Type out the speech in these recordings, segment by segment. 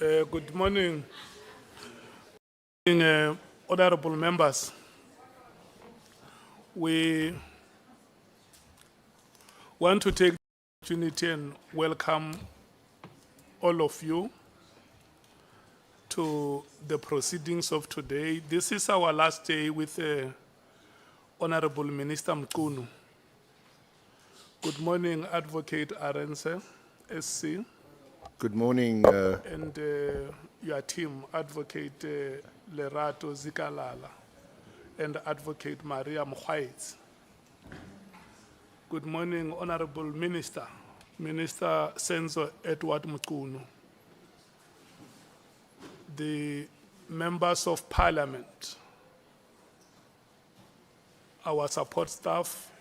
Good morning, honorable members. We want to take the opportunity and welcome all of you to the proceedings of today. This is our last day with Honorable Minister Mchunu. Good morning, Advocate Arense, SC. Good morning. And your team, Advocate Lerato Zikalala and Advocate Maria Mkhwaitz. Good morning, Honorable Minister, Minister Senzo Mchunu, the members of Parliament, our support staff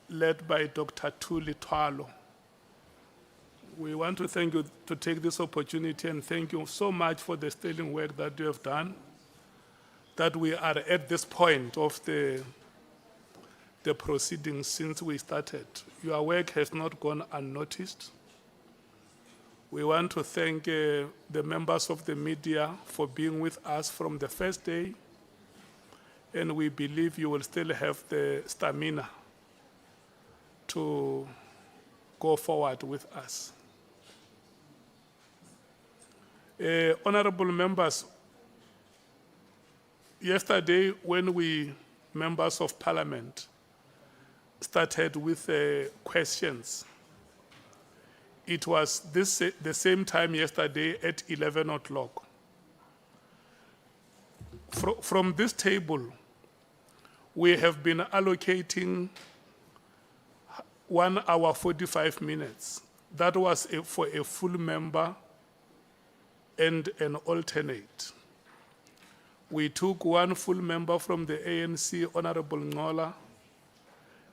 led by Dr. Tuli Twalo. We want to thank you to take this opportunity and thank you so much for the sterling work that you have done, that we are at this point of the proceedings since we started. Your work has not gone unnoticed. We want to thank the members of the media for being with us from the first day, and we believe you will still have the stamina to go forward with us. Honorable members, yesterday when we, members of Parliament, started with questions, it was the same time yesterday at 11 o'clock. From this table, we have been allocating 1 hour 45 minutes. That was for a full member and an alternate. We took 1 full member from the ANC, Honorable Ngola,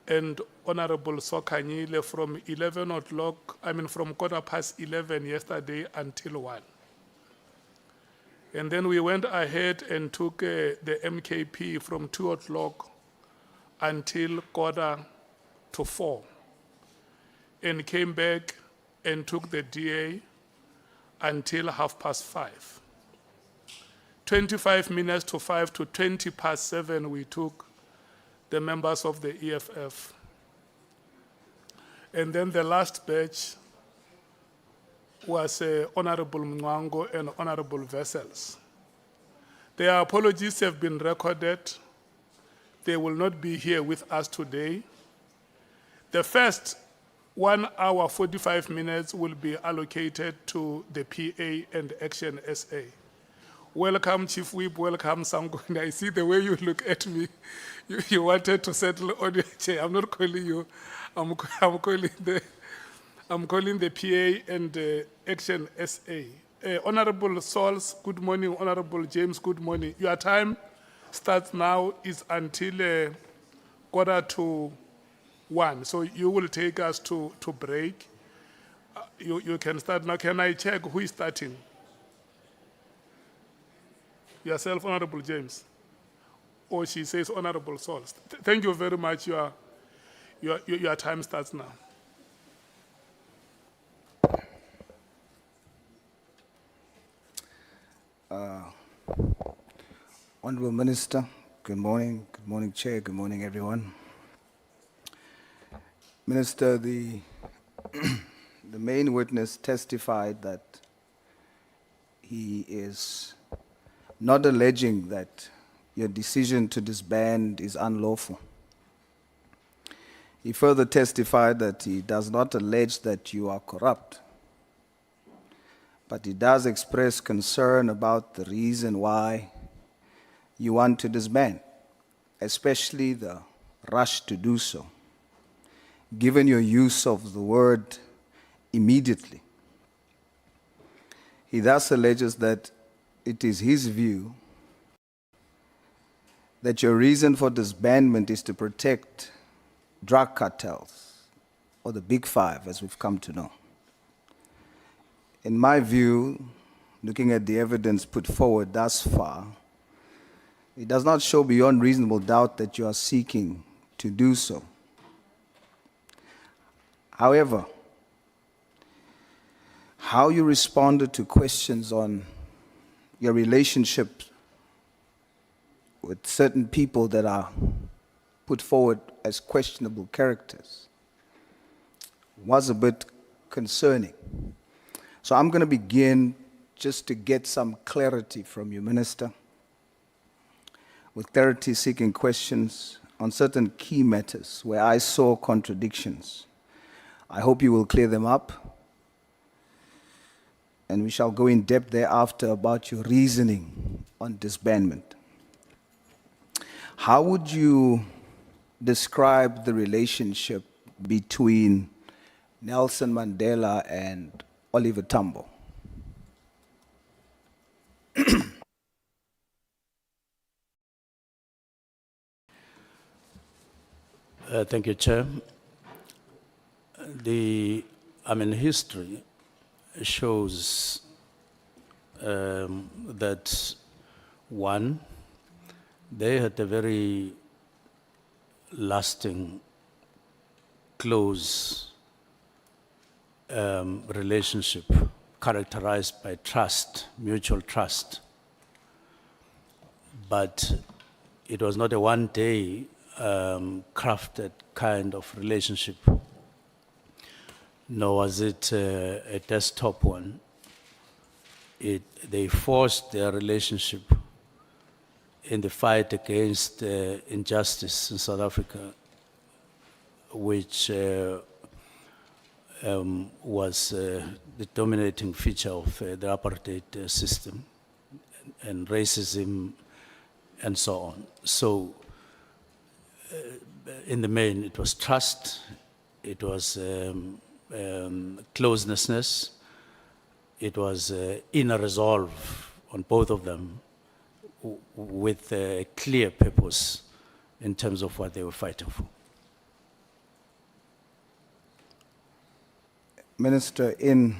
and Honorable Sokanyile from 11 o'clock, from 11:15 yesterday until 1. And then we went ahead and took the MKP from 2 o'clock until 3:45, and came back and took the DA until 5:30. 25 minutes to 5 to 7:20, we took the members of the EFF. And then the last batch was Honorable Mwango and Honorable Vessels. Their apologies have been recorded. They will not be here with us today. The first 1 hour 45 minutes will be allocated to the PA and Action SA. Welcome, Chief Whip. Welcome, Sangoni. I see the way you look at me. You wanted to settle on your chair. I'm not calling you. I'm calling the PA and Action SA. Honorable Sauls, good morning. Honorable James, good morning. Your time starts now is until 1:45. So you will take us to break. You can start now. Can I check who is starting? Yourself, Honorable James. Or she says Honorable Sauls. Thank you very much. Your time starts now. Honorable Minister, good morning. Good morning, Chair. Good morning, everyone. Minister, the main witness testified that he is not alleging that your decision to disband is unlawful. He further testified that he does not allege that you are corrupt, but he does express concern about the reason why you want to disband, especially the rush to do so, given your use of the word immediately. He thus alleges that it is his view that your reason for disbandment is to protect drug cartels, or the Big Five, as we've come to know. In my view, looking at the evidence put forward thus far, it does not show beyond reasonable doubt that you are seeking to do so. However, how you responded to questions on your relationship with certain people that are put forward as questionable characters was a bit concerning. So I'm going to begin just to get some clarity from you, Minister, with clarity-seeking questions on certain key matters where I saw contradictions. I hope you will clear them up, and we shall go in depth thereafter about your reasoning on disbandment. How would you describe the relationship between Nelson Mandela and Oliver Tambo? Thank you, Chair. History shows that one, they had a very lasting, close relationship characterized by trust, mutual trust. But it was not a one-day crafted kind of relationship, nor was it a desktop one. They forced their relationship in the fight against injustice in South Africa, which was the dominating feature of the apartheid system and racism and so on. So, in the main, it was trust, it was closeness, it was inner resolve on both of them with a clear purpose in terms of what they were fighting for. Minister, in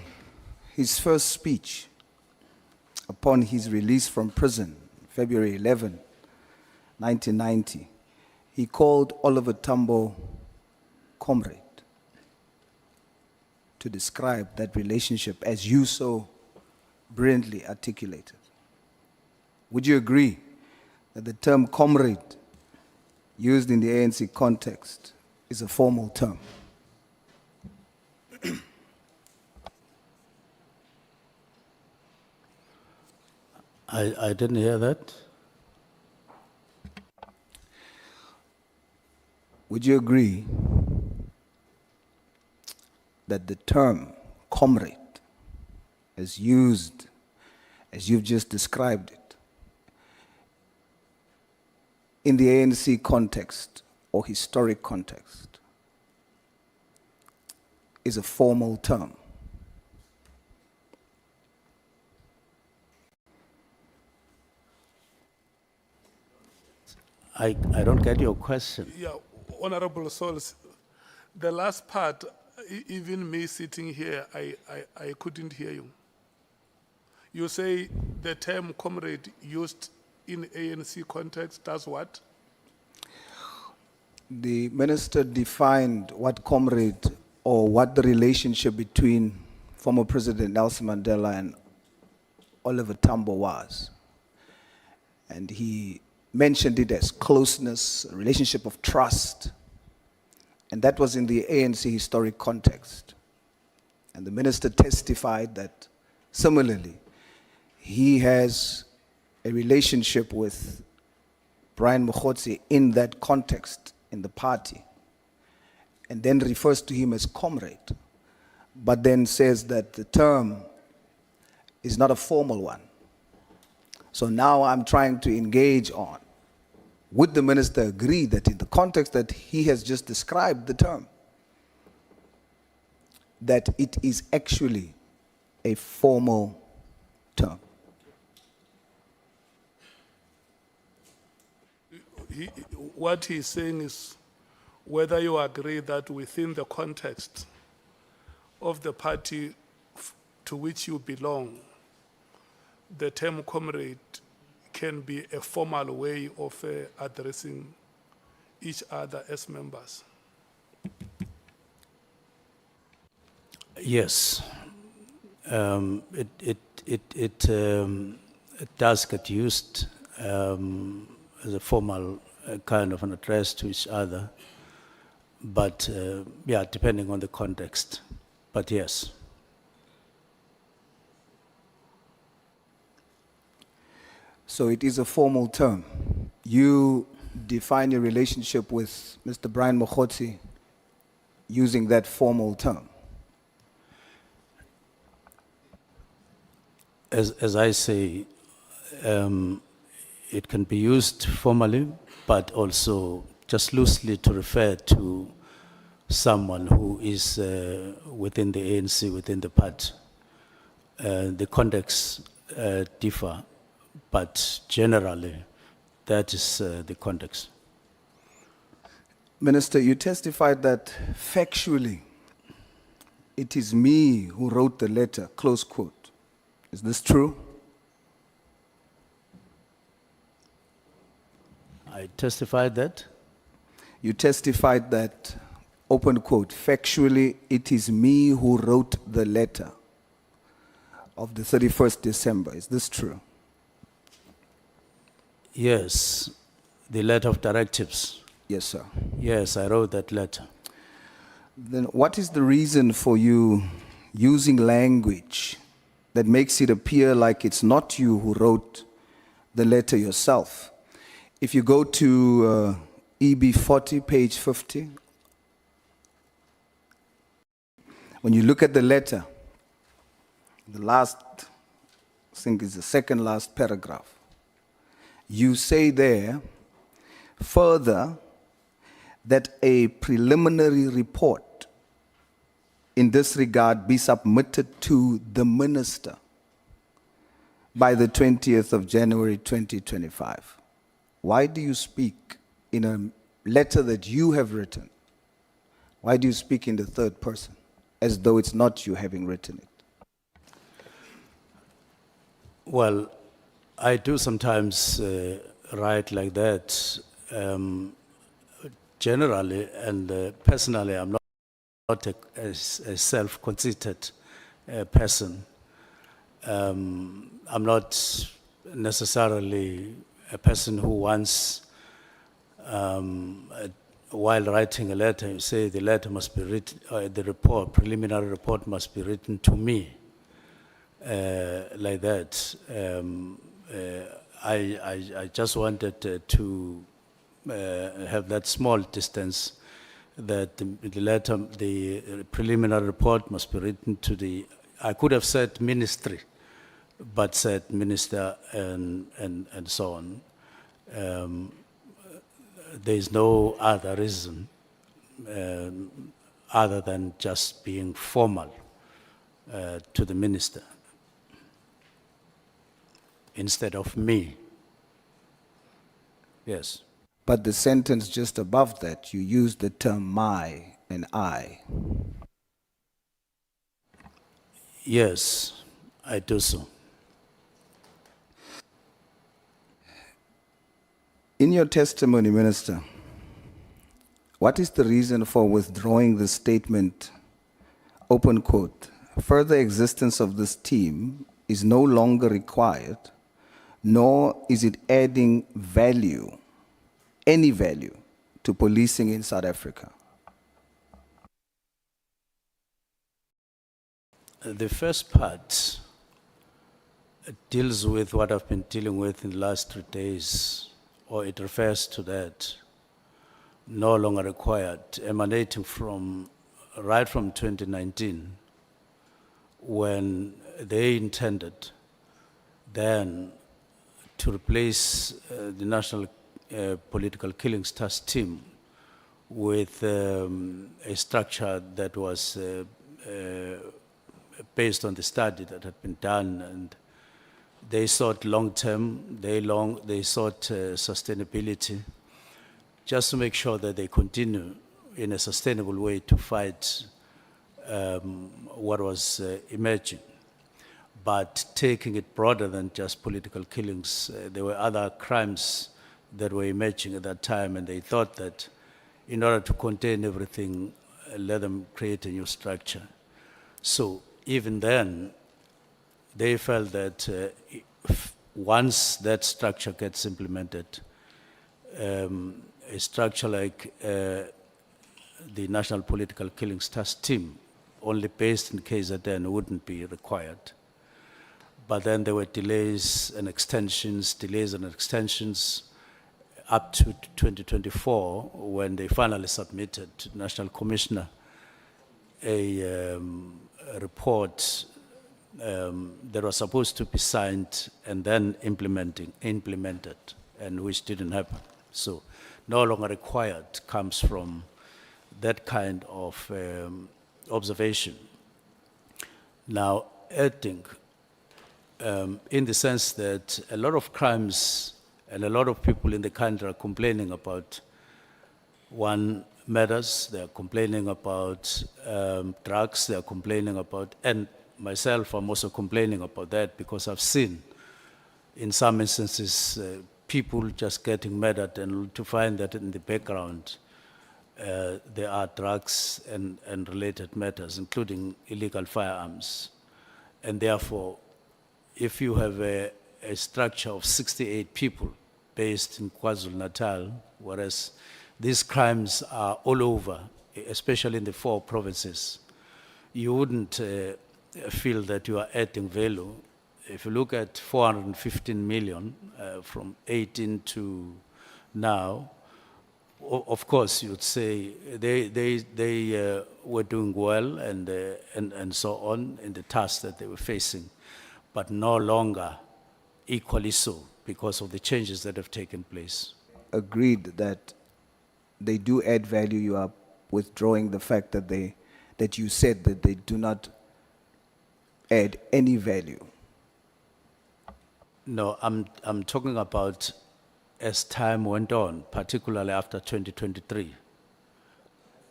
his first speech upon his release from prison, February 11, 1990, he called Oliver Tambo comrade to describe that relationship as you so brilliantly articulated. Would you agree that the term comrade used in the ANC context is a formal term? I didn't hear that. Would you agree that the term comrade, as used, as you've just described it, in the ANC context or historic context, is a formal term? I don't get your question. Yeah, Honorable Souls, the last part, even me sitting here, I couldn't hear you. You say the term comrade used in ANC context does what? The minister defined what comrade or what the relationship between former President Nelson Mandela and Oliver Tambo was. And he mentioned it as closeness, a relationship of trust. And that was in the ANC historic context. And the minister testified that similarly, he has a relationship with Brian Mokgotsi in that context in the party, and then refers to him as comrade, but then says that the term is not a formal one. So now I'm trying to engage on, would the minister agree that in the context that he has just described the term, that it is actually a formal term? What he's saying is whether you agree that within the context of the party to which you belong, the term comrade can be a formal way of addressing each other as members. Yes, does get used as a formal kind of an address to each other, but yeah, depending on the context. But yes. So it is a formal term. You define your relationship with Mr. Brian Mokgotsi using that formal term. As I say, it can be used formally, but also just loosely to refer to someone who is within the ANC, within the party. The contexts differ, but generally, that is the context. Minister, you testified that factually, it is me who wrote the letter, close quote. Is this true? I testified that. You testified that, open quote, factually, it is me who wrote the letter of the 31st December. Is this true? Yes, the letter of directives. Yes, sir. Yes, I wrote that letter. Then what is the reason for you using language that makes it appear like it's not you who wrote the letter yourself? If you go to EB 40, page 50, when you look at the letter, the last, I think it's the second last paragraph, you say there, further, that a preliminary report in this regard be submitted to the minister by the 20th of January 2025. Why do you speak in a letter that you have written? Why do you speak in the third person, as though it's not you having written it? Well, I do sometimes write like that. Generally and personally, I'm not a self-conceited person. I'm not necessarily a person who wants, while writing a letter, you say the letter must be written, the report, preliminary report must be written to me, like that. I just wanted to have that small distance that the letter, the preliminary report must be written to the, I could have said ministry, but said minister and so on. There is no other reason other than just being formal to the minister instead of me. Yes. But the sentence just above that, you use the term my and I. Yes, I do so. In your testimony, Minister, what is the reason for withdrawing the statement, open quote, further existence of this team is no longer required, nor is it adding value, any value, to policing in South Africa? The first part deals with what I've been dealing with in the last 3 days, or it refers to that, no longer required, emanating from, right from 2019, when they intended then to replace the National Political Killings Task Team with a structure that was based on the study that had been done, and they sought long-term, they sought sustainability, just to make sure that they continue in a sustainable way to fight what was emerging. But taking it broader than just political killings, there were other crimes that were emerging at that time, and they thought that in order to contain everything, let them create a new structure. So even then, they felt that once that structure gets implemented, a structure like the National Political Killings Task Team, only based in KZN, wouldn't be required. But then there were delays and extensions up to 2024, when they finally submitted to the National Commissioner a report that was supposed to be signed and then implemented, and which didn't happen. So no longer required comes from that kind of observation. Now, adding, in the sense that a lot of crimes and a lot of people in the country are complaining about one matters, they're complaining about drugs, they're complaining about, and myself, I'm also complaining about that because I've seen in some instances people just getting murdered, and to find that in the background there are drugs and related matters, including illegal firearms. And therefore, if you have a structure of 68 people based in KwaZulu Natal, whereas these crimes are all over, especially in the 4 provinces, you wouldn't feel that you are adding value. If you look at 415 million from 18 to now, of course you'd say they were doing well and so on in the tasks that they were facing, but no longer equally so because of the changes that have taken place. Agreed that they do add value. You are withdrawing the fact that you said that they do not add any value. No, I'm talking about as time went on, particularly after 2023.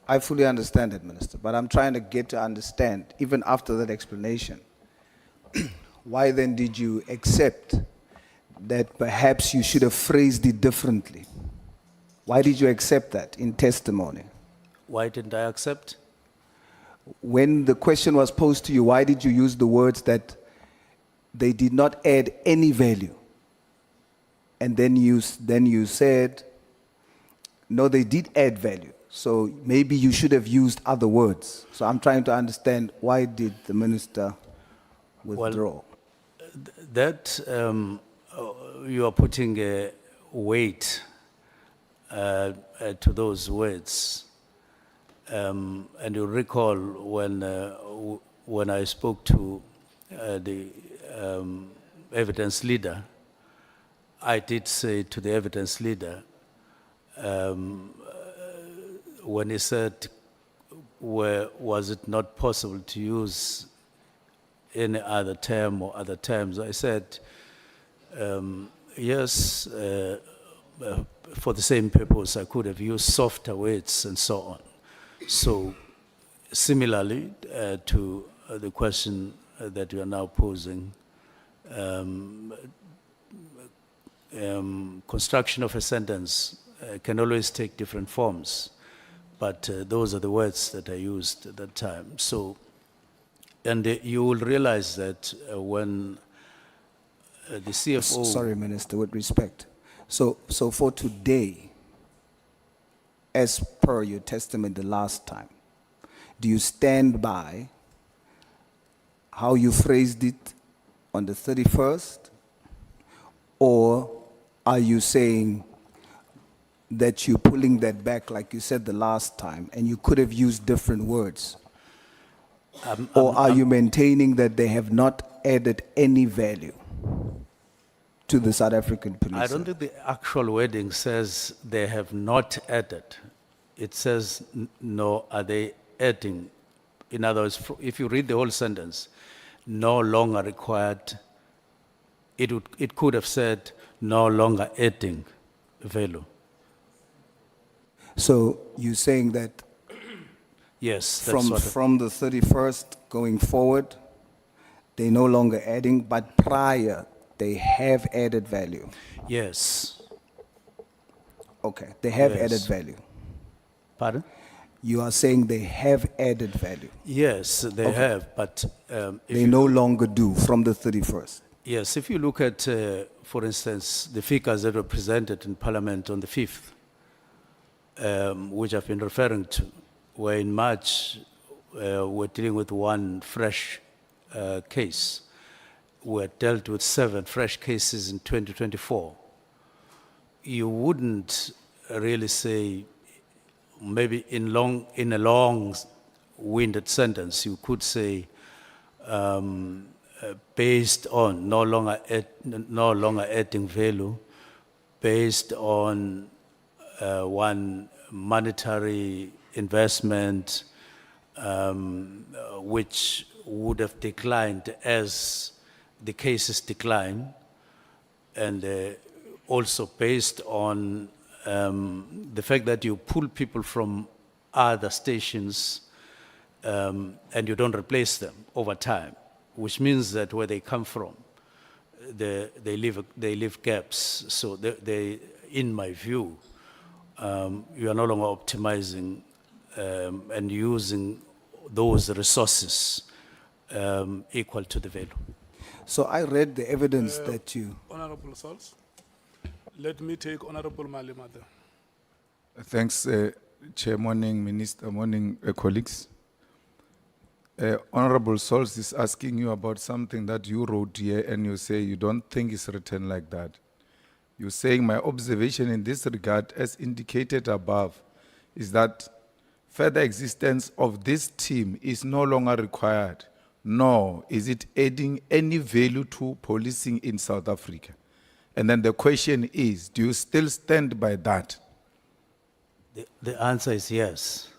I fully understand it, Minister, but I'm trying to get to understand, even after that explanation, why then did you accept that perhaps you should have phrased it differently? Why did you accept that in testimony? Why didn't I accept? When the question was posed to you, why did you use the words that they did not add any value? And then you said, no, they did add value. So maybe you should have used other words. So I'm trying to understand, why did the minister withdraw? That you are putting a weight to those words. And you recall when I spoke to the evidence leader, I did say to the evidence leader, when he said, was it not possible to use any other term or other terms, I said, yes, for the same purpose, I could have used softer words and so on. So similarly to the question that you are now posing, construction of a sentence can always take different forms, but those are the words that I used at that time. So, and you will realize that when the CFO... Sorry, Minister, with respect. So for today, as per your testimony the last time, do you stand by how you phrased it on the 31st? Or are you saying that you're pulling that back like you said the last time and you could have used different words? Or are you maintaining that they have not added any value to the South African police? I don't think the actual wording says they have not added. It says, no, are they adding? In other words, if you read the whole sentence, no longer required, it could have said, no longer adding value. So you're saying that Yes, that's from the 31st going forward, they're no longer adding, but prior, they have added value. Yes. Okay, they have Yes. added value. Pardon? You are saying they have added value. Yes, they have, but if They you- no longer do from the 31st. Yes, if you look at, for instance, the figures that were presented in Parliament on the 5th, which I've been referring to, where in March we're dealing with one fresh case. We had dealt with 7 fresh cases in 2024. You wouldn't really say, maybe in a long-winded sentence, you could say, based on no longer adding value, based on one monetary investment, which would have declined as the cases decline, and also based on the fact that you pull people from other stations and you don't replace them over time, which means that where they come from, they leave gaps. So they, in my view, you are no longer optimizing and using those resources equal to the value. So I read the evidence that you... Honorable Sols, let me take Honorable Malimada. Thanks, Chair. Morning, Minister. Morning, colleagues. Honorable Sols is asking you about something that you wrote here, and you say you don't think it's written like that. You're saying my observation in this regard, as indicated above, is that further existence of this team is no longer required, nor is it adding any value to policing in South Africa. And then the question is, do you still stand by that? The answer is yes.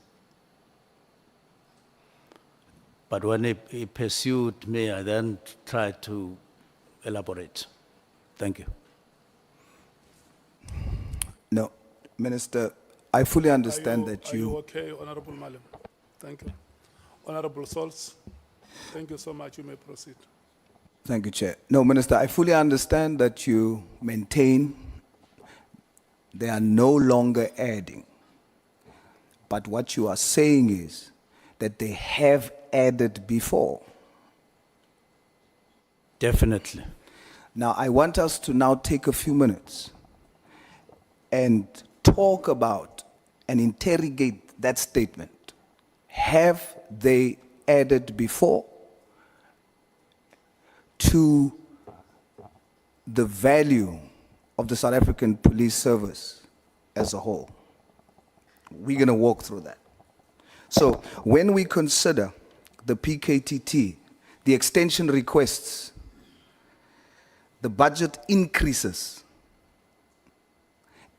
But when he pursued me, I then tried to elaborate. Thank you. No, Minister, I fully understand that Are you okay, Honorable Malim? Thank you. Honorable Sols, thank you so much. You may proceed. Thank you, Chair. No, Minister, I fully understand that you maintain they are no longer adding. But what you are saying is that they have added before. Definitely. Now, I want us to now take a few minutes and talk about and interrogate that statement. Have they added before to the value of the South African police service as a whole? We're going to walk through that. So when we consider the PKTT, the extension requests, the budget increases,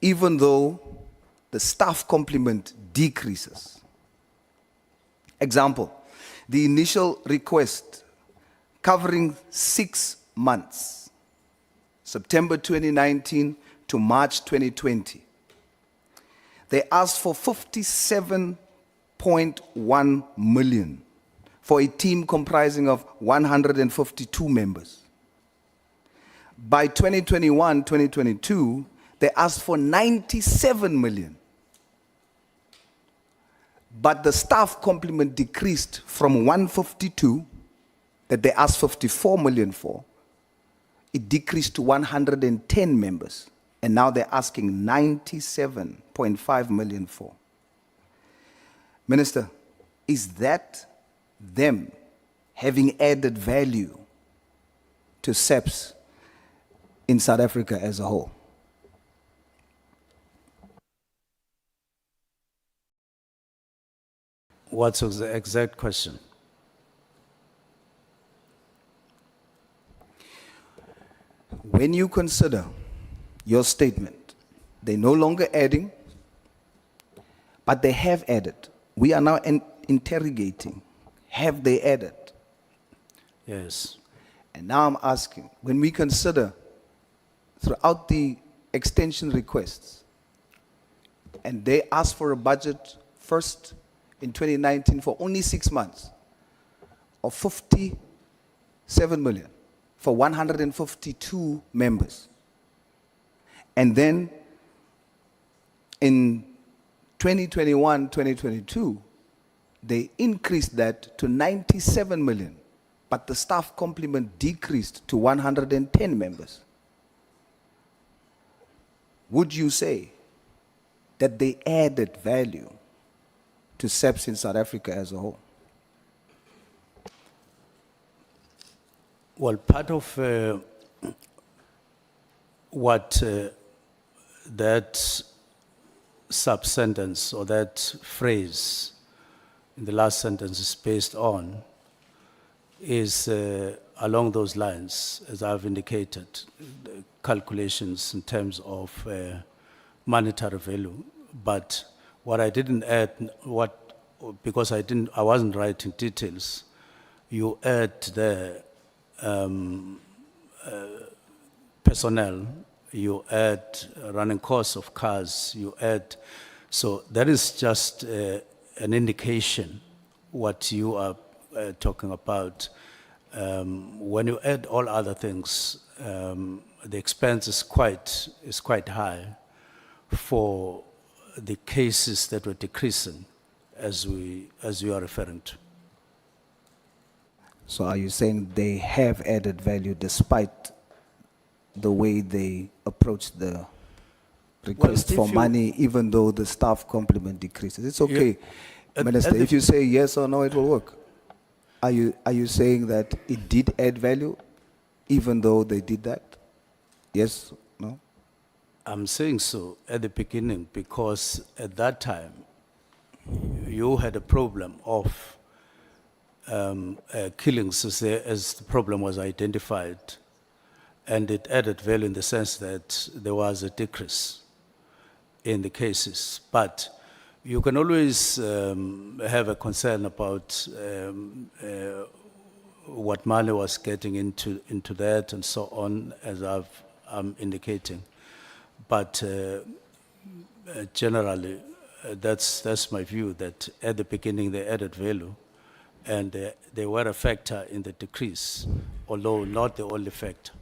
even though the staff complement decreases. Example, the initial request covering 6 months, September 2019 to March 2020. They asked for 57.1 million for a team comprising of 152 members. By 2021-2022, they asked for 97 million. But the staff complement decreased from 152, that they asked 54 million for, it decreased to 110 members. And now they're asking 97.5 million for. Minister, is that them having added value to SAPS in South Africa as a whole? What's the exact question? When you consider your statement, they're no longer adding, but they have added. We are now interrogating, have they added? Yes. And now I'm asking, when we consider throughout the extension requests, and they asked for a budget first in 2019 for only 6 months of 57 million for 152 members. And then in 2021-2022, they increased that to 97 million but the staff complement decreased to 110 members. Would you say that they added value to SAPS in South Africa as a whole? Well, part of what that sub-sentence or that phrase in the last sentence is based on is along those lines, as I've indicated, the calculations in terms of monetary value. But what I didn't add, because I wasn't writing details, you add the personnel, you add running costs of cars, you add, so that is just an indication what you are talking about. When you add all other things, the expense is quite high for the cases that were decreasing, as you are referring to. So are you saying they have added value despite the way they approach the request if for you- money, even though the staff complement decreases? It's okay, at Minister. the- If you say yes or no, it will work. Are you saying that it did add value, even though they did that? Yes, no? I'm saying so at the beginning because at that time you had a problem of killings as the problem was identified, and it added value in the sense that there was a decrease in the cases. But you can always have a concern about what money was getting into that and so on, as I'm indicating. But generally, that's my view, that at the beginning they added value, and they were a factor in the decrease, although not the only factor.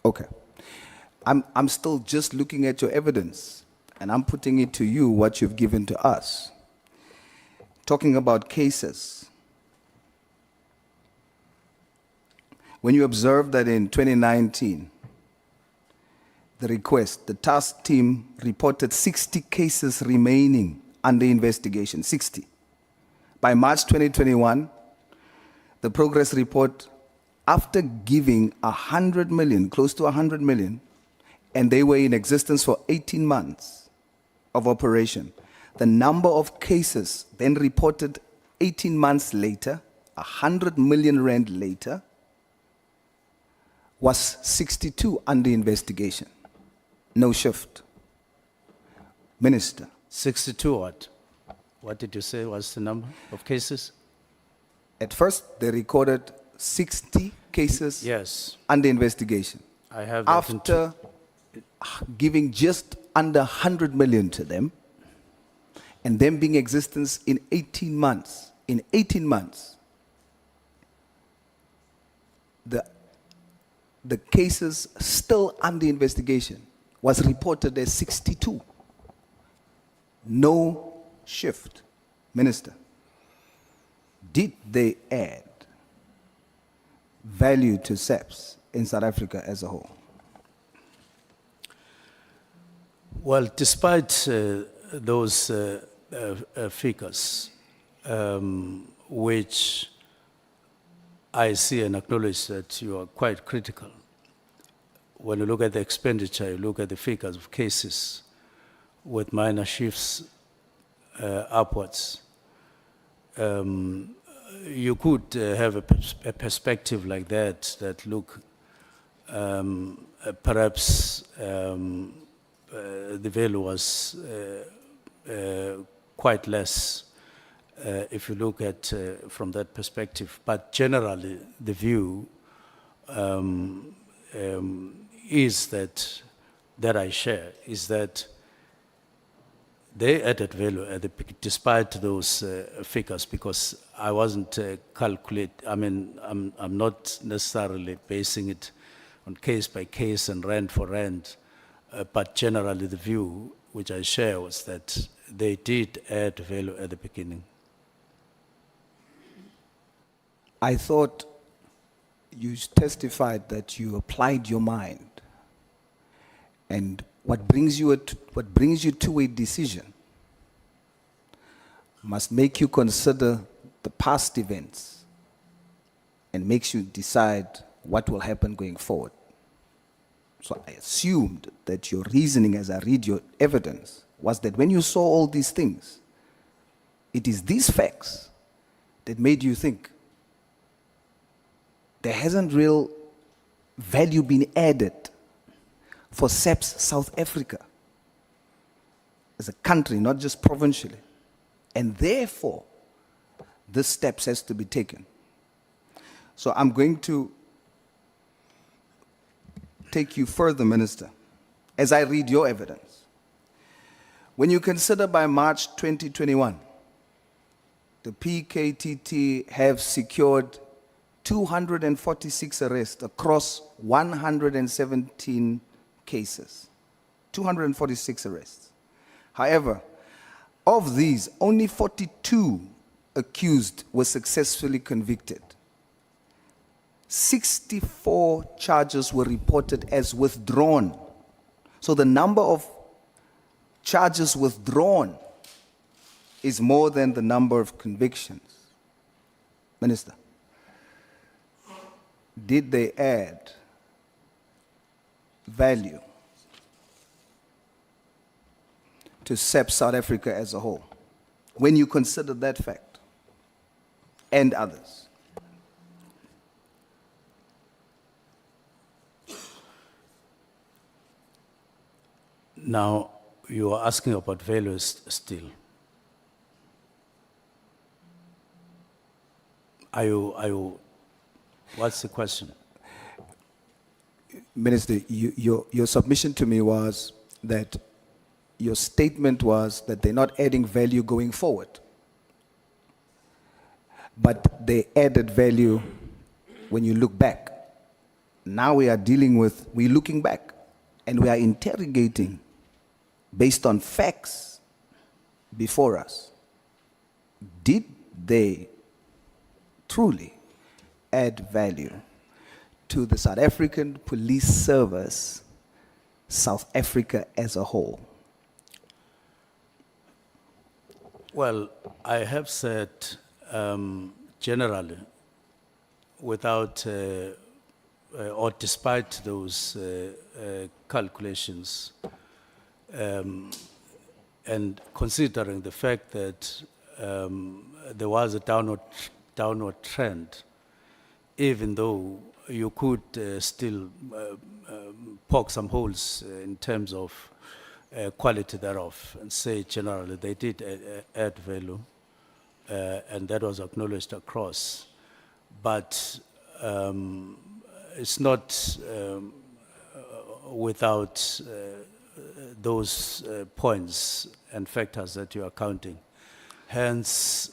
Okay. I'm still just looking at your evidence, and I'm putting it to you what you've given to us. Talking about cases. When you observe that in 2019, the task team reported 60 cases remaining under investigation, 60. By March 2021, the progress report, after giving 100 million, close to 100 million, and they were in existence for 18 months of operation, the number of cases then reported 18 months later, 100 million rand later, was 62 under investigation. No shift. Minister, 62 what? What did you say was the number of cases? at first they recorded 60 cases Yes, under investigation. I have that in two. After giving just under 100 million to them, and them being in existence in 18 months, the cases still under investigation was reported as 62. No shift. Minister, did they add value to SAPS in South Africa as a whole? Well, despite those figures, which I see and acknowledge that you are quite critical. When you look at the expenditure, you look at the figures of cases with minor shifts upwards. You could have a perspective like that look, perhaps the value was quite less if you look at from that perspective. But generally, the view is that I share, is that they added value at despite those figures, because I wasn't I'm not necessarily basing it on case by case and rand for rand, but generally the view which I share was that they did add value at the beginning. I thought you testified that you applied your mind, and what brings you to a decision must make you consider the past events and makes you decide what will happen going forward. So I assumed that your reasoning, as I read your evidence, was that when you saw all these things, it is these facts that made you think there hasn't real value been added for SAPS South Africa as a country, not just provincially. And therefore, this steps has to be taken. So I'm going to take you further, Minister, as I read your evidence. When you consider by March 2021, the PKTT have secured 246 arrests across 117 cases. 246 arrests. However, of these, only 42 accused were successfully convicted. 64 charges were reported as withdrawn. So the number of charges withdrawn is more than the number of convictions. Minister, did they add value to SAPS South Africa as a whole, when you consider that fact and others? Now, you are asking about values still. What's the question? Minister, your submission to me was that your statement was that they're not adding value going forward, but they added value when you look back. Now we're looking back, and we are interrogating based on facts before us. Did they truly add value to the South African police service, South Africa as a whole? Well, I have said generally, without or despite those calculations, and considering the fact that there was a downward trend, even though you could still poke some holes in terms of quality thereof, and say generally they did add value, and that was acknowledged across. But it's not without those points and factors that you are counting. Hence,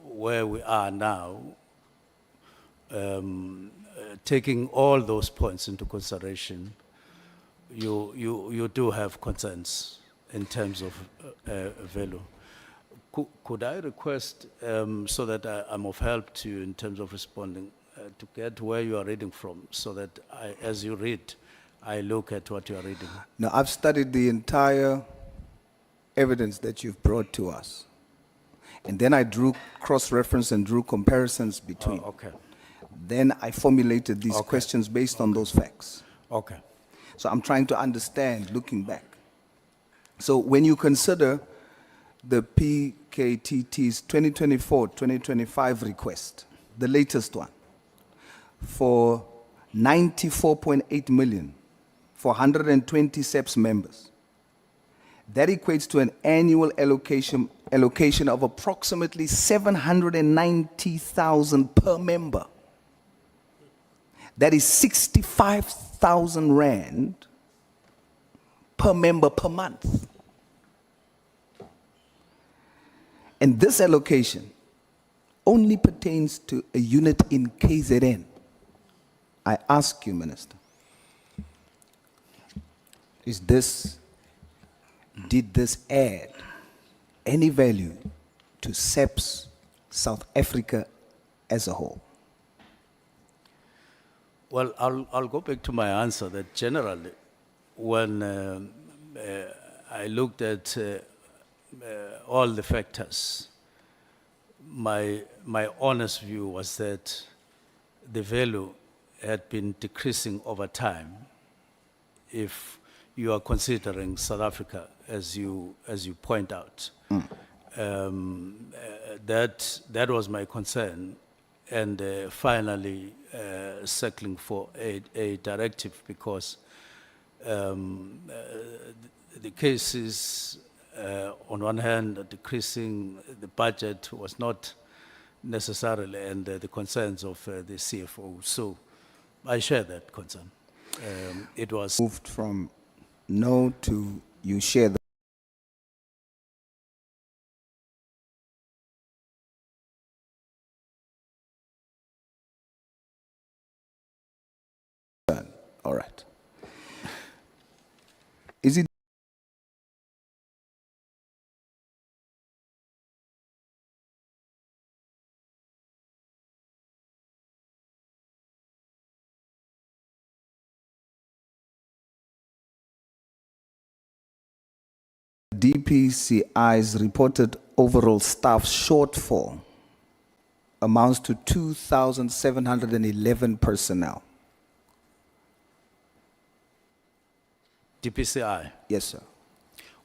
where we are now, taking all those points into consideration, you do have concerns in terms of value. Could I request, so that I'm of help to you in terms of responding, to get where you are reading from, so that as you read, I look at what you are reading? Now, I've studied the entire evidence that you've brought to us. And then I drew cross-reference and drew comparisons between. Oh, okay. Then I formulated these questions based on those facts. Okay. So I'm trying to understand, looking back. So when you consider the PKTT's 2024-2025 request, the latest one, for 94.8 million for 120 SAPS members, that equates to an annual allocation of approximately 790,000 per member. That is 65,000 rand per member per month. And this allocation only pertains to a unit in KZN. I ask you, Minister, did this add any value to SAPS South Africa as a whole? Well, I'll go back to my answer that generally, when I looked at all the factors, my honest view was that the value had been decreasing over time. If you are considering South Africa, as you point out, that was my concern, and finally settling for a directive because the cases, on one hand, decreasing the budget was not necessarily, and the concerns of the CFO. So I share that concern. It was Moved from no to you share the all right. Is it DPCI's reported overall staff shortfall amounts to 2,711 personnel? DPCI. Yes, sir.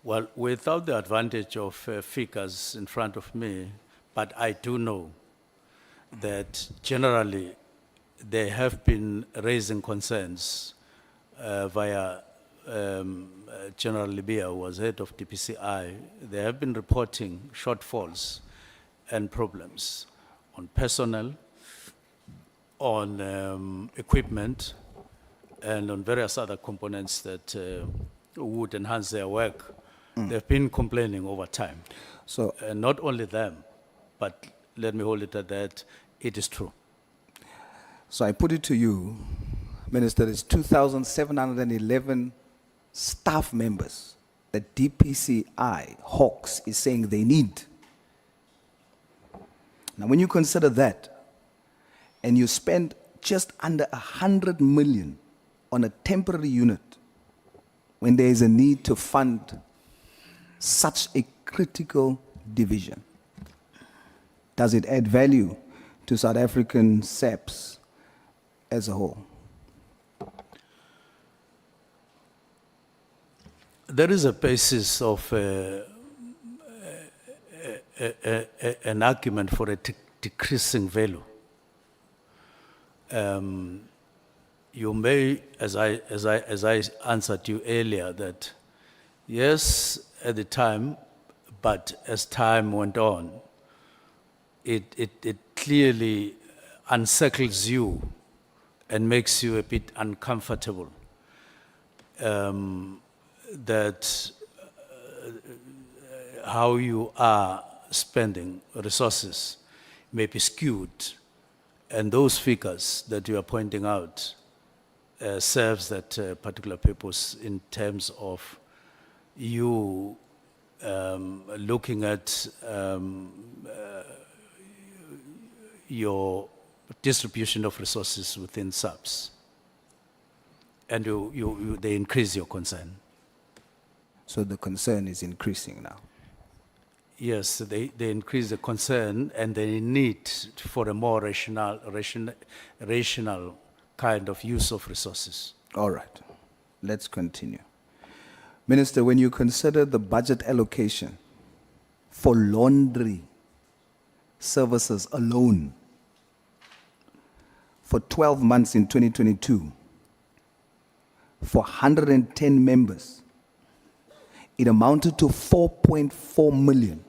Well, without the advantage of figures in front of me, but I do know that generally they have been raising concerns via General Libya, who was head of DPCI. They have been reporting shortfalls and problems on personnel, on equipment, and on various other components that would enhance their work. They've been complaining over time. So, And not only them, but let me hold it at that, it is true. so I put it to you, Minister, it's 2,711 staff members that DPCI, Hawks, is saying they need. Now, when you consider that, and you spend just under 100 million on a temporary unit, when there is a need to fund such a critical division, does it add value to South African SAPS as a whole? There is a basis of an argument for a decreasing value. You may, as I answered you earlier, that yes, at the time, but as time went on, it clearly unsettles you and makes you a bit uncomfortable. That how you are spending resources may be skewed, and those figures that you are pointing out serves that particular purpose in terms of you looking at your distribution of resources within SAPS, and they increase your concern. So the concern is increasing now. Yes, they increase the concern and the need for a more rational kind of use of resources. All right, let's continue. Minister, when you consider the budget allocation for laundry services alone for 12 months in 2022, for 110 members, it amounted to 4.4 million,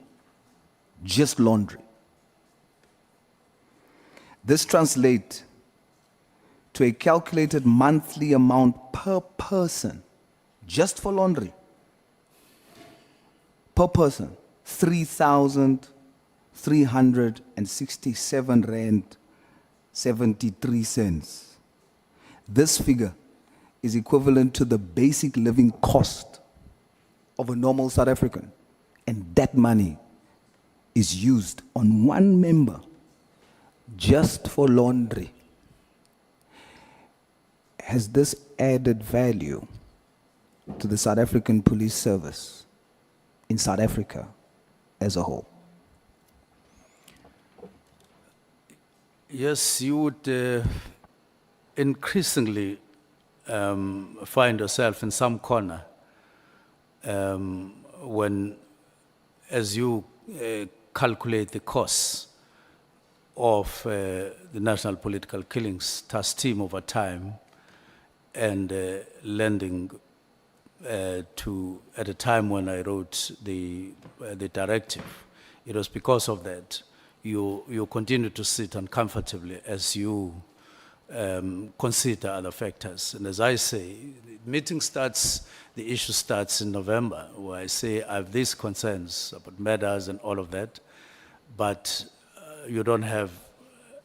just laundry. This translates to a calculated monthly amount per person, just for laundry, per person, 3,367 rand 73 cents. This figure is equivalent to the basic living cost of a normal South African, and that money is used on one member just for laundry. has this added value to the South African Police Service in South Africa as a whole? Yes, you would increasingly find yourself in some corner when, as you calculate the costs of the national political killings task team over time and lending to, at a time when I wrote the directive, it was because of that you continue to sit uncomfortably as you consider other factors. And as I say, the issue starts in November, where I say I have these concerns about murders and all of that, but you don't have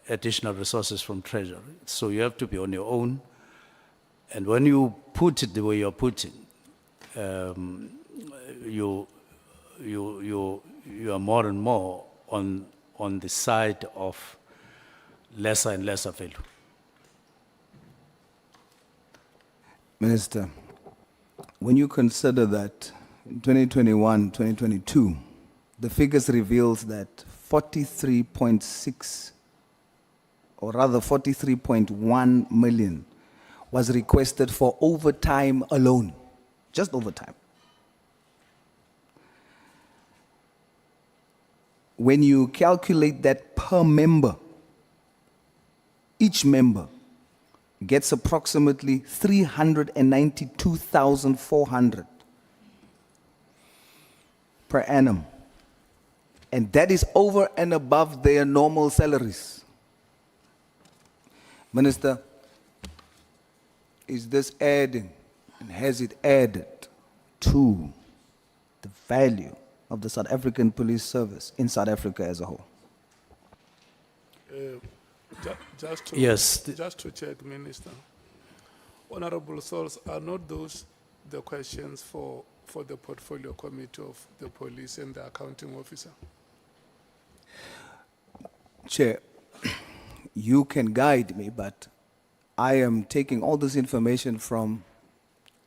additional resources from Treasury. So you have to be on your own. And when you put it the way you're putting, you are more and more on the side of lesser and lesser value. Minister, when you consider that in 2021, 2022, the figures reveals that 43.6, or rather 43.1 million was requested for overtime alone, just overtime. When you calculate that per member, each member gets approximately 392,400 per annum. And that is over and above their normal salaries. Minister, is this adding, and has it added to the value of the South African Police Service in South Africa as a whole? Yes. Just to check, Minister. Honorable Souls, are not those the questions for the portfolio committee of the police and the accounting officer? Chair, you can guide me, but I am taking all this information from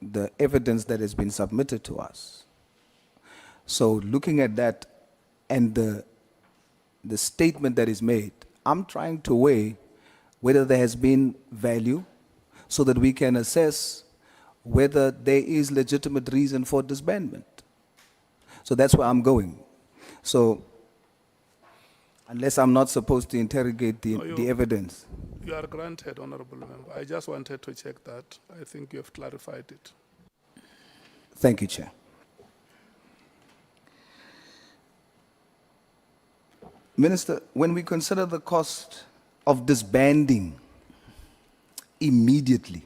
the evidence that has been submitted to us. So looking at that and the statement that is made, I'm trying to weigh whether there has been value so that we can assess whether there is legitimate reason for disbandment. So that's where I'm going. So unless I'm not supposed to interrogate the evidence. You are granted, Honorable Member. I just wanted to check that. I think you have clarified it. Thank you, Chair. Minister, when we consider the cost of disbanding immediately,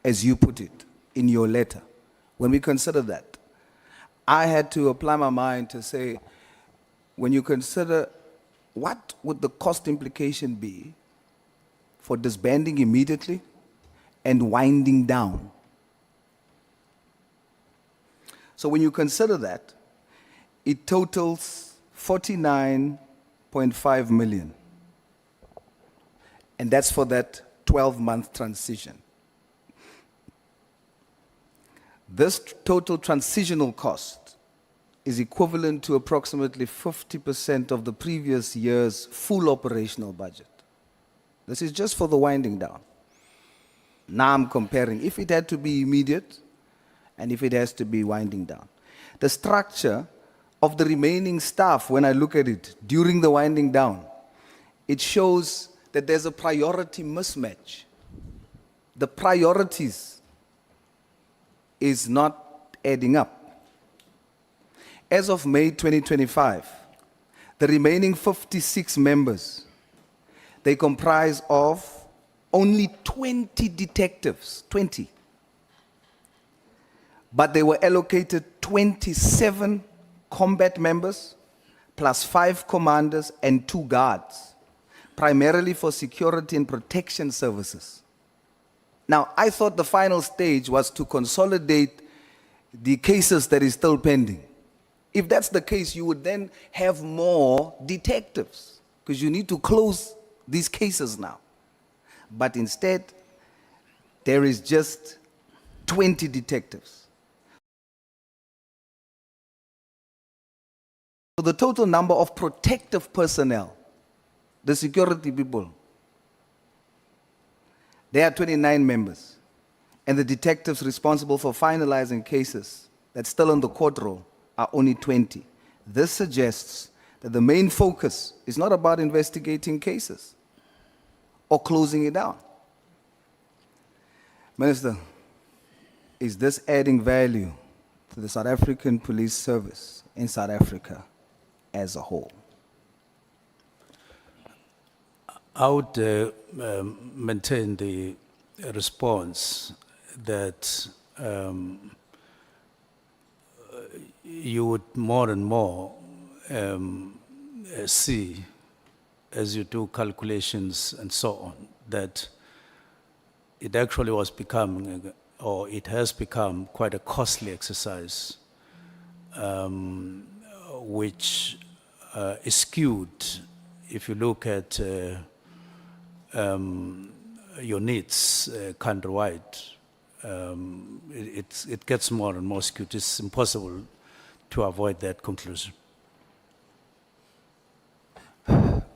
as you put it in your letter, when we consider that, I had to apply my mind to say, when you consider what would the cost implication be for disbanding immediately and winding down? So when you consider that, it totals 49.5 million. And that's for that 12-month transition. This total transitional cost is equivalent to approximately 50% of the previous year's full operational budget. This is just for the winding down. Now I'm comparing if it had to be immediate and if it has to be winding down. The structure of the remaining staff, when I look at it during the winding down, it shows that there's a priority mismatch. The priorities is not adding up. As of May 2025, the remaining 56 members, they comprise of only 20 detectives, 20. But they were allocated 27 combat members, plus 5 commanders and 2 guards, primarily for security and protection services. Now, I thought the final stage was to consolidate the cases that is still pending. If that's the case, you would then have more detectives, because you need to close these cases now. But instead, there is just 20 detectives. So the total number of protective personnel, the security people, there are 29 members. And the detectives responsible for finalizing cases that's still on the court roll are only 20. This suggests that the main focus is not about investigating cases or closing it down. Minister, is this adding value to the South African Police Service in South Africa as a whole? I would maintain the response that you would more and more see as you do calculations and so on, that it actually was becoming, or it has become quite a costly exercise, which is skewed if you look at your needs countrywide. It gets more and more skewed. It's impossible to avoid that conclusion.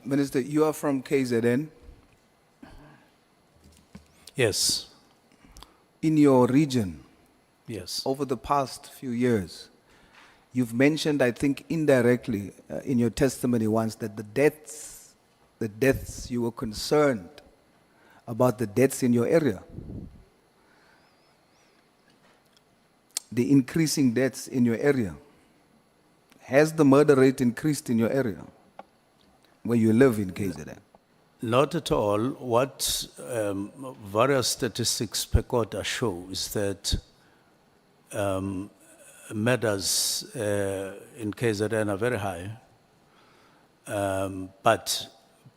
Minister, you are from KZN. Yes, In your region, yes. over the past few years, you've mentioned, I think indirectly in your testimony once, that the deaths, you were concerned about the deaths in your area. The increasing deaths in your area. Has the murder rate increased in your area where you live in KZN? Not at all. What various statistics per quarter show is that murders in KZN are very high, but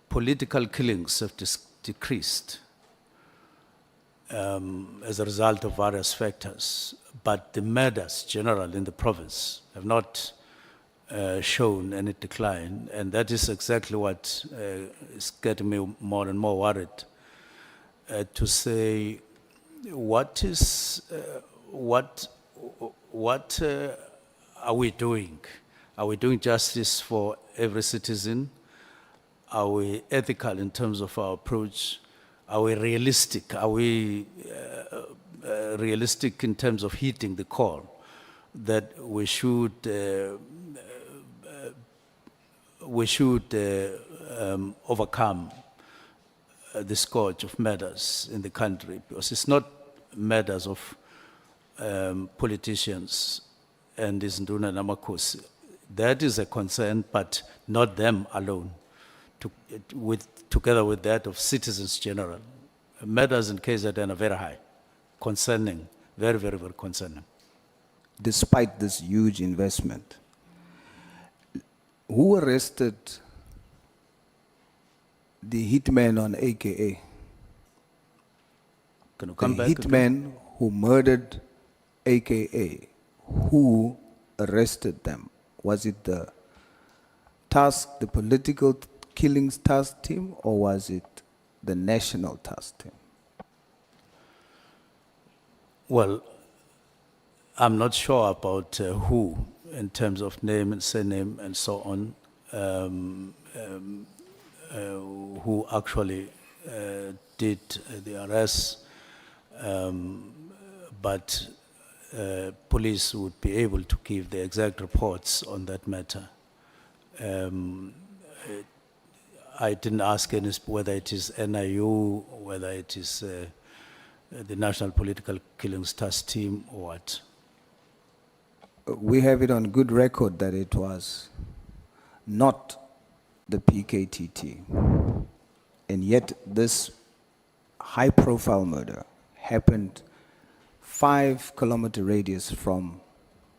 political killings have decreased as a result of various factors. But the murders general in the province have not shown any decline, and that is exactly what is getting me more and more worried to say, what are we doing? Are we doing justice for every citizen? Are we ethical in terms of our approach? Are we realistic? Are we realistic in terms of hitting the call that we should overcome the scourge of murders in the country? Because it's not murders of politicians and Isnduna Namakosi. That is a concern, but not them alone. Together with that of citizens general. Murders in KZN are very high, concerning, very, very, very concerning. Despite this huge investment, who arrested the hitman on AKA? Can you come The back? hitman who murdered AKA, who arrested them? Was it the political killings task team, or was it the national task team? Well, I'm not sure about who, in terms of name and surname and so on, who actually did the arrest, but police would be able to give the exact reports on that matter. I didn't ask any whether it is NIU, whether it is the National Political Killings Task Team or what. We have it on good record that it was not the PKTT. And yet this high-profile murder happened 5-kilometer radius from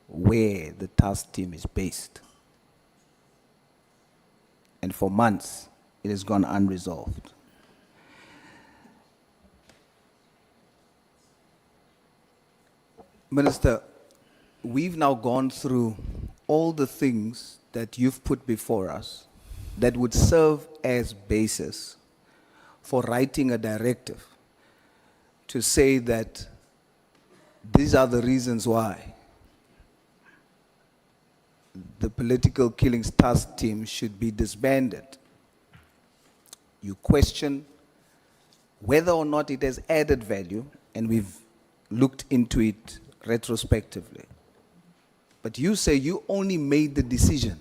where the task team is based. And for months, it has gone unresolved. Minister, we've now gone through all the things that you've put before us that would serve as basis for writing a directive to say that these are the reasons why the political killings task team should be disbanded. You question whether or not it has added value, and we've looked into it retrospectively. But you say you only made the decision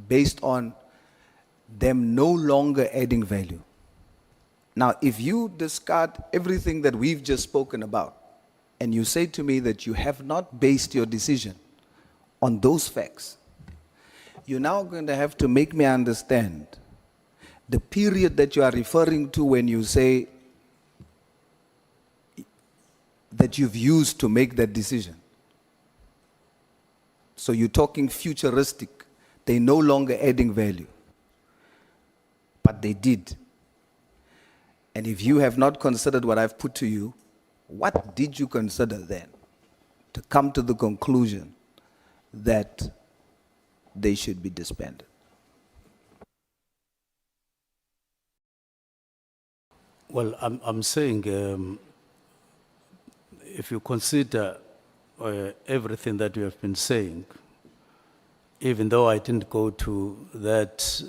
based on them no longer adding value. Now, if you discard everything that we've just spoken about, and you say to me that you have not based your decision on those facts, you're now going to have to make me understand the period that you are referring to when you say that you've used to make that decision. So you're talking futuristic. They're no longer adding value. But they did. And if you have not considered what I've put to you, what did you consider then to come to the conclusion that they should be disbanded? Well, I'm saying if you consider everything that you have been saying, even though I didn't go to that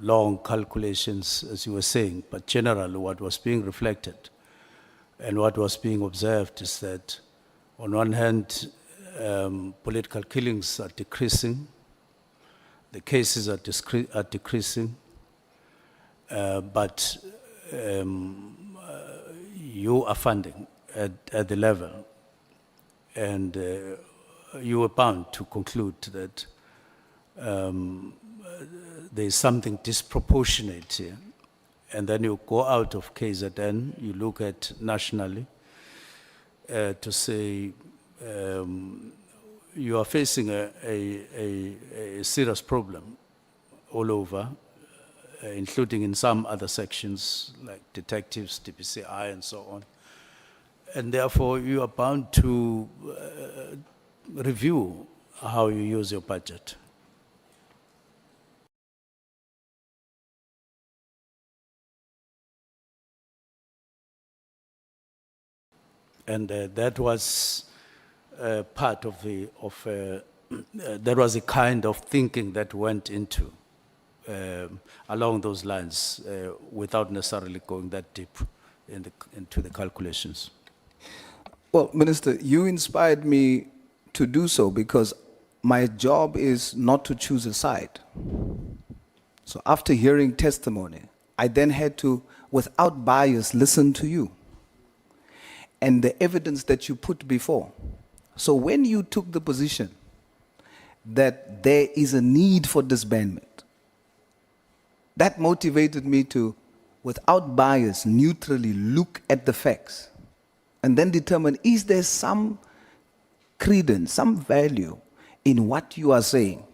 long calculations as you were saying, but generally what was being reflected and what was being observed is that on one hand, political killings are decreasing, the cases are decreasing, but you are funding at the level, and you were bound to conclude that there is something disproportionate here. And then you go out of KZN, you look at nationally to say you are facing a serious problem all over, including in some other sections like detectives, DPCI, and so on. And therefore, you are bound to review how you use your budget. And that was part of there was a kind of thinking that went into along those lines without necessarily going that deep into the calculations. Well, Minister, you inspired me to do so because my job is not to choose a side. So after hearing testimony, I then had to, without bias, listen to you and the evidence that you put before. So when you took the position that there is a need for disbandment, that motivated me to, without bias, neutrally look at the facts and then determine, is there some credence, some value in what you are saying?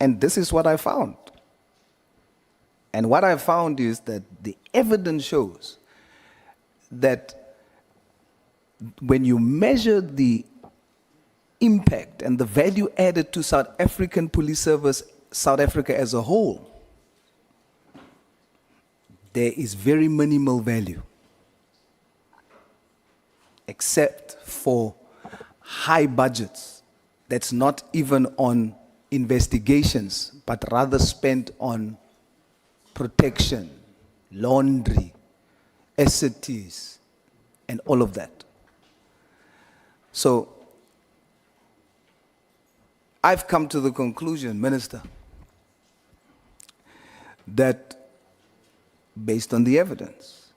And this is what I found. And what I found is that the evidence shows that when you measure the impact and the value added to South African police service, South Africa as a whole, there is very minimal value, except for high budgets that's not even on investigations, but rather spent on protection, laundry, SATs, and all of that. So I've come to the conclusion, Minister, that based on the evidence,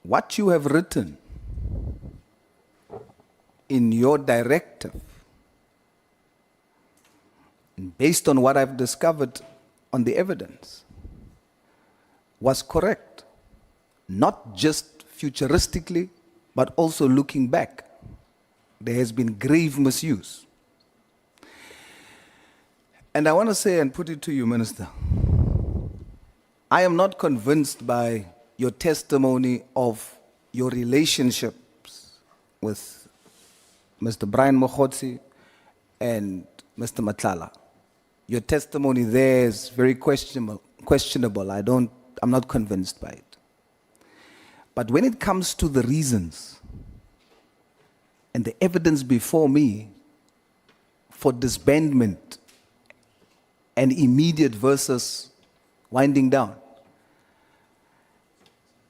what you have written in your directive, based on what I've discovered on the evidence, was correct. Not just futuristically, but also looking back. There has been grave misuse. And I want to say and put it to you, Minister, I am not convinced by your testimony of your relationships with Mr. Brian Mokhotsi and Mr. Matlala. Your testimony there is very questionable. I don't I'm not convinced by it. But when it comes to the reasons and the evidence before me for disbandment and immediate versus winding down,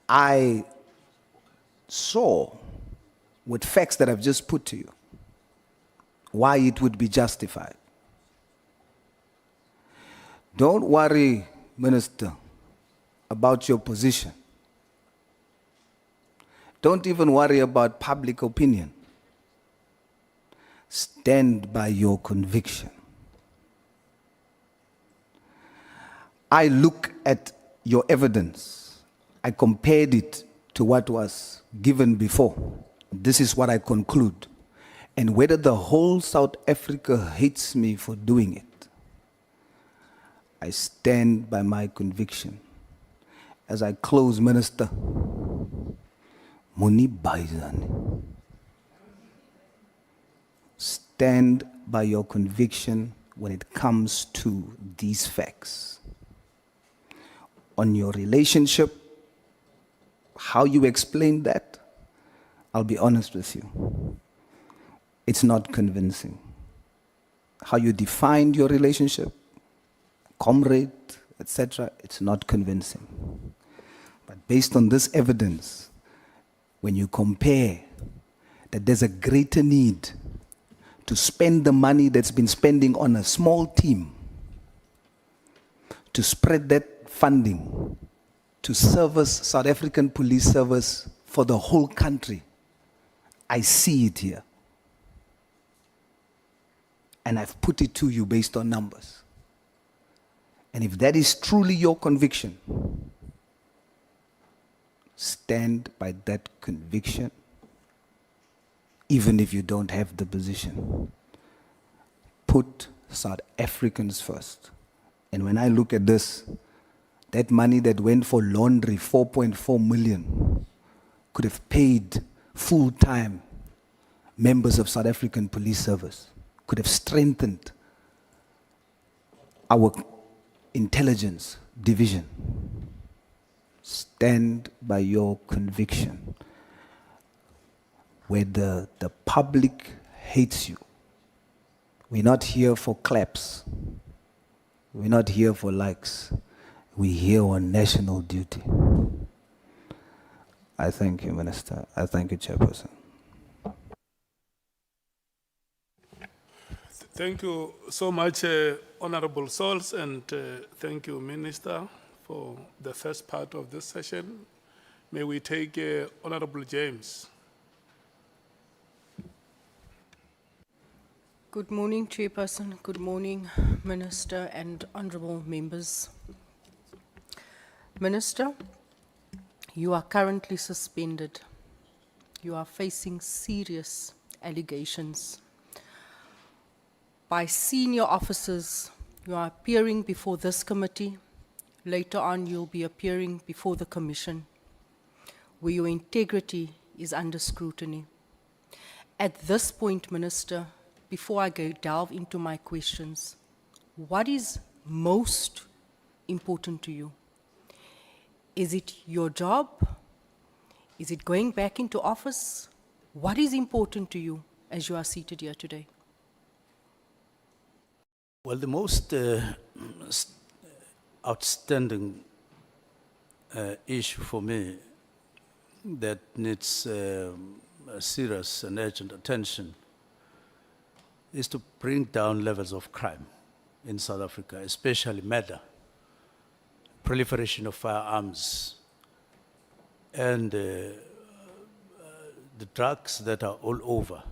I saw with facts that I've just put to you why it would be justified. Don't worry, Minister, about your position. Don't even worry about public opinion. Stand by your conviction. I look at your evidence. I compared it to what was given before. This is what I conclude. And whether the whole South Africa hates me for doing it, I stand by my conviction. As I close, Minister, Muni Baizan. Stand by your conviction when it comes to these facts. On your relationship, how you explain that, I'll be honest with you. It's not convincing. How you defined your relationship, comrade, etc., it's not convincing. But based on this evidence, when you compare that there's a greater need to spend the money that's been spending on a small team, to spread that funding to service South African police service for the whole country, I see it here. And I've put it to you based on numbers. And if that is truly your conviction, stand by that conviction, even if you don't have the position. Put South Africans first. And when I look at this, that money that went for laundry, 4.4 million, could have paid full-time members of South African police service, could have strengthened our intelligence division. Stand by your conviction. Whether the public hates you, we're not here for claps. We're not here for likes. We're here on national duty. I thank you, Minister. I thank you, Chairperson. Thank you so much, Honorable Souls, and thank you, Minister, for the first part of this session. May we take Honorable James. Good morning, Chairperson. Good morning, Minister and honorable members. Minister, you are currently suspended. You are facing serious allegations. By senior officers, you are appearing before this committee. Later on, you'll be appearing before the commission, where your integrity is under scrutiny. At this point, Minister, before I delve into my questions, what is most important to you? Is it your job? Is it going back into office? What is important to you as you are seated here today? Well, the most outstanding issue for me that needs serious and urgent attention is to bring down levels of crime in South Africa, especially murder, proliferation of firearms, and the drugs that are all over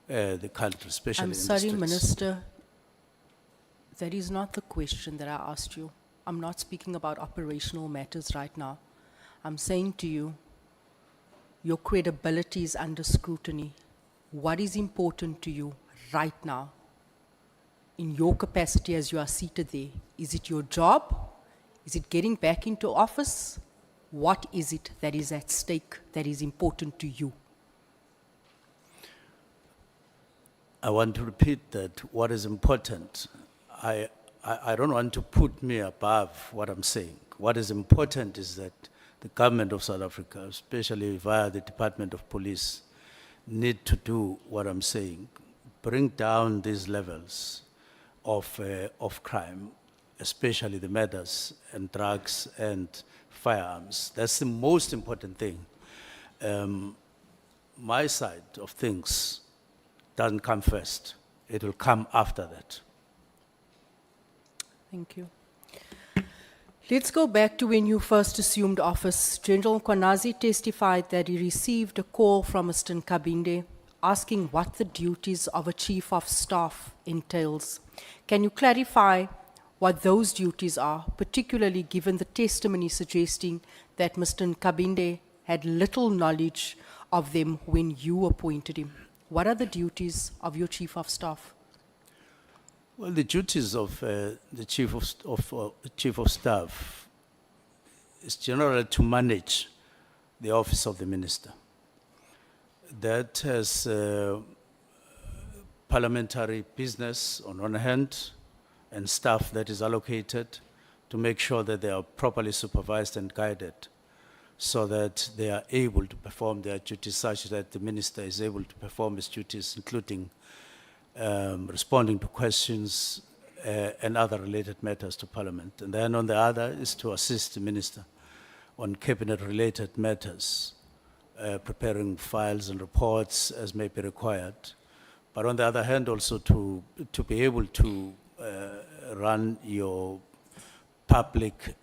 the country, especially in the streets. I'm sorry, Minister. That is not the question that I asked you. I'm not speaking about operational matters right now. I'm saying to you, your credibility is under scrutiny. What is important to you right now, in your capacity as you are seated there? Is it your job? Is it getting back into office? What is it that is at stake that is important to you? I want to repeat that what is important, I don't want to put me above what I'm saying. what is important is that the government of South Africa, especially via the Department of Police, need to do what I'm saying, bring down these levels of crime, especially the murders and drugs and firearms. That's the most important thing. My side of things doesn't come first. It will come after that. Thank you. Let's go back to when you first assumed office. General Kwanazi testified that he received a call from Mr. Nkabinde asking what the duties of a chief of staff entails. Can you clarify what those duties are, particularly given the testimony suggesting that Mr. Nkabinde had little knowledge of them when you appointed him? What are the duties of your chief of staff? Well, the duties of the chief of staff is generally to manage the office of the minister. That has parliamentary business on one hand and staff that is allocated to make sure that they are properly supervised and guided so that they are able to perform their duties such that the minister is able to perform his duties, including responding to questions and other related matters to Parliament. And then on the other is to assist the minister on cabinet-related matters, preparing files and reports as may be required. But on the other hand, also to be able to run your public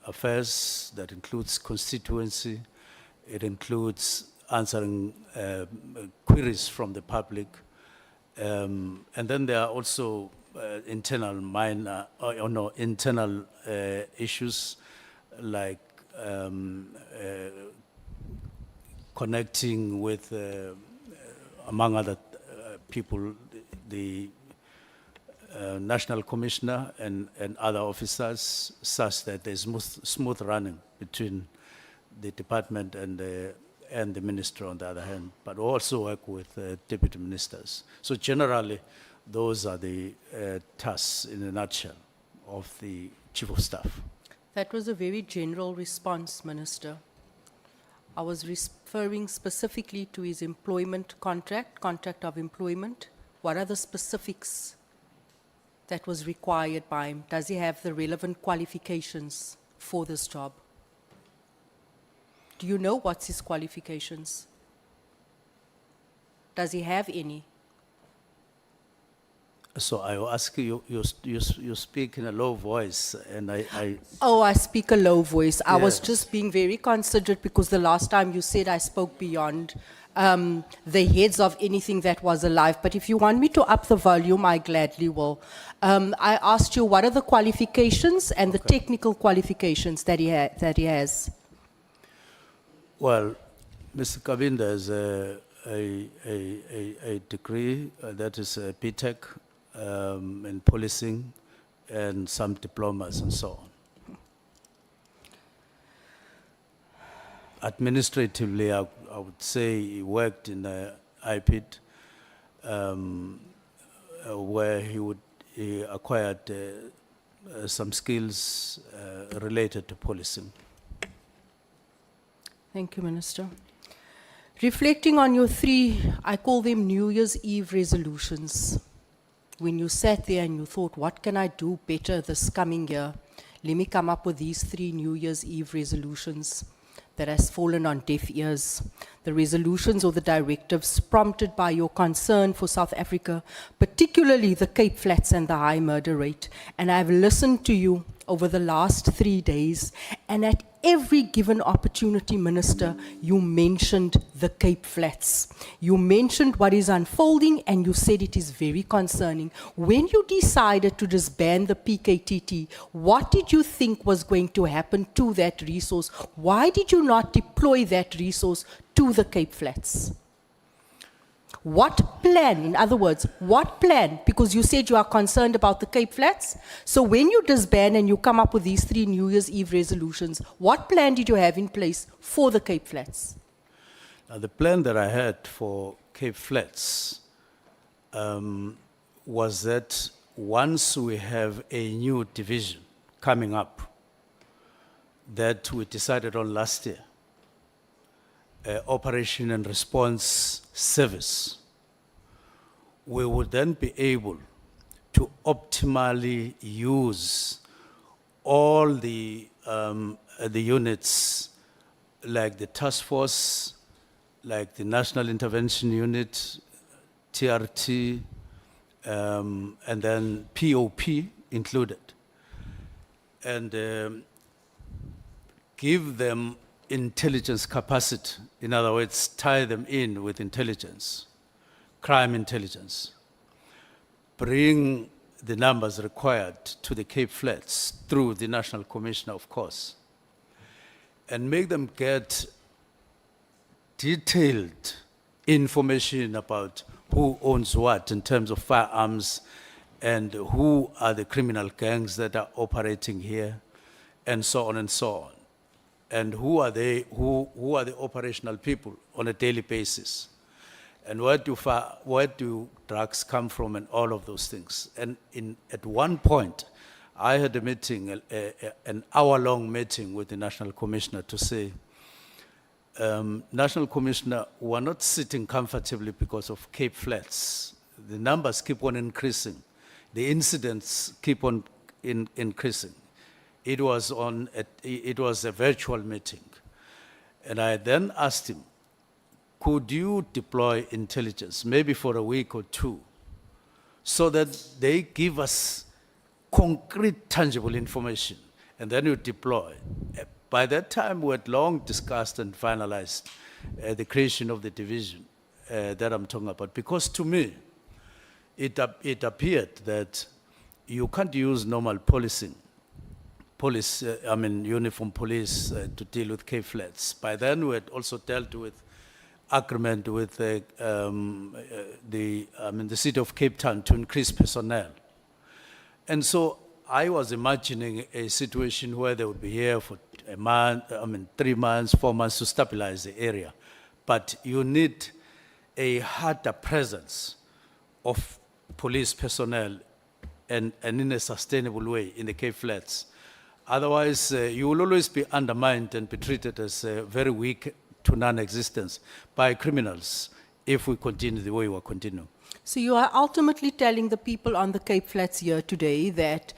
affairs, that includes constituency, it includes answering queries from the public, and then there are also internal internal issues like connecting with, among other people, the National Commissioner and other officers, such that there's smooth running between the department and the minister on the other hand, but also work with deputy ministers. So generally, those are the tasks in a nutshell of the chief of staff. That was a very general response, Minister. I was referring specifically to his employment contract of employment. What are the specifics that was required by him? Does he have the relevant qualifications for this job? Do you know what's his qualifications? Does he have any? So I will ask you, you speak in a low voice, and I Oh, I speak a low voice. I was Yes. just being very considerate because the last time you said I spoke beyond the heads of anything that was alive. But if you want me to up the volume, I gladly will. I asked you what are the qualifications and the technical qualifications that he has. Well, Mr. Kabinda has a degree that is a BTech in policing and some diplomas and so on. Administratively, I would say he worked in the IPID where he acquired some skills related to policing. Thank you, Minister. Reflecting on your three, I call them New Year's Eve resolutions. When you sat there and you thought, what can I do better this coming year? Let me come up with these 3 New Year's Eve resolutions that has fallen on deaf ears. The resolutions or the directives prompted by your concern for South Africa, particularly the Cape Flats and the high murder rate. And I've listened to you over the last 3 days, and at every given opportunity, Minister, you mentioned the Cape Flats. You mentioned what is unfolding, and you said it is very concerning. When you decided to disband the PKTT, what did you think was going to happen to that resource? Why did you not deploy that resource to the Cape Flats? What plan, in other words, what plan? Because you said you are concerned about the Cape Flats. So when you disband and you come up with these 3 New Year's Eve resolutions, what plan did you have in place for the Cape Flats? Now, the plan that I had for Cape Flats was that once we have a new division coming up, that we decided on last year, Operation and Response Service, we would then be able to optimally use all the units, like the task force, like the National Intervention Unit, TRT, and then POP included, and give them intelligence capacity. In other words, tie them in with intelligence, crime intelligence. Bring the numbers required to the Cape Flats through the National Commissioner, of course, and make them get detailed information about who owns what in terms of firearms and who are the criminal gangs that are operating here, and so on and so on. And who are the operational people on a daily basis? And where do drugs come from, and all of those things. And at one point, I had a meeting, an hour-long meeting with the National Commissioner to say, National Commissioner, we're not sitting comfortably because of Cape Flats. The numbers keep on increasing. The incidents keep on increasing. It was a virtual meeting. And I then asked him, could you deploy intelligence, maybe for a week or two, so that they give us concrete, tangible information, and then you deploy. By that time, we had long discussed and finalized the creation of the division that I'm talking about, because to me, it appeared that you can't use normal policing, uniform police to deal with Cape Flats. By then, we had also dealt with agreement with the city of Cape Town to increase personnel. And so I was imagining a situation where they would be here for a month, 3 months, 4 months to stabilize the area. But you need a harder presence of police personnel and in a sustainable way in the Cape Flats. Otherwise, you will always be undermined and be treated as very weak to non-existence by criminals if we continue the way we're continuing. So you are ultimately telling the people on the Cape Flats here today that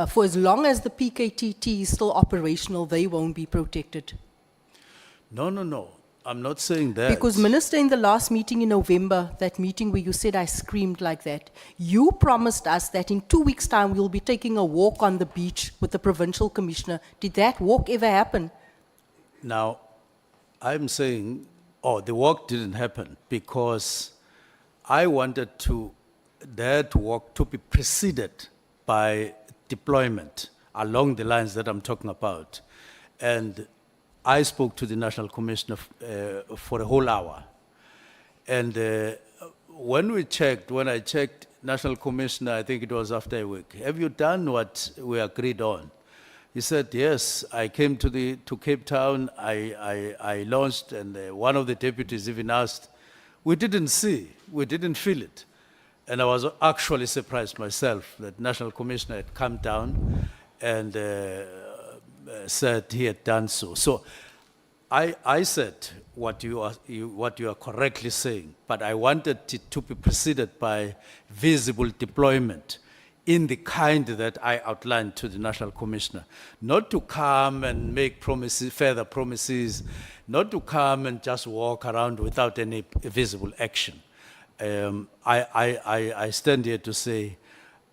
for as long as the PKTT is still operational, they won't be protected? No. I'm not saying that. Because Minister, in the last meeting in November, that meeting where you said I screamed like that, you promised us that in 2 weeks' time we'll be taking a walk on the beach with the provincial commissioner. Did that walk ever happen? Now, I'm saying, the walk didn't happen because I wanted that walk to be preceded by deployment along the lines that I'm talking about. And I spoke to the National Commissioner for a whole hour. And when I checked, National Commissioner, I think it was after a week, have you done what we agreed on? He said, yes, I came to Cape Town, I launched, and one of the deputies even asked, we didn't feel it. And I was actually surprised myself that National Commissioner had come down and said he had done so. So I said what you are correctly saying, but I wanted it to be preceded by visible deployment in the kind that I outlined to the National Commissioner. Not to come and make further promises, not to come and just walk around without any visible action. I stand here to say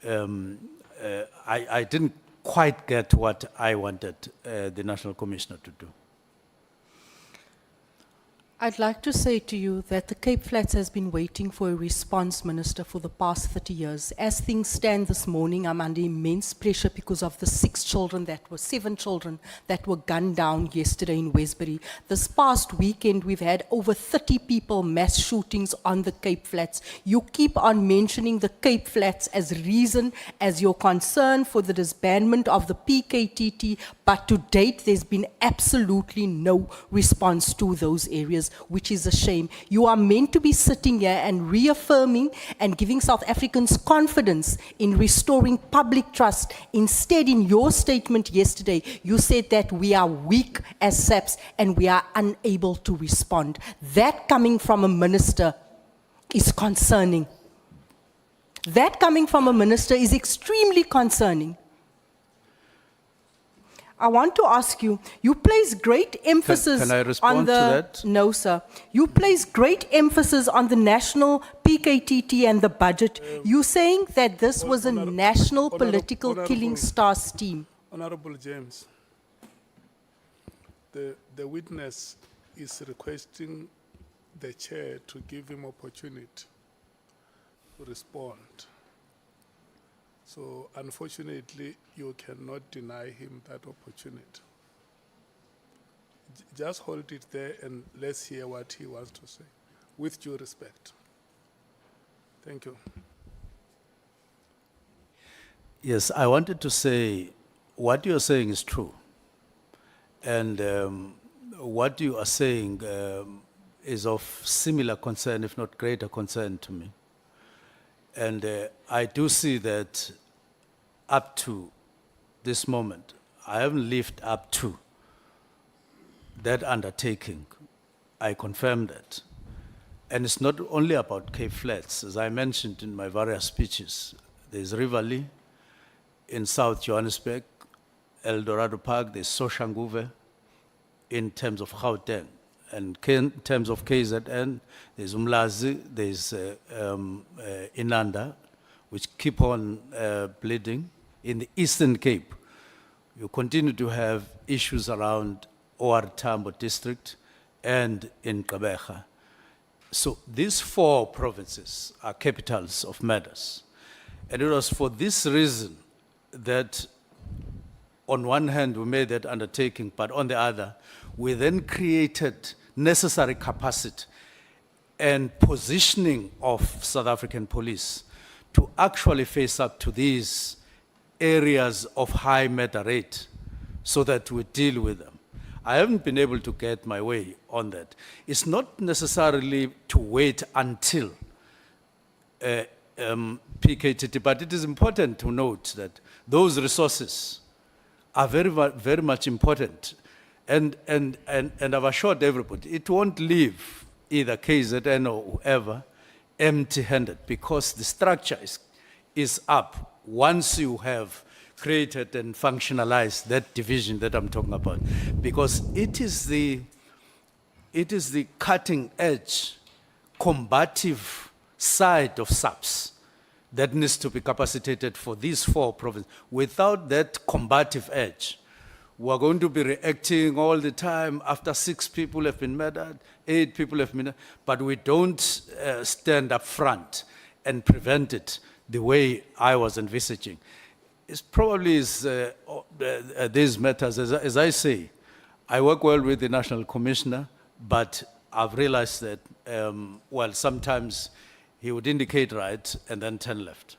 I didn't quite get what I wanted the National Commissioner to do. I'd like to say to you that the Cape Flats has been waiting for a response, Minister, for the past 30 years. As things stand this morning, I'm under immense pressure because of the 7 children that were gunned down yesterday in Westbury. This past weekend, we've had over 30 people mass shootings on the Cape Flats. You keep on mentioning the Cape Flats as reason, as your concern for the disbandment of the PKTT, but to date, there's been absolutely no response to those areas. which is a shame. You are meant to be sitting here and reaffirming and giving South Africans confidence in restoring public trust. Instead, in your statement yesterday, you said that we are weak as SAPS and we are unable to respond. That coming from a minister is concerning. That coming from a minister is extremely concerning. I want to ask you, you place great emphasis Can I respond on the... to that? No, sir. You place great emphasis on the national PKTT and the budget. You're saying that this was a national political killing stars team. Honorable James, the witness is requesting the chair to give him opportunity to respond. So unfortunately, you cannot deny him that opportunity. Just hold it there and let's hear what he wants to say, with due respect. Thank you. Yes, I wanted to say what you are saying is true. And what you are saying is of similar concern, if not greater concern to me. And I do see that up to this moment, I haven't lived up to that undertaking. I confirm that. And it's not only about Cape Flats. As I mentioned in my various speeches, there's Rivali in South Johannesburg, El Dorado Park, there's Soshanguve in terms of Gauteng. And in terms of KZN, there's Umlazi, there's Inanda, which keep on bleeding. In the Eastern Cape, you continue to have issues around OR Tambo district and in Gqeberha. So these 4 provinces are capitals of murders. And it was for this reason that on one hand we made that undertaking, but on the other, we then created necessary capacity and positioning of South African police to actually face up to these areas of high murder rate so that we deal with them. I haven't been able to get my way on that. It's not necessarily to wait until PKTT, but it is important to note that those resources are very much important. And I've assured everybody, it won't leave either KZN or whoever empty-handed, because the structure is up once you have created and functionalized that division that I'm talking about. Because it is the cutting edge, combative side of SAPS that needs to be capacitated for these 4 provinces. Without that combative edge, we're going to be reacting all the time after 6 people have been murdered, 8 people have been murdered, but we don't stand up front and prevent it the way I was envisaging. It's probably these matters, as I say, I work well with the National Commissioner, but I've realized that, well, sometimes he would indicate right and then turn left.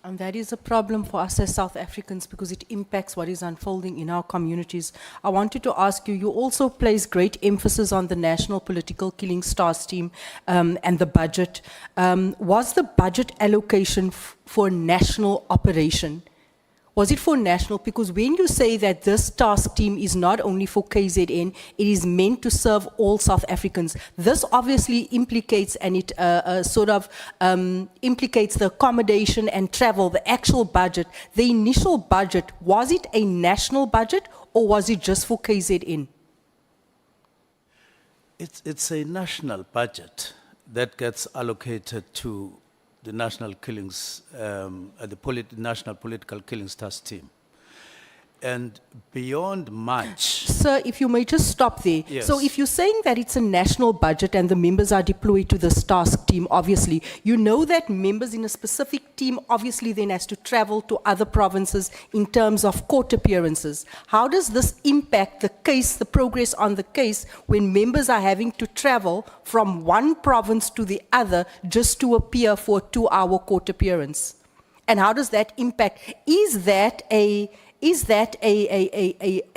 And that is a problem for us as South Africans because it impacts what is unfolding in our communities. I wanted to ask you, you also place great emphasis on the National Political Killing Stars team and the budget. Was the budget allocation for a national operation? Was it for national? Because when you say that this task team is not only for KZN, it is meant to serve all South Africans. This obviously implicates, and it implicates the accommodation and travel, the actual budget. The initial budget, was it a national budget or was it just for KZN? It's a national budget that gets allocated to the national killings, national political killings task team. And beyond March... Sir, if you may just stop there. Yes. So if you're saying that it's a national budget and the members are deployed to this task team, obviously, you know that members in a specific team obviously then has to travel to other provinces in terms of court appearances. How does this impact the case, the progress on the case, when members are having to travel from one province to the other just to appear for a 2-hour court appearance? And how does that impact? Is that a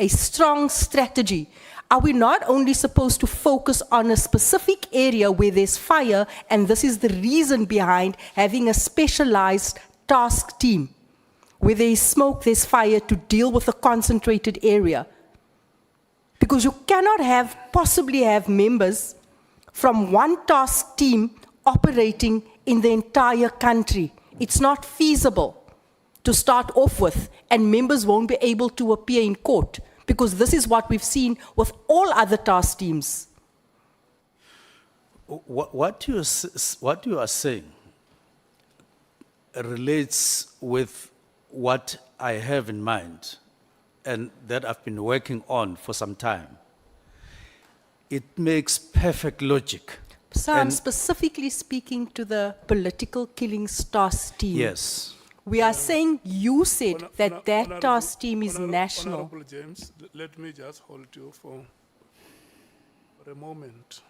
strong strategy? Are we not only supposed to focus on a specific area where there's fire, and this is the reason behind having a specialized task team? Where there is smoke, there's fire, to deal with a concentrated area. Because you cannot possibly have members from one task team operating in the entire country. It's not feasible to start off with, and members won't be able to appear in court, because this is what we've seen with all other task teams. What you are saying relates with what I have in mind and that I've been working on for some time. It makes perfect logic. So I'm And- specifically speaking to the political killings task team. Yes. We are saying you said Honor- that honor- that Honorable- task team is Honor- national. Honorable James, let me just hold you for a moment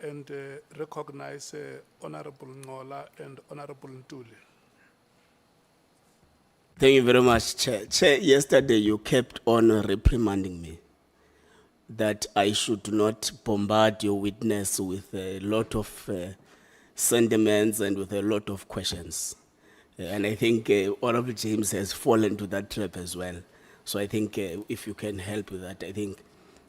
and recognize Honorable Ngola and Honorable Ntuli. Thank you very much, Chair. Chair, yesterday you kept on reprimanding me that I should not bombard your witness with a lot of sentiments and with a lot of questions. And I think Honorable James has fallen to that trap as well. So I think if you can help with that, I think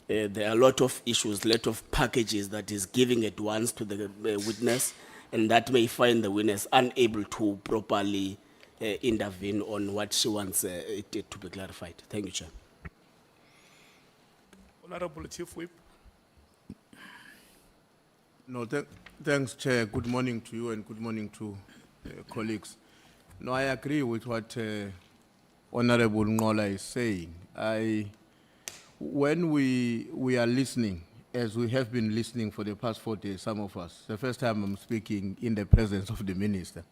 there are a lot of issues, a lot of packages that is giving at once to the witness, and that may find the witness unable to properly intervene on what she wants it to be clarified. Thank you, Chair. Honorable Chief Whip. No, thanks, Chair. Good morning to you and good morning to colleagues. No, I agree with what Honorable Ngola is saying. When we are listening, as we have been listening for the past 4 days, some of us, the first time I'm speaking in the presence of the Minister,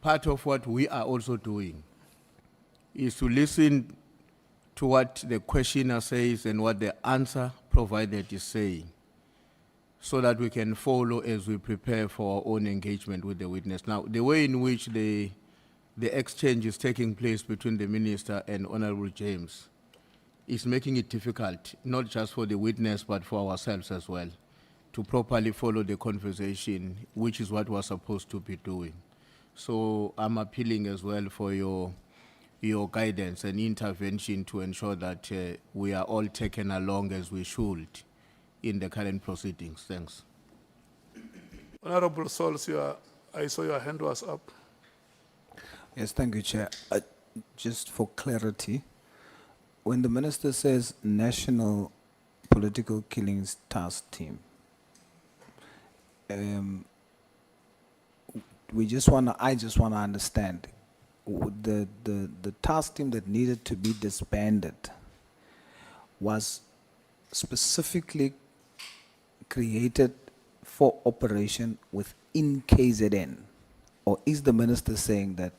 part of what we are also doing is to listen to what the questioner says and what the answer provided is saying, so that we can follow as we prepare for our own engagement with the witness. Now, the way in which the exchange is taking place between the Minister and Honorable James is making it difficult, not just for the witness, but for ourselves as well, to properly follow the conversation, which is what we're supposed to be doing. So I'm appealing as well for your guidance and intervention to ensure that we are all taken along as we should in the current proceedings. Thanks. Honorable Sols, I saw your hand was up. Yes, thank you, Chair. Just for clarity, when the Minister says National Political Killings Task Team, I just want to understand the task team that needed to be disbanded was specifically created for operation within KZN, or is the Minister saying that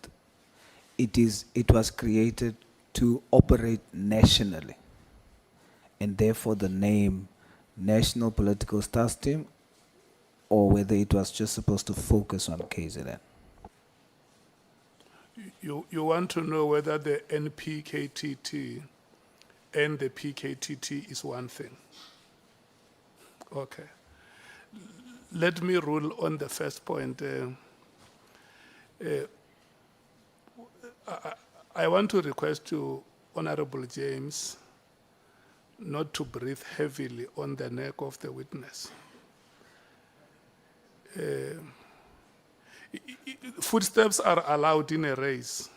it was created to operate nationally, and therefore the name National Political Task Team, or whether it was just supposed to focus on KZN? You want to know whether the NPKTT and the PKTT is one thing. Okay. Let me rule on the first point. I want to request to Honorable James not to breathe heavily on the neck of the witness. Footsteps are allowed in a race,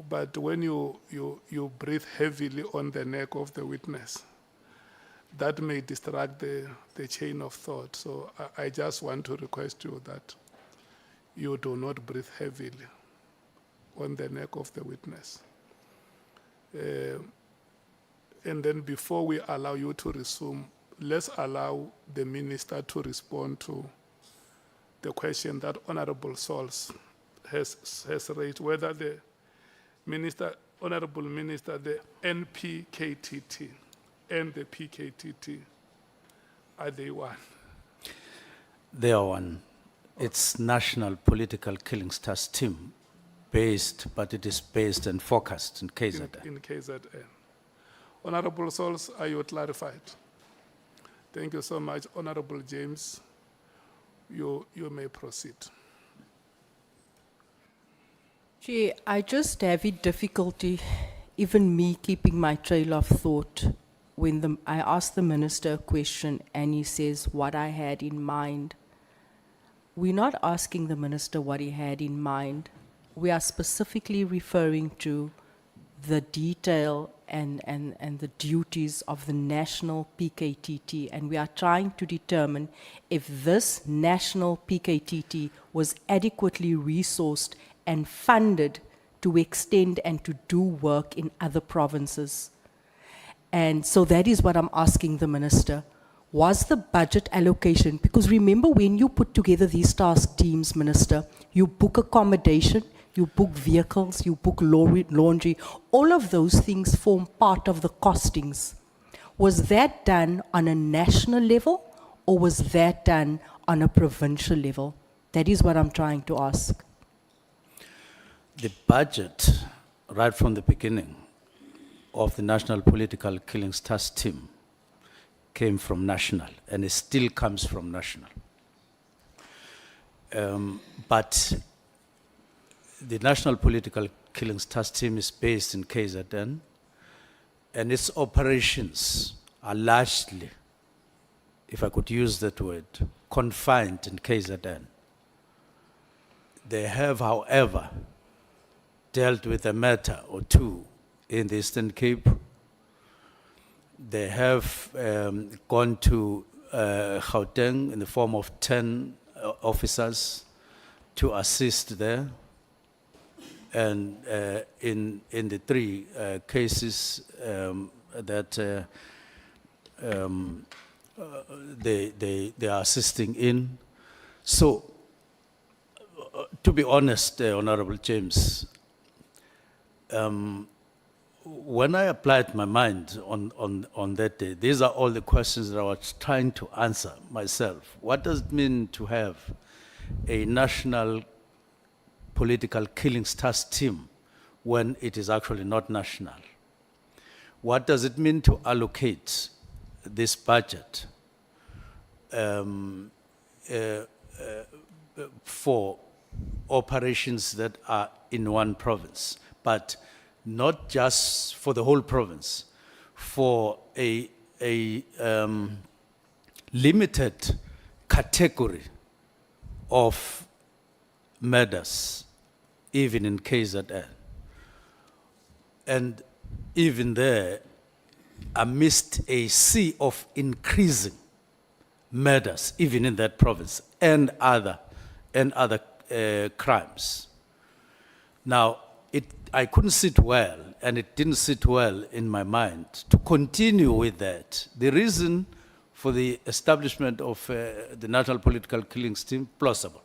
but when you breathe heavily on the neck of the witness, that may distract the chain of thought. So I just want to request you that you do not breathe heavily on the neck of the witness. And then before we allow you to resume, let's allow the Minister to respond to the question that Honorable Sols has raised, whether the Minister, Honorable Minister, the NPKTT and the PKTT, are they one? They are one. It's National Political Killings Task Team, but it is based and focused in KZN. In KZN. Honorable Souls, are you clarified? Thank you so much, Honorable James. You may proceed. Chair, I just have a difficulty, even me keeping my trail of thought, when I ask the minister a question and he says what I had in mind. We're not asking the minister what he had in mind. We are specifically referring to the detail and the duties of the national PKTT, and we are trying to determine if this national PKTT was adequately resourced and funded to extend and to do work in other provinces. And so that is what I'm asking the minister. Was the budget allocation, because remember when you put together these task teams, Minister, you book accommodation, you book vehicles, you book laundry, all of those things form part of the costings. Was that done on a national level or was that done on a provincial level? That is what I'm trying to ask. The budget, right from the beginning of the National Political Killings Task Team, came from national, and it still comes from national. But the National Political Killings Task Team is based in KZN, and its operations are largely, if I could use that word, confined in KZN. They have, however, dealt with a matter or two in the Eastern Cape. They have gone to Gauteng in the form of 10 officers to assist there. And in the three cases that they are assisting in. So, to be honest, Honorable James, when I applied my mind on that day, these are all the questions that I was trying to answer myself. What does it mean to have a national political killings task team when it is actually not national? What does it mean to allocate this budget for operations that are in one province, but not just for the whole province, for a limited category of murders, even in KZN? And even there, amidst a sea of increasing murders, even in that province, and other crimes. Now, I couldn't sit well, and it didn't sit well in my mind to continue with that. The reason for the establishment of the National Political Killings Team, plausible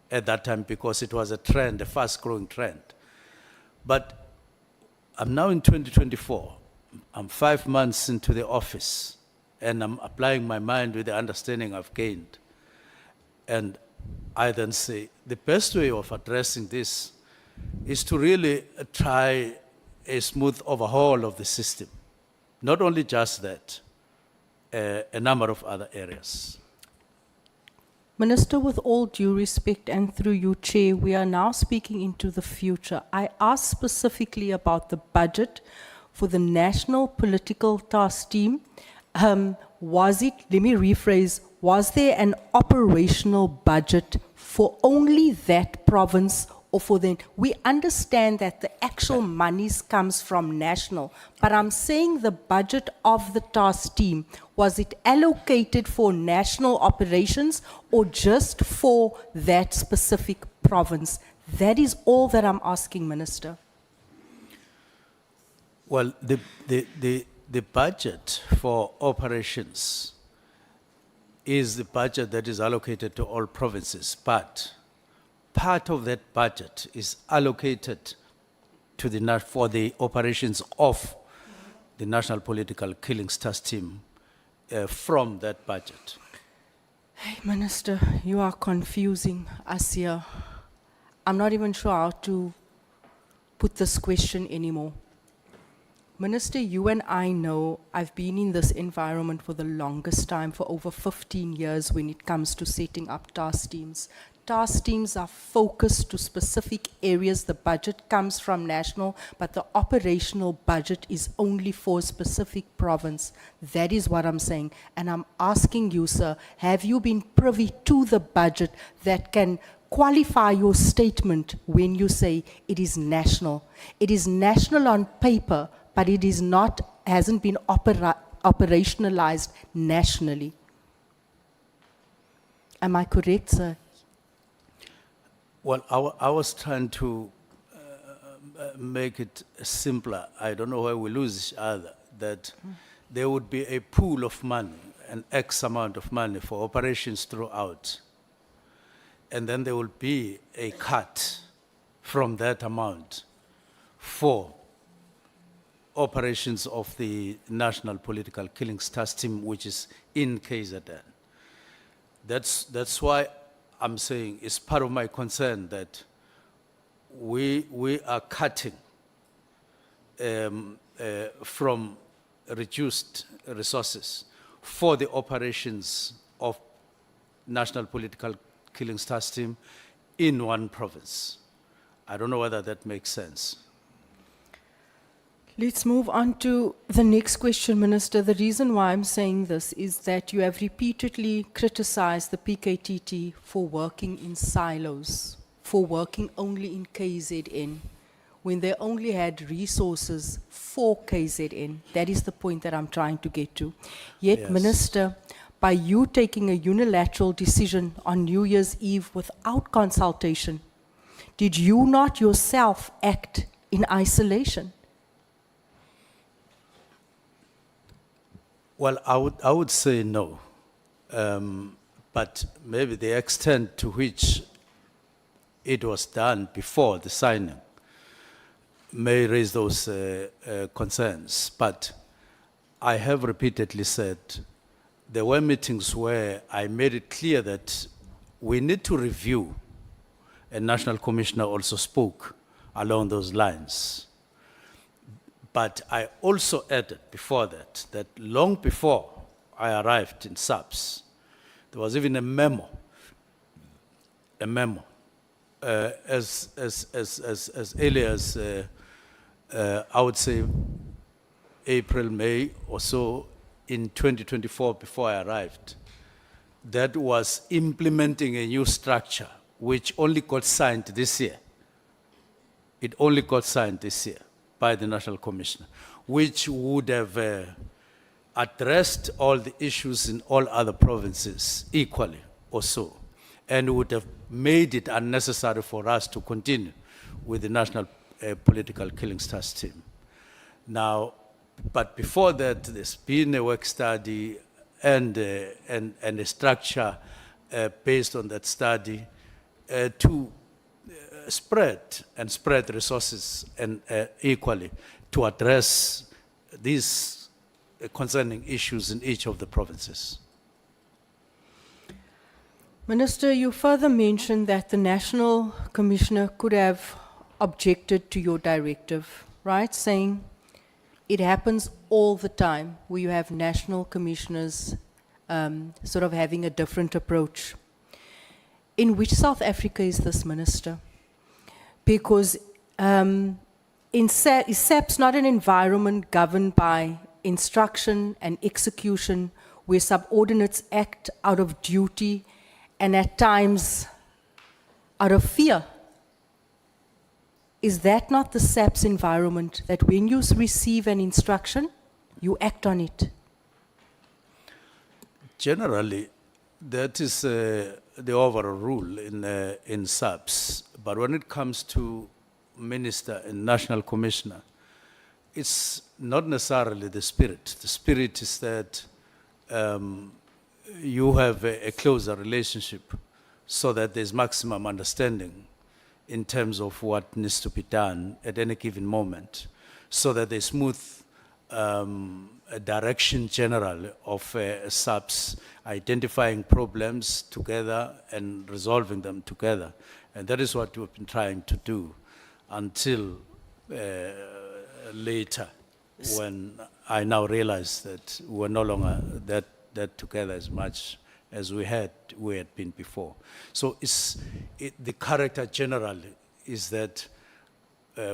at that time, because it was a trend, a fast-growing trend. But I'm now in 2024. I'm 5 months into the office, and I'm applying my mind with the understanding I've gained. And I then say, the best way of addressing this is to really try a smooth overhaul of the system. Not only just that, a number of other areas. Minister, with all due respect and through you, Chair, we are now speaking into the future. I asked specifically about the budget for the National Political Task Team. Was it, let me rephrase, was there an operational budget for only that province or for the, we understand that the actual monies comes from national, but I'm saying the budget of the task team, was it allocated for national operations or just for that specific province? That is all that I'm asking, Minister. Well, the budget for operations is the budget that is allocated to all provinces, but part of that budget is allocated to for the operations of the National Political Killings Task Team from that budget. Hey, Minister, you are confusing us here. I'm not even sure how to put this question anymore. Minister, you and I know I've been in this environment for the longest time, for over 15 years when it comes to setting up task teams. Task teams are focused to specific areas. The budget comes from national, but the operational budget is only for a specific province. That is what I'm saying. And I'm asking you, sir, have you been privy to the budget that can qualify your statement when you say it is national? It is national on paper, but it is not, hasn't been operationalized nationally. Am I correct, sir? Well, I was trying to make it simpler. I don't know where we lose each other, that there would be a pool of money, an X amount of money for operations throughout. And then there will be a cut from that amount for operations of the National Political Killings Task Team, which is in KZN. That's why I'm saying it's part of my concern that we are cutting from reduced resources for the operations of National Political Killings Task Team in one province. I don't know whether that makes sense. Let's move on to the next question, Minister. The reason why I'm saying this is that you have repeatedly criticized the PKTT for working in silos, for working only in KZN, when they only had resources for KZN. That is the point that I'm trying to get to. Yet, Yes. Minister, by you taking a unilateral decision on New Year's Eve without consultation, did you not yourself act in isolation? Well, I would say no, but maybe the extent to which it was done before the signing may raise those concerns. But I have repeatedly said there were meetings where I made it clear that we need to review, and National Commissioner also spoke along those lines. But I also added before that long before I arrived in SAPS, there was even a memo, as early as, I would say, April, May or so in 2024 before I arrived, that was implementing a new structure which only got signed this year. It only got signed this year by the National Commissioner, which would have addressed all the issues in all other provinces equally or so, and would have made it unnecessary for us to continue with the National Political Killings Task Team. Now, but before that, there's been a work study and a structure based on that study to spread resources and equally to address these concerning issues in each of the provinces. Minister, you further mentioned that the National Commissioner could have objected to your directive, right? Saying it happens all the time where you have national commissioners sort of having a different approach. In which South Africa is this, Minister? Because is SAPS not an environment governed by instruction and execution where subordinates act out of duty and at times out of fear? Is that not the SAPS environment, that when you receive an instruction, you act on it? Generally, that is the overall rule in SAPS. But when it comes to minister and national commissioner, it's not necessarily the spirit. The spirit is that you have a closer relationship so that there's maximum understanding in terms of what needs to be done at any given moment, so that there's smooth a direction general of SAPS, identifying problems together and resolving them together. And that is what we've been trying to do until later when I now realize that we're no longer that together as much as we had been before. So the character generally is that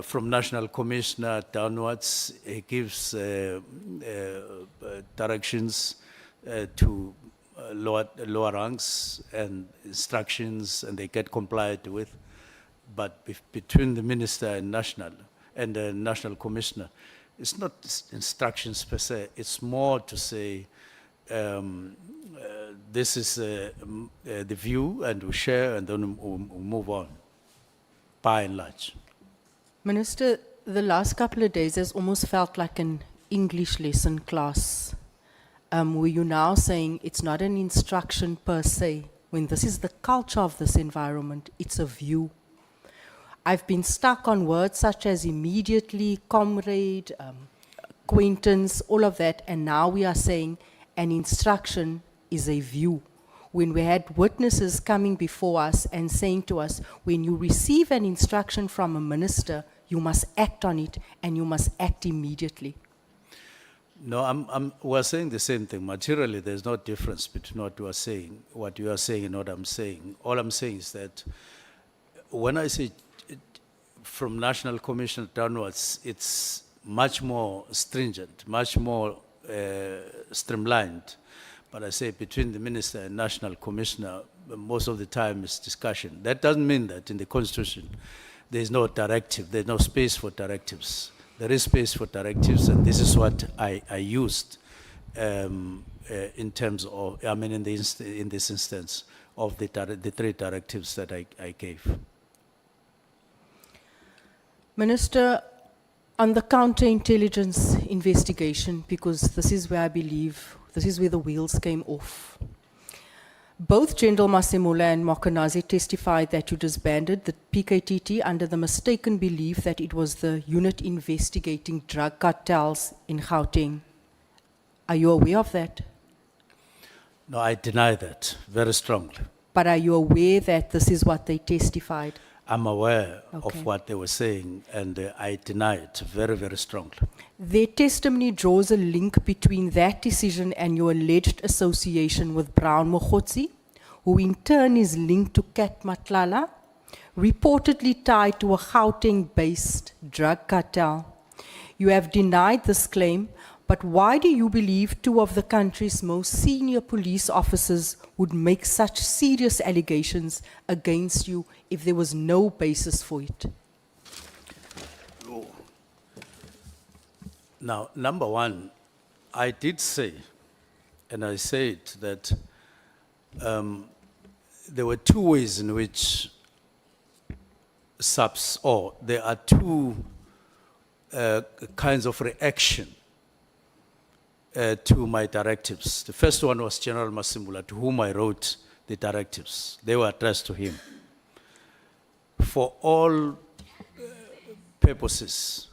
from National Commissioner downwards, he gives directions to lower ranks and instructions, and they get complied with. But between the minister and the National Commissioner, it's not instructions per se, it's more to say, this is the view, and we share, and then we'll move on, by and large. Minister, the last couple of days has almost felt like an English lesson class, where you're now saying it's not an instruction per se, when this is the culture of this environment, it's a view. I've been stuck on words such as immediately, comrade, acquaintance, all of that, and now we are saying an instruction is a view. When we had witnesses coming before us and saying to us, when you receive an instruction from a minister, you must act on it and you must act immediately. No, we're saying the same thing. Materially, there's no difference between what you are saying and what I'm saying. All I'm saying is that when I say from National Commission downwards, it's much more stringent, much more streamlined. But I say between the minister and National Commissioner, most of the time it's discussion. That doesn't mean that in the Constitution there's no directive, there's no space for directives. There is space for directives, and this is what I used in terms of, in this instance, of the three directives that I gave. Minister, on the counterintelligence investigation, because this is where I believe, this is where the wheels came off. Both General Masemola and Mokonazi testified that you disbanded the PKTT under the mistaken belief that it was the unit investigating drug cartels in Gauteng. Are you aware of that? No, I deny that very strongly. But are you aware that this is what they testified? I'm aware Okay. of what they were saying, and I deny it very, very strongly. Their testimony draws a link between that decision and your alleged association with Brown Mogotsi, who in turn is linked to Kat Matlala, reportedly tied to a Gauteng-based drug cartel. You have denied this claim, but why do you believe two of the country's most senior police officers would make such serious allegations against you if there was no basis for it? Now, number one, I did say, and I said that there were two ways in which SAPS, or there are two kinds of reaction to my directives. The first one was General Masemola, to whom I wrote the directives. They were addressed to him. For all purposes,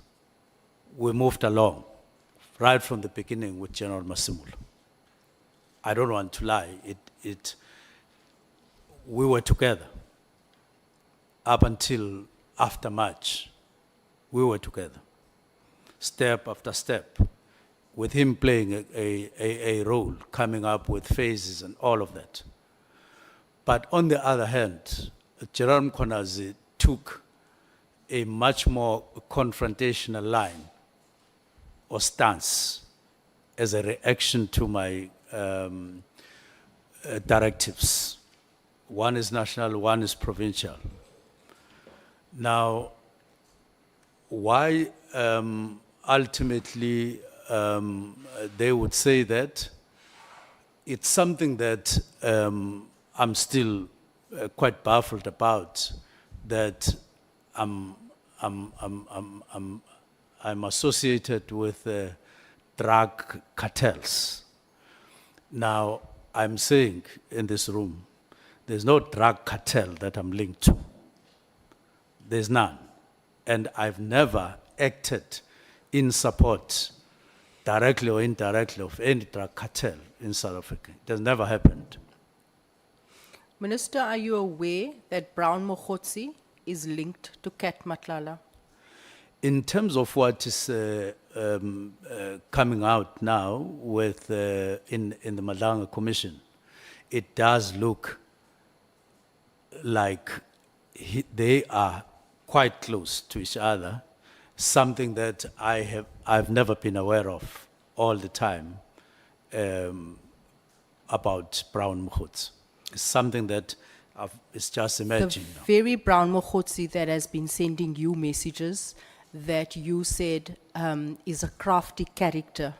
we moved along right from the beginning with General Masemola. I don't want to lie. We were together up until after March. We were together, step after step, with him playing a role, coming up with phases and all of that. But on the other hand, General Mkonazi took a much more confrontational line or stance as a reaction to my directives. One is national, one is provincial. Now, why ultimately they would say that, it's something that I'm still quite baffled about, that I'm associated with drug cartels. Now, I'm saying in this room, there's no drug cartel that I'm linked to. There's none. And I've never acted in support, directly or indirectly, of any drug cartel in South Africa. It has never happened. Minister, are you aware that Brown Mogotsi is linked to Kat Matlala? In terms of what is coming out now with, in the Madanga Commission, it does look like they are quite close to each other, something that I've never been aware of all the time about Brown Mkhotsi. It's something that it's just The emerging now. very Brown Mkhotsi that has been sending you messages that you said is a crafty character,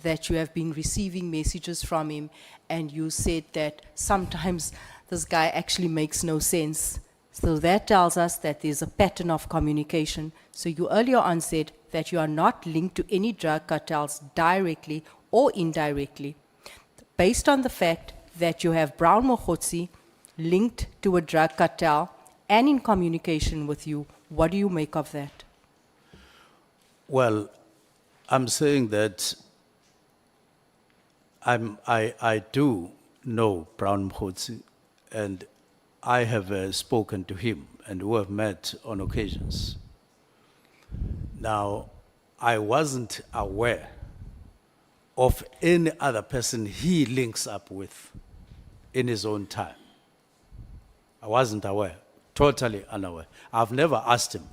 that you have been receiving messages from him, and you said that sometimes this guy actually makes no sense. So that tells us that there's a pattern of communication. So you earlier on said that you are not linked to any drug cartels directly or indirectly. Based on the fact that you have Brown Mkhotsi linked to a drug cartel and in communication with you, what do you make of that? Well, I'm saying that I do know Brown Mkhotsi, and I have spoken to him, and we have met on occasions. Now, I wasn't aware of any other person he links up with in his own time. I wasn't aware, totally unaware. I've never asked him,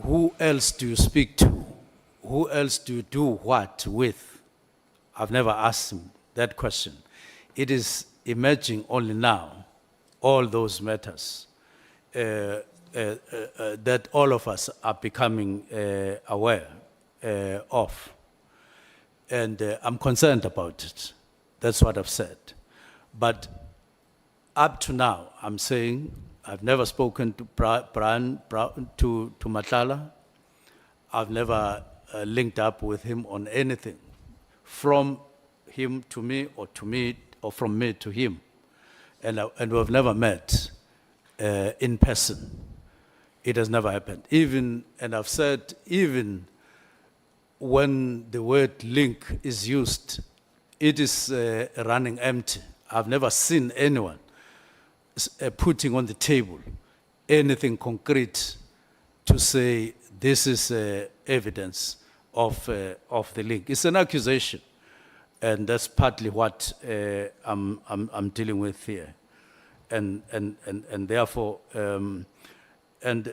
who else do you speak to? Who else do you do what with? I've never asked him that question. It is emerging only now, all those matters, that all of us are becoming aware of. And I'm concerned about it. That's what I've said. But up to now, I'm saying I've never spoken to to Matlala. I've never linked up with him on anything, from him to me or from me to him. And we've never met in person. It has never happened. And I've said, even when the word link is used, it is running empty. I've never seen anyone putting on the table anything concrete to say this is evidence of the link. It's an accusation, and that's partly what I'm dealing with here, and therefore, and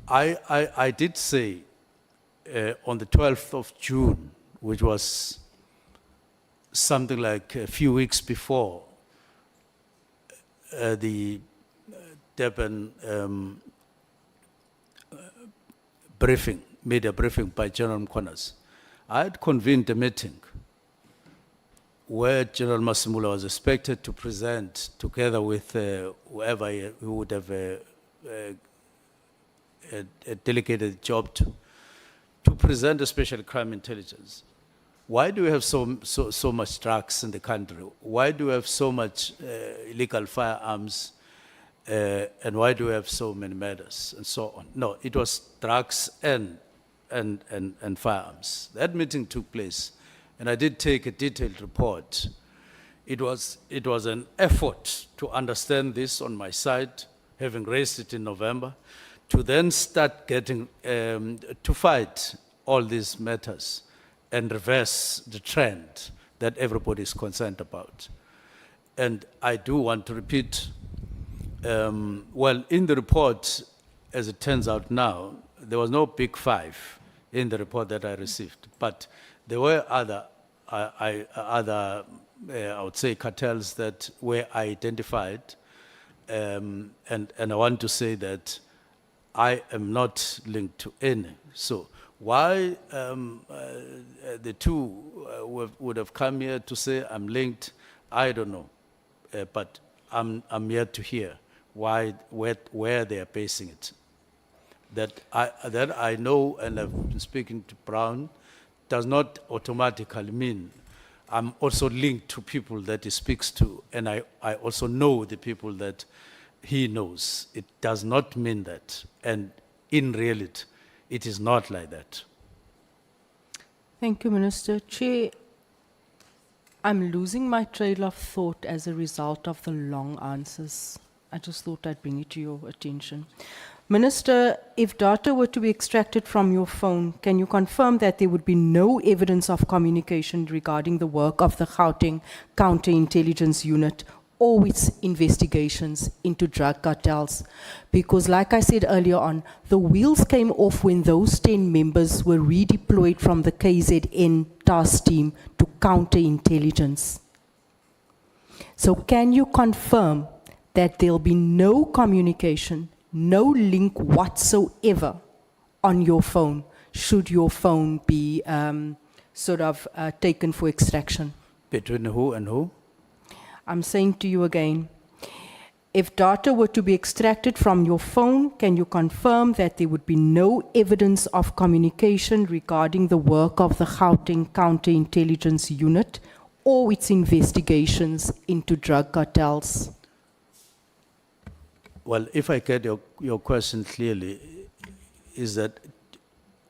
I did say on the 12th of June, which was something like a few weeks before the Durban briefing, media briefing by General Mkhwana, I had convened a meeting where General Masimula was expected to present, together with whoever he would have delegated job to present a special crime intelligence. Why do we have so much drugs in the country? Why do we have so much illegal firearms? And why do we have so many murders and so on? No, it was drugs and firearms. That meeting took place, and I did take a detailed report. It was an effort to understand this on my side, having raised it in November, to then start getting to fight all these matters and reverse the trend that everybody is concerned about. And I do want to repeat, well, in the report, as it turns out now, there was no big five in the report that I received, but there were other, I would say, cartels that were identified, and I want to say that I am not linked to any. So why the two would have come here to say I'm linked, I don't know, but I'm yet to hear where they are basing it. That I know, and I've been speaking to Brown, does not automatically mean I'm also linked to people that he speaks to, and I also know the people that he knows. It does not mean that, and in reality, it is not like that. Thank you, Minister. Chair, I'm losing my trail of thought as a result of the long answers. I just thought I'd bring it to your attention. Minister, if data were to be extracted from your phone, can you confirm that there would be no evidence of communication regarding the work of the Gauteng Counterintelligence Unit or its investigations into drug cartels? Because like I said earlier on, the wheels came off when those 10 members were redeployed from the KZN task team to counterintelligence. So can you confirm that there'll be no communication, no link whatsoever on your phone, should your phone be taken for extraction? Between who and who? I'm saying to you again, if data were to be extracted from your phone, can you confirm that there would be no evidence of communication regarding the work of the Gauteng Counterintelligence Unit or its investigations into drug cartels? Well, if I get your question clearly, is that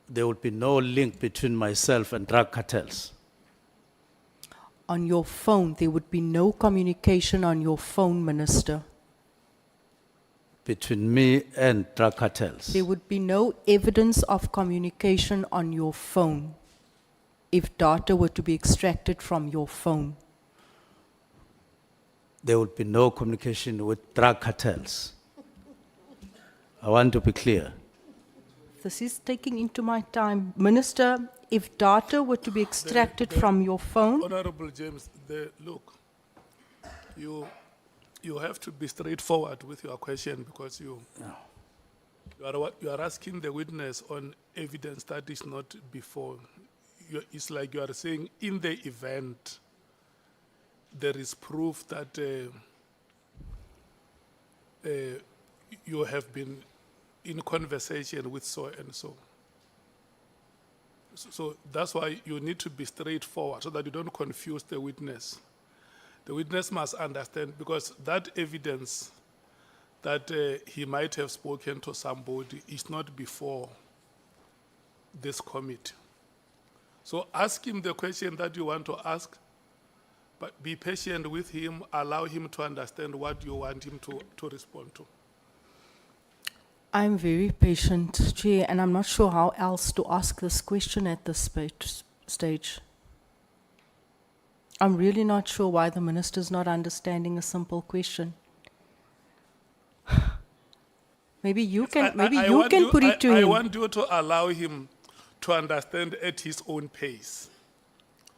there would be no link between myself and drug cartels? On your phone, there would be no communication on your phone, Minister. Between me and drug cartels? There would be no evidence of communication on your phone if data were to be extracted from your phone. There would be no communication with drug cartels. I want to be clear. This is taking into my time. Minister, if data were to be extracted from your phone, Honorable James, look, you have to be straightforward with your question because you are asking the witness on evidence that is not before. It's like you are saying in the event there is proof that you have been in conversation with so and so. So that's why you need to be straightforward so that you don't confuse the witness. The witness must understand, because that evidence that he might have spoken to somebody is not before this committee. So ask him the question that you want to ask, but be patient with him, allow him to understand what you want him to respond to. I'm very patient, Chair, and I'm not sure how else to ask this question at this stage. I'm really not sure why the Minister's not understanding a simple question. Maybe you can put it to I him. want you to allow him to understand at his own pace.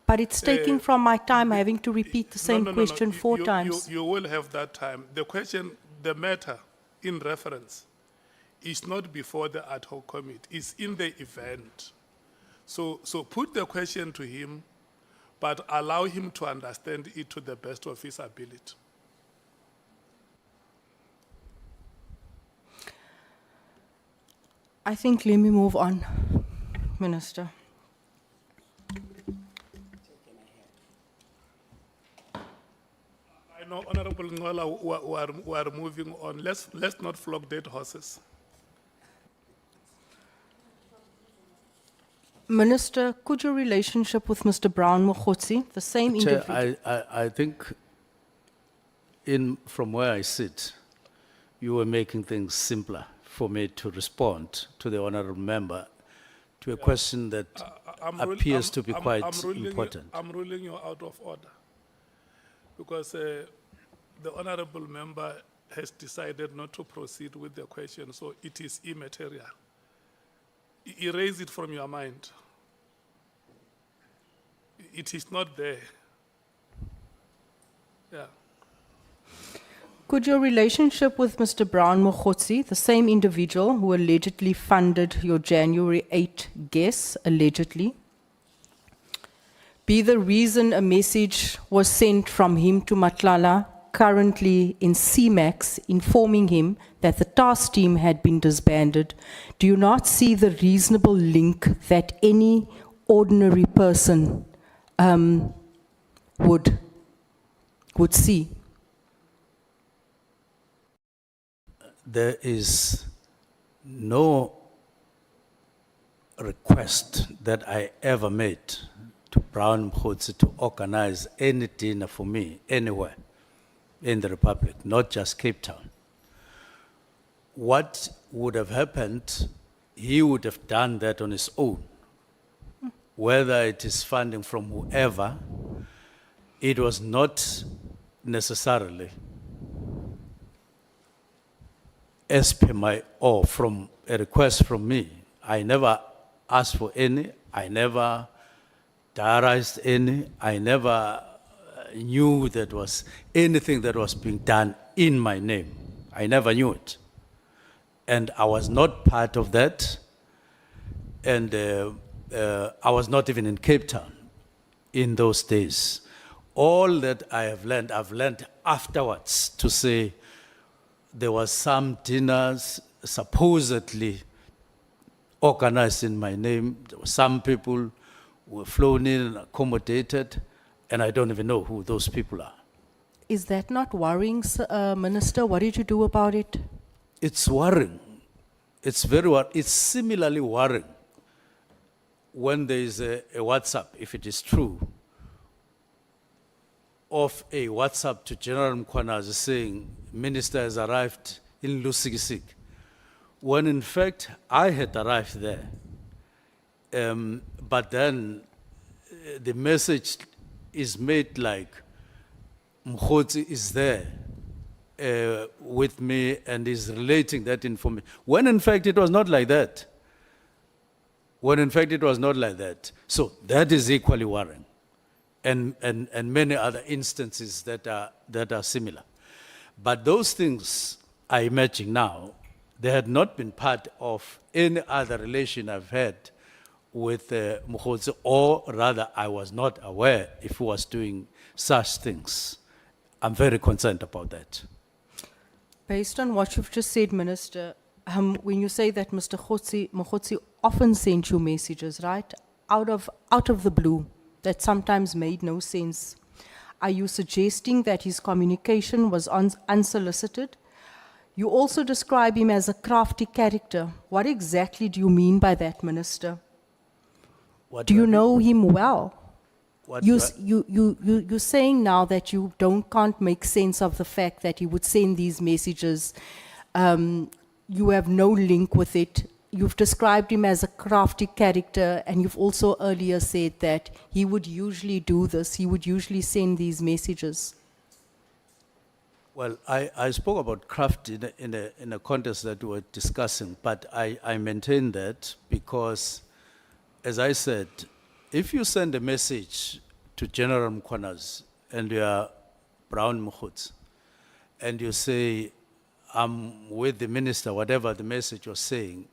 But it's taking from my time, having to repeat the same question four times. You will have that time. The question, the matter in reference is not before the ad hoc committee, it's in the event. So put the question to him, but allow him to understand it to the best of his ability. I think let me move on, Minister. I know, Honorable Ngola, we are moving on. Let's not flog dead horses. Minister, could your relationship with Mr. Brown Mogotsi, the same Chair, individual? I think from where I sit, you were making things simpler for me to respond to the honorable member to a question that appears to be quite important. I'm ruling you out of order because the honorable member has decided not to proceed with the question, so it is immaterial. Erase it from your mind. It is not there. Yeah. Could your relationship with Mr. Brown Mogotsi, the same individual who allegedly funded your January 8 guess, allegedly, be the reason a message was sent from him to Matlala, currently in CMAX, informing him that the task team had been disbanded? Do you not see the reasonable link that any ordinary person would see? There is no request that I ever made to Brown Mogotsi to organize any dinner for me anywhere in the Republic, not just Cape Town. what would have happened, he would have done that on his own. Whether it is funding from whoever, it was not necessarily as per my, or from a request from me. I never asked for any, I never diarized any, I never knew that was anything that was being done in my name. I never knew it. And I was not part of that. And I was not even in Cape Town in those days. All that I have learned, I've learned afterwards to say there was some dinners supposedly organized in my name. There were some people who were flown in and accommodated, and I don't even know who those people are. Is that not worrying, Minister? What did you do about it? It's worrying. It's very worrying. It's similarly worrying when there is a WhatsApp, if it is true, of a WhatsApp to General Mkhwanazi saying, Minister has arrived in Lusikisik, when in fact I had arrived there. But then the message is made like Mkhotsi is there with me and is relating that information, when in fact it was not like that. When in fact it was not like that. So that is equally worrying. And many other instances that are similar. But those things, I imagine now, they had not been part of any other relation I've had with Mkhotsi, or rather I was not aware if he was doing such things. I'm very concerned about that. Based on what you've just said, Minister, when you say that Mr. Mkhotsi often sent you messages, right, out of the blue, that sometimes made no sense, are you suggesting that his communication was unsolicited? You also describe him as a crafty character. What exactly do you mean by that, Minister? What Do you I mean? know him well? What You're do I- you're saying now that you can't make sense of the fact that he would send these messages. You have no link with it. You've described him as a crafty character, and you've also earlier said that he would usually do this. He would usually send these messages. Well, I spoke about craft in a context that we were discussing, but I maintain that because, as I said, if you send a message to General Mkhwanazi and you are Brown Mkhotsi, and you say, I'm with the minister, whatever the message was saying,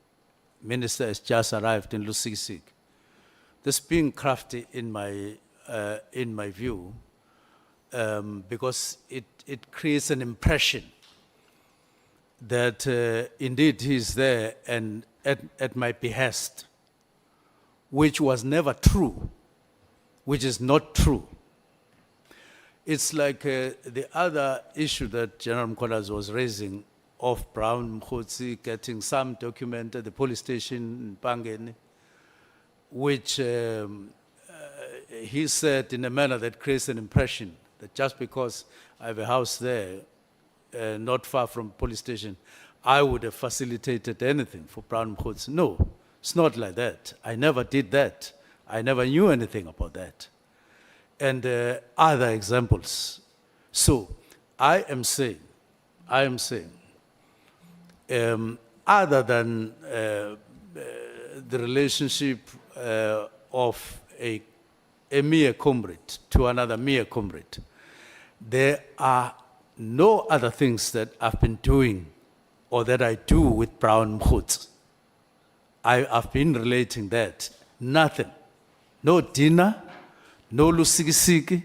Minister has just arrived in Lusikisik. This being crafty in my view, because it creates an impression that indeed he's there and at my behest, which was never true, which is not true. It's like the other issue that General Mkhwanazi was raising of Brown Mkhotsi getting some document at the police station in Pangeni, which he said in a manner that creates an impression that just because I have a house there, not far from police station, I would have facilitated anything for Brown Mkhotsi. No, it's not like that. I never did that. I never knew anything about that. And other examples. So I am saying, other than the relationship of a mere comrade to another mere comrade, there are no other things that I've been doing or that I do with Brown Mkhotsi. I've been relating that. Nothing. No dinner, no lusikisiki,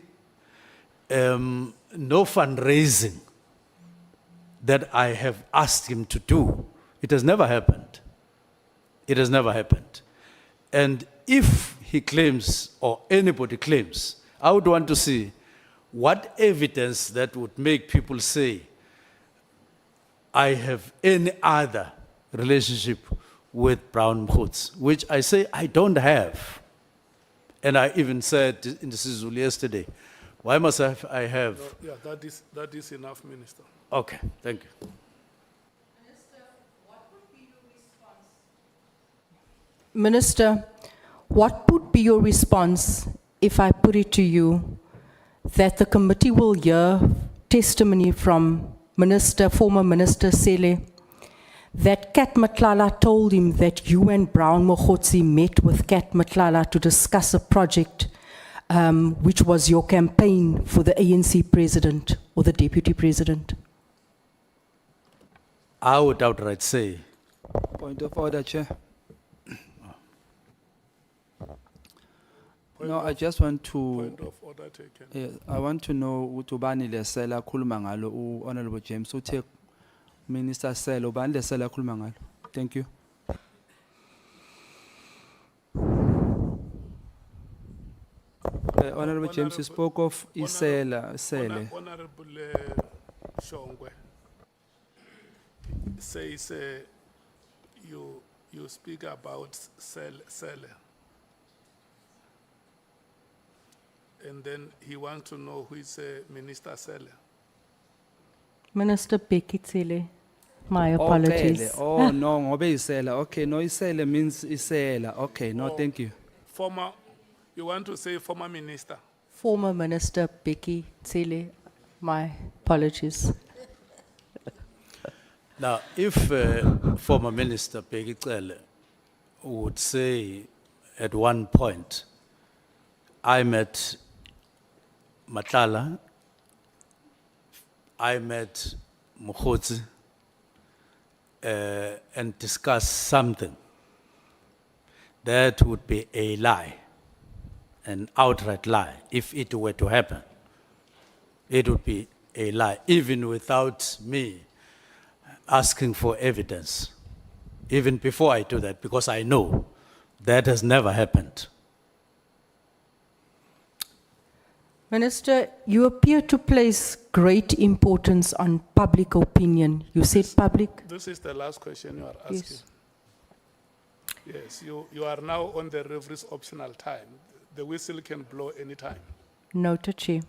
no fundraising that I have asked him to do. It has never happened. It has never happened. And if he claims, or anybody claims, I would want to see what evidence that would make people say, I have any other relationship with Brown Mkhotsi, which I say I don't have. And I even said in the Sizulu yesterday, why must I have? Yeah, that is enough, Minister. Okay, thank you. Minister, what would be your response if I put it to you that the committee will hear testimony from former Minister Sele, that Kat Matlala told him that you and Brown Mogotsi met with Kat Matlala to discuss a project which was your campaign for the ANC president or the deputy president? I would outright say, Point of order, Chair. No, I just want to, Point of order taken. I want to know utubani lesela khuluma ngalo Honorable James uthe Minister Sele ubani lesela khuluma ngalo. Thank you. Honorable James, you spoke of Isela Sele. Honorable Shongwe says you speak about Sele. And then he wants to know who is Minister Sele. Minister Becky Cele, my Oh, apologies. Kele. Oh, no, ngobe Isela. Okay, no, Isela means Isela. Okay, no, thank you. Former, you want to say former minister? Former Minister Becky Cele, my apologies. now, if former Minister Peggy Cele would say at one point, I met Matlala, I met Mogotsi, and discussed something, that would be a lie, an outright lie. If it were to happen, it would be a lie, even without me asking for evidence, even before I do that, because I know that has never happened. Minister, you appear to place great importance on public opinion. You said public? This is the last question you are asking. Yes. Yes, you are now on the referee's optional time. The whistle can blow anytime. Noted, Chair.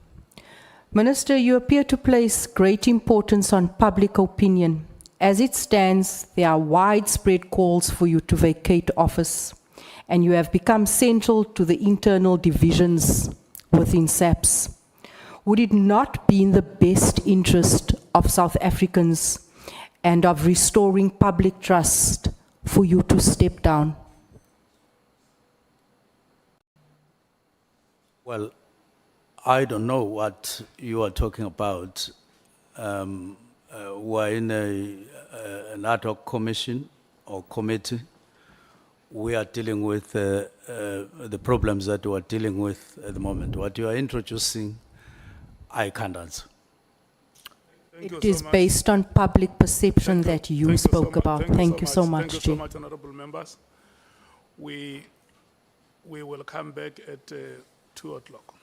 Minister, you appear to place great importance on public opinion. As it stands, there are widespread calls for you to vacate office, and you have become central to the internal divisions within SAPS. Would it not be in the best interest of South Africans and of restoring public trust for you to step down? Well, I don't know what you are talking about. We're in an ad hoc commission or committee. We are dealing with the problems that we are dealing with at the moment. What you are introducing, I can't answer. Thank you It so is much. based on public perception Thank that you Thank so spoke much. about. Thank you so much, Thank you so Chair. much, honorable members. We will come back at 2 o'clock.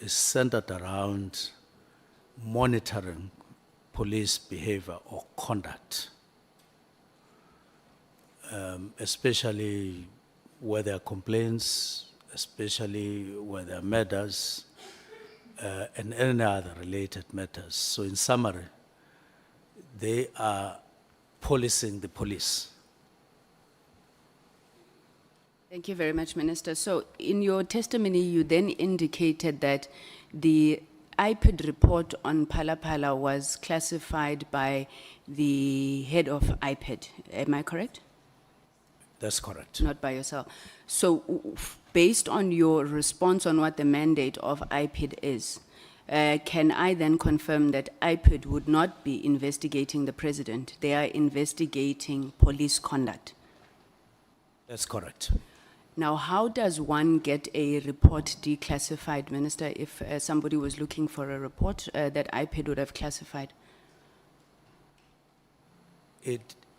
is centered around monitoring police behavior or conduct, especially where there are complaints, especially where there are murders, and any other related matters. So in summary, they are policing the police. Thank you very much, Minister. So in your testimony, you then indicated that the IPID report on Phala Phala was classified by the head of IPID. Am I correct? That's correct. Not by yourself. So based on your response on what the mandate of IPID is, can I then confirm that IPID would not be investigating the president? They are investigating police conduct. That's correct. Now, how does one get a report declassified, Minister, if somebody was looking for a report that IPID would have classified?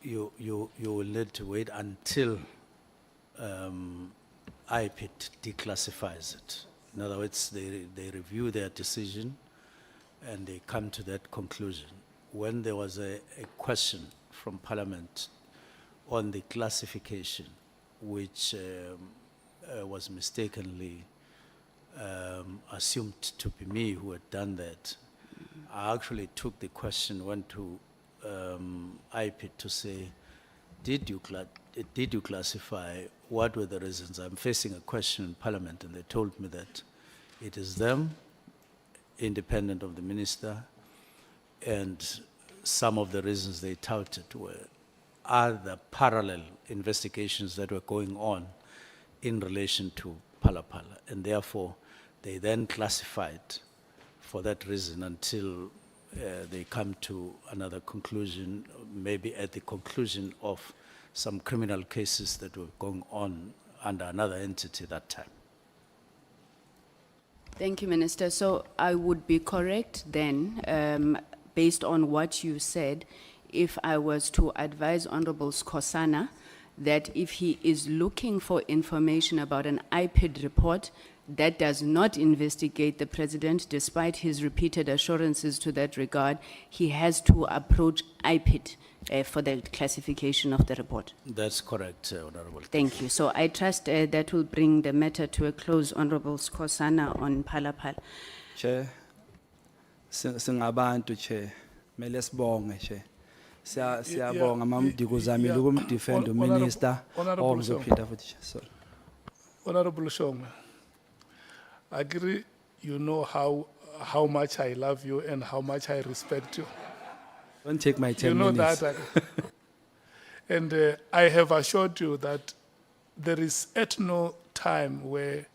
You will need to wait until IPID declassifies it. In other words, they review their decision and they come to that conclusion. When there was a question from Parliament on the classification, which was mistakenly assumed to be me who had done that, I actually took the question, went to IPID to say, did you classify? What were the reasons? I'm facing a question in Parliament, and they told me that it is them, independent of the minister, and some of the reasons they touted were other parallel investigations that were going on in relation to Phala Phala, and therefore they then classified for that reason until they come to another conclusion, maybe at the conclusion of some criminal cases that were going on under another entity that time. Thank you, Minister. So I would be correct then, based on what you said, if I was to advise Honorable Skhosana that if he is looking for information about an IPID report that does not investigate the president, despite his repeated assurances to that regard, he has to approach IPID for the classification of the report. That's correct, Honorable. Thank you. So I trust that will bring the matter to a close, Honorable Skhosana on Phala Phala. Chair, singabantu chair, mele sibonge chair. Siyabonga mamdiko zamile ukumdefend uminister Honorable ngizophinda futhi chair. Sorry. Honorable Shongwe, I agree, you know how much I love you and how much I respect you. Don't take my 10 You know minutes. that. And I have assured you that there is at no time where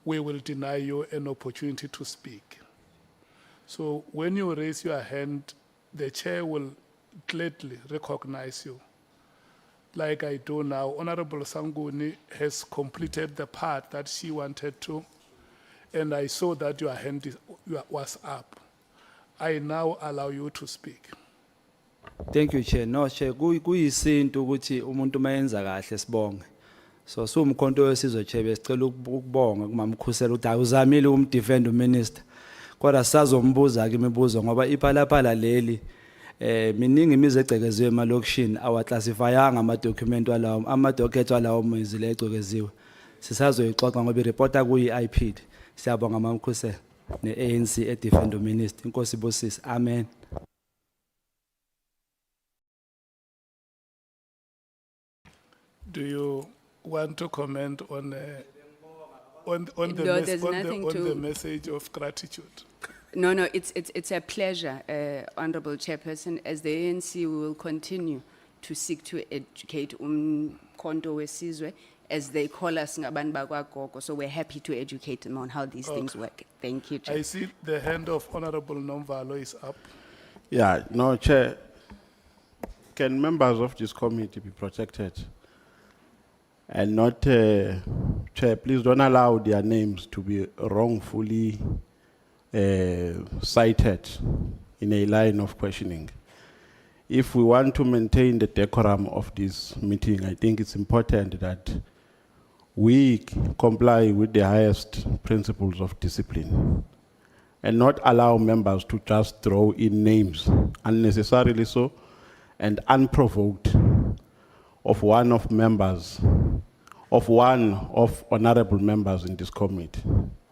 we will deny you an opportunity to speak. So when you raise your hand, the chair will gladly recognize you. Like I do now, Honorable Sanguni has completed the part that she wanted to, and I saw that your hand was up. I now allow you to speak. Thank you chair. No chair, kuyisinto ukuthi umuntu mayenza kahle sibonge. So umkhonto wesizwe chair besicela ukubonga kumamkhusela ukuthi awuzamile ukumdefend uminister. Kodwa sazombuza ke imibuzo ngoba iPhala Phala leli miningi imizi egcekeziwe emalokishini awaclassifyanga ama-document walawo ama-docket walawo mizi legcekeziwe. Sisazoyixoxa ngoba ireporta kuyi-IPID. Siyabonga mamkhusela ne-ANC edefend uminister. Inkosi ibusise. Amen. Do you want to comment on the No, there's nothing on to- the message of gratitude? No, it's a pleasure, Honorable Chairperson. As the ANC, we will continue to seek to educate Konto Wesizwe, as they call us ngabantu bakwagogo. So we're happy to educate them on how these things work. Thank you, Chair. I see the hand of Honorable Nomvalo is up. Yeah, no, Chair. Can members of this committee be protected? And not, Chair, please don't allow their names to be wrongfully cited in a line of questioning. If we want to maintain the decorum of this meeting, I think it's important that we comply with the highest principles of discipline and not allow members to just throw in names unnecessarily so and unprovoked of one of honorable members in this committee.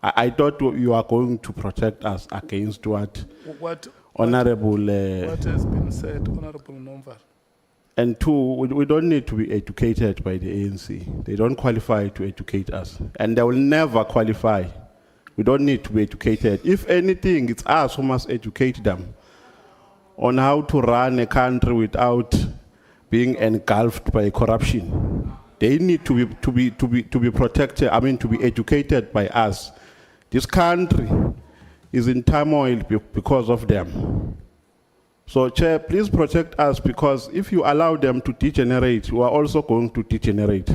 I thought you are going to protect us against what What honorable, what has been said, Honorable Nomvar? and two, we don't need to be educated by the ANC. They don't qualify to educate us, and they will never qualify. We don't need to be educated. If anything, it's us who must educate them on how to run a country without being engulfed by corruption. They need to be protected, to be educated by us. This country is in turmoil because of them. So, Chair, please protect us, because if you allow them to degenerate, we are also going to degenerate.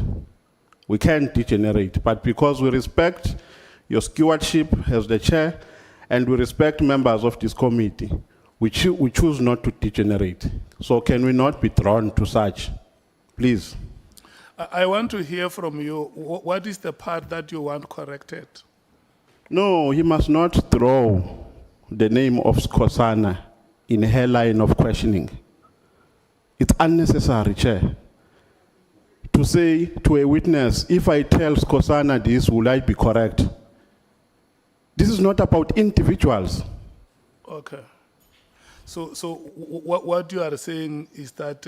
We can degenerate, but because we respect your stewardship as the Chair and we respect members of this committee, we choose not to degenerate. So can we not be drawn to such? Please. I want to hear from you. What is the part that you want corrected? No, he must not throw the name of Skosana in her line of questioning. It's unnecessary, Chair. To say to a witness, if I tell Skosana this, will I be correct? This is not about individuals. Okay. So what you are saying is that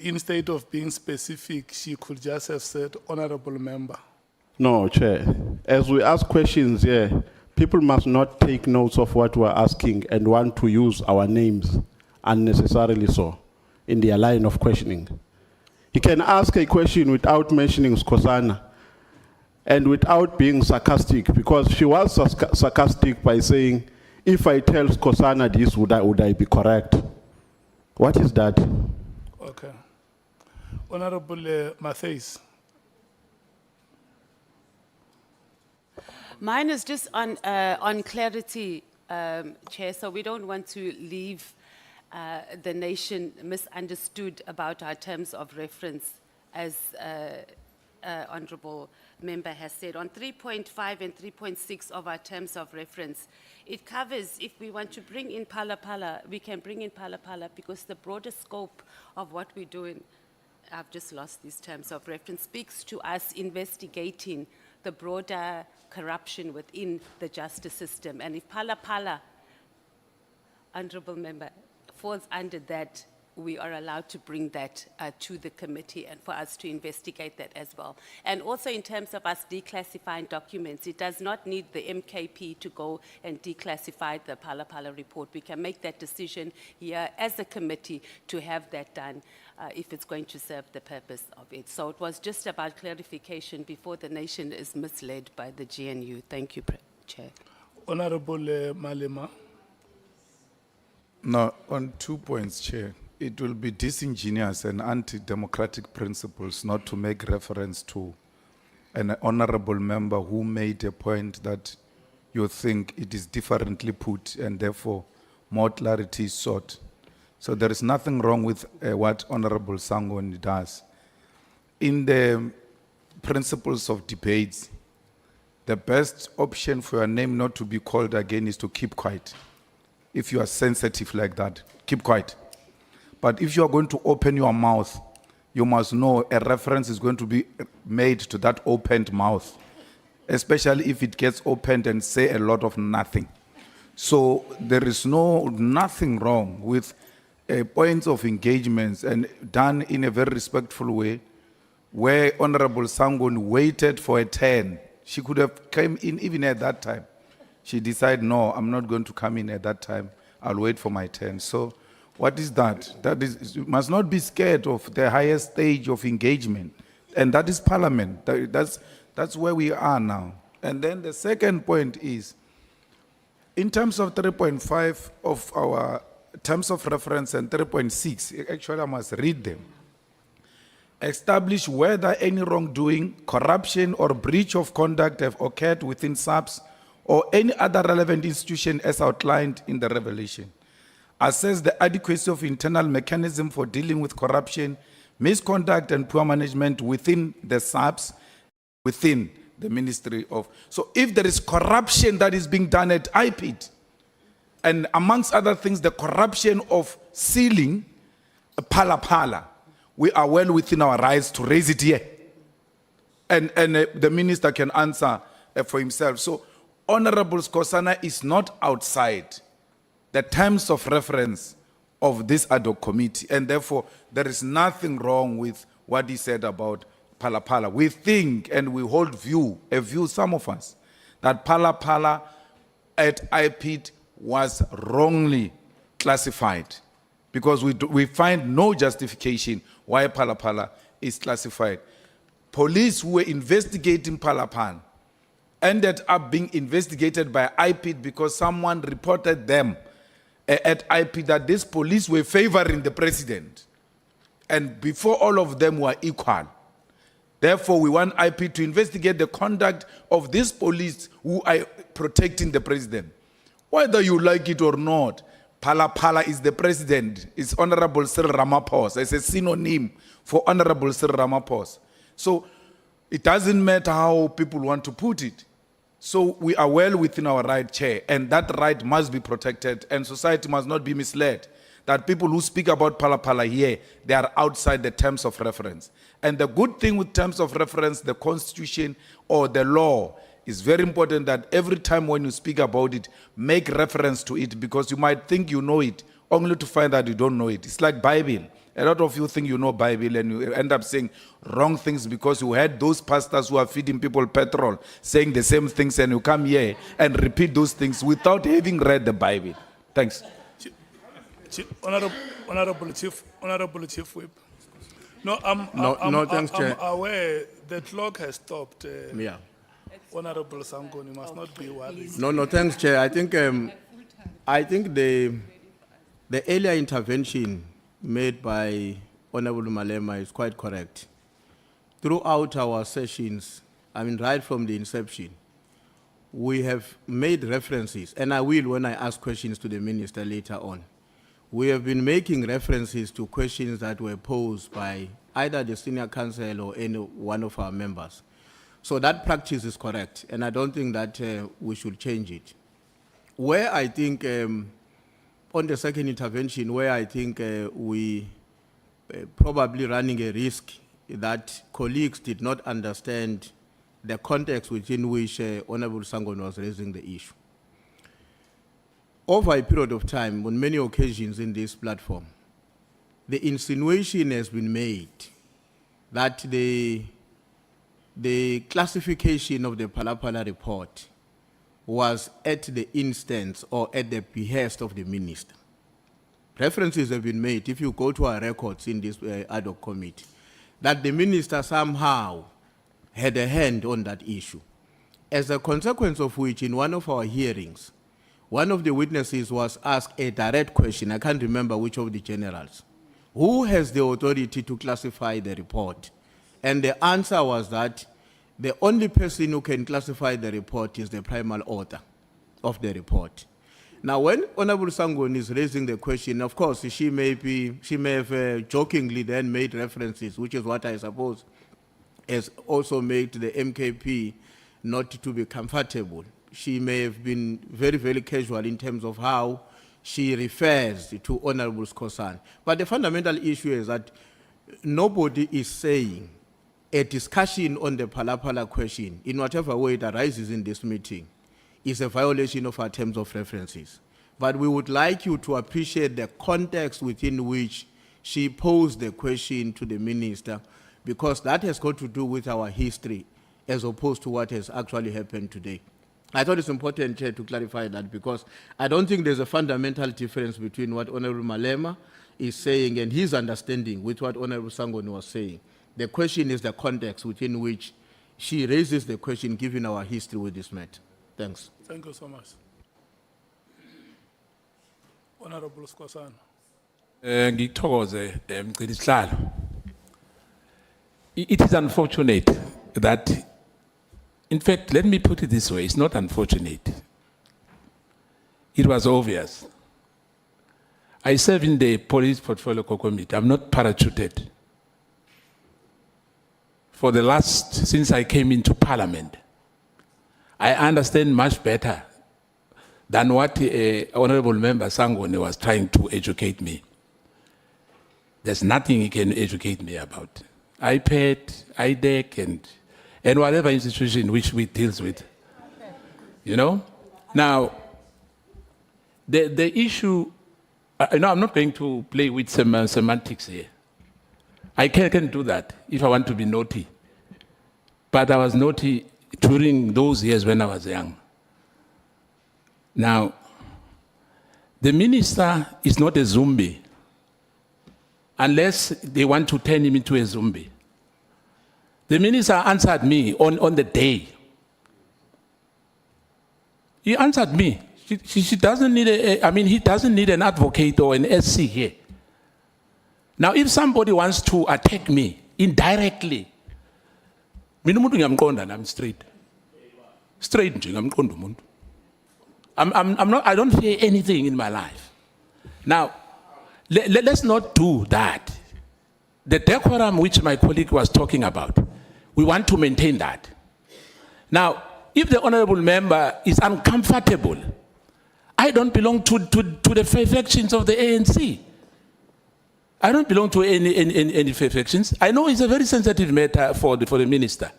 instead of being specific, she could just have said honorable member. No, Chair. As we ask questions here, people must not take notes of what we're asking and want to use our names unnecessarily so in their line of questioning. He can ask a question without mentioning Skosana and without being sarcastic, because she was sarcastic by saying, if I tell Skosana this, would I be correct? What is that? Okay. Honorable Mattheys. Mine is just on clarity, Chair, so we don't want to leave the nation misunderstood about our terms of reference, as Honourable Member has said. On 3.5 and 3.6 of our terms of reference, it covers, if we want to bring in Phala Phala, we can bring in Phala Phala, because the broader scope of what we're doing, I've just lost these terms of reference, speaks to us investigating the broader corruption within the justice system. And if Phala Phala, Honourable Member, falls under that, we are allowed to bring that to the committee and for us to investigate that as well. And also in terms of us declassifying documents, it does not need the MKP to go and declassify the Phala Phala report. We can make that decision here as a committee to have that done if it's going to serve the purpose of it. So it was just about clarification before the nation is misled by the GNU. Thank you, Chair. Honorable Malema. No, on 2 points, Chair. It will be disingenuous and anti-democratic principles not to make reference to an honorable member who made a point that you think it is differently put and therefore more clarity is sought. So there is nothing wrong with what Honorable Sangoni does. In the principles of debates, the best option for your name not to be called again is to keep quiet. If you are sensitive like that, keep quiet. But if you are going to open your mouth, you must know a reference is going to be made to that opened mouth, especially if it gets opened and say a lot of nothing. So there is nothing wrong with points of engagements and done in a very respectful way, where Honorable Sangon waited for a turn. She could have come in even at that time. She decided, no, I'm not going to come in at that time. I'll wait for my turn. So what is that? That is, you must not be scared of the highest stage of engagement. And that is Parliament. That's where we are now. And then the second point is, in terms of 3.5 of our terms of reference and 3.6, actually I must read them. Establish whether any wrongdoing, corruption, or breach of conduct have occurred within SAPS or any other relevant institution as outlined in the revelation. Assess the adequacy of internal mechanism for dealing with corruption Misconduct and poor management within the SAPS, within the Ministry of... So if there is corruption that is being done at IPID, and amongst other things, the corruption of sealing Pala, we are well within our rights to raise it here. And the minister can answer for himself. So Honorable Skosana is not outside the terms of reference of this ad hoc committee, and therefore there is nothing wrong with what he said about Pala. We think and we hold a view, some of us, that Pala at IPID was wrongly classified, because we find no justification why Pala is classified. Police who were investigating Pala ended up being investigated by IPID because someone reported them at IPID that these police were favoring the president. And before all of them were equal. Therefore, we want IPID to investigate the conduct of these police who are protecting the president. Whether you like it or not, Pala is the president. It's Honorable Cyril Ramaphosa. It's a synonym for Honorable Cyril Ramaphosa. So it doesn't matter how people want to put it. So we are well within our right, Chair, and that right must be protected, and society must not be misled that people who speak about Pala here, they are outside the terms of reference. And the good thing with terms of reference, the Constitution or the law, is very important that every time when you speak about it, make reference to it, because you might think you know it, only to find that you don't know it. It's like Bible. A lot of you think you know Bible and you end up saying wrong things because you had those pastors who are feeding people petrol saying the same things, and you come here and repeat those things without having read the Bible. Thanks. Honorable Chief Whip. No, thanks, Chair. I'm aware the clock has stopped. Yeah. Honorable Sango, you must not be worried. No, thanks, Chair. I think the earlier intervention made by Honorable Malema is quite correct. Throughout our sessions, I mean, right from the inception, we have made references, and I will when I ask questions to the minister later on. We have been making references to questions that were posed by either the senior counsel or any one of our members. So that practice is correct, and I don't think that we should change it. Where I think, on the second intervention, where I think we probably running a risk that colleagues did not understand the context within which Honorable Sangon was raising the issue. Over a period of time, on many occasions in this platform, the insinuation has been made that the classification of the Pala report was at the instance or at the behest of the minister. References have been made, if you go to our records in this ad hoc committee, that the minister somehow had a hand on that issue. As a consequence of which, in one of our hearings, one of the witnesses was asked a direct question, I can't remember which of the generals, who has the authority to classify the report? And the answer was that the only person who can classify the report is the primary author of the report. Now, when Honorable Sangon is raising the question, of course, she may have jokingly then made references, which is what I suppose has also made the MKP not to be comfortable. She may have been very, very casual in terms of how she refers to Honorable Skosana. But the fundamental issue is that nobody is saying a discussion on the Pala question, in whatever way it arises in this meeting, is a violation of our terms of references. But we would like you to appreciate the context within which she posed the question to the minister, because that has got to do with our history as opposed to what has actually happened today. I thought it's important, Chair, to clarify that, because I don't think there's a fundamental difference between what Honorable Malema is saying and his understanding with what Honorable Sangon was saying. The question is the context within which she raises the question, given our history with this matter. Thanks. Thank you so much. Honorable Skosana. Ngithokoze Mgcinisihlalo. It is unfortunate that, in fact, let me put it this way, it's not unfortunate. It was obvious. I serve in the Police Portfolio Committee. I'm not parachuted. for the last, since I came into Parliament, I understand much better than what Honorable Member Sangone was trying to educate me. There's nothing he can educate me about. iPad, IDEC, and whatever institution which we deals with. You know? Now, the issue, I'm not going to play with some semantics here. I can do that if I want to be naughty. But I was naughty during those years when I was young. Now, the minister is not a zombie unless they want to turn him into a zombie. The minister answered me on the day. He answered me. She doesn't need he doesn't need an advocate or an SC here. Now, if somebody wants to attack me indirectly, I'm straight. Straight, I'm not, I don't fear anything in my life. Now, let's not do that. The decorum which my colleague was talking about, we want to maintain that. Now, if the honorable member is uncomfortable, I don't belong to the factions of the ANC. I don't belong to any factions. I know it's a very sensitive matter for the minister.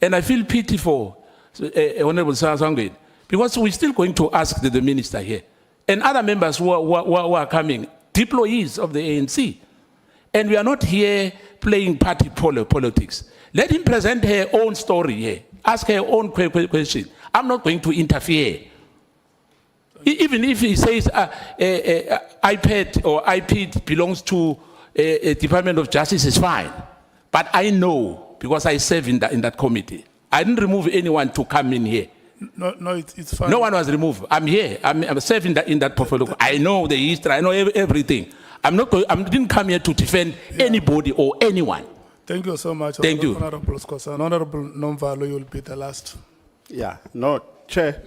And I feel pity for Honorable Sangwe, because we're still going to ask the minister here. And other members who are coming, employees of the ANC. And we are not here playing party politics. Let him present her own story here. Ask her own question. I'm not going to interfere. Even if he says iPad or IP belongs to a Department of Justice, is fine. But I know, because I serve in that committee, I didn't remove anyone to come in here. No, it's fine. No one was removed. I'm here. I'm serving in that portfolio. I know the history. I know everything. I didn't come here to defend anybody or anyone. Thank you so much. Thank you. Honorable Scosa. Honorable Nomvalo, you'll be the last. Yeah, no, Chair.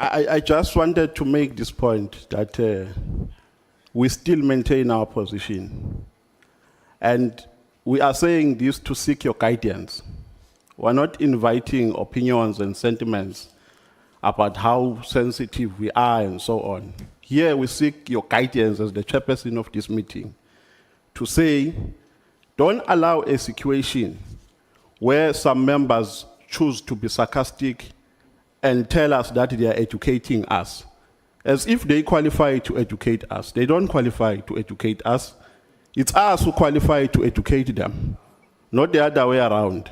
I just wanted to make this point that we still maintain our position. And we are saying this to seek your guidance. We're not inviting opinions and sentiments about how sensitive we are and so on. Here we seek your guidance as the chairperson of this meeting to say, don't allow a situation where some members choose to be sarcastic and tell us that they are educating us, as if they qualify to educate us. They don't qualify to educate us. It's us who qualify to educate them, not the other way around.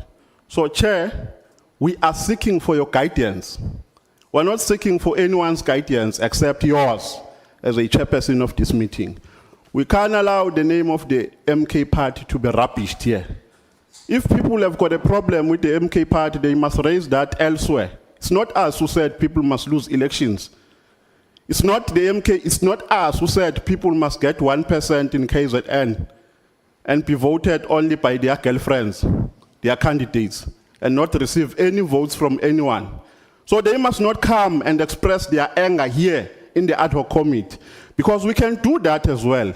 So, Chair, we are seeking for your guidance. We're not seeking for anyone's guidance except yours as a chairperson of this meeting. We can't allow the name of the MK party to be rubbished here. If people have got a problem with the MK party, they must raise that elsewhere. It's not us who said people must lose elections. It's not the MK, it's not us who said people must get 1% in KZN and be voted only by their girlfriends, their candidates, and not receive any votes from anyone. So they must not come and express their anger here in the ad hoc committee, because we can do that as well.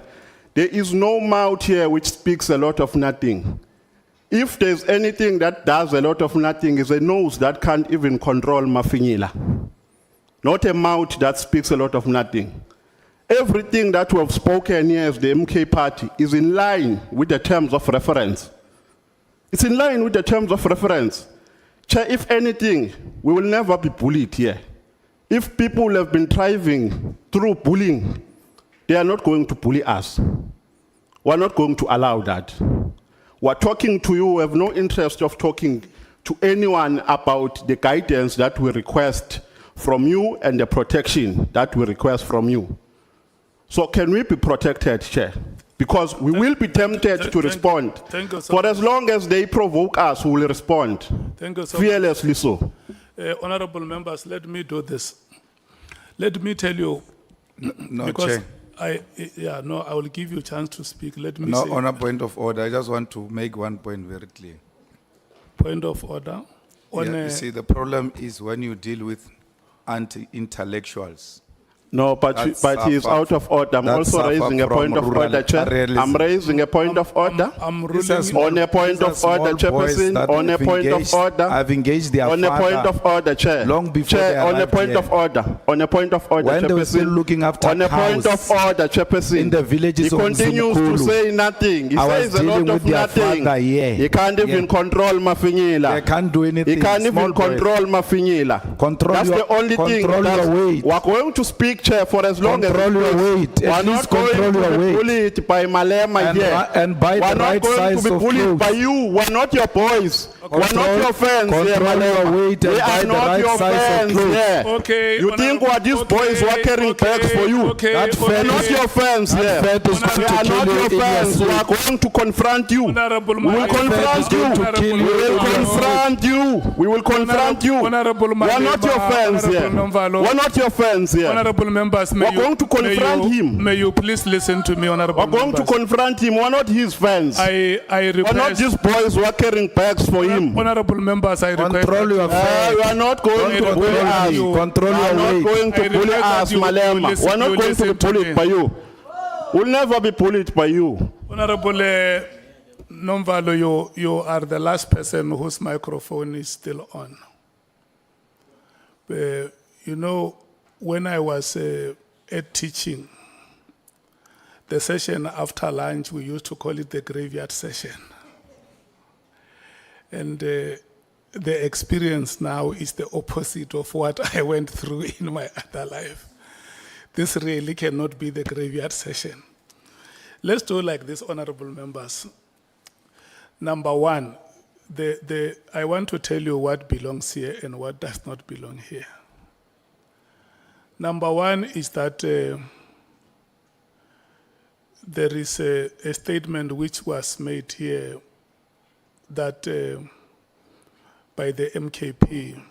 There is no mouth here which speaks a lot of nothing. If there's anything that does a lot of nothing, is a nose that can't even control mafinyila. Not a mouth that speaks a lot of nothing. Everything that we have spoken here as the MK party is in line with the terms of reference. It's in line with the terms of reference. Chair, if anything, we will never be bullied here. If people have been thriving through bullying, they are not going to bully us. We're not going to allow that. We're talking to you, we have no interest of talking to anyone about the guidance that we request from you and the protection that we request from you. So can we be protected, Chair? Because we will be tempted to respond. Thank you so For as long as they provoke us, we will respond. Thank you so Fearlessly so. Honorable members, let me do this. Let me tell you, No, because Chair. I will give you a chance to speak. Let me No, say, on a point of order, I just want to make one point very clear. point of order. On Yeah, you see, the problem is when you deal with anti-intellectuals, No, but he is suffer- out of order. I'm that also suffer raising a from point of rural order, Chair. arealism. I'm raising a point of order. I'm These are ruling small- On a point these are of order, small boys Chairperson, that on a have point of engaged- order. I've engaged their On a point father of order, Chair. long before Chair, they on a arrived point here. of order. On a point of order, When they were still Chairperson. looking after On a point cows of order, Chairperson. in the villages He of continues to Mzimkhulu. say nothing. He I was says a dealing lot with of their nothing. father here. He can't even Yeah. control Mafinyila. They can't do anything. He can't Small even boys. control Mafinyila. Control That's your- the only thing. control your weight. We're going to speak, Chair, for as long Control as it your takes. weight. We're At not least going control to your be weight. bullied by Malema And here. ri- and buy the We're not right going size to be of bullied clothes. by you. We're not your boys. We're not Control- your fans here, control your Malema. weight and We buy are the not right your size of fans clothes. here. Okay, You think honorable- what these boys were okay, carrying okay, bags for you? okay, That okay. We're fed not your fans here. fed is We going to are kill not you your in your fans. We sleep. are going to confront you. Honorable We will Mayor, confront you. Honorable kill you We will in your confront you. We will confront you. Honorable We are not your Malema, fans here. Honorable Nomvalo. We're not your fans here. Honorable members, may We're going to confront him. May you please listen to me, honorable We're going to members. confront him. We're not his fans. I We're not request, just boys who are carrying bags for him. honorable members, I request. Control your You are not going to bully us. you. Control You are your not weight. going I to bully request that us, you Malema. listen- We're not you going to be listen to me. bullied by you. We'll never be bullied by you. Honorable Nomvalo, you are the last person whose microphone is still on. You know, when I was at teaching, the session after lunch, we used to call it the graveyard session. And the experience now is the opposite of what I went through in my other life. This really cannot be the graveyard session. Let's do like this, honorable members. Number one, I want to tell you what belongs here and what does not belong here. Number one is that there is a statement which was made here that by the MKP.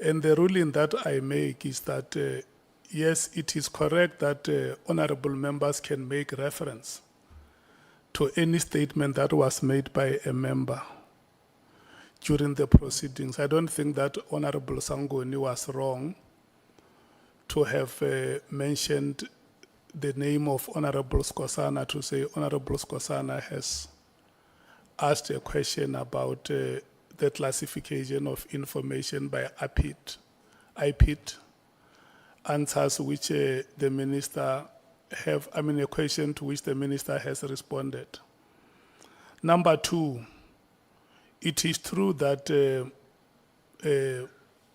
And the ruling that I make is that, yes, it is correct that honorable members can make reference to any statement that was made by a member during the proceedings. I don't think that Honorable Sangoni was wrong to have mentioned the name of Honorable Skosana, to say Honorable Skosana has asked a question about the classification of information by IPIT, answers which the minister a question to which the minister has responded. Number two, it is true that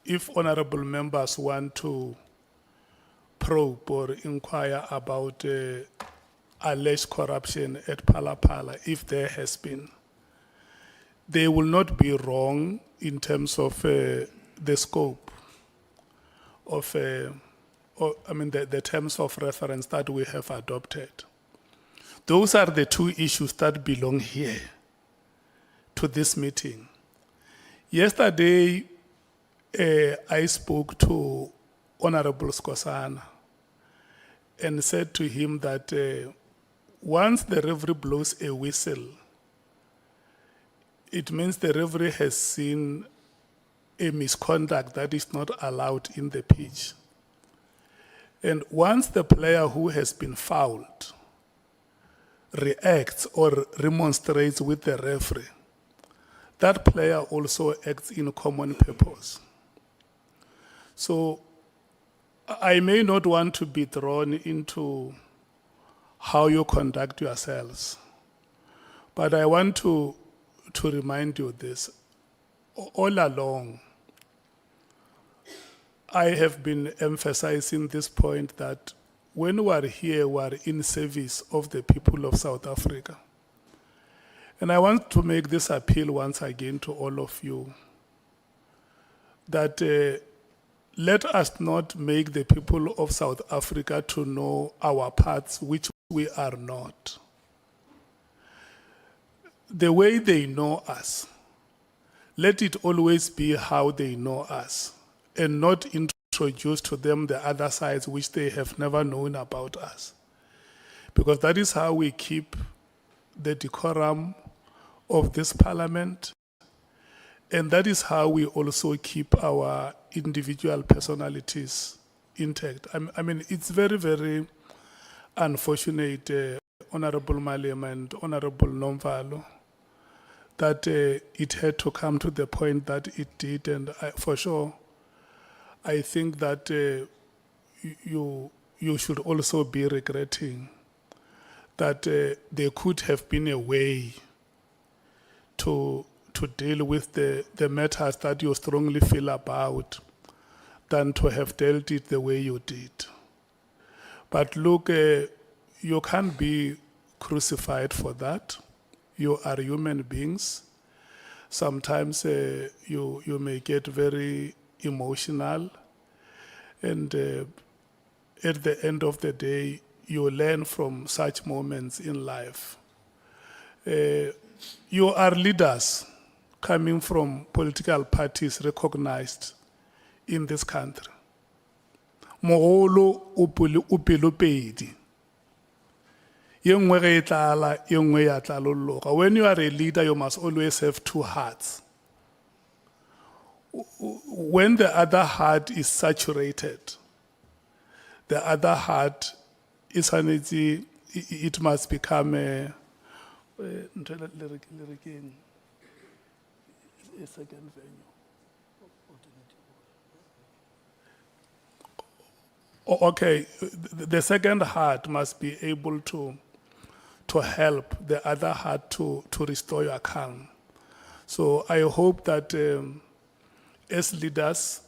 if honorable members want to probe or inquire about alleged corruption at Pala, if there has been, they will not be wrong in terms of the scope of the terms of reference that we have adopted. Those are the two issues that belong here to this meeting. Yesterday, I spoke to Honorable Skosana and said to him that once the referee blows a whistle, it means the referee has seen a misconduct that is not allowed in the pitch. And once the player who has been fouled reacts or remonstrates with the referee, that player also acts in common purpose. So I may not want to be drawn into how you conduct yourselves, but I want to remind you this. All along, I have been emphasizing this point that when we are here, we are in service of the people of South Africa. And I want to make this appeal once again to all of you, that let us not make the people of South Africa to know our parts, which we are not. The way they know us, let it always be how they know us, and not introduce to them the other sides which they have never known about us. Because that is how we keep the decorum of this parliament, and that is how we also keep our individual personalities intact. I mean, it's very, very unfortunate, Honorable Malema and Honorable Nomvalo, that it had to come to the point that it did, and for sure, I think that you should also be regretting that there could have been a way to deal with the matters that you strongly feel about than to have dealt it the way you did. But look, you can't be crucified for that. You are human beings. Sometimes you may get very emotional, and at the end of the day, you learn from such moments in life. You are leaders coming from political parties recognized in this country. Mogolo o pelopedi. Ye nngwe ge e tlala, ye nngwe ya tlalologa. When you are a leader, you must always have two hearts. When the other heart is saturated, the other heart is it must become a second venue. Okay, the second heart must be able to help the other heart to restore your calm. So I hope that as leaders,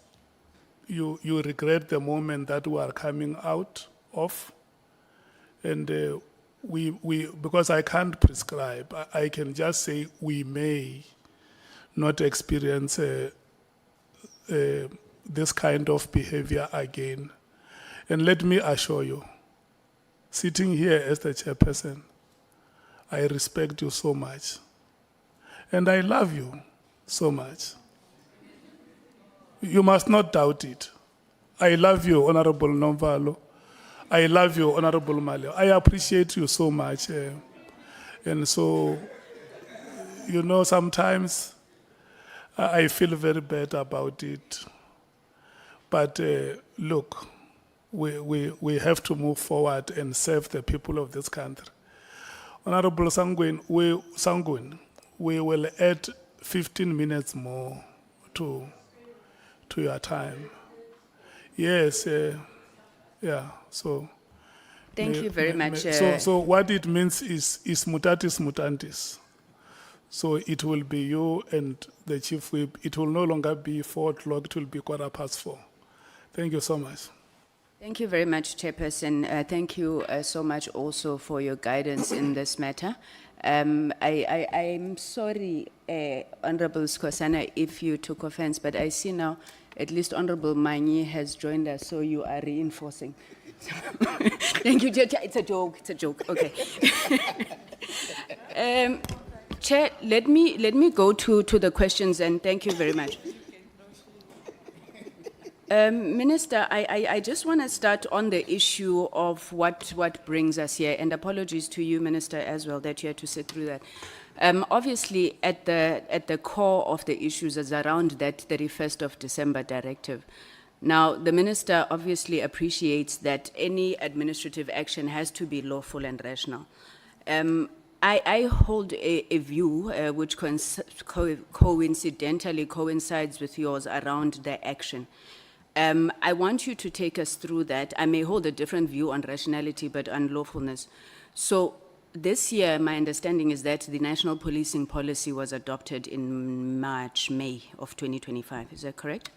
you regret the moment that we are coming out of, and because I can't prescribe, I can just say we may not experience this kind of behavior again. And let me assure you, sitting here as the chairperson, I respect you so much. And I love you so much. You must not doubt it. I love you, Honorable Nomvalo. I love you, Honorable Malema. I appreciate you so much. And so, you know, sometimes I feel very bad about it. But look, we have to move forward and serve the people of this country. Honorable Sangwen, we will add 15 minutes more to your time. Yes, yeah, so. Thank you very much. So what it means is mutatis mutandis. So it will be you and the chief whip. It will no longer be 4 o'clock, it will be 4:15. Thank you so much. Thank you very much, Chairperson. Thank you so much also for your guidance in this matter. I'm sorry, Honorable Skosana, if you took offense, but I see now at least Honorable Manyi has joined us, so you are reinforcing. Thank you, Chair. It's a joke, okay. Chair, let me go to the questions, and thank you very much. Minister, I just want to start on the issue of what brings us here, and apologies to you, Minister, as well, that you had to sit through that. Obviously, at the core of the issues is around that 31st of December directive. Now, the Minister obviously appreciates that any administrative action has to be lawful and rational. I hold a view which coincidentally coincides with yours around the action. I want you to take us through that. I may hold a different view on rationality, but on lawfulness. So this year, my understanding is that the national policing policy was adopted in May of 2025. Is that correct?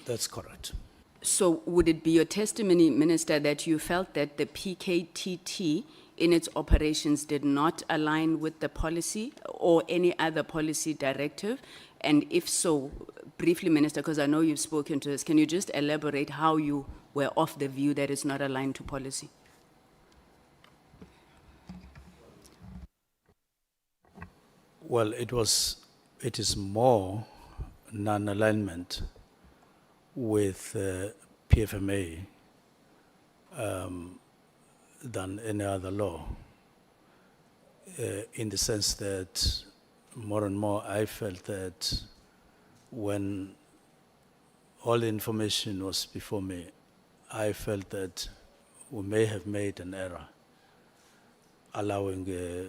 That's correct. So would it be your testimony, Minister, that you felt that the PKTT in its operations did not align with the policy or any other policy directive? And if so, briefly, Minister, because I know you've spoken to us, can you just elaborate how you were of the view that it's not aligned to policy? Well, it is more non-alignment with PFMA than any other law, in the sense that more and more I felt that when all the information was before me, I felt that we may have made an error allowing the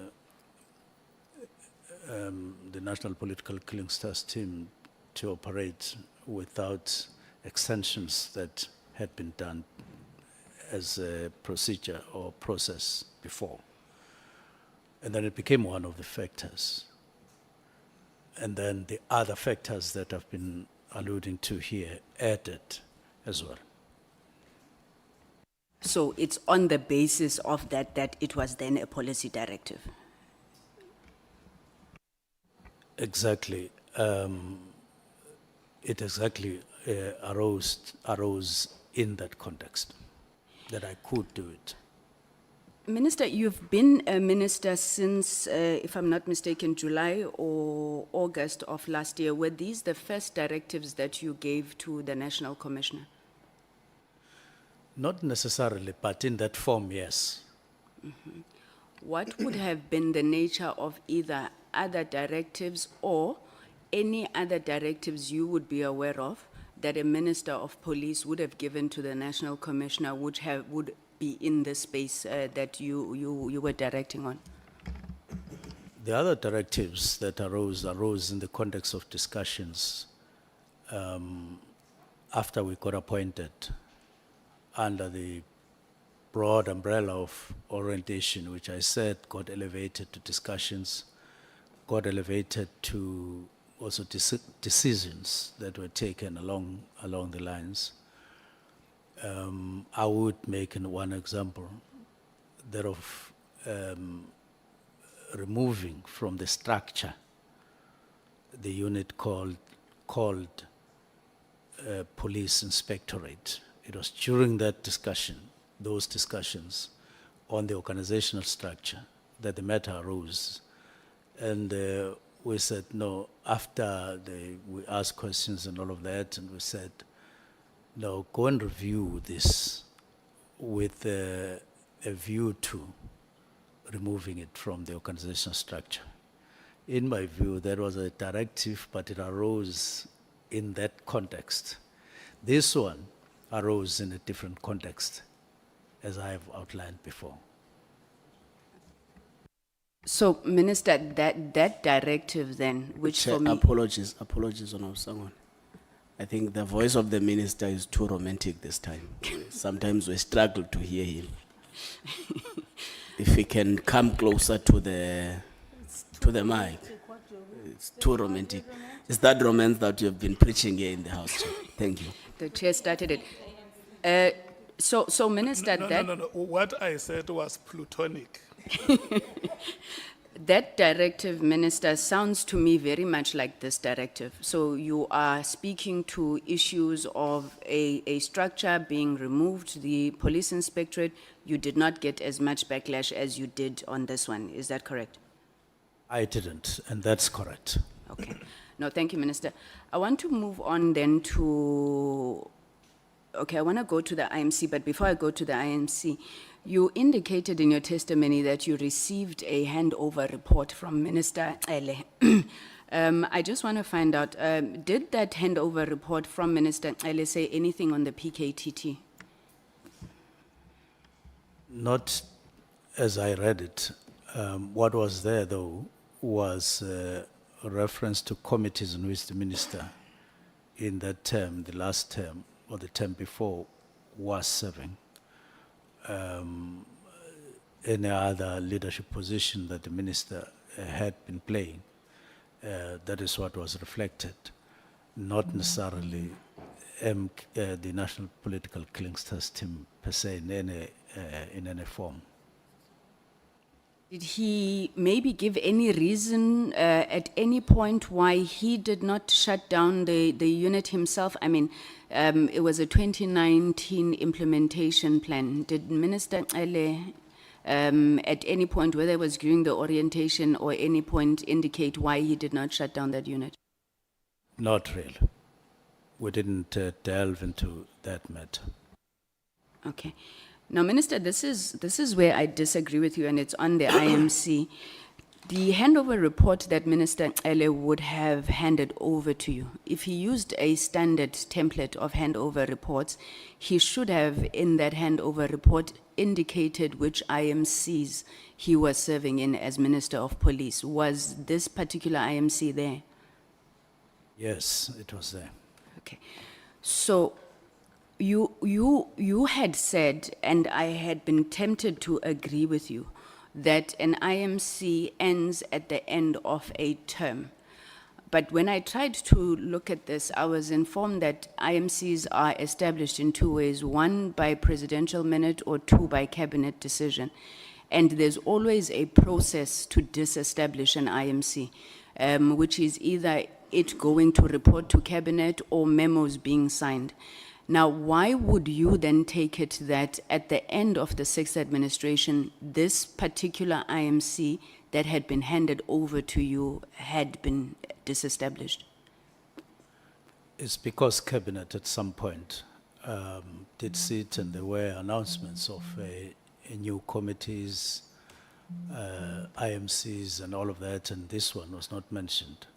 National Political Killings Task Team to operate without extensions that had been done as a procedure or process before. And then it became one of the factors. And then the other factors that I've been alluding to here added as well. So it's on the basis of that that it was then a policy directive. Exactly. It exactly arose in that context that I could do it. Minister, you've been a minister since, if I'm not mistaken, July or August of last year. Were these the first directives that you gave to the National Commissioner? Not necessarily, but in that form, yes. What would have been the nature of either other directives or any other directives you would be aware of that a Minister of Police would have given to the National Commissioner would be in the space that you were directing on? The other directives that arose in the context of discussions after we got appointed under the broad umbrella of orientation, which I said got elevated to discussions, got elevated to also decisions that were taken along the lines. I would make one example, that of removing from the structure the unit called Police Inspectorate. It was during that discussion, those discussions on the organizational structure, that the matter arose. And we said, no, after we asked questions and all of that, and we said, no, go and review this with a view to removing it from the organizational structure. In my view, that was a directive, but it arose in that context. This one arose in a different context, as I have outlined before. So, Minister, that directive then, which Chair, for me... apologies, Honourable Sangwan. I think the voice of the minister is too romantic this time. Sometimes we struggle to hear him. If he can come closer to the mic. It's too romantic. It's that romance that you've been preaching here in the House, Chair. Thank you. The chair started it. So Minister, No. What I said was plutonic. That directive, Minister, sounds to me very much like this directive. So you are speaking to issues of a structure being removed, the police inspectorate. You did not get as much backlash as you did on this one. Is that correct? I didn't, and that's correct. Okay. No, thank you, Minister. I want to move on then to... Okay, I want to go to the IMC, but before I go to the IMC, you indicated in your testimony that you received a handover report from Minister Ele. I just want to find out, did that handover report from Minister Ele say anything on the PKTT? Not as I read it. What was there, though, was a reference to committees in which the minister in that term, the last term, or the term before, was serving. Any other leadership position that the minister had been playing, that is what was reflected, not necessarily the National Political Killings Task Team per se in any form. Did he maybe give any reason at any point why he did not shut down the unit himself? I mean, it was a 2019 implementation plan. Did Minister Ele at any point, whether it was during the orientation or any point, indicate why he did not shut down that unit? Not really. We didn't delve into that matter. Okay. Now, Minister, this is where I disagree with you, and it's on the IMC. The handover report that Minister Ele would have handed over to you, if he used a standard template of handover reports, he should have in that handover report indicated which IMCs he was serving in as Minister of Police. Was this particular IMC there? Yes, it was there. Okay. So you had said, and I had been tempted to agree with you, that an IMC ends at the end of a term. But when I tried to look at this, I was informed that IMCs are established in two ways, one by presidential minute or two by cabinet decision. And there's always a process to disestablish an IMC, which is either it going to report to cabinet or memos being signed. Now, why would you then take it that at the end of the sixth administration, this particular IMC that had been handed over to you had been disestablished? It's because cabinet at some point did sit and there were announcements of a new committees, IMCs and all of that, and this one was not mentioned.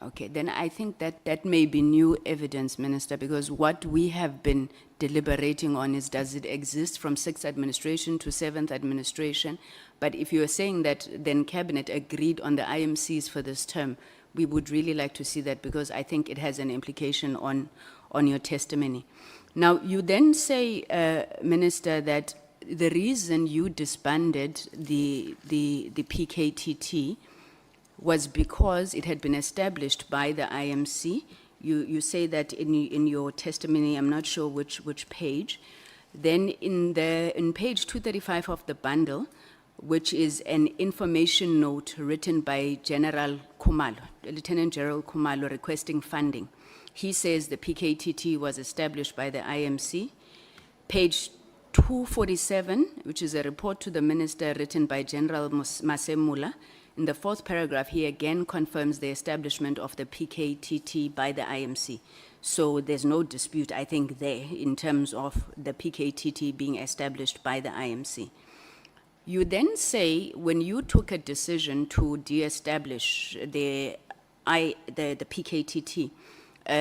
Okay, then I think that may be new evidence, Minister, because what we have been deliberating on is, does it exist from sixth administration to seventh administration? But if you are saying that then cabinet agreed on the IMCs for this term, we would really like to see that, because I think it has an implication on your testimony. Now, you then say, Minister, that the reason you disbanded the PKTT was because it had been established by the IMC. You say that in your testimony, I'm not sure which page. Then in page 235 of the bundle, which is an information note written by General Khumalo, Lieutenant General Khumalo, requesting funding. He says the PKTT was established by the IMC. Page 247, which is a report to the minister written by General Masemula. In the fourth paragraph, he again confirms the establishment of the PKTT by the IMC. So there's no dispute, I think, there in terms of the PKTT being established by the IMC. You then say, when you took a decision to de-establish the PKTT,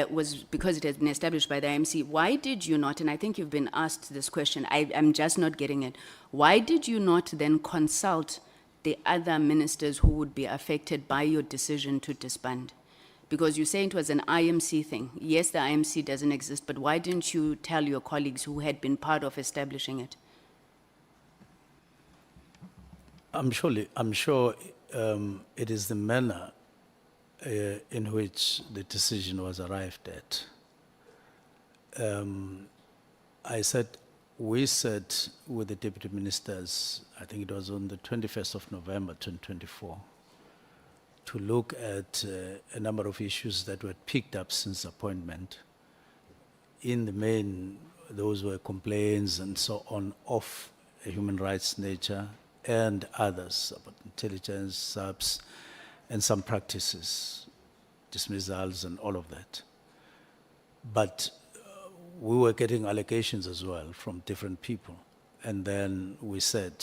was because it has been established by the IMC. Why did you not, and I think you've been asked this question, I'm just not getting it. Why did you not then consult the other ministers who would be affected by your decision to disband? Because you're saying it was an IMC thing. Yes, the IMC doesn't exist, but why didn't you tell your colleagues who had been part of establishing it? I'm sure it is the manner in which the decision was arrived at. We said with the deputy ministers, I think it was on the 21st of November 2024, to look at a number of issues that were picked up since appointment. In the main, those were complaints and so on of a human rights nature, and others about intelligence, SAPS, and some practices, dismissals and all of that. But we were getting allegations as well from different people. And then we said,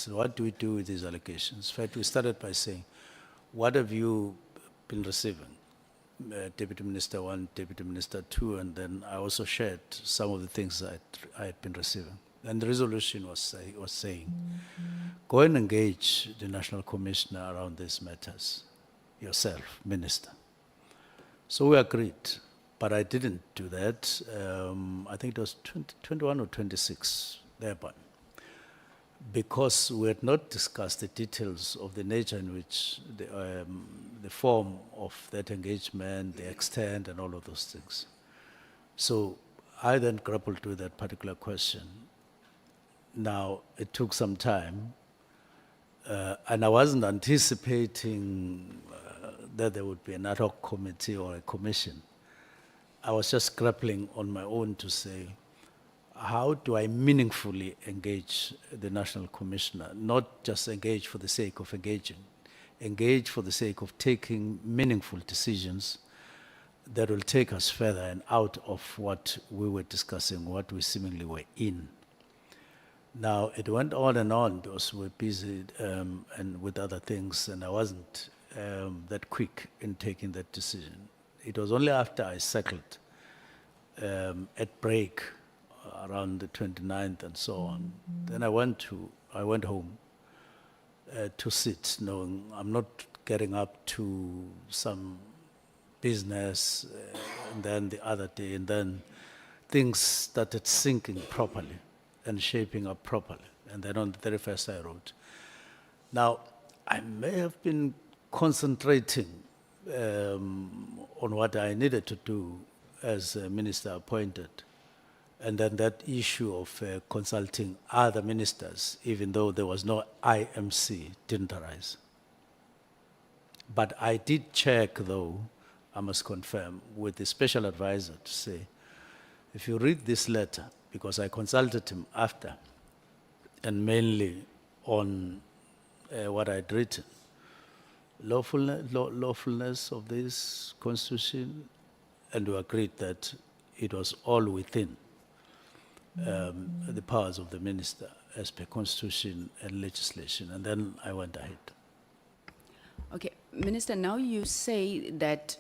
what do we do with these allegations? In fact, we started by saying, what have you been receiving? Deputy Minister 1, Deputy Minister 2, and then I also shared some of the things that I had been receiving. And the resolution was saying, go and engage the National Commissioner around these matters, yourself, Minister. So we agreed, but I didn't do that. I think it was 21 or 26, thereby, because we had not discussed the details of the nature in which the form of that engagement, the extent, and all of those things. So I then grappled with that particular question. Now, it took some time, and I wasn't anticipating that there would be an ad hoc committee or a commission. I was just grappling on my own to say, how do I meaningfully engage the National Commissioner? Not just engage for the sake of engaging, engage for the sake of taking meaningful decisions that will take us further and out of what we were discussing, what we seemingly were in. Now, it went on and on because we're busy and with other things, and I wasn't that quick in taking that decision. It was only after I settled at break around the 29th and so on. Then I went home to sit, knowing I'm not getting up to some business, and then the other day, and then things started sinking properly and shaping up properly. And then on the 31st I wrote. Now, I may have been concentrating on what I needed to do as a minister appointed, and then that issue of consulting other ministers, even though there was no IMC, didn't arise. But I did check, though, I must confirm, with the special advisor to say, if you read this letter, because I consulted him after, and mainly on what I'd written, lawfulness of this constitution, and we agreed that it was all within the powers of the minister as per constitution and legislation, and then I went ahead. Okay, Minister, now you say that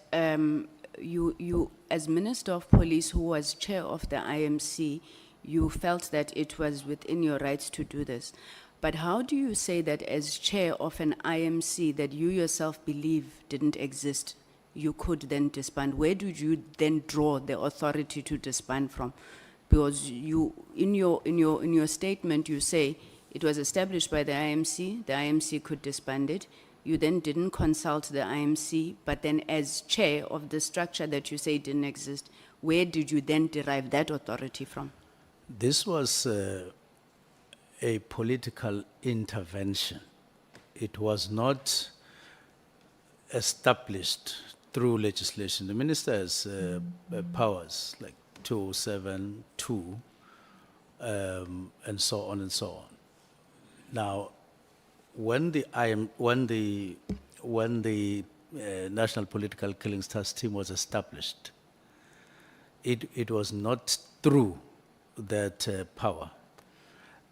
you, as Minister of Police, who was chair of the IMC, you felt that it was within your rights to do this. But how do you say that as chair of an IMC that you yourself believe didn't exist, you could then disband? Where did you then draw the authority to disband from? Because you, in your statement, you say it was established by the IMC could disband it. You then didn't consult the IMC, but then as chair of the structure that you say didn't exist, where did you then derive that authority from? This was a political intervention. It was not established through legislation. The minister has powers like 207, 2, and so on and so on. Now, when the National Political Killings Task Team was established, it was not through that power,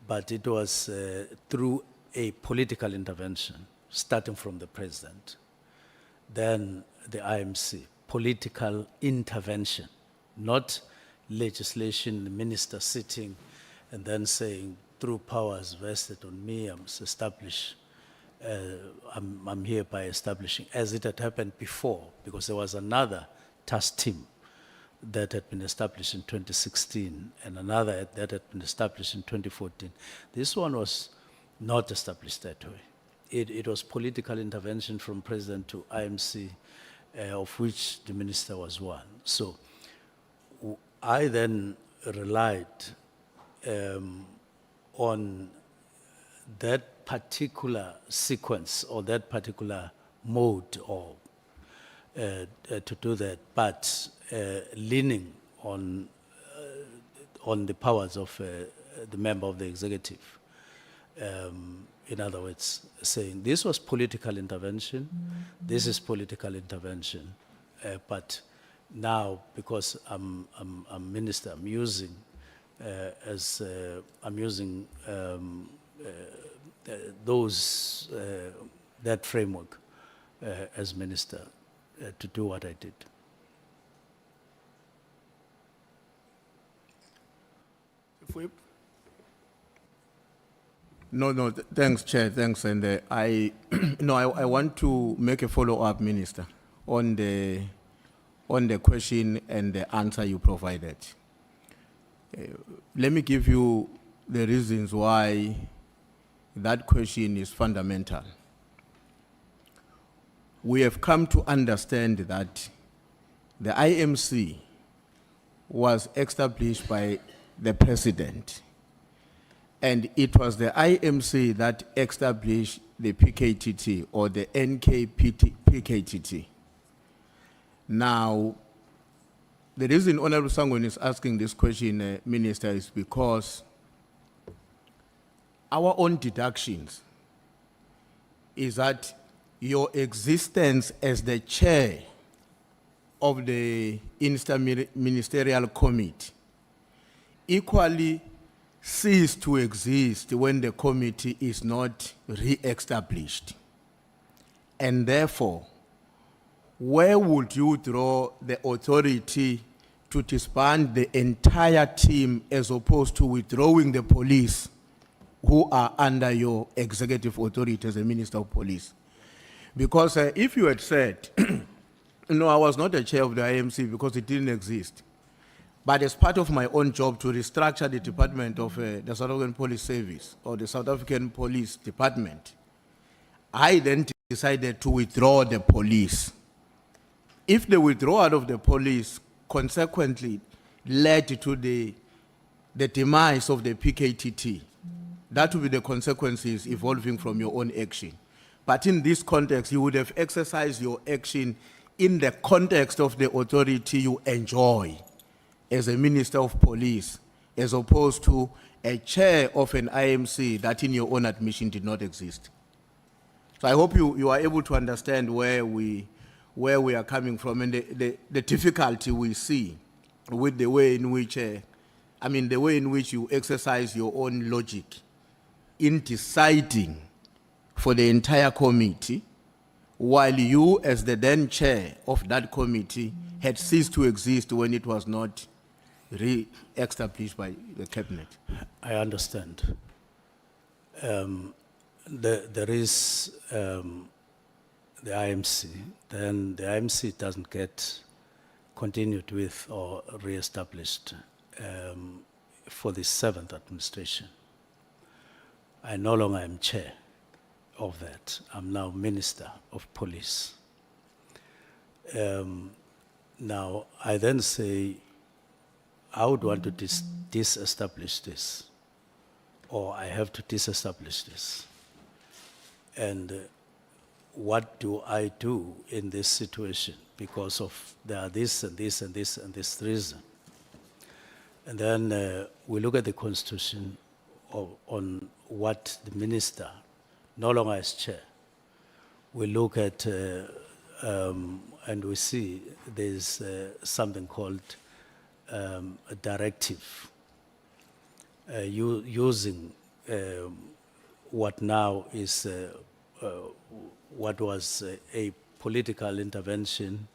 but it was through a political intervention, starting from the president, then the IMC, political intervention, not legislation, the minister sitting and then saying, through powers vested on me, I must establish, I'm hereby establishing, as it had happened before, because there was another task team that had been established in 2016 and another that had been established in 2014. This one was not established that way. It was political intervention from president to IMC, of which the minister was one. So I then relied on that particular sequence or that particular mode or to do that, but leaning on the powers of the member of the executive. In other words, saying this was political intervention, this is political intervention, but now because I'm minister, I'm using that framework as minister to do what I did. If we, No, thanks, Chair, thanks. And I want to make a follow-up, Minister, on the question and the answer you provided. Let me give you the reasons why that question is fundamental. We have come to understand that the IMC was established by the President, and it was the IMC that established the PKTT or the NKPKTT. Now, the reason Honorable Sangweni is asking this question, Minister, is because our own deductions is that your existence as the chair of the interministerial committee equally cease to exist when the committee is not re-established? And therefore, where would you draw the authority to disband the entire team as opposed to withdrawing the police who are under your executive authority as a Minister of Police? Because if you had said, no, I was not the chair of the IMC because it didn't exist, but as part of my own job to restructure the department of the South African Police Service or the South African Police Department, I then decided to withdraw the police. If the withdrawal of the police consequently led to the demise of the PKTT, that would be the consequences evolving from your own action. But in this context, you would have exercised your action in the context of the authority you enjoy as a Minister of Police, as opposed to a chair of an IMC that in your own admission did not exist. So I hope you are able to understand where we are coming from and the difficulty we see with the way in which, the way in which you exercise your own logic in deciding for the entire committee, while you, as the then chair of that committee, had ceased to exist when it was not re-established by the cabinet. I understand. There is the IMC, then the IMC doesn't get continued with or re-established for the 7th administration. I no longer am chair of that. I'm now Minister of Police. Now, I then say, I would want to disestablish this, or I have to disestablish this. And what do I do in this situation? Because of there are this and this and this and this reason. And then we look at the Constitution on what the minister, no longer as chair, we look at and we see there's something called a directive using what now is what was a political intervention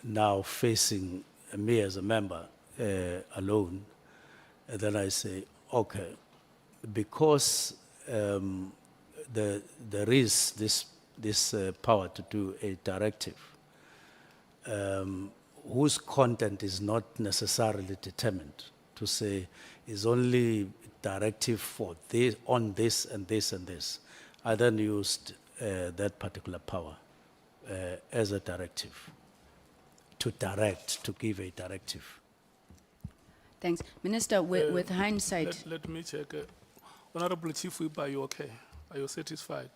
now facing me as a member alone. And then I say, okay, because there is this power to do a directive whose content is not necessarily determined, to say is only directive for this, on this and this and this. I then used that particular power as a directive, to direct, to give a directive. Thanks. Minister, with hindsight, Let me check. Honorable Chief Whip, are you okay? Are you satisfied?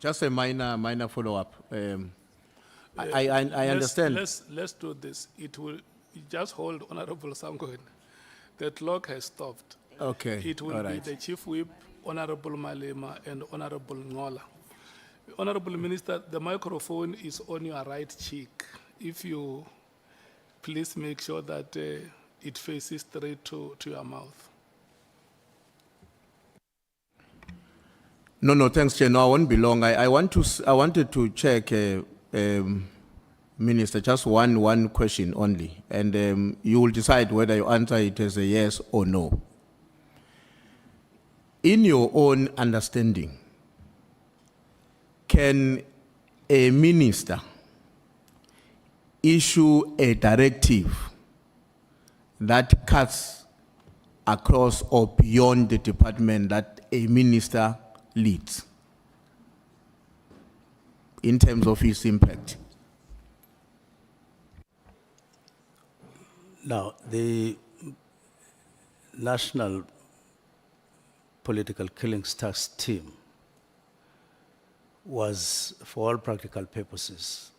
Just a minor follow-up. I understand. Let's do this. It will, just hold, Honorable Sangwen. The clock has stopped. Okay, It will all be right. the Chief Whip, Honorable Malema, and Honorable Ngola. Honorable Minister, the microphone is on your right cheek. If you please make sure that it faces straight to your mouth. No, thanks, Chair. No, I won't be long. I wanted to check, Minister, just one question only, and you will decide whether you answer it as a yes or no. In your own understanding, can a minister issue a directive that cuts across or beyond the department that a minister leads in terms of its impact? Now, the National Political Killings Task Team was, for all practical purposes,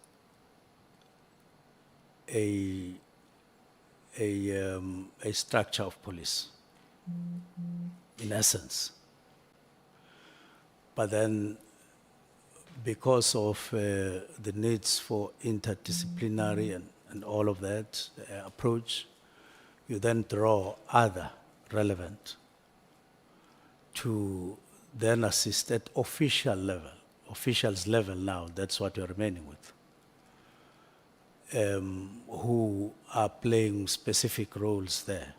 a structure of police, in essence. But then, because of the needs for interdisciplinary and all of that approach, you then draw other relevant to then assist at officials level now, that's what you're remaining with, who are playing specific roles there.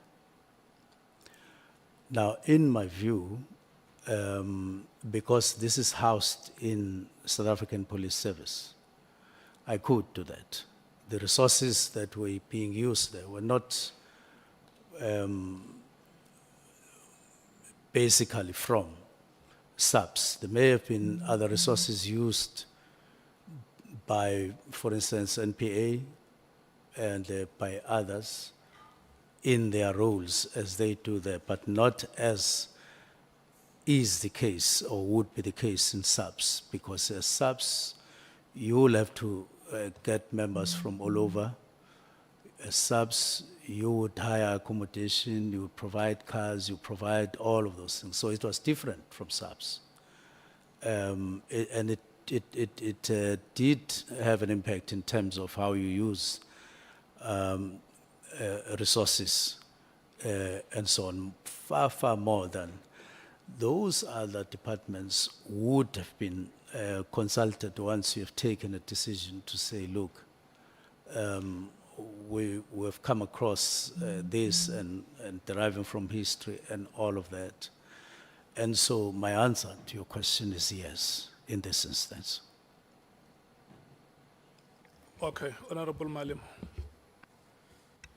Now, in my view, because this is housed in South African Police Service, I could do that. The resources that were being used there were not basically from SAPS. There may have been other resources used by, for instance, NPA and by others in their roles as they do there, but not as is the case or would be the case in SAPS, because as SAPS, you will have to get members from all over. As SAPS, you would hire accommodation, you would provide cars, you provide all of those things. So it was different from SAPS. And it did have an impact in terms of how you use resources and so on, far, far more than those other departments would have been consulted once you have taken a decision to say, look, we have come across this and deriving from history and all of that. And so my answer to your question is yes, in this instance. Okay, Honorable Malim.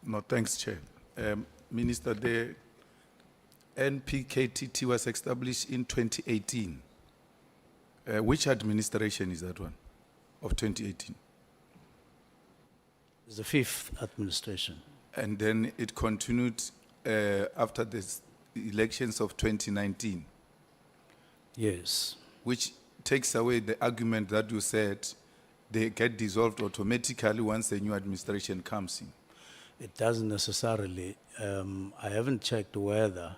No, thanks, Chair. Minister, the NPKTT was established in 2018. Which administration is that one of 2018? It's the fifth administration. And then it continued after the elections of 2019, Yes. which takes away the argument that you said they get dissolved automatically once a new administration comes in. It doesn't necessarily. I haven't checked whether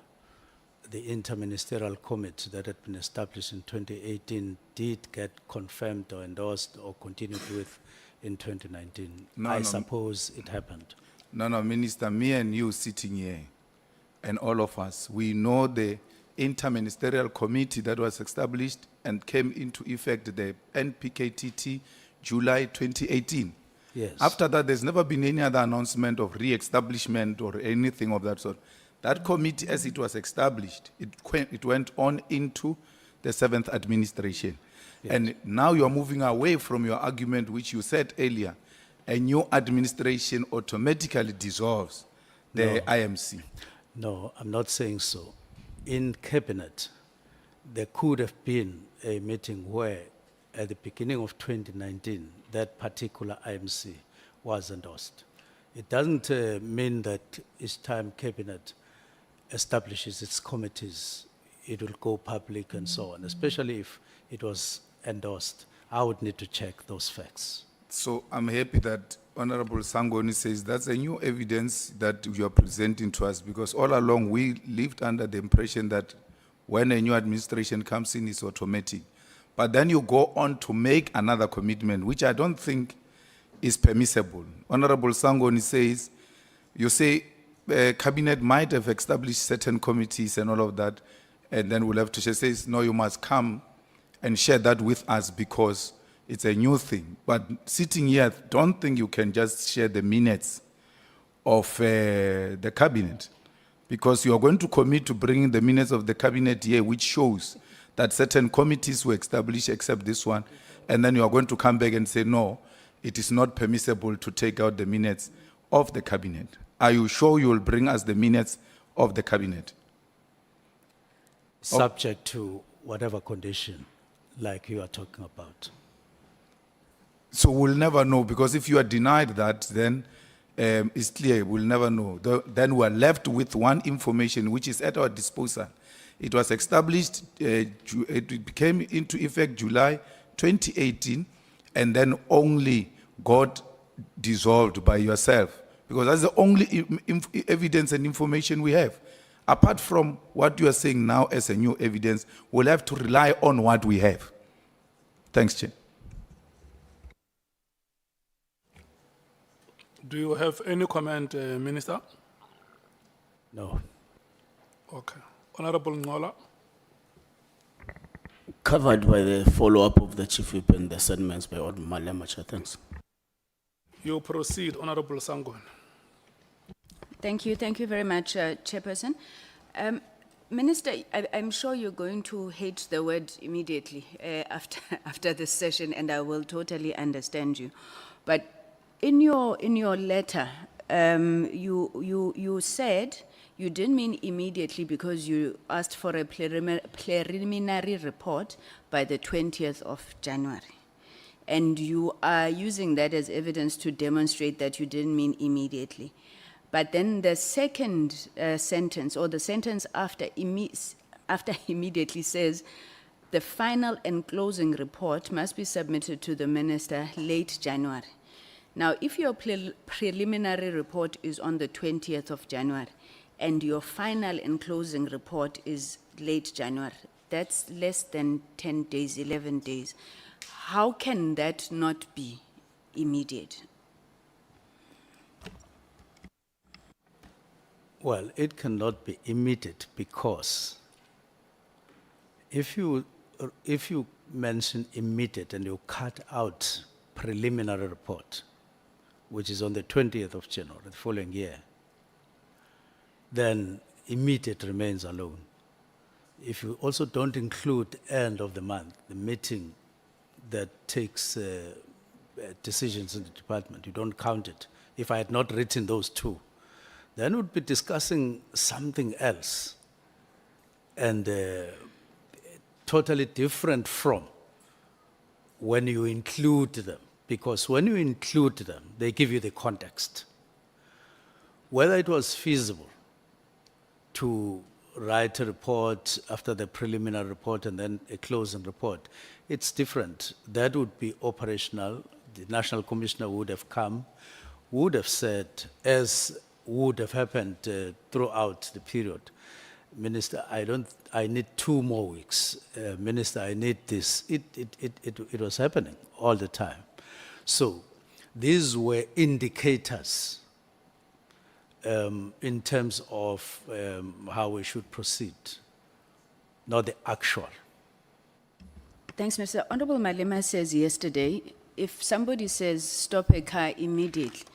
the interministerial committee that had been established in 2018 did get confirmed or endorsed or continued with in 2019. I suppose it happened. No, Minister, me and you sitting here, and all of us, we know the interministerial committee that was established and came into effect, the NPKTT, July 2018. Yes. After that, there's never been any other announcement of re-establishment or anything of that sort. That committee, as it was established, it went on into the 7th administration. Yes. And now you're moving away from your argument, which you said earlier. A new administration automatically dissolves the IMC. No, I'm not saying so. In cabinet, there could have been a meeting where at the beginning of 2019, that particular IMC was endorsed. It doesn't mean that each time cabinet establishes its committees, it will go public and so on, especially if it was endorsed. I would need to check those facts. So I'm happy that Honorable Sangoni says that's a new evidence that you are presenting to us, because all along we lived under the impression that when a new administration comes in, it's automatic. But then you go on to make another commitment, which I don't think is permissible. Honorable Sangoni says, you say cabinet might have established certain committees and all of that, and then we'll have to say, says, no, you must come and share that with us because it's a new thing. But sitting here, I don't think you can just share the minutes of the cabinet, because you are going to commit to bringing the minutes of the cabinet here, which shows that certain committees were established except this one, and then you are going to come back and say, no, it is not permissible to take out the minutes of the cabinet. Are you sure you will bring us the minutes of the cabinet? Subject to whatever condition, like you are talking about. So we'll never know, because if you are denied that, then it's clear, we'll never know. Then we are left with one information which is at our disposal. It was established, it came into effect July 2018, and then only got dissolved by yourself, because that's the only evidence and information we have. Apart from what you are saying now as a new evidence, we'll have to rely on what we have. Thanks, Chair. Do you have any comment, Minister? No. Okay. Honorable Ngola, Covered by the follow-up of the Chief Whip and the sentiments by Honourable Malema, Chair. Thanks. you proceed, Honorable Sangon. Thank you very much, Chairperson. Minister, I'm sure you're going to hate the word immediately after this session, and I will totally understand you. But in your letter, you said you didn't mean immediately because you asked for a preliminary report by the 20th of January. And you are using that as evidence to demonstrate that you didn't mean immediately. But then the second sentence, or the sentence after immediately, says the final and closing report must be submitted to the minister late January. Now, if your preliminary report is on the 20th of January and your final and closing report is late January, that's less than 10 days, 11 days. How can that not be immediate? Well, it cannot be immediate because if you mention immediate and you cut out preliminary report, which is on the 20th of January, the following year, then immediate remains alone. If you also don't include end of the month, the meeting that takes decisions in the department, you don't count it. If I had not written those two, then we'd be discussing something else and totally different from when you include them. Because when you include them, they give you the context. Whether it was feasible to write a report after the preliminary report and then a closing report, it's different. That would be operational. The National Commissioner would have come, would have said, as would have happened throughout the period, Minister, I need 2 more weeks. Minister, I need this. It was happening all the time. So these were indicators in terms of how we should proceed, not the actual. Thanks, Mr. Honorable Malema says yesterday, if somebody says stop a car immediately,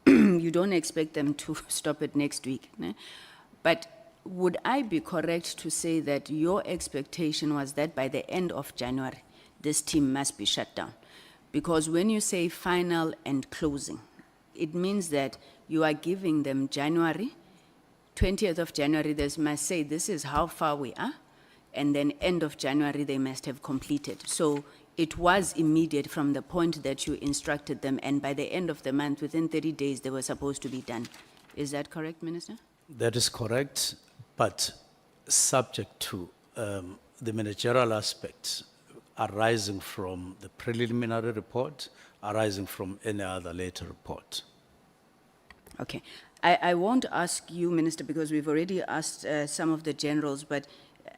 you don't expect them to stop it next week. Ne? But would I be correct to say that your expectation was that by the end of January, this team must be shut down? Because when you say final and closing, it means that you are giving them January, 20th of January, they must say this is how far we are, and then end of January, they must have completed. So it was immediate from the point that you instructed them, and by the end of the month, within 30 days, they were supposed to be done. Is that correct, Minister? That is correct, but subject to the managerial aspects arising from the preliminary report, arising from any other later report. Okay. I won't ask you, Minister, because we've already asked some of the generals, but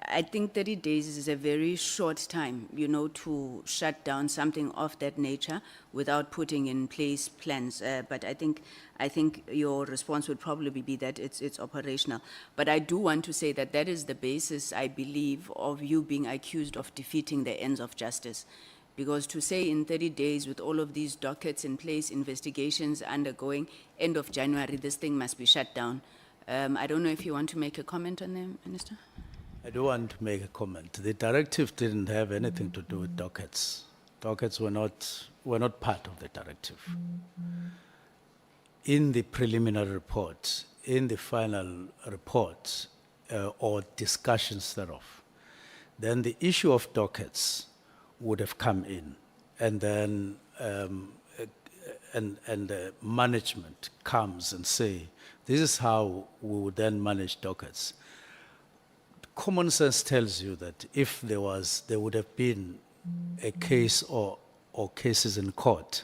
I think 30 days is a very short time, you know, to shut down something of that nature without putting in place plans. But I think your response would probably be that it's operational. But I do want to say that that is the basis, I believe, of you being accused of defeating the ends of justice. Because to say in 30 days with all of these dockets in place, investigations undergoing, end of January, this thing must be shut down. I don't know if you want to make a comment on them, Minister? I do want to make a comment. The directive didn't have anything to do with dockets. Dockets were not part of the directive. In the preliminary report, in the final report, or discussions thereof, then the issue of dockets would have come in, and then management comes and say, this is how we would then manage dockets. Common sense tells you that if there would have been a case or cases in court,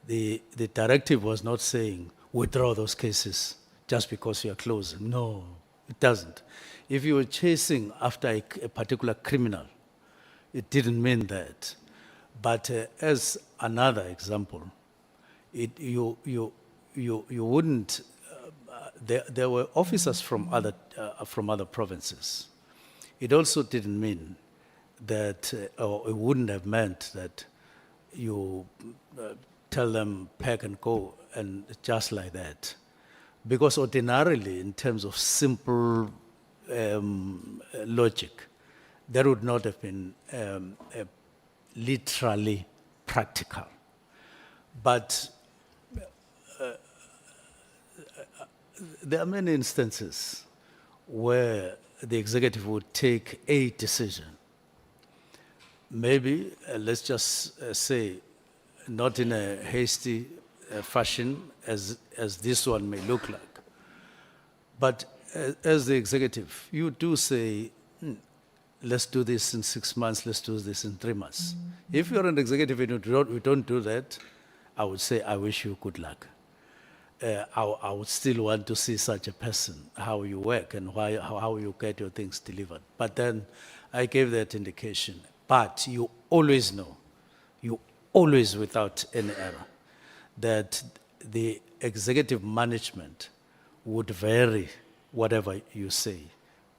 the directive was not saying withdraw those cases just because you are closing. No, it doesn't. If you were chasing after a particular criminal, it didn't mean that. But as another example, you wouldn't. There were officers from other provinces. It also didn't mean that, or it wouldn't have meant that you tell them pack and go and just like that. Because ordinarily, in terms of simple logic, that would not have been literally practical. But there are many instances where the executive would take a decision. Maybe, let's just say, not in a hasty fashion as this one may look like. But as the executive, you do say, let's do this in 6 months, let's do this in 3 months. If you're an executive and you don't do that, I would say, I wish you good luck. I would still want to see such a person, how you work and how you get your things delivered. But then I gave that indication. But you always know, you always without any error, that the executive management would vary whatever you say,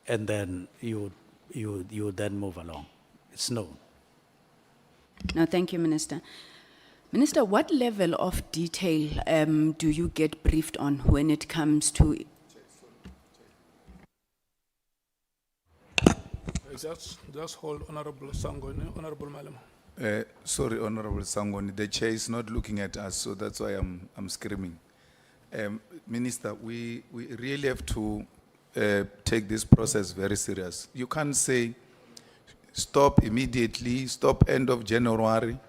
and then you then move along. It's known. No, thank you, Minister. Minister, what level of detail do you get briefed on when it comes to... Just hold Honorable Sangoni, Honorable Malema. Sorry, Honorable Sangoni, the chair is not looking at us, so that's why I'm screaming. Minister, we really have to take this process very serious. You can't say stop immediately, stop end of January.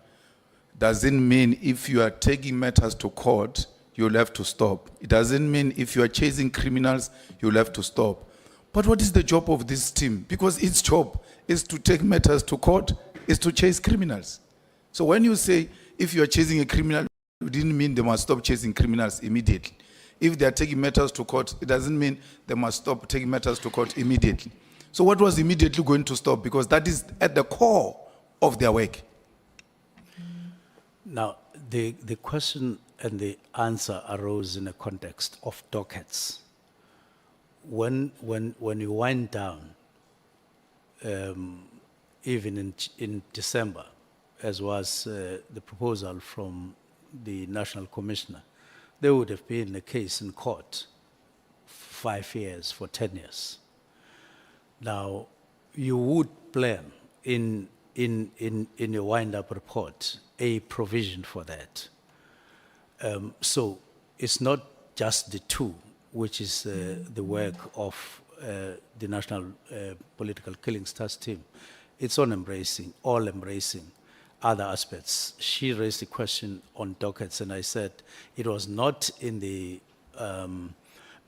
Doesn't mean if you are taking matters to court, you'll have to stop. It doesn't mean if you are chasing criminals, you'll have to stop. But what is the job of this team? Because its job is to take matters to court, is to chase criminals. So when you say if you are chasing a criminal, it didn't mean they must stop chasing criminals immediately. If they are taking matters to court, it doesn't mean they must stop taking matters to court immediately. So what was immediately going to stop? Because that is at the core of their work. Now, the question and the answer arose in a context of dockets. When you wind down, even in December, as was the proposal from the National Commissioner, there would have been a case in court 5 years, for 10 years. Now, you would plan in your wind-up report a provision for that. So it's not just the two, which is the work of the National Political Killings Task Team. It's all embracing other aspects. She raised the question on dockets, and I said it was not in the,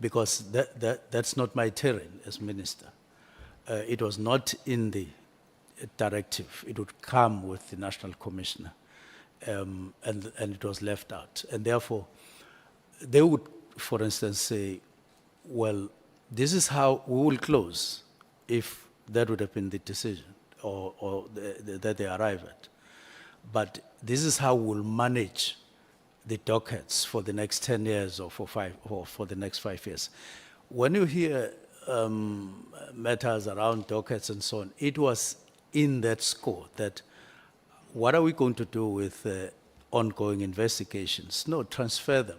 because that's not my terrain as minister. It was not in the directive. It would come with the National Commissioner, and it was left out. And therefore, they would, for instance, say, well, this is how we will close, if that would have been the decision or that they arrive at. But this is how we'll manage the dockets for the next 10 years or for the next 5 years. When you hear matters around dockets and so on, it was in that score that what are we going to do with ongoing investigations? No, transfer them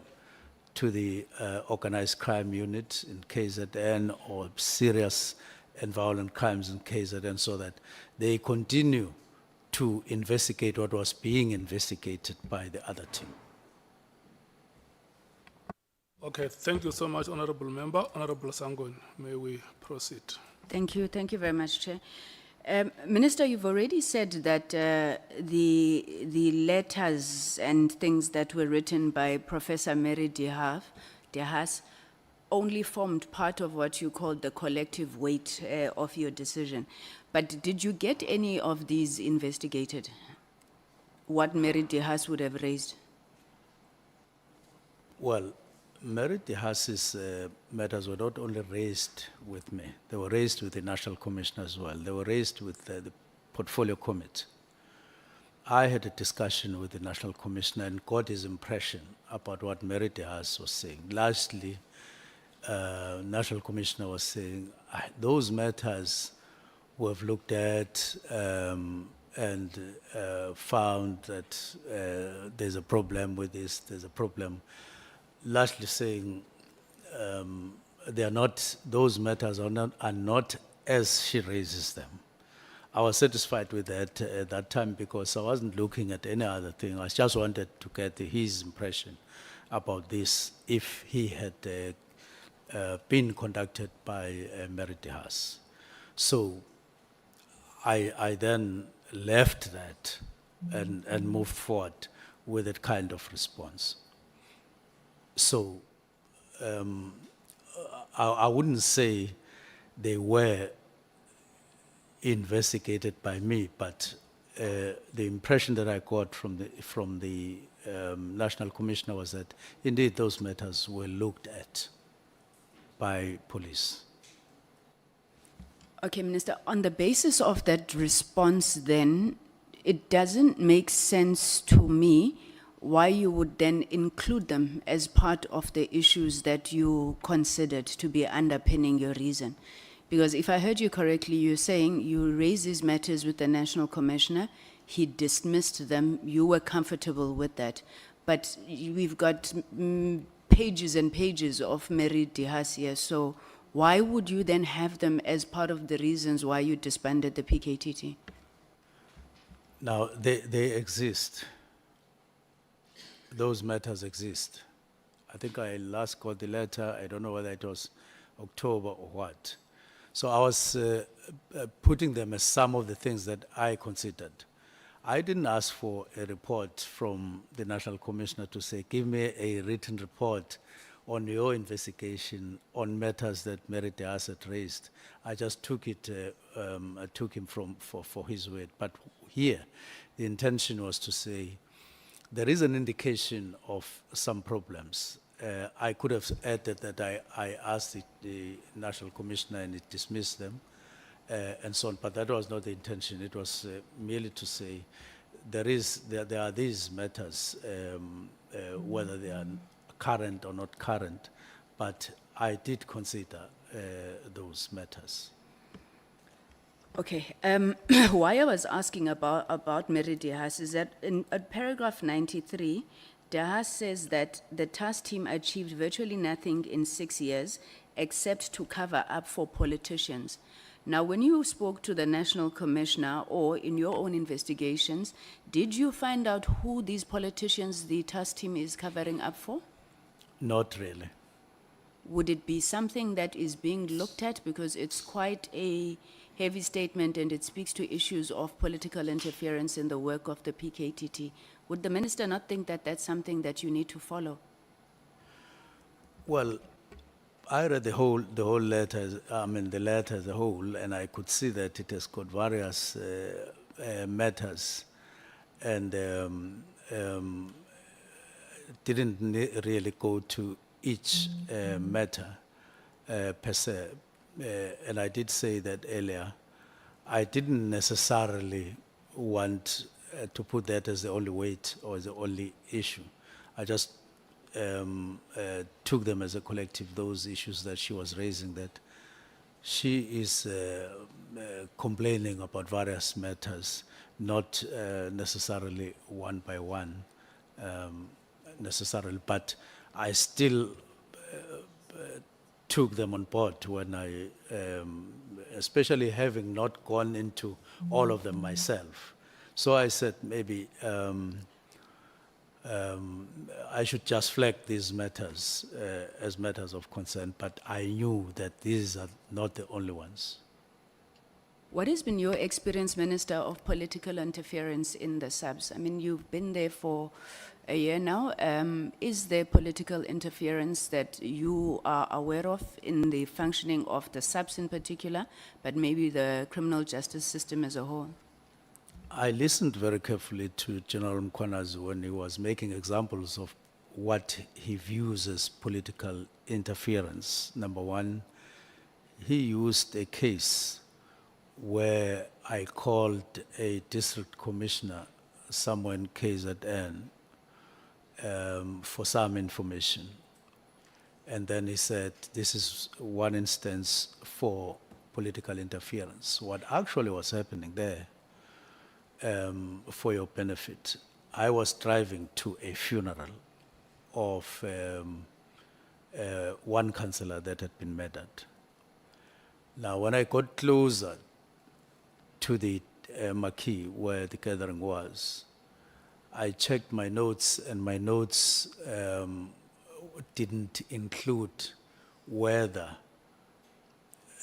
to the organized crime unit in KZN or serious and violent crimes in KZN, so that they continue to investigate what was being investigated by the other team. Okay, thank you so much, Honorable Member. Honorable Sangon, may we proceed? Thank you very much, Chair. Minister, you've already said that the letters and things that were written by Professor Mary de Haas only formed part of what you called the collective weight of your decision. But did you get any of these investigated? What Mary de Haas would have raised? Well, Mary de Haas's matters were not only raised with me, they were raised with the National Commission as well. They were raised with the Portfolio Committee. I had a discussion with the National Commissioner and got his impression about what Mary Dehas was saying. Lastly, National Commissioner was saying, those matters we have looked at and found that there's a problem with this, there's a problem. Largely saying they are not, those matters are not as she raises them. I was satisfied with that at that time because I wasn't looking at any other thing. I just wanted to get his impression about this if he had been conducted by Mary Dehas. So I then left that and moved forward with that kind of response. So I wouldn't say they were investigated by me, but the impression that I got from the National Commissioner was that indeed those matters were looked at by police. Okay, Minister, on the basis of that response then, it doesn't make sense to me why you would then include them as part of the issues that you considered to be underpinning your reason. Because if I heard you correctly, you're saying you raised these matters with the National Commissioner, he dismissed them, you were comfortable with that. But we've got pages and pages of Mary Dehas here, so why would you then have them as part of the reasons why you disbanded the PKTT? Now, they exist. Those matters exist. I think I last got the letter, I don't know whether it was October or what. So I was putting them as some of the things that I considered. I didn't ask for a report from the National Commissioner to say, give me a written report on your investigation on matters that Mary Dehas had raised. I just took it, I took him for his word. But here, the intention was to say, there is an indication of some problems. I could have added that I asked the National Commissioner and it dismissed them and so on, but that was not the intention. It was merely to say there are these matters, whether they are current or not current, but I did consider those matters. Okay, why I was asking about Mary Dehas is that in paragraph 93, Dehas says that the task team achieved virtually nothing in 6 years except to cover up for politicians. Now, when you spoke to the National Commissioner or in your own investigations, did you find out who these politicians the task team is covering up for? Not really. Would it be something that is being looked at because it's quite a heavy statement and it speaks to issues of political interference in the work of the PKTT? Would the minister not think that that's something that you need to follow? Well, I read the whole letter, the letter as a whole, and I could see that it has got various matters and didn't really go to each matter per se. And I did say that earlier. I didn't necessarily want to put that as the only weight or as the only issue. I just took them as a collective, those issues that she was raising, that she is complaining about various matters, not necessarily one by one, necessarily, but I still took them on board when I, especially having not gone into all of them myself. So I said maybe I should just flag these matters as matters of concern, but I knew that these are not the only ones. What has been your experience, Minister, of political interference in the SAPS? I mean, you've been there for a year now. Is there political interference that you are aware of in the functioning of the SAPS in particular, but maybe the criminal justice system as a whole? I listened very carefully to General Mkhwanazi when he was making examples of what he views as political interference. Number one, he used a case where I called a district commissioner somewhere in KZN for some information. And then he said, this is one instance for political interference. What actually was happening there, for your benefit, I was driving to a funeral of one councillor that had been murdered. Now, when I got closer to the marquee where the gathering was, I checked my notes, and my notes didn't include whether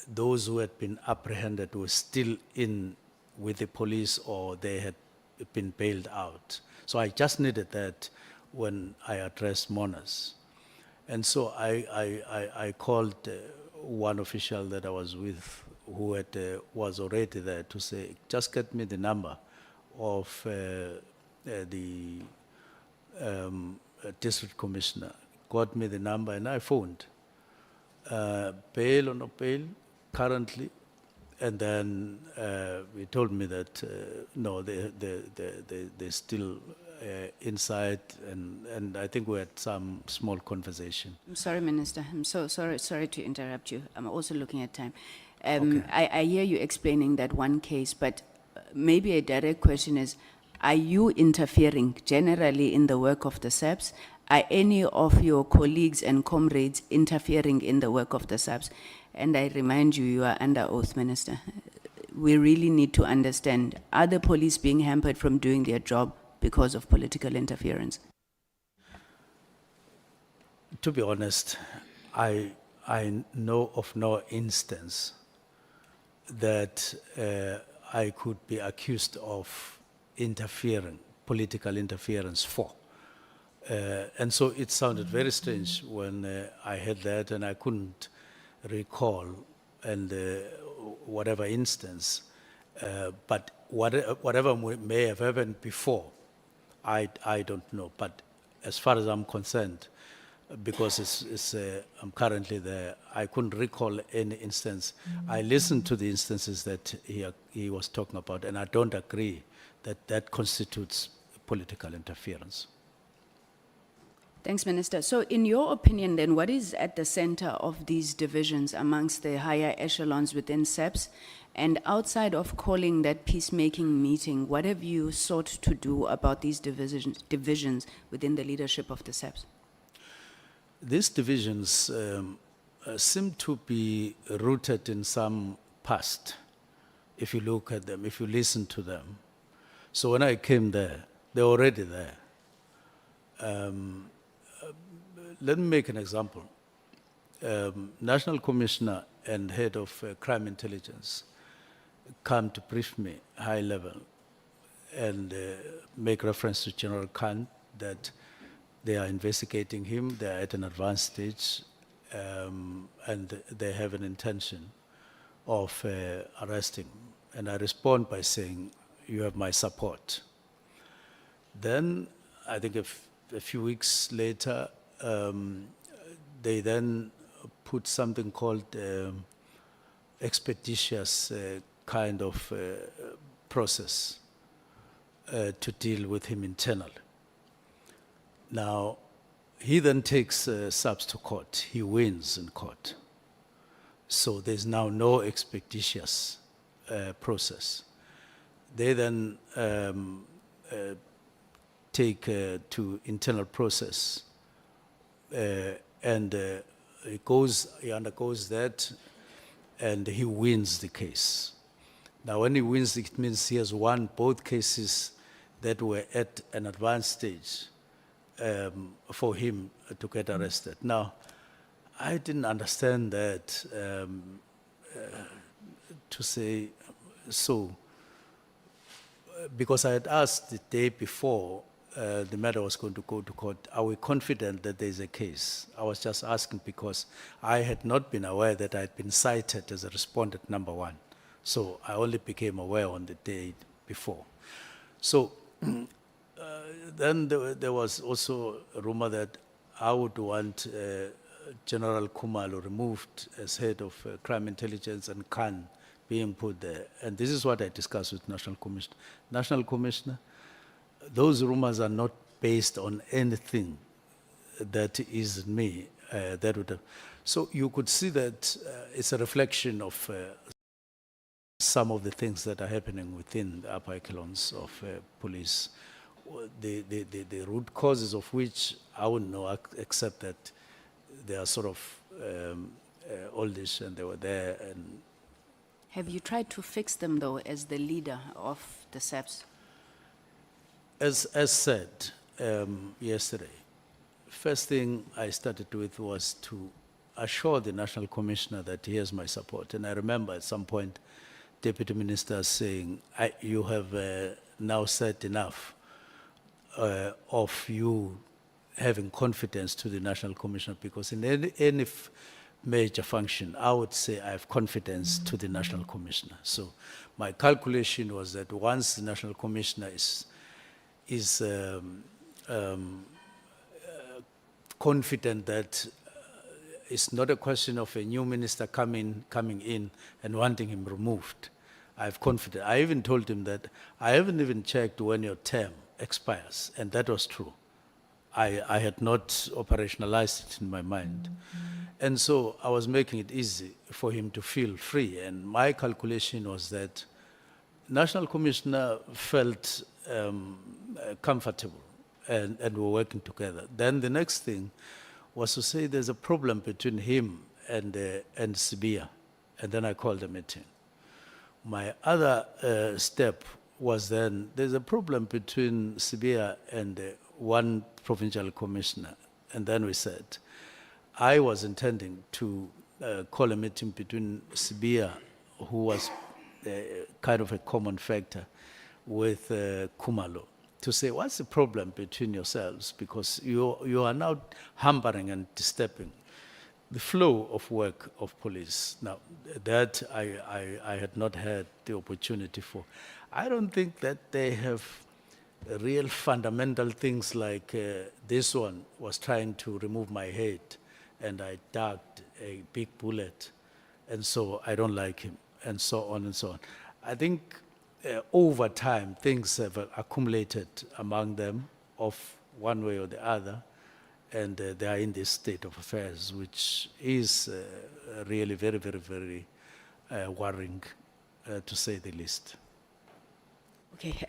those who had been apprehended were still in with the police or they had been bailed out. So I just needed that when I addressed mourners. And so I called one official that I was with who had, was already there to say, just get me the number of the district commissioner. Got me the number and I phoned. Bail or no bail, currently. And then he told me that no, they're still inside, and I think we had some small conversation. I'm sorry, Minister. I'm so sorry to interrupt you. I'm also looking at time. Okay. I hear you explaining that one case, but maybe a direct question is, are you interfering generally in the work of the SAPS? Are any of your colleagues and comrades interfering in the work of the SAPS? And I remind you, you are under oath, Minister. We really need to understand, are the police being hampered from doing their job because of political interference? To be honest, I know of no instance that I could be accused of interfering, political interference for. And so it sounded very strange when I heard that, and I couldn't recall and whatever instance, but whatever may have happened before, I don't know. But as far as I'm concerned, because I'm currently there, I couldn't recall any instance. I listened to the instances that he was talking about, and I don't agree that that constitutes political interference. Thanks, Minister. So in your opinion then, what is at the center of these divisions amongst the higher echelons within SAPS? And outside of calling that peacemaking meeting, what have you sought to do about these divisions within the leadership of the SAPS? These divisions seem to be rooted in some past, if you look at them, if you listen to them. So when I came there, they're already there. Let me make an example. National Commissioner and Head of Crime Intelligence come to brief me, high level, and make reference to General Khan that they are investigating him, they are at an advanced stage, and they have an intention of arresting him. And I respond by saying, you have my support. Then, I think a few weeks later, they then put something called expeditious kind of process to deal with him internally. Now, he then takes SAPS to court. He wins in court. So there's now no expeditious process. They then take to internal process, and he undergoes that, and he wins the case. Now, when he wins, it means he has won both cases that were at an advanced stage for him to get arrested. Now, I didn't understand that to say so, because I had asked the day before the matter was going to go to court, are we confident that there's a case? I was just asking because I had not been aware that I had been cited as a respondent number one. So I only became aware on the day before. So then there was also a rumor that I would want General Khumalo removed as head of crime intelligence and Khan being put there. And this is what I discussed with National Commissioner. National Commissioner, those rumors are not based on anything that is me. That would have, so you could see that it's a reflection of some of the things that are happening within the upper echelons of police. The root causes of which I wouldn't know, except that they are sort of oldish and they were there. And Have you tried to fix them, though, as the leader of the SAPS? as said yesterday, first thing I started with was to assure the National Commissioner that he has my support. And I remember at some point, Deputy Minister saying, you have now said enough of you having confidence to the National Commissioner, because in any major function, I would say I have confidence to the National Commissioner. So my calculation was that once the National Commissioner is confident that it's not a question of a new minister coming in and wanting him removed. I have confidence. I even told him that I haven't even checked when your term expires, and that was true. I had not operationalized it in my mind. And so I was making it easy for him to feel free. And my calculation was that National Commissioner felt comfortable and were working together. Then the next thing was to say there's a problem between him and Sibia. And then I called a meeting. My other step was then there's a problem between Sibia and one provincial commissioner. And then we said, I was intending to call a meeting between Sibia, who was kind of a common factor, with Kumalo, to say, what's the problem between yourselves? Because you are now hampering and disturbing the flow of work of police. Now, that I had not had the opportunity for. I don't think that they have real fundamental things like this one was trying to remove my head and I dug a big bullet, and so I don't like him, and so on and so on. I think over time, things have accumulated among them of one way or the other, and they are in this state of affairs, which is really very, very, very worrying, to say the least. Okay,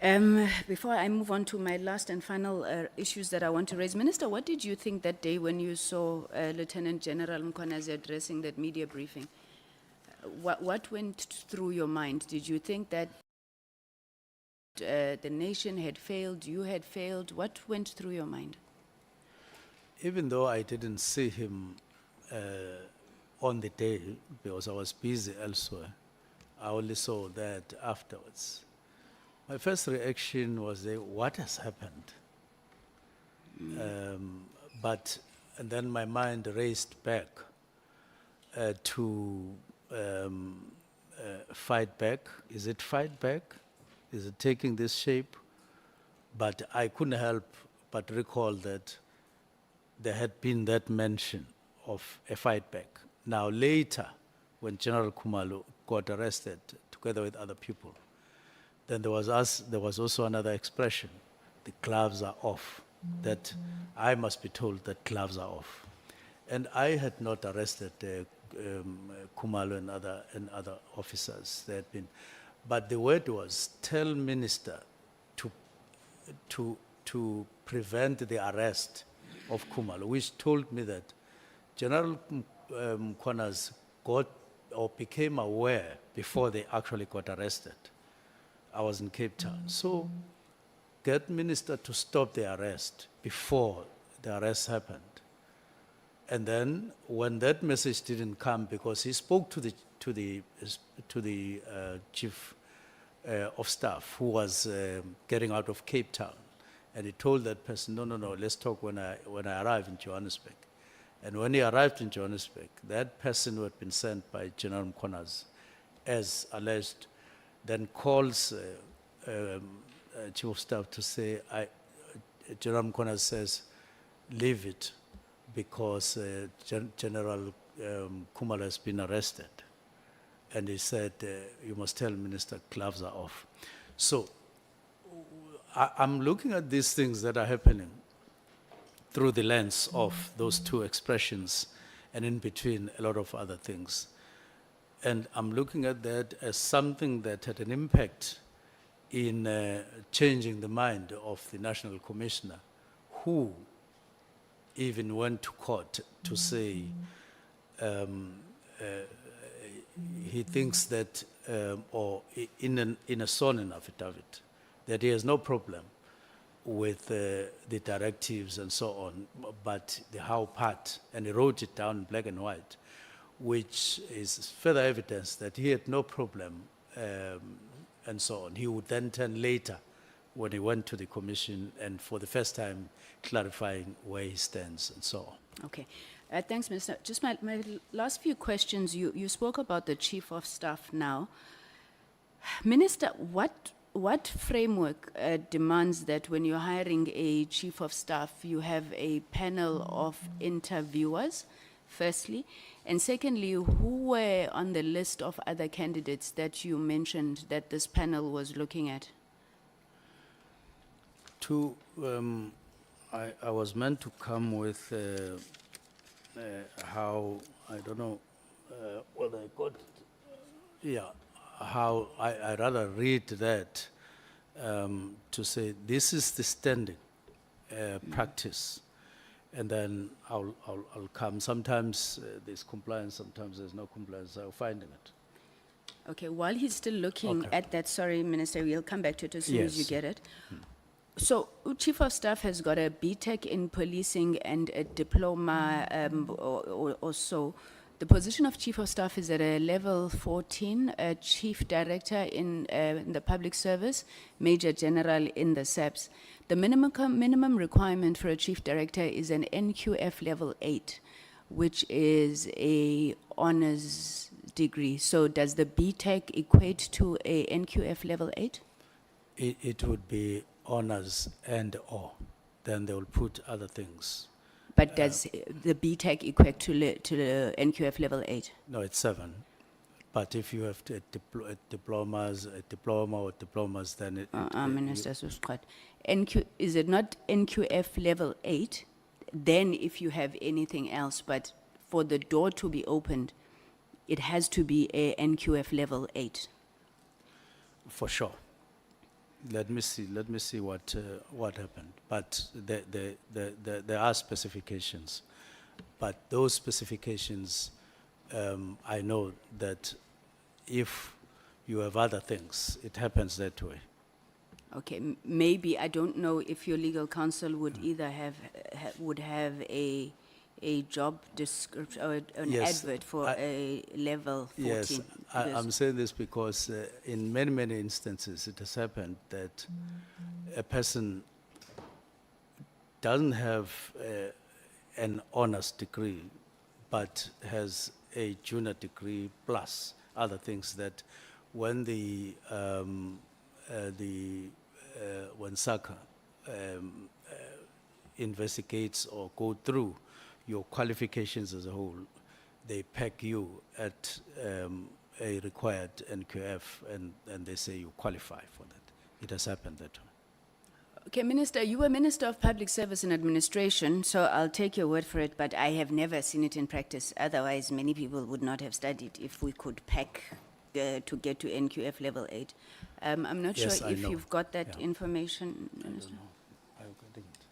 before I move on to my last and final issues that I want to raise, Minister, what did you think that day when you saw Lieutenant General Mkhwanazi addressing that media briefing? What went through your mind? Did you think that the nation had failed, you had failed? What went through your mind? Even though I didn't see him on the day, because I was busy elsewhere, I only saw that afterwards. My first reaction was, what has happened? And then my mind raced back to fight back. Is it fight back? Is it taking this shape? But I couldn't help but recall that there had been that mention of a fight back. Now later, when General Kumalo got arrested together with other people, then there was also another expression, the gloves are off, that I must be told that gloves are off. And I had not arrested Kumalo and other officers. There had been, but the word was, tell minister to prevent the arrest of Kumalo, which told me that General Mkhwanazi got or became aware before they actually got arrested. I was in Cape Town. So get minister to stop the arrest before the arrest happened. And then when that message didn't come, because he spoke to the chief of staff who was getting out of Cape Town, and he told that person, no, let's talk when I arrive in Johannesburg. And when he arrived in Johannesburg, that person who had been sent by General Mkhwanazi, as alleged, then calls chief of staff to say, General Mkhwanazi says, leave it because General Kumalo has been arrested. And he said, you must tell minister gloves are off. So I'm looking at these things that are happening through the lens of those two expressions and in between a lot of other things. And I'm looking at that as something that had an impact in changing the mind of the National Commissioner, who even went to court to say he thinks that, or in a sworn affidavit, that he has no problem with the directives and so on, but the how part, and he wrote it down in black and white, which is further evidence that he had no problem and so on. He would then turn later when he went to the commission and for the first time clarifying where he stands and so on. Okay. Thanks, Minister. Just my last few questions. You spoke about the Chief of Staff now. Minister, what framework demands that when you're hiring a Chief of Staff, you have a panel of interviewers, firstly? And secondly, who were on the list of other candidates that you mentioned that this panel was looking at? I was meant to come with how, I don't know whether I got it. Yeah, how I rather read that to say this is the standing practice, and then I'll come. Sometimes there's compliance, sometimes there's no compliance. I'm finding it. Okay, while he's still looking Okay. at that, sorry, Minister, we'll come back to it as soon as you Yes. get it. So, Chief of Staff has got a BTEC in policing and a diploma or so. The position of Chief of Staff is at a level 14, a Chief Director in the Public Service, Major General in the SAPS. The minimum requirement for a Chief Director is an NQF level 8, which is a honors degree. So does the BTEC equate to a NQF level 8? It would be honors and or. Then they will put other things. But does the BTEC equate to the NQF level 8? No, it's 7. But if you have diploma or diplomas, then it. Minister Susqat, is it not NQF level 8? Then if you have anything else, but for the door to be opened, it has to be a NQF level 8. For sure. Let me see what happened. But there are specifications. But those specifications, I know that if you have other things, it happens that way. Okay, maybe, I don't know if your legal counsel would either would have a job description or an Yes, advert for a level 14. Yes, I'm saying this because in many instances it has happened that a person doesn't have an honors degree, but has a junior degree plus other things that when when SACA investigates or go through your qualifications as a whole, they peg you at a required NQF and they say you qualify for that. It has happened that way. Okay, Minister, you were Minister of Public Service and Administration, so I'll take your word for it, but I have never seen it in practice. Otherwise, many people would not have studied if we could pack to get to NQF level 8. I'm not Yes, sure I if know. you've got that Yeah. information, I Minister. don't know. I'm getting it.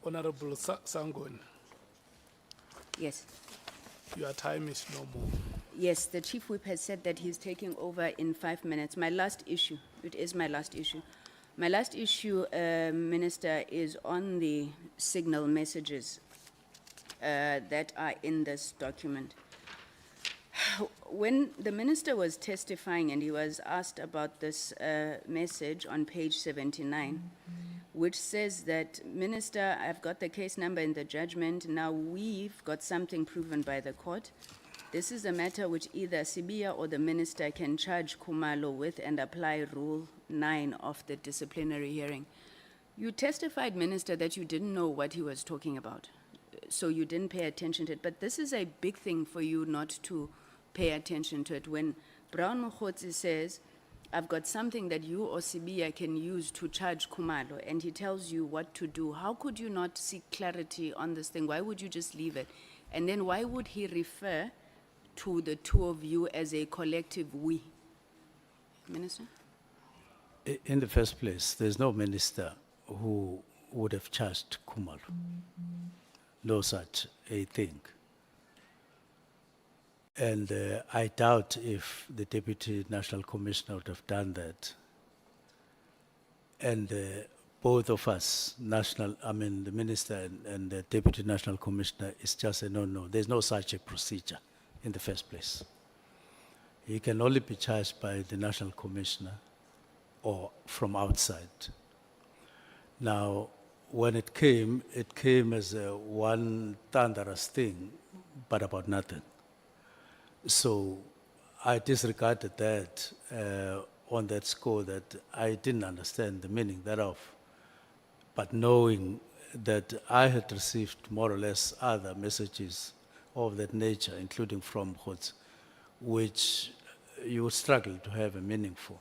Honorable Sangoni, Yes. your time is no more. Yes, the Chief Whip has said that he's taking over in 5 minutes. My last issue, it is my last issue. My last issue, Minister, is on the signal messages that are in this document. When the Minister was testifying and he was asked about this message on page 79, which says that, Minister, I've got the case number in the judgment, now we've got something proven by the court. This is a matter which either Sibia or the Minister can charge Kumalo with and apply Rule 9 of the disciplinary hearing. You testified, Minister, that you didn't know what he was talking about, so you didn't pay attention to it. But this is a big thing for you not to pay attention to it. When Brown Mokgotsi says, I've got something that you or Sibia can use to charge Kumalo, and he tells you what to do. How could you not seek clarity on this thing? Why would you just leave it? And then why would he refer to the two of you as a collective we? Minister? In the first place, there's no minister who would have charged Kumalo. No such a thing. And I doubt if the Deputy National Commissioner would have done that. And both of us, the Minister and the Deputy National Commissioner, is just a no. There's no such a procedure in the first place. He can only be charged by the National Commissioner or from outside. Now, when it came as a one thunderous thing, but about nothing. So I disregarded that on that score that I didn't understand the meaning thereof. But knowing that I had received more or less other messages of that nature, including from Hots, which you would struggle to have a meaning for.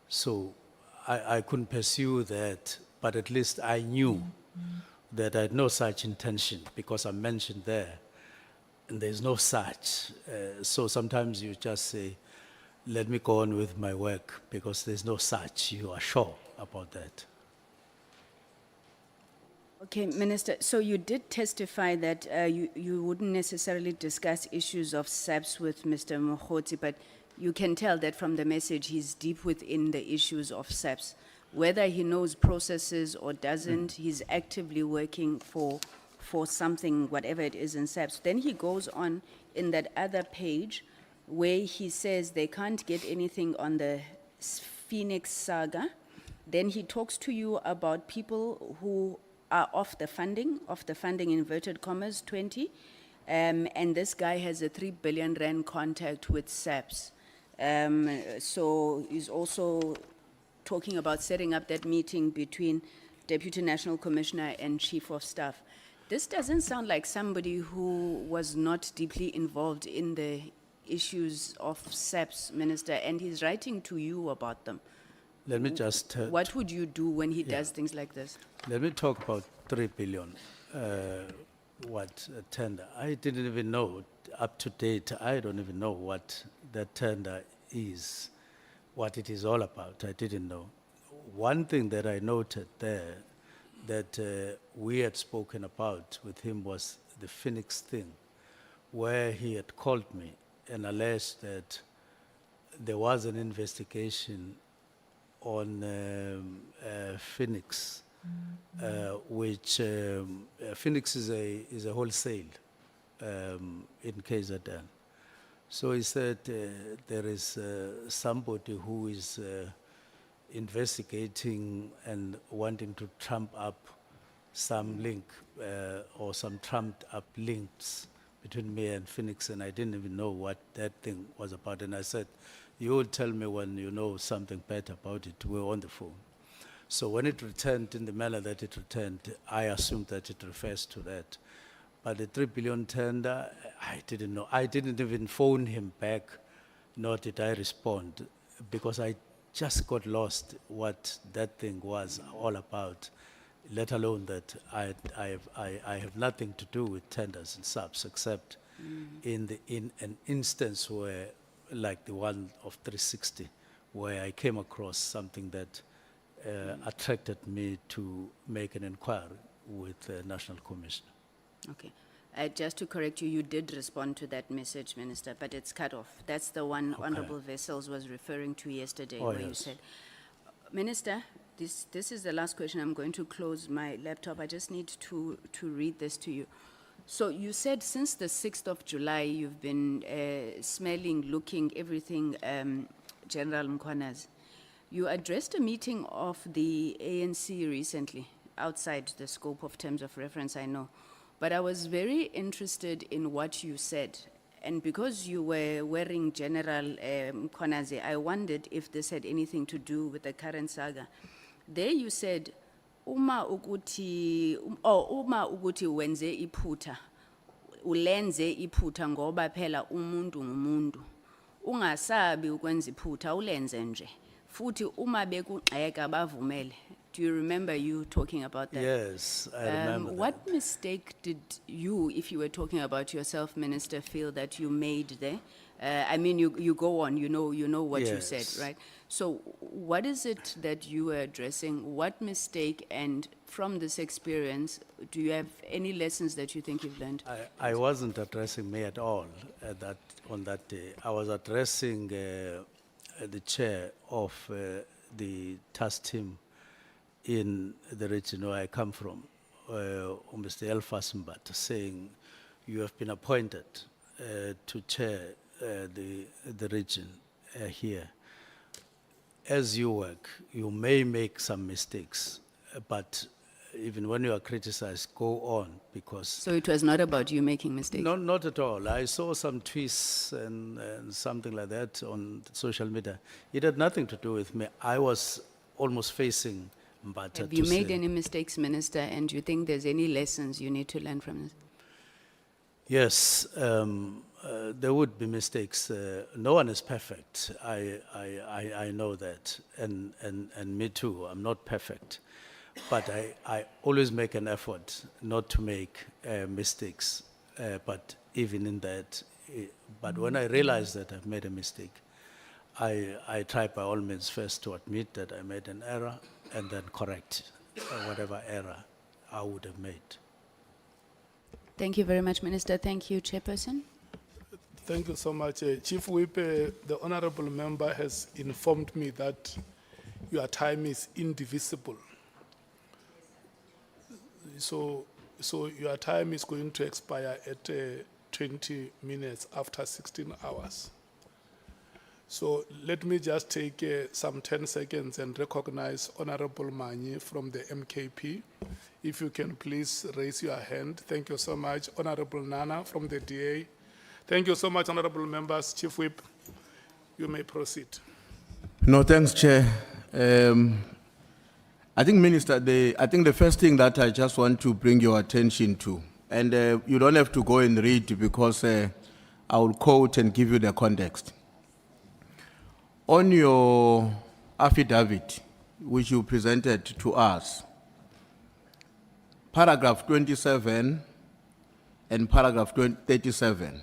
So I couldn't pursue that, but at least I knew that I had no such intention because I mentioned there. And there's no such. So sometimes you just say, let me go on with my work because there's no such. You are sure about that. Okay, Minister, so you did testify that you wouldn't necessarily discuss issues of SAPS with Mr. Mkhotsi, but you can tell that from the message he's deep within the issues of SAPS. Whether he knows processes or doesn't, he's actively working for something, whatever it is in SAPS. Then he goes on in that other page where he says they can't get anything on the Phoenix saga. Then he talks to you about people who are off the funding, inverted commas, 20. And this guy has a 3 billion rand contact with SAPS. So he's also talking about setting up that meeting between Deputy National Commissioner and Chief of Staff. This doesn't sound like somebody who was not deeply involved in the issues of SAPS, Minister, and he's writing to you about them. Let me just... what would you do when he does things like this? Let me talk about 3 billion, tender. I didn't even know, up to date, I don't even know what that tender is, what it is all about. I didn't know. One thing that I noted there that we had spoken about with him was the Phoenix thing, where he had called me and alleged that there was an investigation on Phoenix, which Phoenix is a wholesale in KZN. So he said there is somebody who is investigating and wanting to trump up some link or some trumped up links between me and Phoenix, and I didn't even know what that thing was about. And I said, you will tell me when you know something better about it. We're on the phone. So when it returned in the manner that it returned, I assumed that it refers to that. But the 3 billion tender, I didn't know. I didn't even phone him back, nor did I respond, because I just got lost what that thing was all about, let alone that I have nothing to do with tenders and SAPS, except in an instance where, like the one of 360, where I came across something that attracted me to make an inquiry with the National Commissioner. Okay. Just to correct you, you did respond to that message, Minister, but it's cut off. That's the one Honorable Vessels was referring to yesterday, where you said, Minister, this is the last question. I'm going to close my laptop. I just need to read this to you. So you said since the 6th of July, you've been smelling, looking, everything, General Mkhwanazi. You addressed a meeting of the ANC recently, outside the scope of terms of reference, I know. But I was very interested in what you said. And because you were wearing General Mkhwanazi, I wondered if this had anything to do with the current saga. There you said, uma uguti wenze iphutha, ulenze iphutha ngoba phela umuntu ngumuntu. Ungasabi ukwenza iphutha, ulenze nje. Futhi uma bekugxeka bavumele. Do you remember you talking about that? Yes, I remember that. What mistake did you, if you were talking about yourself, Minister, feel that you made there? I mean, you go on, you know what you said, Yes. right? So what is it that you were addressing? What mistake, and from this experience, do you have any lessons that you think you've learned? I wasn't addressing me at all on that day. I was addressing the chair of the task team in the region where I come from, Mr. Elfas Mbat, saying, you have been appointed to chair the region here. As you work, you may make some mistakes, but even when you are criticized, go on, because... So it was not about you making mistakes? No, not at all. I saw some tweets and something like that on social media. It had nothing to do with me. I was almost facing Mbata. Have you made any mistakes, Minister, and do you think there's any lessons you need to learn from this? Yes, there would be mistakes. No one is perfect. I know that, and me too. I'm not perfect, but I always make an effort not to make mistakes. But even in that, but when I realize that I've made a mistake, I try by all means first to admit that I made an error and then correct whatever error I would have made. Thank you very much, Minister. Thank you, Chairperson. Thank you so much. Chief Whip, the honorable member has informed me that your time is indivisible. So your time is going to expire at 20 minutes after 16 hours. So let me just take some 10 seconds and recognize Honorable Mani from the MKP. If you can please raise your hand. Thank you so much. Honorable Nana from the DA. Thank you so much, honorable members. Chief Whip, you may proceed. No, thanks, Chair. I think, Minister, I think the first thing that I just want to bring your attention to, and you don't have to go and read because I will quote and give you the context. On your affidavit, which you presented to us, paragraph 27 and paragraph 37.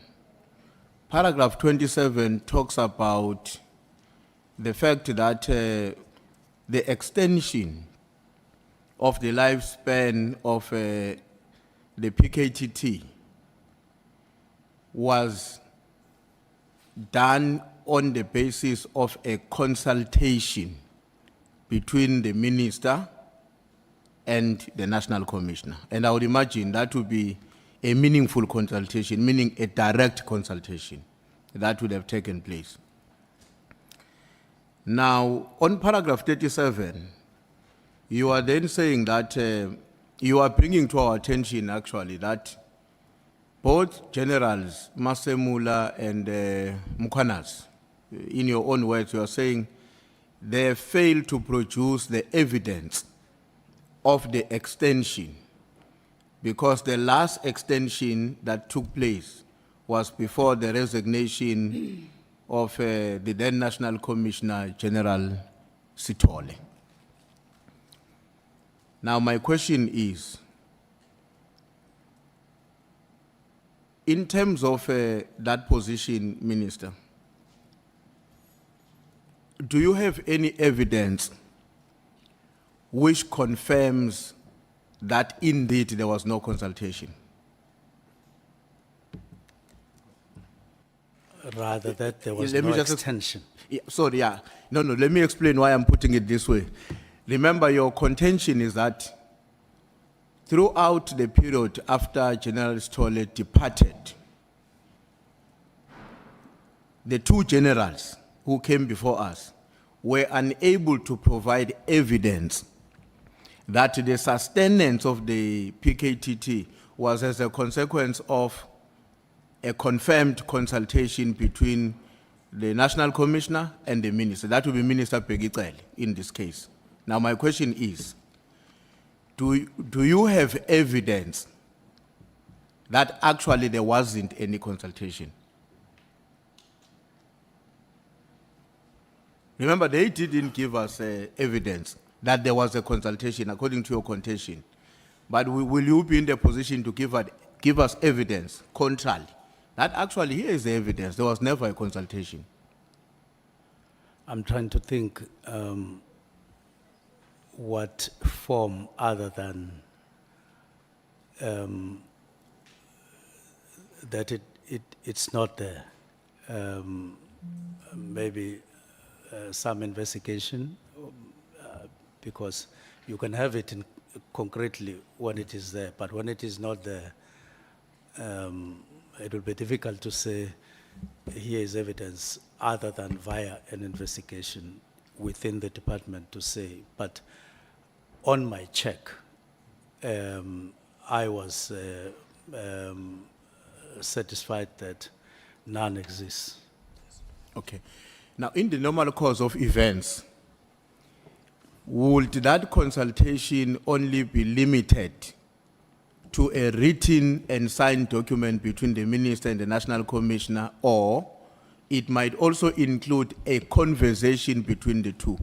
Paragraph 27 talks about the fact that the extension of the lifespan of the PKTT was done on the basis of a consultation between the minister and the National Commissioner. And I would imagine that would be a meaningful consultation, meaning a direct consultation that would have taken place. Now, on paragraph 37, you are then saying that you are bringing to our attention, actually, that both generals, Masemula and Mukwanas, in your own words, you are saying they failed to produce the evidence of the extension, because the last extension that took place was before the resignation of the then National Commissioner General Sithole. Now my question is, in terms of that position, Minister, do you have any evidence which confirms that indeed there was no consultation? Rather that there was no extension. No, let me explain why I'm putting it this way. Remember, your contention is that throughout the period after General Sithole departed, the two generals who came before us were unable to provide evidence that the sustenance of the PKTT was as a consequence of a confirmed consultation between the National Commissioner and the Minister. That would be Minister Pegicel in this case. Now my question is, do you have evidence that actually there wasn't any consultation? Remember, they didn't give us evidence that there was a consultation according to your contention. But will you be in the position to give us evidence contrary? That actually here is the evidence. There was never a consultation. I'm trying to think what form other than that it's not there. Maybe some investigation, because you can have it in concretely when it is there, but when it is not there, it will be difficult to say here is evidence other than via an investigation within the department to say. But on my check, I was satisfied that none exists. Okay. Now, in the normal course of events, would that consultation only be limited to a written and signed document between the minister and the national commissioner, or it might also include a conversation between the two?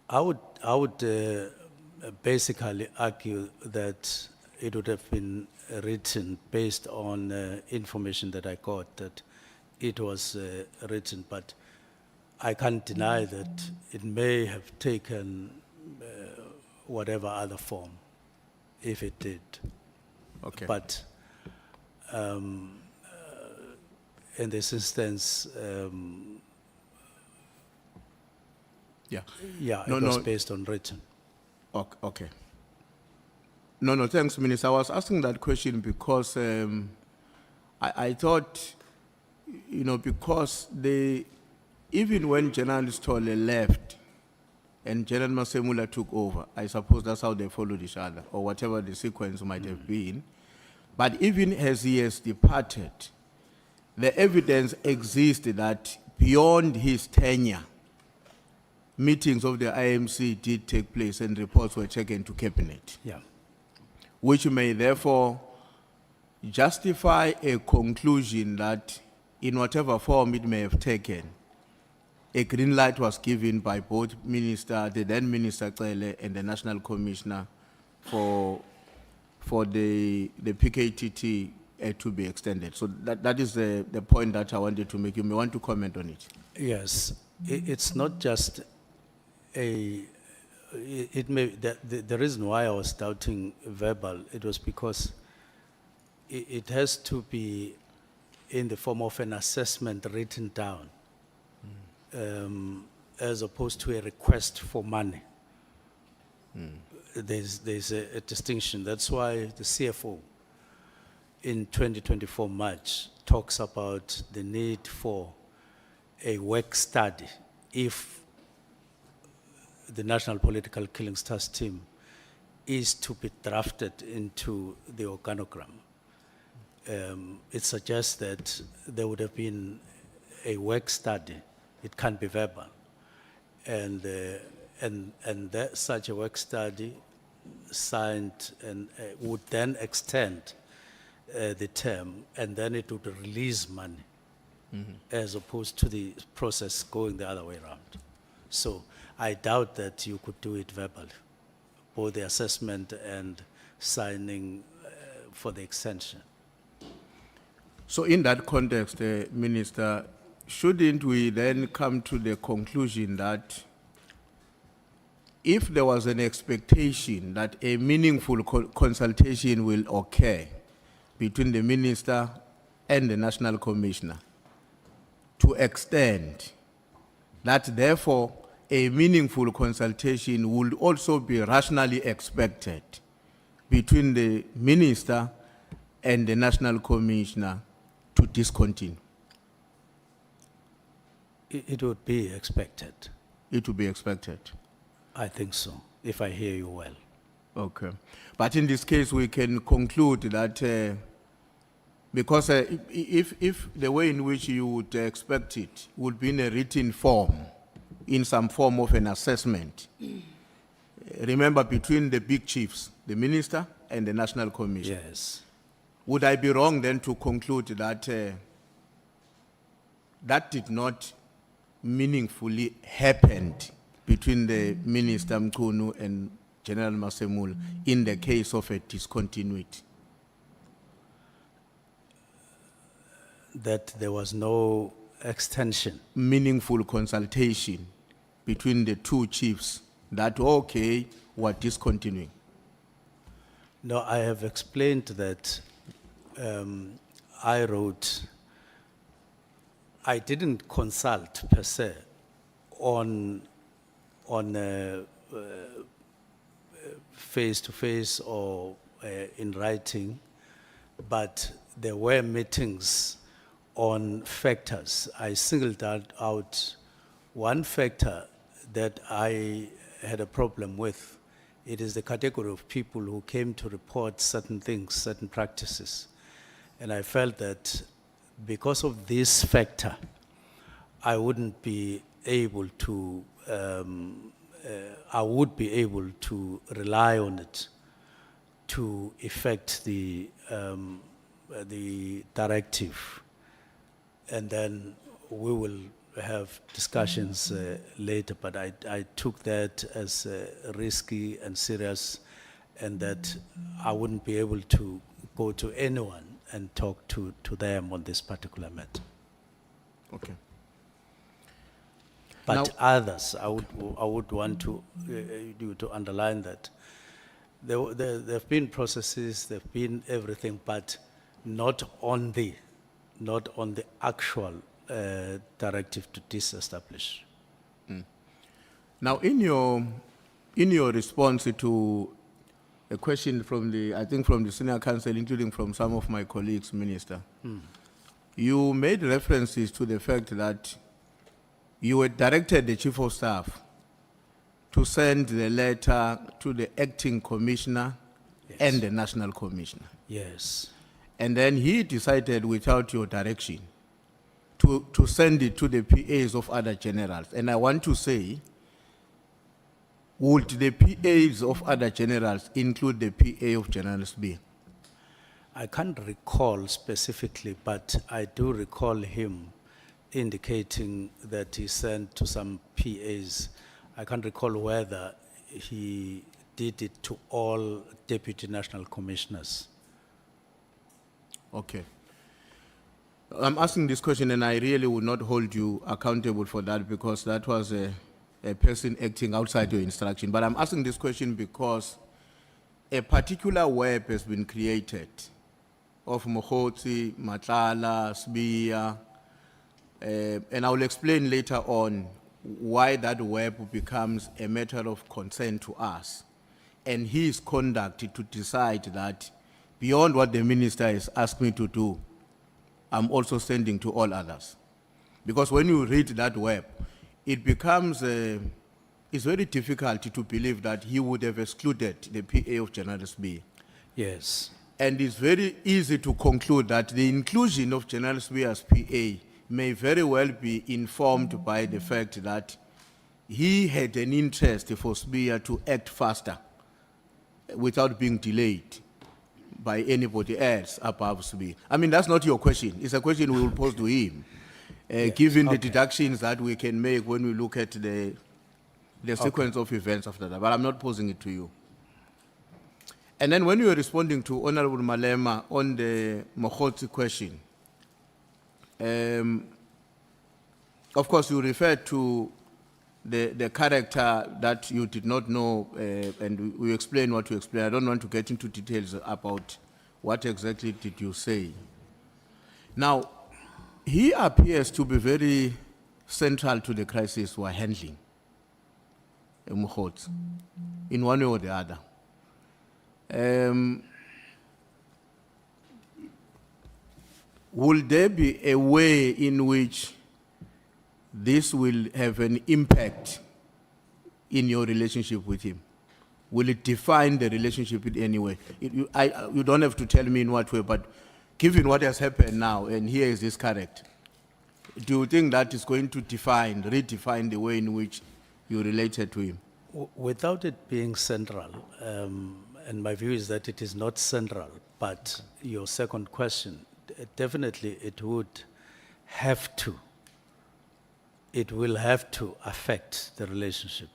I would basically argue that it would have been written based on information that I got, that it was written, but I can't deny that it may have taken whatever other form, if it did. Okay. But in this instance, Yeah. yeah, No, it was no. based on written. Okay. No, thanks, Minister. I was asking that question because I thought, because even when General Stolle left and General Masemula took over, I suppose that's how they followed each other, or whatever the sequence might have been. But even as he has departed, the evidence exists that beyond his tenure, meetings of the IMC did take place and reports were taken to cabinet, Yeah. which may therefore justify a conclusion that in whatever form it may have taken, a green light was given by both the then Minister Cele and the National Commissioner for the PKTT to be extended. So that is the point that I wanted to make. You may want to comment on it. Yes, it's not just the reason why I was doubting verbal, it was because it has to be in the form of an assessment written down, as opposed to a request for money. There's a distinction. That's why the CFO in 2024 March talks about the need for a work study if the National Political Killings Task Team is to be drafted into the organogram. It suggests that there would have been a work study. It can't be verbal. And that such a work study signed and would then extend the term, and then it would release money, as opposed to the process going the other way around. So I doubt that you could do it verbally, both the assessment and signing for the extension. So in that context, Minister, shouldn't we then come to the conclusion that if there was an expectation that a meaningful consultation will occur between the Minister and the National Commissioner to extend, that therefore a meaningful consultation would also be rationally expected between the Minister and the National Commissioner to discontinue? It would be expected. It would be expected. I think so, if I hear you well. Okay. But in this case, we can conclude that because if the way in which you would expect it would be in a written form, in some form of an assessment, remember, between the big chiefs, the Minister and the National Commission. Yes. Would I be wrong then to conclude that that did not meaningfully happen between the Minister Mchunu and General Masemul in the case of a discontinuity. That there was no extension. Meaningful consultation between the two chiefs that, okay, we're discontinuing. No, I have explained that I didn't consult per se on face-to-face or in writing, but there were meetings on factors. I singled out one factor that I had a problem with. It is the category of people who came to report certain things, certain practices. And I felt that because of this factor, I wouldn't be able to, I would be able to rely on it to effect the directive. And then we will have discussions later, but I took that as risky and serious, and that I wouldn't be able to go to anyone and talk to them on this particular matter. Okay. But Now- others, I would want to you to underline that there have been processes, there have been everything, but not on the actual directive to disestablish. Now, in your response to a question from I think from the senior counsel, including from some of my colleagues, Minister, you made references to the fact that you had directed the Chief of Staff to send the letter to the acting commissioner and the national commissioner. Yes. And then he decided, without your direction, to send it to the PAs of other generals. And I want to say, would the PAs of other generals include the PA of General SB? I can't recall specifically, but I do recall him indicating that he sent to some PAs. I can't recall whether he did it to all deputy national commissioners. Okay. I'm asking this question, and I really would not hold you accountable for that, because that was a person acting outside your instruction. But I'm asking this question because a particular web has been created of Mohotsi, Matlala, Sbiya, and I will explain later on why that web becomes a matter of concern to us, and his conduct to decide that beyond what the minister has asked me to do, I'm also sending to all others. Because when you read that web, it becomes, it's very difficult to believe that he would have excluded the PA of General SB. Yes. And it's very easy to conclude that the inclusion of General SB as PA may very well be informed by the fact that he had an interest for SBIA to act faster without being delayed by anybody else above SBIA. I mean, that's not your question. It's a question we will pose to him, given the deductions that we can make when we look at the sequence of events after that. But I'm not posing it to you. And then when you were responding to Honorable Malema on the Mohotsi question, of course, you referred to the character that you did not know, and we explained what you explained. I don't want to get into details about what exactly did you say. Now, he appears to be very central to the crisis we're handling, Mohotsi, in one way or the other. Will there be a way in which this will have an impact in your relationship with him? Will it define the relationship in any way? You don't have to tell me in what way, but given what has happened now, and here is this correct, do you think that is going to redefine the way in which you related to him? Without it being central, and my view is that it is not central, but your second question, definitely it would have to it will have to affect the relationship.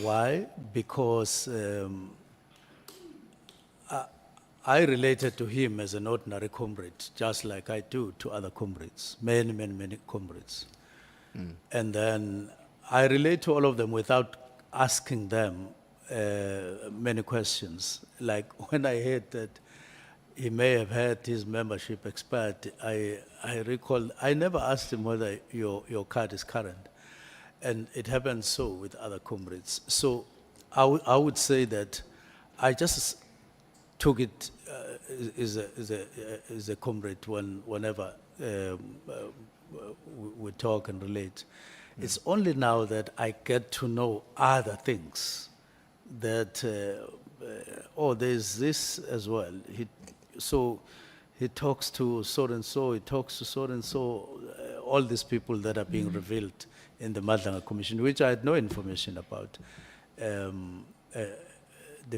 Why? Because I related to him as an ordinary comrade, just like I do to other comrades, many comrades. And then I relate to all of them without asking them many questions. Like when I heard that he may have had his membership expired, I recall, I never asked him whether your card is current. And it happened so with other comrades. So I would say that I just took it as a comrade whenever we talk and relate. It's only now that I get to know other things that, there's this as well. He talks to so-and-so, he talks to so-and-so, all these people that are being revealed in the Madlanga Commission, which I had no information about. The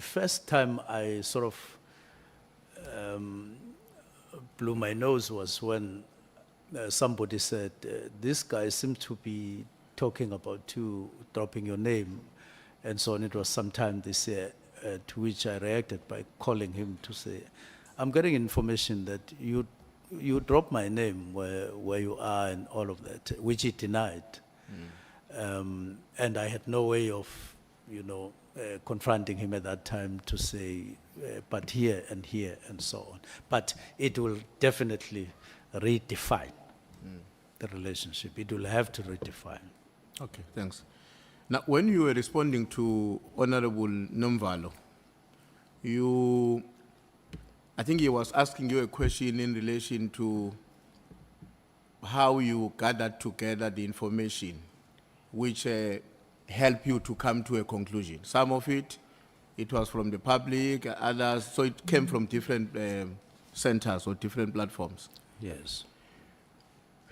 first time I sort of blew my nose was when somebody said, this guy seems to be talking about you dropping your name, and so on. It was sometime this year, to which I reacted by calling him to say, I'm getting information that you dropped my name where you are and all of that, which he denied. And I had no way of, confronting him at that time to say, but here and so on. But it will definitely redefine the relationship. It will have to redefine. Okay, thanks. Now, when you were responding to Honorable Nomvalo, I think he was asking you a question in relation to how you gathered together the information which help you to come to a conclusion. Some of it was from the public, others, so it came from different centers or different platforms. Yes.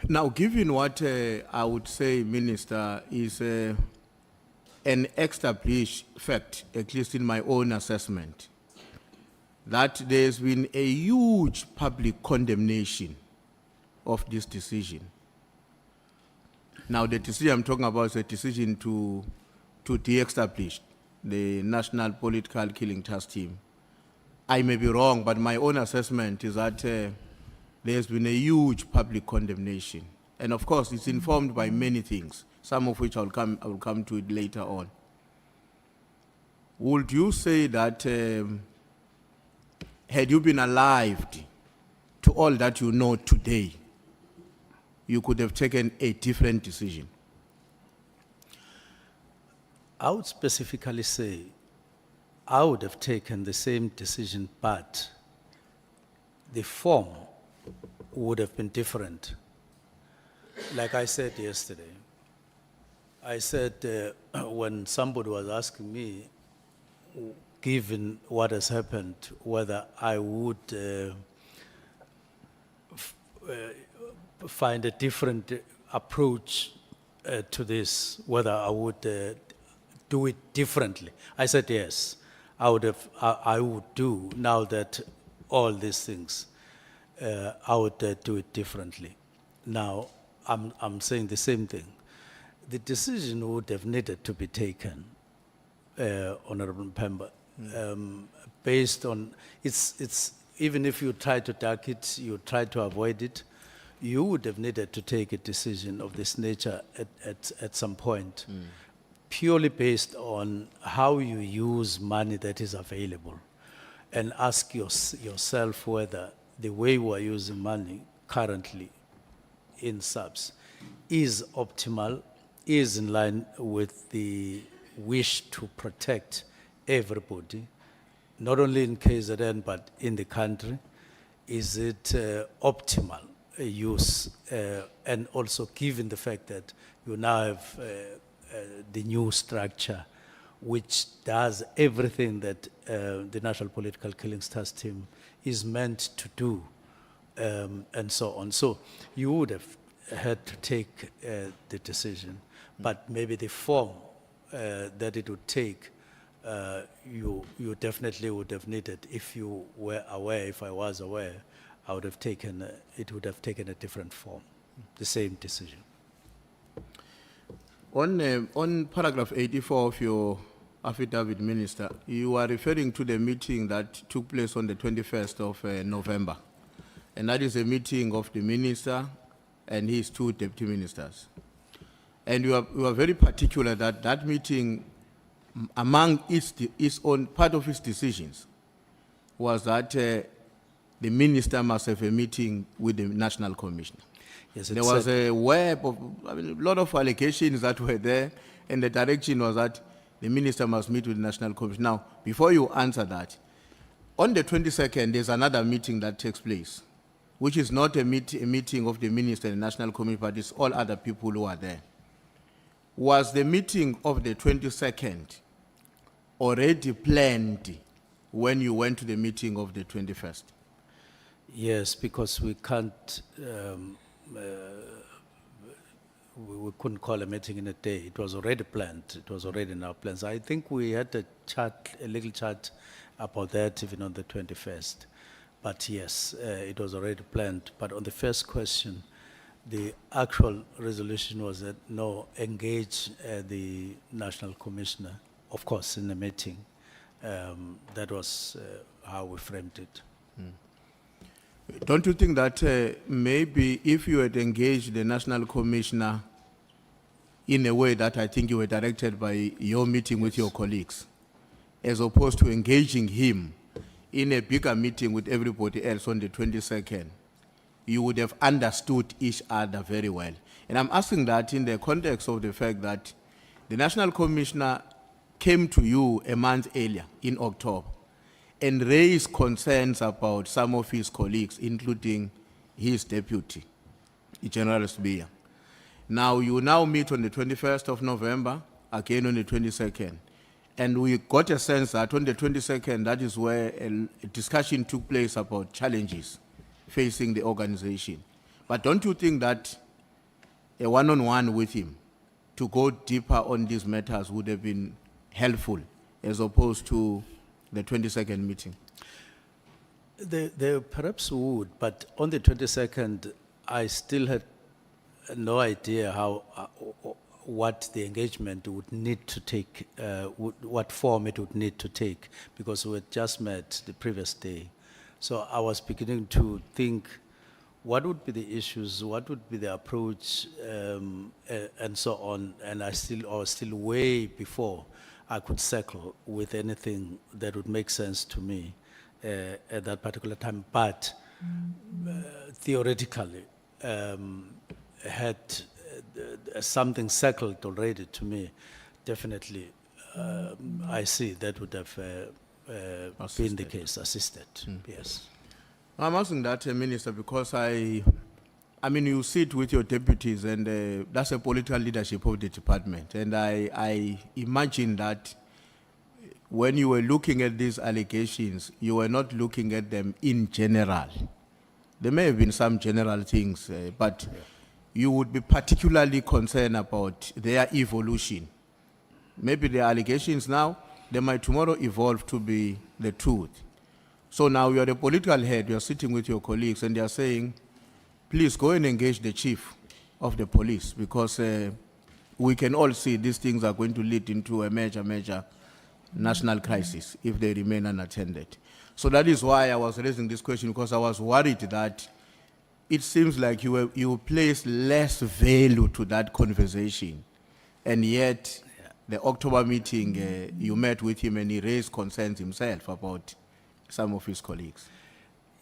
Now, given what I would say, Minister, is an established fact, at least in my own assessment, that there's been a huge public condemnation of this decision. Now, the decision I'm talking about is a decision to de-establish the National Political Killing Task Team. I may be wrong, but my own assessment is that there's been a huge public condemnation. And of course, it's informed by many things, some of which I will come to it later on. Would you say that had you been alive to all that you know today, you could have taken a different decision? I would specifically say I would have taken the same decision, but the form would have been different. Like I said yesterday, I said when somebody was asking me, given what has happened, whether I would find a different approach to this, whether I would do it differently. I said yes, I would do, now that all these things, I would do it differently. Now, I'm saying the same thing. The decision would have needed to be taken, Honorable Mpemba, based on, it's even if you try to duck it, you try to avoid it, you would have needed to take a decision of this nature at some point, purely based on how you use money that is available, and ask yourself whether the way we are using money currently in SAPS is optimal, is in line with the wish to protect everybody, not only in KZN, but in the country. Is it optimal use? And also given the fact that you now have the new structure, which does everything that the National Political Killings Task Team is meant to do, and so on. So you would have had to take the decision, but maybe the form that it would take, you definitely would have needed, if you were aware, if I was aware, I would have taken, it would have taken a different form, the same decision. On paragraph 84 of your affidavit, Minister, you are referring to the meeting that took place on the 21st of November. And that is a meeting of the minister and his two deputy ministers. And you are very particular that that meeting, among its own part of its decisions, was that the minister must have a meeting with the National Commissioner. Yes, There was a web of, a lot of allegations that were there, and the direction was that the minister must meet with the National Commission. Now, before you answer that, on the 22nd, there's another meeting that takes place, which is not a meeting of the minister and the National Commission, but it's all other people who are there. Was the meeting of the 22nd already planned when you went to the meeting of the 21st? Yes, because we can't, we couldn't call a meeting in a day. It was already planned. It was already in our plans. I think we had a little chat about that even on the 21st. But yes, it was already planned. But on the first question, the actual resolution was that no, engage the National Commissioner, of course, in the meeting. That was how we framed it. Don't you think that maybe if you had engaged the National Commissioner in a way that I think you were directed by your meeting with your colleagues, as opposed to engaging him in a bigger meeting with everybody else on the 22nd, you would have understood each other very well? And I'm asking that in the context of the fact that the National Commissioner came to you a month earlier in October and raised concerns about some of his colleagues, including his deputy, General Sbia. Now, you now meet on the 21st of November, again on the 22nd. And we got a sense that on the 22nd, that is where a discussion took place about challenges facing the organization. But don't you think that a one-on-one with him to go deeper on these matters would have been helpful as opposed to the 22nd meeting? They perhaps would, but on the 22nd, I still had no idea how, what the engagement would need to take, what form it would need to take, because we had just met the previous day. So I was beginning to think, what would be the issues, what would be the approach, and so on, and I was still way before I could circle with anything that would make sense to me at that particular time. But theoretically, had something circled already to me, definitely, I see that would have been the case, assisted, yes. I'm asking that, Minister, because I mean, you sit with your deputies, and that's a political leadership of the department. And I imagine that when you were looking at these allegations, you were not looking at them in general. There may have been some general things, but you would be particularly concerned about their evolution. Maybe the allegations now, they might tomorrow evolve to be the truth. So now you are the political head, you are sitting with your colleagues, and they are saying, please go and engage the chief of the police, because we can all see these things are going to lead into a major national crisis if they remain unattended. So that is why I was raising this question, because I was worried that it seems like you place less value to that conversation, and yet the October meeting, you met with him and he raised concerns himself about some of his colleagues.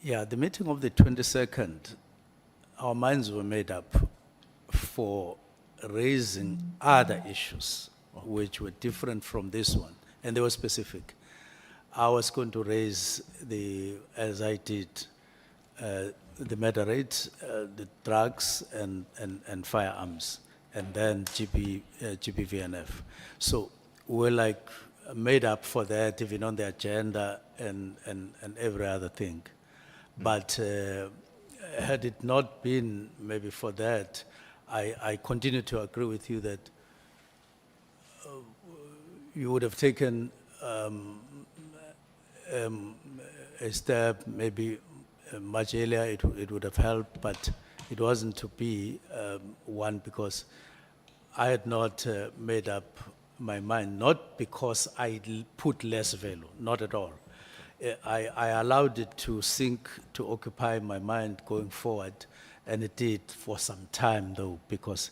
Yeah, the meeting of the 22nd, our minds were made up for raising other issues which were different from this one, and they were specific. I was going to raise as I did, the murder rate, the drugs and firearms, and then GBVNF. So we're like made up for that, even on the agenda and every other thing. But had it not been maybe for that, I continue to agree with you that you would have taken a step maybe much earlier, it would have helped, but it wasn't to be one, because I had not made up my mind, not because I put less value, not at all. I allowed it to sink, to occupy my mind going forward, and it did for some time though, because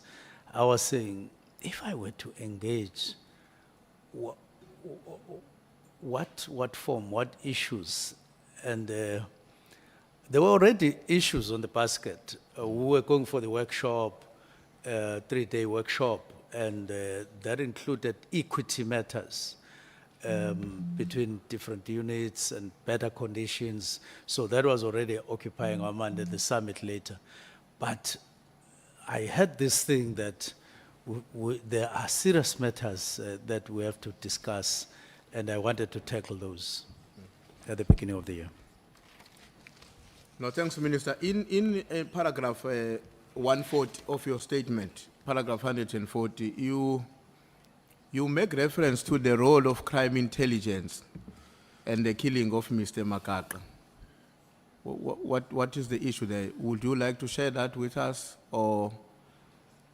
I was saying, if I were to engage, what form, what issues? And there were already issues on the basket. We were going for the workshop, 3-day workshop, and that included equity matters between different units and better conditions. So that was already occupying our mind at the summit later. But I had this thing that there are serious matters that we have to discuss, and I wanted to tackle those at the beginning of the year. No, thanks, Minister. In paragraph 140 of your statement, paragraph 140, you make reference to the role of crime intelligence and the killing of Mr. Makaka. What is the issue there? Would you like to share that with us, or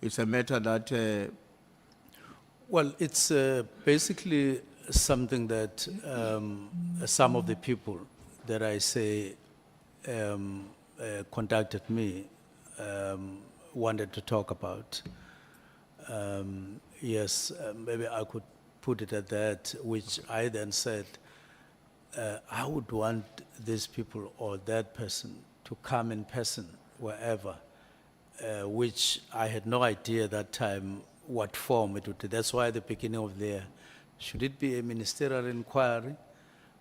it's a matter that... Well, it's basically something that some of the people that I say contacted me wanted to talk about. Yes, maybe I could put it at that, which I then said, I would want these people or that person to come in person wherever, which I had no idea that time what form it would take. That's why at the beginning of the year, should it be a ministerial inquiry?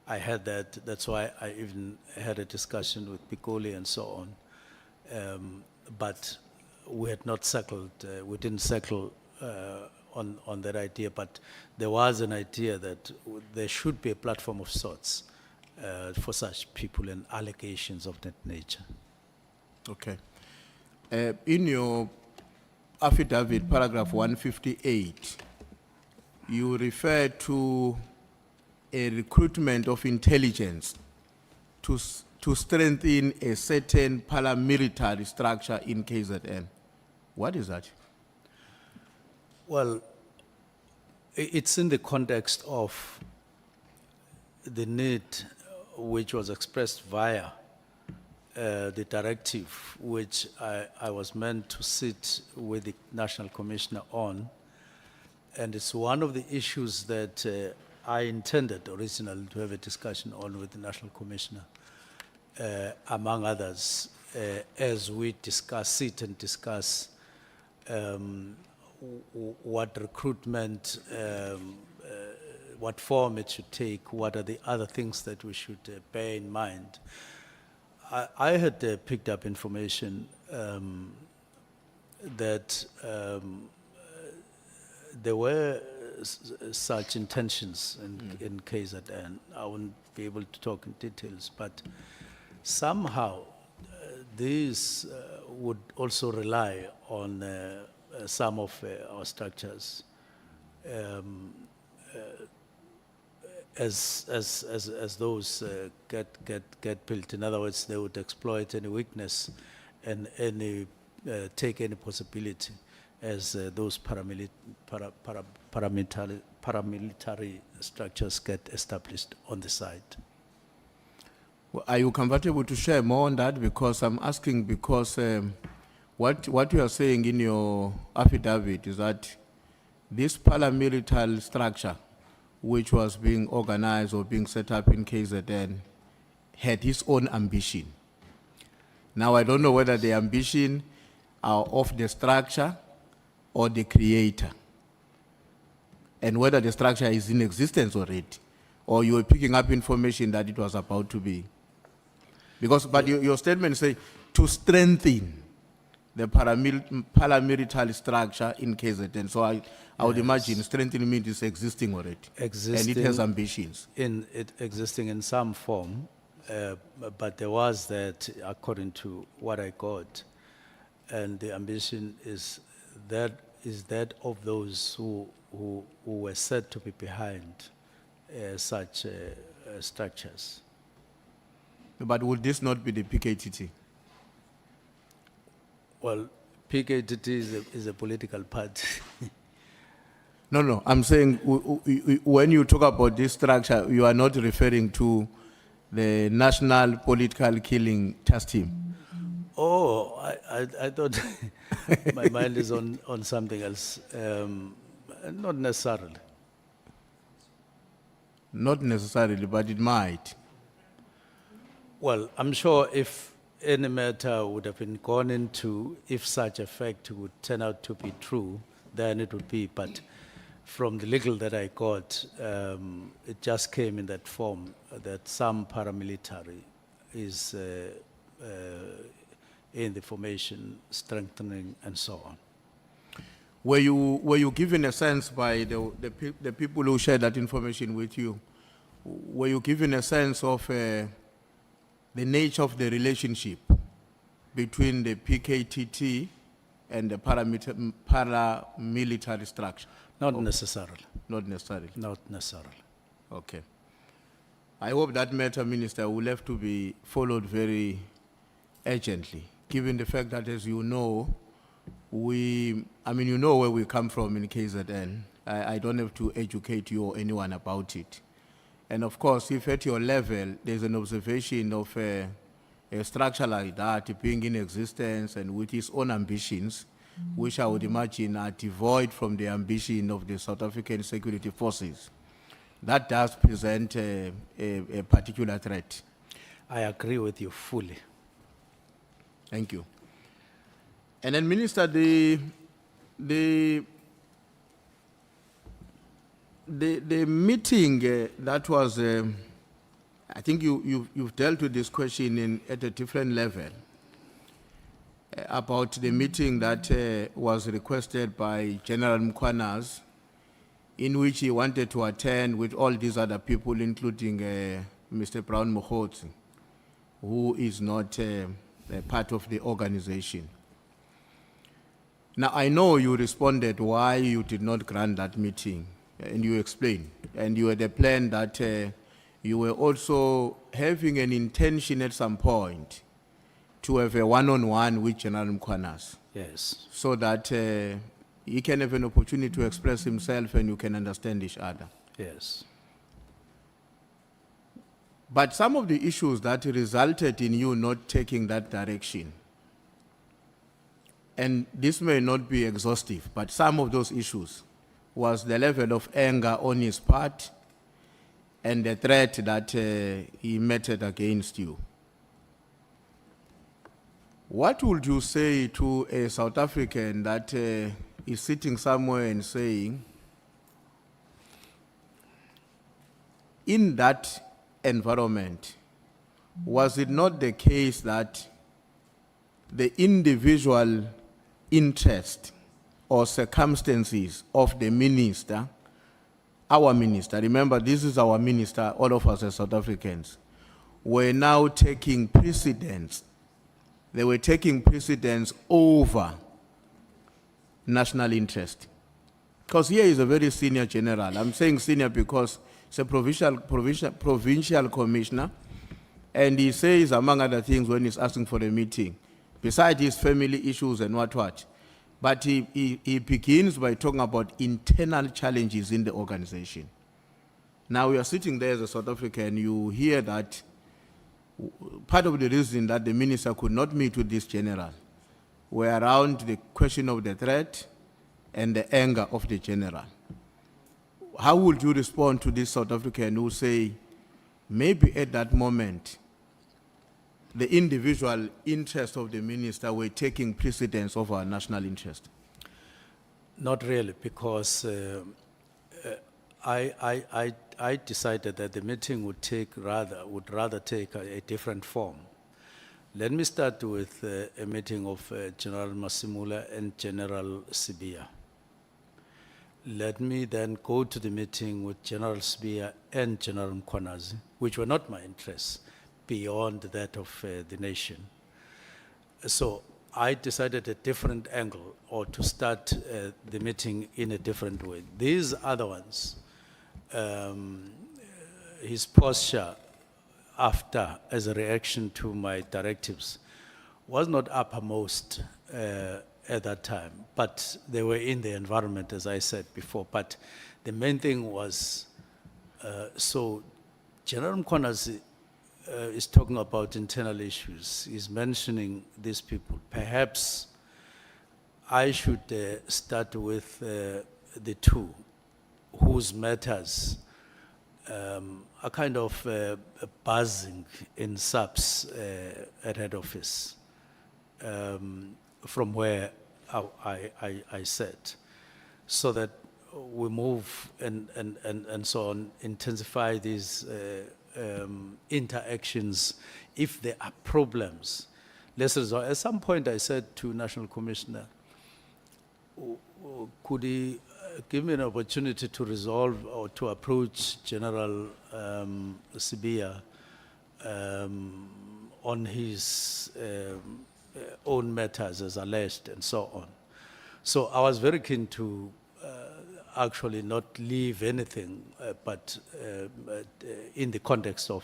I had that. That's why I even had a discussion with Pikoli and so on. But we had not settled, we didn't settle on that idea, but there was an idea that there should be a platform of sorts for such people and allegations of that nature. Okay. In your affidavit, paragraph 158, you refer to a recruitment of intelligence to strengthen a certain paramilitary structure in KZN. What is that? Well, it's in the context of the need which was expressed via the directive, which I was meant to sit with the National Commissioner on. And it's one of the issues that I intended originally to have a discussion on with the National Commissioner, among others, as we sit and discuss what recruitment, what form it should take, what are the other things that we should bear in mind. I had picked up information that there were such intentions in KZN. I wouldn't be able to talk in details, but somehow these would also rely on some of our structures as those get built. In other words, they would exploit any weakness and take any possibility as those paramilitary structures get established on the site. Well, are you comfortable to share more on that? Because I'm asking because what you are saying in your affidavit is that this paramilitary structure, which was being organized or being set up in KZN, had its own ambition. Now, I don't know whether the ambition are of the structure or the creator, and whether the structure is in existence already, or you were picking up information that it was about to be. Because, but your statement says to strengthen the paramilitary structure in KZN. So I would imagine strengthening means it's existing already. Existing, and it has ambitions. Existing in some form, but there was that, according to what I got, and the ambition is that of those who were said to be behind such structures. But would this not be the PKTT? Well, PKTT is a political party. No, no, I'm saying when you talk about this structure, you are not referring to the National Political Killing Task Team. Oh, I thought my mind is on something else. Not necessarily. Not necessarily, but it might. Well, I'm sure if any matter would have been gone into, if such a fact would turn out to be true, then it would be. But from the legal that I got, it just came in that form that some paramilitary is in the formation, strengthening, and so on. Were you given a sense by the people who shared that information with you? Were you given a sense of the nature of the relationship between the PKTT and the paramilitary structure? Not necessarily. Not necessarily. Not necessarily. Okay. I hope that matter, Minister, will have to be followed very urgently, given the fact that, as you know, you know where we come from in KZN. I don't have to educate you or anyone about it. And of course, if at your level, there's an observation of a structure like that being in existence and with its own ambitions, which I would imagine are devoid from the ambition of the South African security forces, that does present a particular threat. I agree with you fully. Thank you. And then, Minister, the meeting that was, I think you've dealt with this question at a different level about the meeting that was requested by General Mkhwana's, in which he wanted to attend with all these other people, including Mr. Brown Mokgotsi, who is not a part of the organization. Now, I know you responded why you did not grant that meeting, and you explained, and you had a plan that you were also having an intention at some point to have a one-on-one with General Mkhwana's. Yes. So that he can have an opportunity to express himself and you can understand each other. Yes. But some of the issues that resulted in you not taking that direction, and this may not be exhaustive, but some of those issues was the level of anger on his part and the threat that he meted against you. What would you say to a South African that is sitting somewhere and saying, in that environment, was it not the case that the individual interest or circumstances of the minister, our minister, remember this is our minister, all of us as South Africans, were now taking precedence. They were taking precedence over national interest. Because here is a very senior general. I'm saying senior because it's a provincial commissioner, and he says, among other things, when he's asking for a meeting, besides his family issues and what, but he begins by talking about internal challenges in the organization. Now we are sitting there as a South African, you hear that part of the reason that the minister could not meet with this general were around the question of the threat and the anger of the general. How would you respond to this South African who say, maybe at that moment, the individual interest of the minister were taking precedence over our national interest? Not really, because I decided that the meeting would rather take a different form. Let me start with a meeting of General Masimula and General Sibia. Let me then go to the meeting with General Sibia and General Mkhwanazi, which were not my interests, beyond that of the nation. So I decided a different angle, or to start the meeting in a different way. These other ones, his posture after, as a reaction to my directives, was not uppermost at that time, but they were in the environment, as I said before. But the main thing was, so General Mkhwanazi is talking about internal issues. He's mentioning these people. Perhaps I should start with the two whose matters are kind of buzzing in SAPS at head office from where I sat, so that we move and so on, intensify these interactions. If there are problems, let's resolve. At some point I said to National Commissioner, could he give me an opportunity to resolve or to approach General Sibia on his own matters as alleged and so on. So I was very keen to actually not leave anything, but in the context of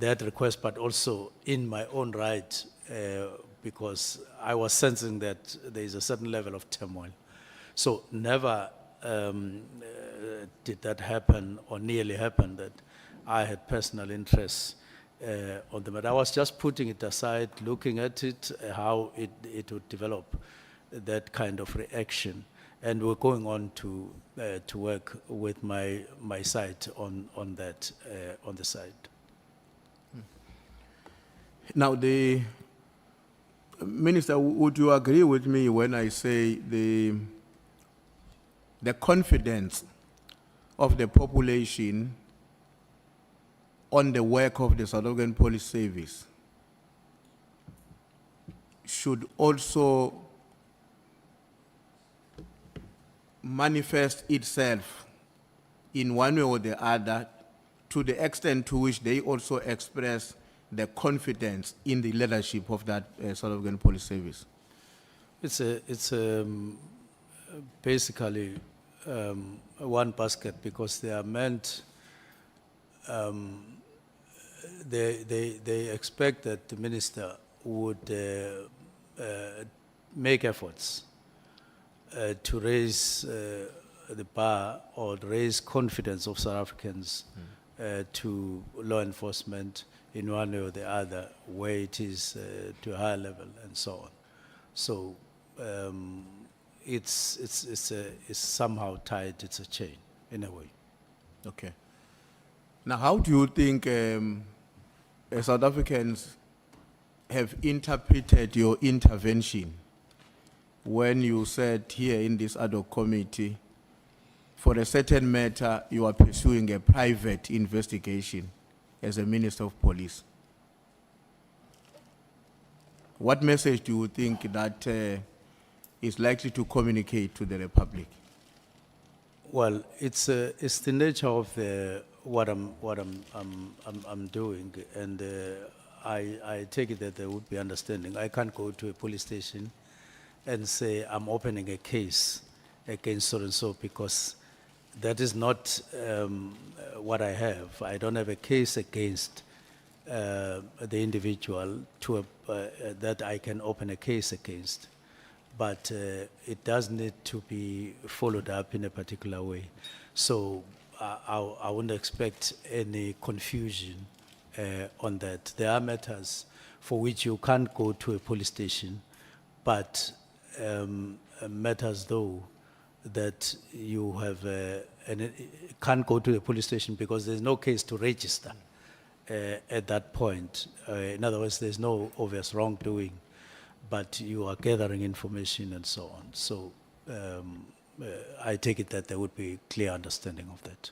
that request, but also in my own right, because I was sensing that there is a certain level of turmoil. So never did that happen, or nearly happen, that I had personal interests on the matter. I was just putting it aside, looking at it, how it would develop, that kind of reaction. And we're going on to work with my side on that, on the side. Now, the Minister, would you agree with me when I say the confidence of the population on the work of the South African Police Service should also manifest itself in one way or the other, to the extent to which they also express the confidence in the leadership of that South African Police Service? It's basically one basket, because they are meant, they expect that the minister would make efforts to raise the bar or raise confidence of South Africans to law enforcement in one way or the other, where it is to a higher level and so on. So it's somehow tied, it's a chain in a way. Okay. Now, how do you think South Africans have interpreted your intervention when you said here in this ad hoc committee, for a certain matter, you are pursuing a private investigation as a Minister of Police? What message do you think that is likely to communicate to the Republic? Well, it's the nature of what I'm doing, and I take it that there would be understanding. I can't go to a police station and say I'm opening a case against so and so, because that is not what I have. I don't have a case against the individual that I can open a case against, but it does need to be followed up in a particular way. So I wouldn't expect any confusion on that. There are matters for which you can't go to a police station, but matters though that you have can't go to a police station because there's no case to register at that point. In other words, there's no obvious wrongdoing, but you are gathering information and so on. So I take it that there would be clear understanding of that.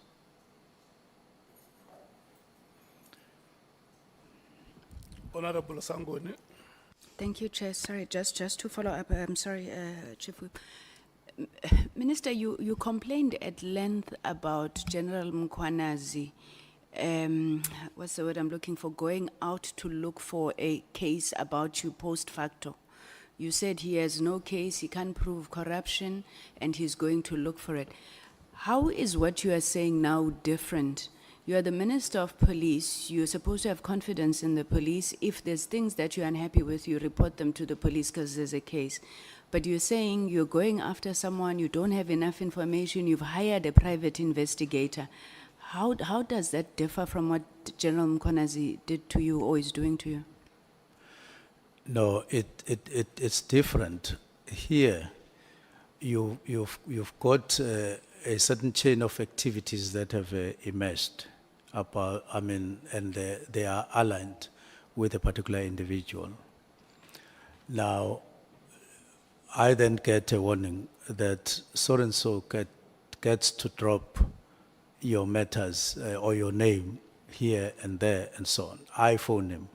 Honorable Sangoni. Thank you, Chair. Sorry, just to follow up, I'm sorry, Chief Whip. Minister, you complained at length about General Mkhwanazi, what's the word I'm looking for, going out to look for a case about you post facto. You said he has no case, he can't prove corruption, and he's going to look for it. How is what you are saying now different? You are the Minister of Police. You're supposed to have confidence in the police. If there's things that you're unhappy with, you report them to the police because there's a case. But you're saying you're going after someone, you don't have enough information, you've hired a private investigator. How does that differ from what General Mkhwanazi did to you or is doing to you? No, it's different. Here, you've got a certain chain of activities that have emerged about, and they are aligned with a particular individual. Now, I then get a warning that so-and-so gets to drop your matters or your name here and there and so on. I phone him.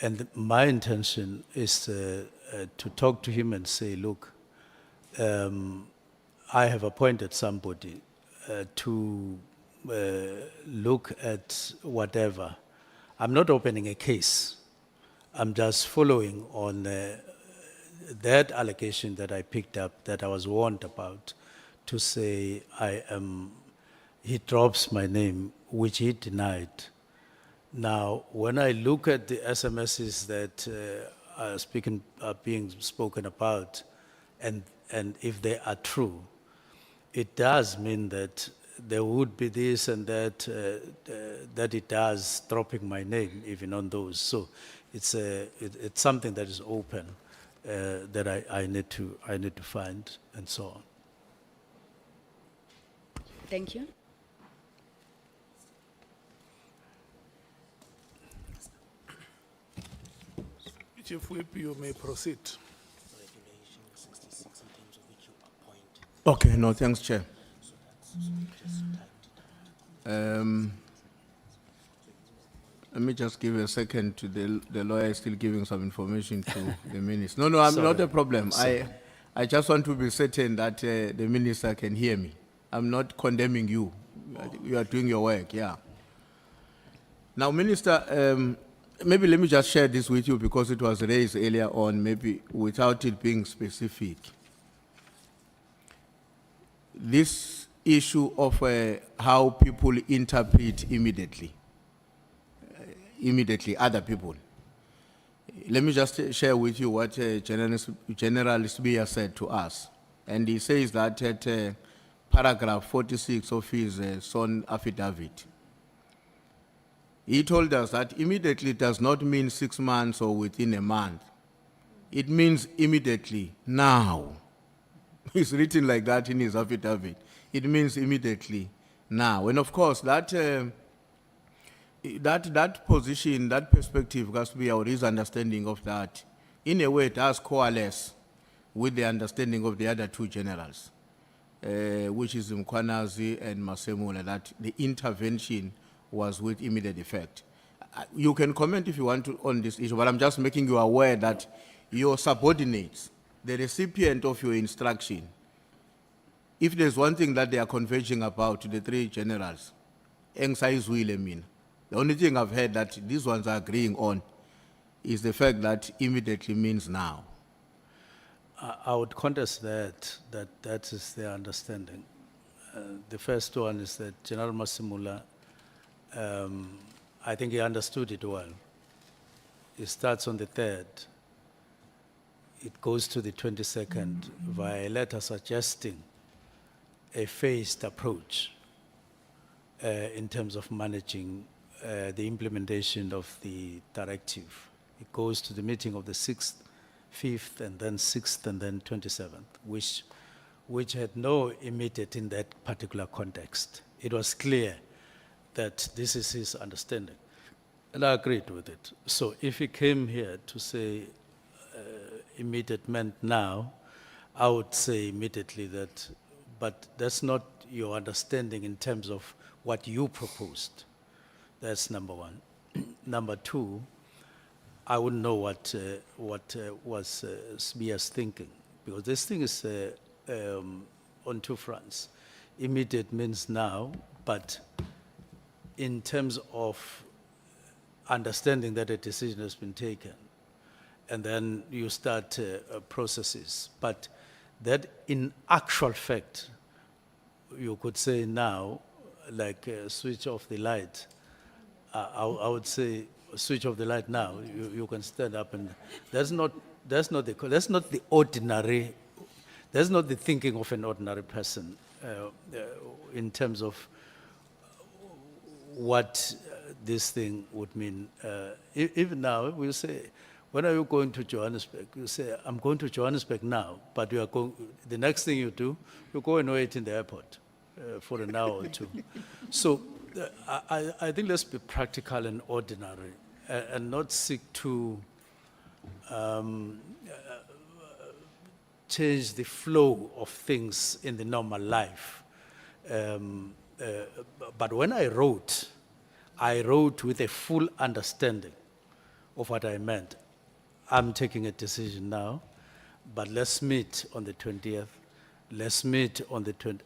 And my intention is to talk to him and say, look, I have appointed somebody to look at whatever. I'm not opening a case. I'm just following on that allegation that I picked up, that I was warned about, to say he drops my name, which he denied. Now, when I look at the SMSs that are being spoken about, and if they are true, it does mean that there would be this and that, that it does dropping my name even on those. So it's something that is open that I need to find and so on. Thank you. Chief Whip, you may proceed. Okay, no, thanks, Chair. Let me just give a second to the lawyer is still giving some information to the minister. No, I'm not a problem. I just want to be certain that the minister can hear me. I'm not condemning you. You are doing your work, yeah. Now, Minister, maybe let me just share this with you because it was raised earlier on, maybe without it being specific. This issue of how people interpret immediately other people. Let me just share with you what General Sbiya said to us. And he says that at paragraph 46 of his sworn affidavit, he told us that immediately does not mean 6 months or within a month. It means immediately, now. It's written like that in his affidavit. It means immediately, now. And of course, that position, that perspective has to be our his understanding of that. In a way, it does coalesce with the understanding of the other two generals, which is Mkhwanazi and Masemula, that the intervention was with immediate effect. You can comment if you want to on this issue, but I'm just making you aware that your subordinates, the recipient of your instruction, if there's one thing that they are converging about to the three generals, the only thing I've heard that these ones are agreeing on is the fact that immediately means now. I would contest that is their understanding. The first one is that General Masemula, I think he understood it well. It starts on the 3rd. It goes to the 22nd via a letter suggesting a phased approach in terms of managing the implementation of the directive. It goes to the meeting of the 6th, 5th, and then 6th, and then 27th, which had no immediate in that particular context. It was clear that this is his understanding, and I agreed with it. So if he came here to say immediate meant now, I would say immediately that, but that's not your understanding in terms of what you proposed. That's number one. Number two, I wouldn't know what was Sbiya's thinking, because this thing is on two fronts. Immediate means now, but in terms of understanding that a decision has been taken, and then you start processes. But that in actual fact, you could say now, like switch off the light, I would say switch off the light now. You can stand up, and that's not that's not the ordinary, that's not the thinking of an ordinary person in terms of what this thing would mean. Even now, we'll say, when are you going to Johannesburg? You say, I'm going to Johannesburg now, but you are going, the next thing you do, you go and wait in the airport for an hour or two. So I think let's be practical and ordinary and not seek to change the flow of things in the normal life. But when I wrote with a full understanding of what I meant. I'm taking a decision now, but let's meet on the 20th. Let's meet on the 20th,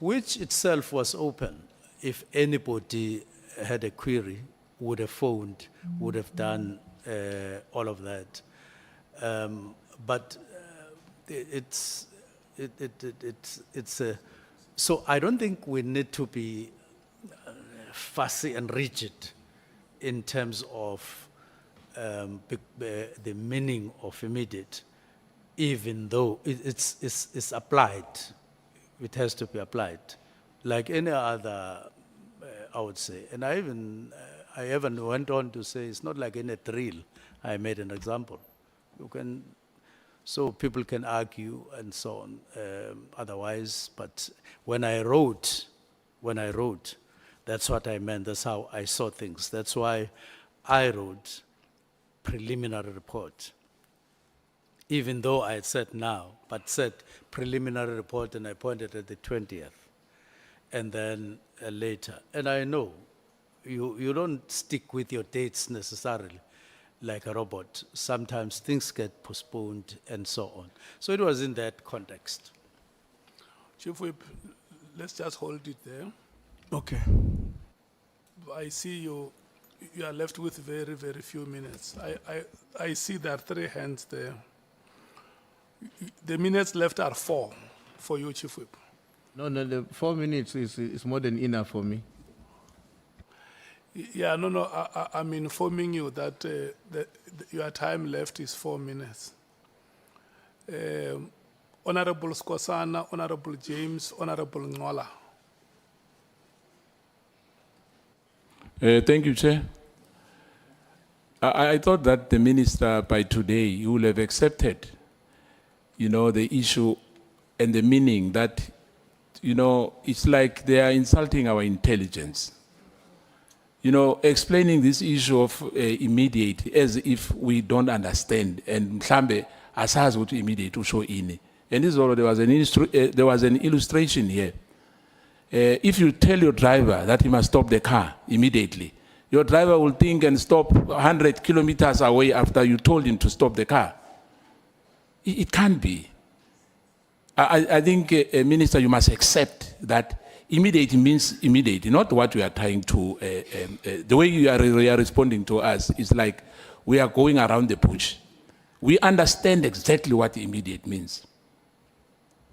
which itself was open. If anybody had a query, would have phoned, would have done all of that. But it's a, so I don't think we need to be fussy and rigid in terms of the meaning of immediate, even though it's applied. It has to be applied, like any other, I would say. And I even went on to say it's not like in a drill. I made an example. You can, so people can argue and so on. Otherwise, but when I wrote, that's what I meant. That's how I saw things. That's why I wrote preliminary report. Even though I had said now, but said preliminary report, and I pointed at the 20th, and then later. And I know you don't stick with your dates necessarily like a robot. Sometimes things get postponed and so on. So it was in that context. Chief Whip, let's just hold it there. Okay. I see you are left with very, very few minutes. I see there are 3 hands there. The minutes left are 4 for you, Chief Whip. No, the 4 minutes is more than enough for me. Yeah, no, I'm informing you that your time left is 4 minutes. Honorable Skosana, Honorable James, Honorable Ngola. Thank you, Chair. I thought that the minister by today, you will have accepted, the issue and the meaning that, it's like they are insulting our intelligence. Explaining this issue of immediate as if we don't understand and mhlambe asazi ukuthi immediate usho ini. And this is all, there was an illustration here. If you tell your driver that he must stop the car immediately, your driver will think and stop 100 kilometers away after you told him to stop the car. It can't be. I think, Minister, you must accept that immediate means immediate, not what we are trying to, the way you are responding to us is like we are going around the bush. We understand exactly what immediate means.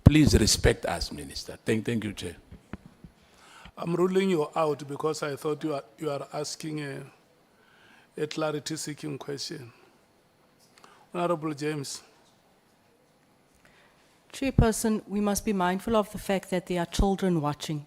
Please respect us, Minister. Thank you, Chair. I'm ruling you out because I thought you are asking a clarity-seeking question. Honorable James. Chairperson, we must be mindful of the fact that there are children watching.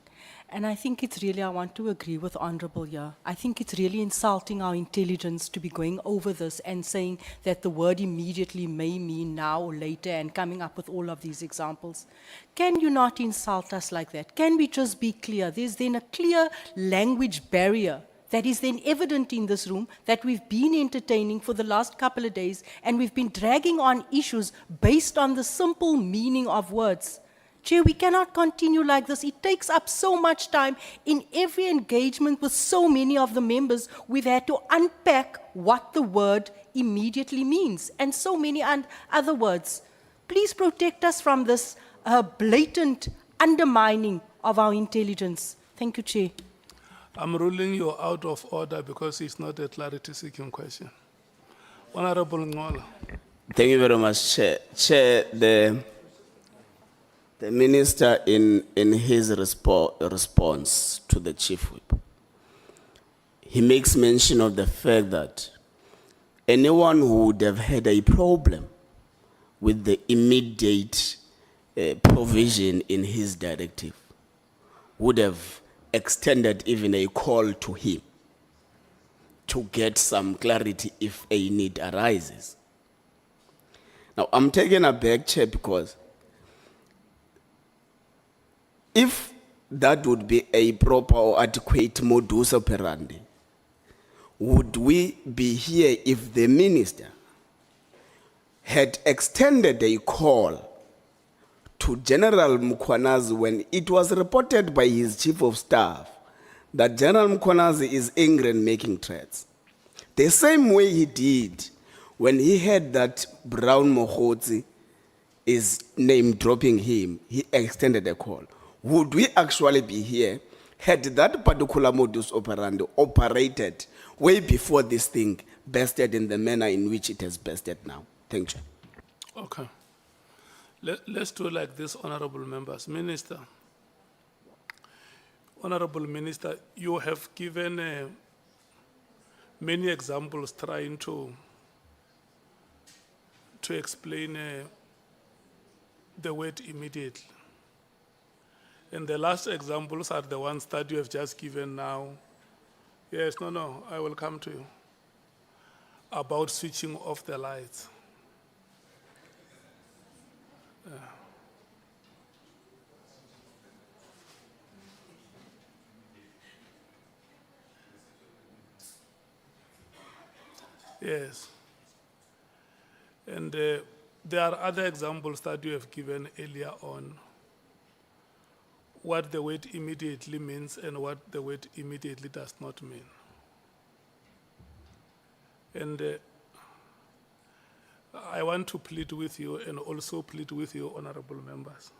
And I think it's really, I want to agree with Honorable here. I think it's really insulting our intelligence to be going over this and saying that the word immediately may mean now or later and coming up with all of these examples. Can you not insult us like that? Can we just be clear? There's then a clear language barrier that is then evident in this room that we've been entertaining for the last couple of days, and we've been dragging on issues based on the simple meaning of words. Chair, we cannot continue like this. It takes up so much time. In every engagement with so many of the members, we've had to unpack what the word immediately means, and so many other words. Please protect us from this blatant undermining of our intelligence. Thank you, Chair. I'm ruling you out of order because it's not a clarity-seeking question. Honorable Ngola. Thank you very much, Chair. Chair, the minister in his response to the Chief Whip, he makes mention of the fact that anyone who would have had a problem with the immediate provision in his directive would have extended even a call to him to get some clarity if a need arises. Now, I'm taken aback, Chair, because if that would be a proper or adequate modus operandi, would we be here if the minister had extended a call to General Mkhwanazi when it was reported by his chief of staff that General Mkhwanazi is angry and making threats? The same way he did when he heard that Brown Mohotsi is name dropping him, he extended a call. Would we actually be here had that particular modus operandi operated way before this thing bested in the manner in which it has bested now? Thank you. Okay. Let's do like this, honorable members. Minister, honorable minister, you have given many examples trying to explain the word immediately. And the last examples are the ones that you have just given now. Yes, no, I will come to you. About switching off the lights. Yes. And there are other examples that you have given earlier on, what the word immediately means and what the word immediately does not mean. And I want to plead with you and also plead with you, honorable members.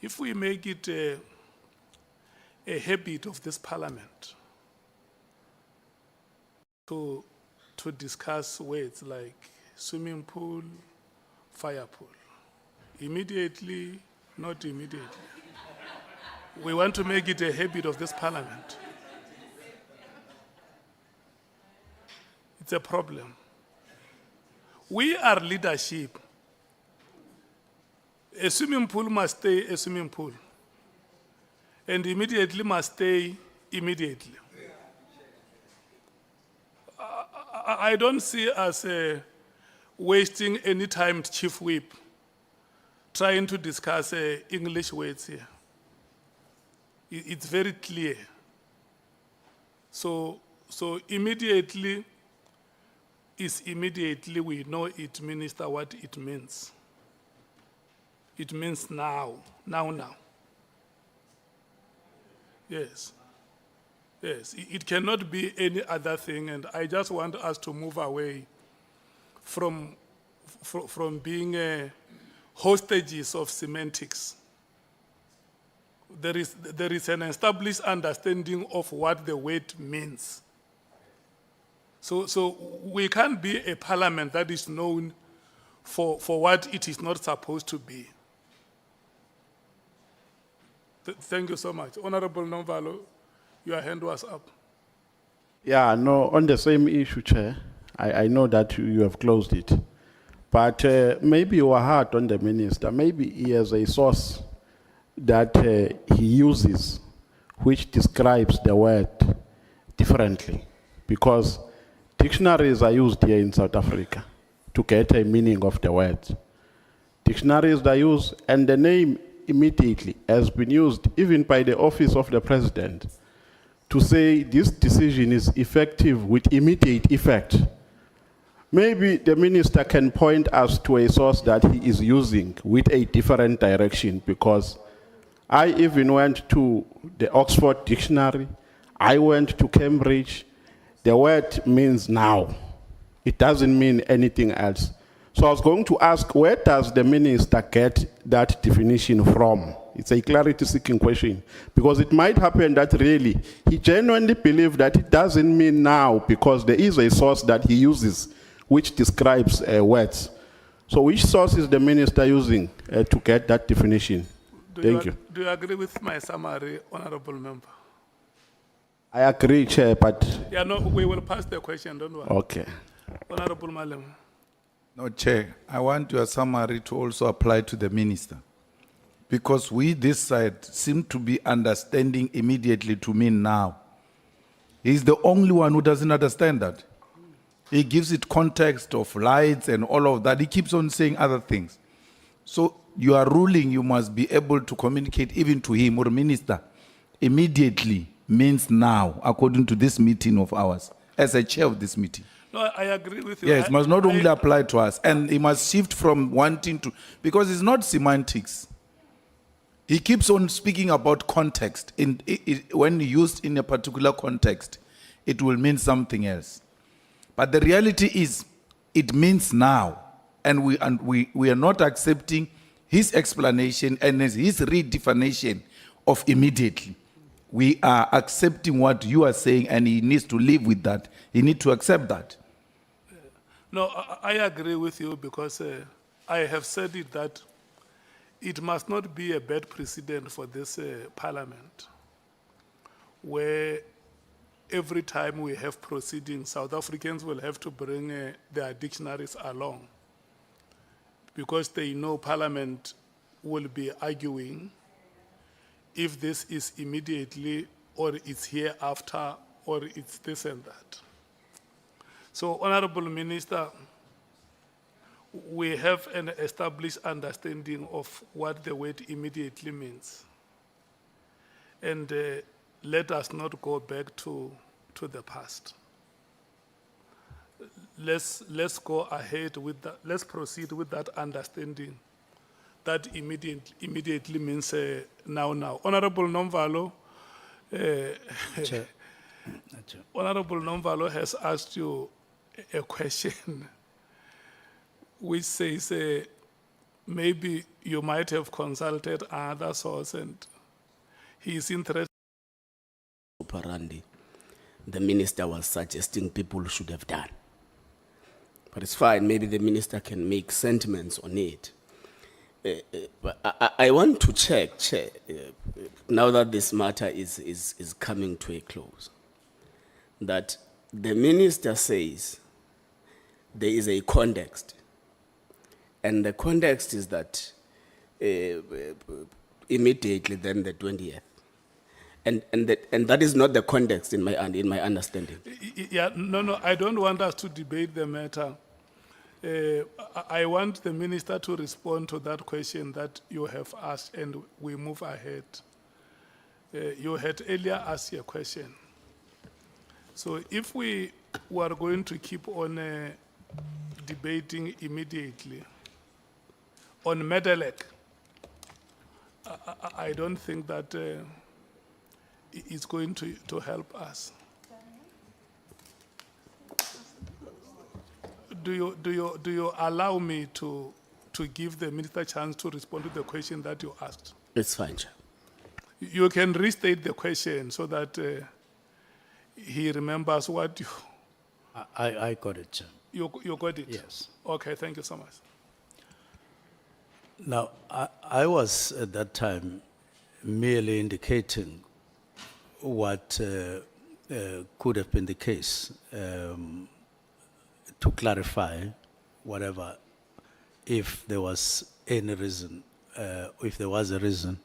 If we make it a habit of this parliament to discuss words like swimming pool, fire pool, immediately, not immediately. We want to make it a habit of this parliament. It's a problem. We are leadership. A swimming pool must stay a swimming pool. And immediately must stay immediately. I don't see us wasting any time, Chief Whip, trying to discuss English words here. It's very clear. So immediately is immediately, we know it, Minister, what it means. It means now. Yes. Yes, it cannot be any other thing, and I just want us to move away from being hostages of semantics. There is an established understanding of what the word means. So we can't be a parliament that is known for what it is not supposed to be. Thank you so much. Honorable Nomvalo, your hand was up. Yeah, no, on the same issue, Chair, I know that you have closed it. But maybe you are hard on the minister. Maybe he has a source that he uses which describes the word differently. Because dictionaries are used here in South Africa to get a meaning of the word. Dictionaries are used, and the name immediately has been used even by the office of the president to say this decision is effective with immediate effect. Maybe the minister can point us to a source that he is using with a different direction, because I even went to the Oxford Dictionary, I went to Cambridge. The word means now. It doesn't mean anything else. So I was going to ask, where does the minister get that definition from? It's a clarity-seeking question, because it might happen that really he genuinely believes that it doesn't mean now, because there is a source that he uses which describes words. So which source is the minister using to get that definition? Thank you. Do you agree with my summary, honorable member? I agree, Chair, but... Yeah, no, we will pass the question, don't worry. Okay. Honorable Malem. No, Chair, I want your summary to also apply to the minister. Because we, this side, seem to be understanding immediately to mean now. He's the only one who doesn't understand that. He gives it context of lights and all of that. He keeps on saying other things. So you are ruling, you must be able to communicate even to him or minister. Immediately means now, according to this meeting of ours, as a chair of this meeting. No, I agree with you. Yes, I- must not only I- apply to us. And he must shift from wanting to, because it's not semantics. He keeps on speaking about context. When used in a particular context, it will mean something else. But the reality is, it means now. And we are not accepting his explanation and his redefinition of immediately. We are accepting what you are saying, and he needs to live with that. He needs to accept that. No, I agree with you because I have said it that it must not be a bad precedent for this parliament where every time we have proceedings, South Africans will have to bring their dictionaries along because they know parliament will be arguing if this is immediately or it's hereafter or it's this and that. So, Honorable Minister, we have an established understanding of what the word immediately means. And let us not go back to the past. Let's go ahead with that. Let's proceed with that understanding that immediately means now. Honorable Nomvalo, Chair. Honorable Nomvalo has asked you a question which says maybe you might have consulted other source and he is interested. Operandi, the minister was suggesting people should have done. But it's fine, maybe the minister can make sentiments on it. But I want to check, Chair, now that this matter is coming to a close, that the minister says there is a context, and the context is that immediately then the 20th. And that is not the context in my understanding. Yeah, no, I don't want us to debate the matter. I want the minister to respond to that question that you have asked and we move ahead. You had earlier asked a question. So if we were going to keep on debating immediately on Medelec, I don't think that it's going to help us. Do you allow me to give the minister a chance to respond to the question that you asked? It's fine, Chair. You can restate the question so that he remembers what you... I got it, Chair. You got it? Yes. Okay, thank you so much. Now, I was at that time merely indicating what could have been the case to clarify whatever, if there was any reason, if there was a reason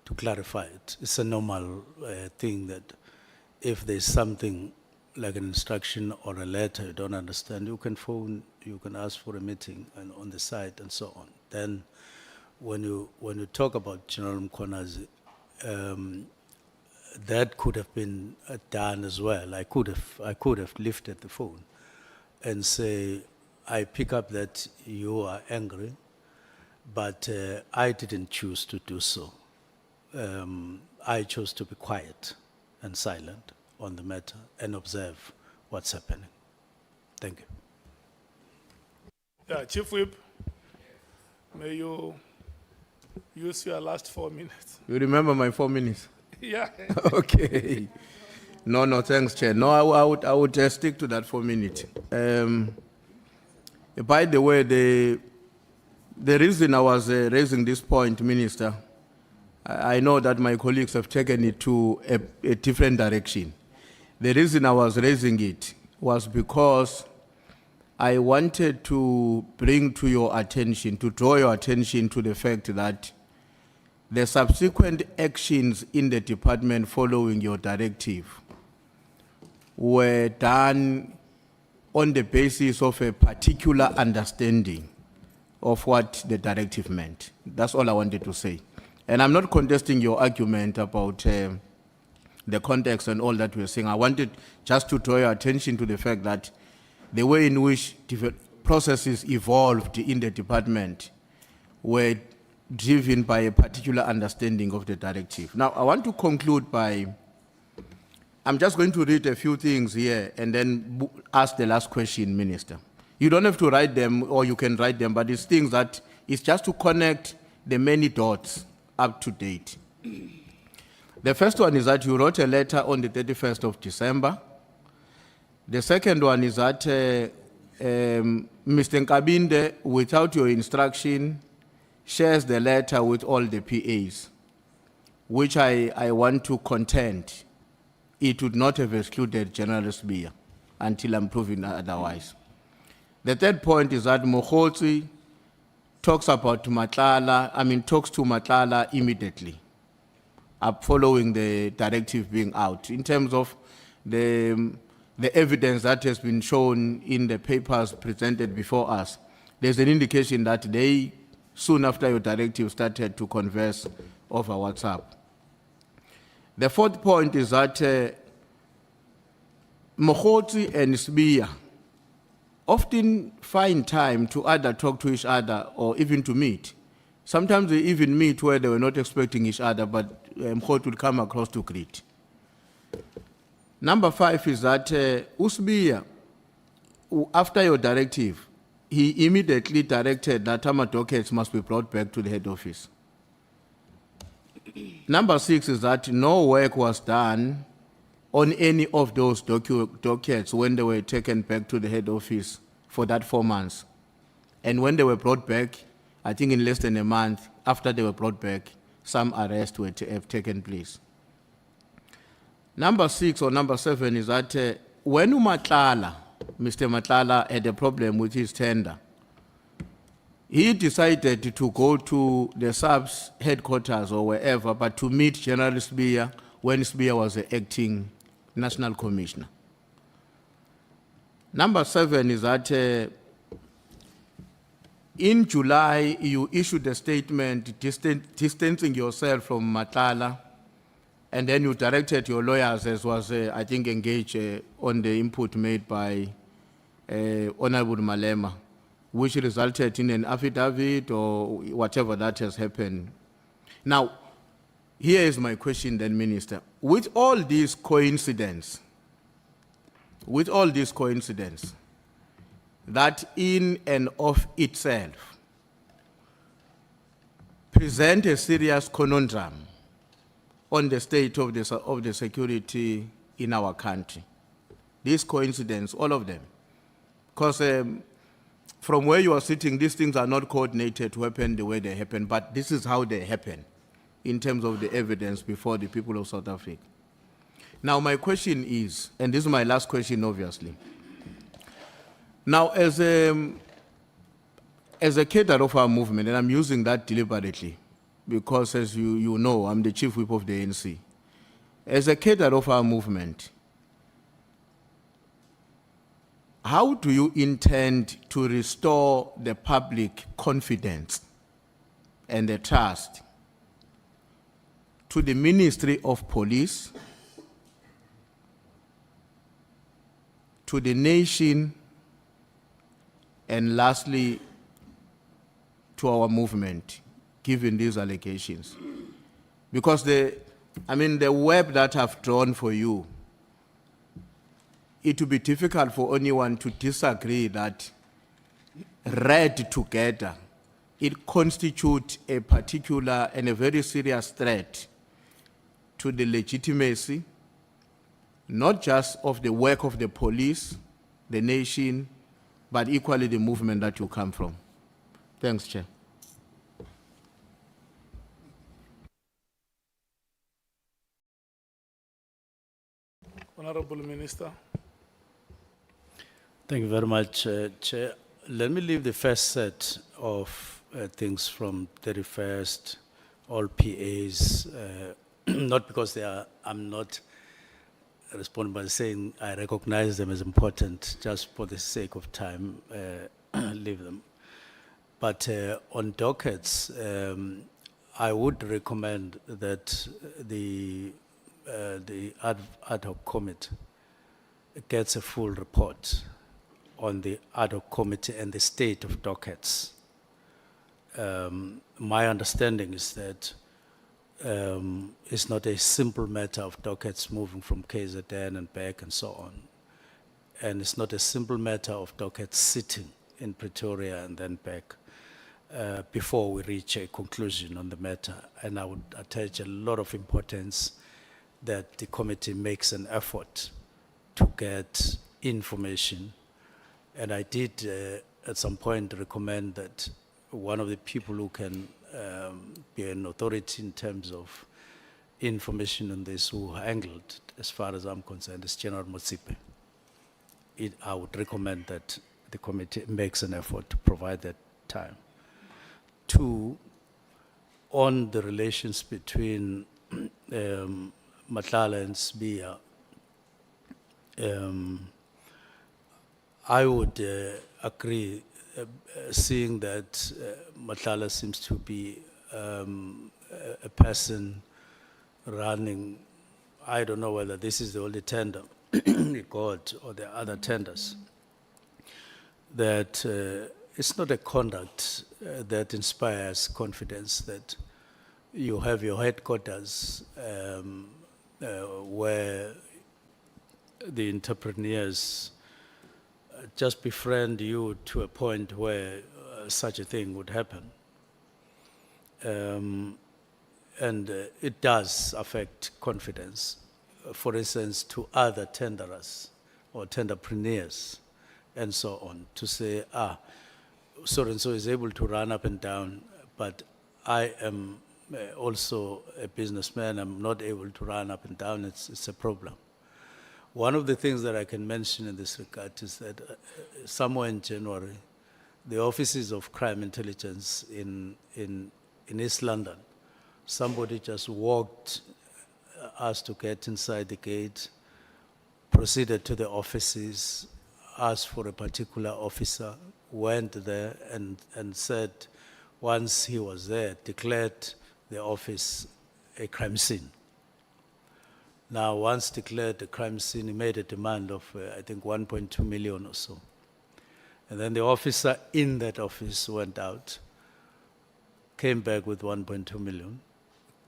to clarify it. It's a normal thing that if there's something like an instruction or a letter you don't understand, you can phone, you can ask for a meeting and on the site and so on. Then when you talk about General Mkhonazi, that could have been done as well. I could have lifted the phone and say, I pick up that you are angry, but I didn't choose to do so. I chose to be quiet and silent on the matter and observe what's happening. Thank you. Yeah, Chief Whip, may you use your last 4 minutes. You remember my 4 minutes? Yeah. Okay. No, thanks, Chair. No, I would stick to that 4 minutes. By the way, the reason I was raising this point, Minister, I know that my colleagues have taken it to a different direction. The reason I was raising it was because I wanted to bring to your attention, to draw your attention to the fact that the subsequent actions in the department following your directive were done on the basis of a particular understanding of what the directive meant. That's all I wanted to say. And I'm not contesting your argument about the context and all that we're saying. I wanted just to draw your attention to the fact that the way in which processes evolved in the department were driven by a particular understanding of the directive. Now, I want to conclude by, I'm just going to read a few things here and then ask the last question, Minister. You don't have to write them, or you can write them, but it's things that, it's just to connect the many dots up to date. The first one is that you wrote a letter on the 31st of December. The second one is that Mr. Nkabinde, without your instruction, shares the letter with all the PAs, which I want to contend it would not have excluded General Sbiya until I'm proven otherwise. The third point is that Mokhotsi talks about Matlala, talks to Matlala immediately, following the directive being out. In terms of the evidence that has been shown in the papers presented before us, there's an indication that they, soon after your directive, started to converse over WhatsApp. The fourth point is that Mokhotsi and Sbiya often find time to either talk to each other or even to meet. Sometimes they even meet where they were not expecting each other, but Mokhotsi would come across to greet. Number 5 is that Usbiya, after your directive, he immediately directed that Tama dockets must be brought back to the head office. Number 6 is that no work was done on any of those dockets when they were taken back to the head office for that 4 months. And when they were brought back, I think in less than a month after they were brought back, some arrests were have taken place. Number 6 or number 7 is that when Mr. Matlala had a problem with his tender, he decided to go to the SAPS headquarters or wherever, but to meet General Sbiya when Sbiya was the acting National Commissioner. Number 7 is that in July, you issued a statement distancing yourself from Matlala, and then you directed your lawyers, as was, I think, engaged on the input made by Honorable Malema, which resulted in an affidavit or whatever that has happened. Now, here is my question then, Minister. With all these coincidences, that in and of itself present a serious conundrum on the state of the security in our country. These coincidences, all of them. Because from where you are sitting, these things are not coordinated to happen the way they happen, but this is how they happen in terms of the evidence before the people of South Africa. Now, my question is, and this is my last question, obviously. Now, as a cadre of our movement, and I'm using that deliberately, because as you know, I'm the chief whip of the ANC. As a cadre of our movement, how do you intend to restore the public confidence and the trust to the Ministry of Police, to the nation, and lastly, to our movement, given these allegations? Because the web that I've drawn for you, it would be difficult for anyone to disagree that read together, it constitutes a particular and a very serious threat to the legitimacy, not just of the work of the police, the nation, but equally the movement that you come from. Thanks, Chair. Honorable Minister. Thank you very much, Chair. Let me leave the first set of things from 31st, all PAs, not because I'm not responding, but saying I recognize them as important, just for the sake of time, leave them. But on dockets, I would recommend that the ad hoc committee gets a full report on the ad hoc committee and the state of dockets. My understanding is that it's not a simple matter of dockets moving from KZN and back and so on. And it's not a simple matter of dockets sitting in Pretoria and then back before we reach a conclusion on the matter. And I would attach a lot of importance that the committee makes an effort to get information. And I did at some point recommend that one of the people who can be an authority in terms of information on this, who handled, as far as I'm concerned, is General Motsipe. I would recommend that the committee makes an effort to provide that time. Two, on the relations between Matlala and Sbia, I would agree, seeing that Matlala seems to be a person running, I don't know whether this is the only tender he got or the other tenders, that it's not a conduct that inspires confidence, that you have your headquarters where the entrepreneurs just befriend you to a point where such a thing would happen. And it does affect confidence, for instance, to other tenderers or tenderpreneurs and so on, to say, so-and-so is able to run up and down, but I am also a businessman, I'm not able to run up and down, it's a problem. One of the things that I can mention in this regard is that somewhere in January, the offices of crime intelligence in East London, somebody just walked us to get inside the gate, proceeded to the offices, asked for a particular officer, went there and said, once he was there, declared the office a crime scene. Now, once declared the crime scene, he made a demand of, I think, 1.2 million or so. And then the officer in that office went out, came back with 1.2 million,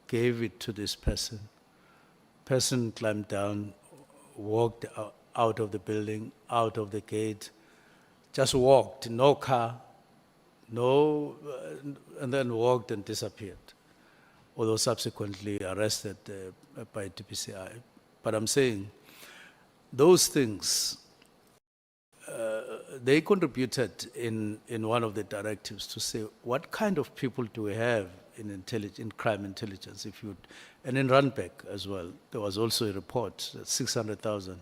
gave it to this person. Person climbed down, walked out of the building, out of the gate, just walked, no car, and then walked and disappeared, although subsequently arrested by DPCI. But I'm saying those things, they contributed in one of the directives to say, what kind of people do we have in crime intelligence? And in Randbeck as well, there was also a report that 600,000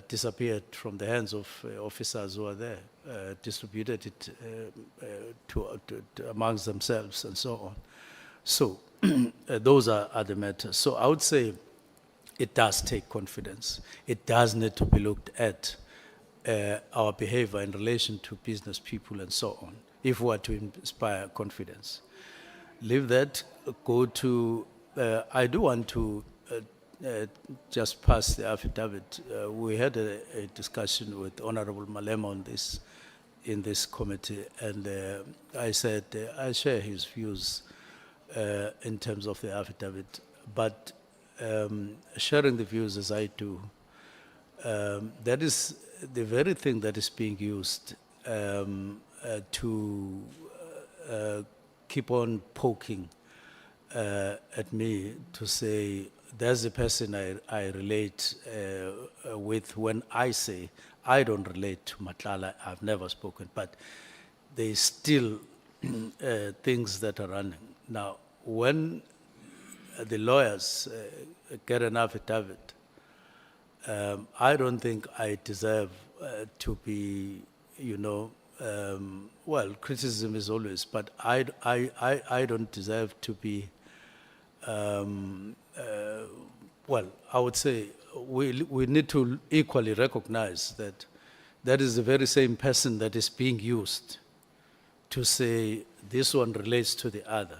disappeared from the hands of officers who are there, distributed it to amongst themselves and so on. So those are the matters. So I would say it does take confidence. It does need to be looked at, our behavior in relation to business people and so on, if we are to inspire confidence. Leave that, go to, I do want to just pass the affidavit. We had a discussion with Honorable Malema on this, in this committee, and I said I share his views in terms of the affidavit, but sharing the views as I do, that is the very thing that is being used to keep on poking at me to say, there's a person I relate with when I say, I don't relate to Matlala, I've never spoken, but there's still things that are running. Now, when the lawyers get an affidavit, I don't think I deserve to be, well, criticism is always, but I don't deserve to be, well, I would say we need to equally recognize that that is the very same person that is being used to say this one relates to the other.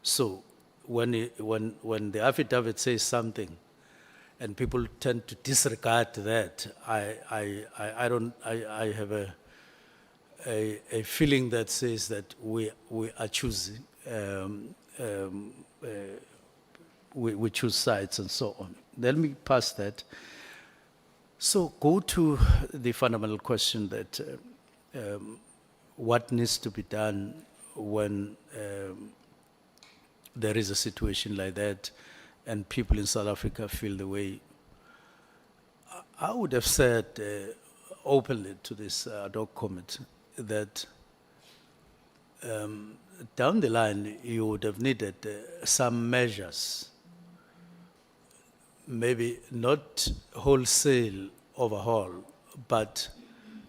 So when the affidavit says something and people tend to disregard that, I have a feeling that says that we are choosing, we choose sides and so on. Let me pass that. So go to the fundamental question that what needs to be done when there is a situation like that and people in South Africa feel the way. I would have said openly to this ad hoc committee that down the line you would have needed some measures, maybe not wholesale overhaul, but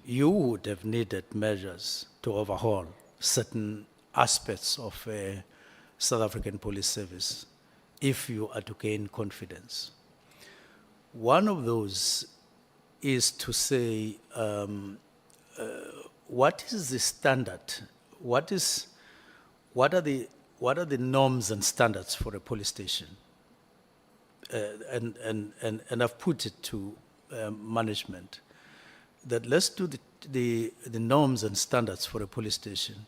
you would have needed measures to overhaul certain aspects of South African police service if you are to gain confidence. One of those is to say, what is the standard? What are the norms and standards for a police station? And I've put it to management that let's do the norms and standards for a police station.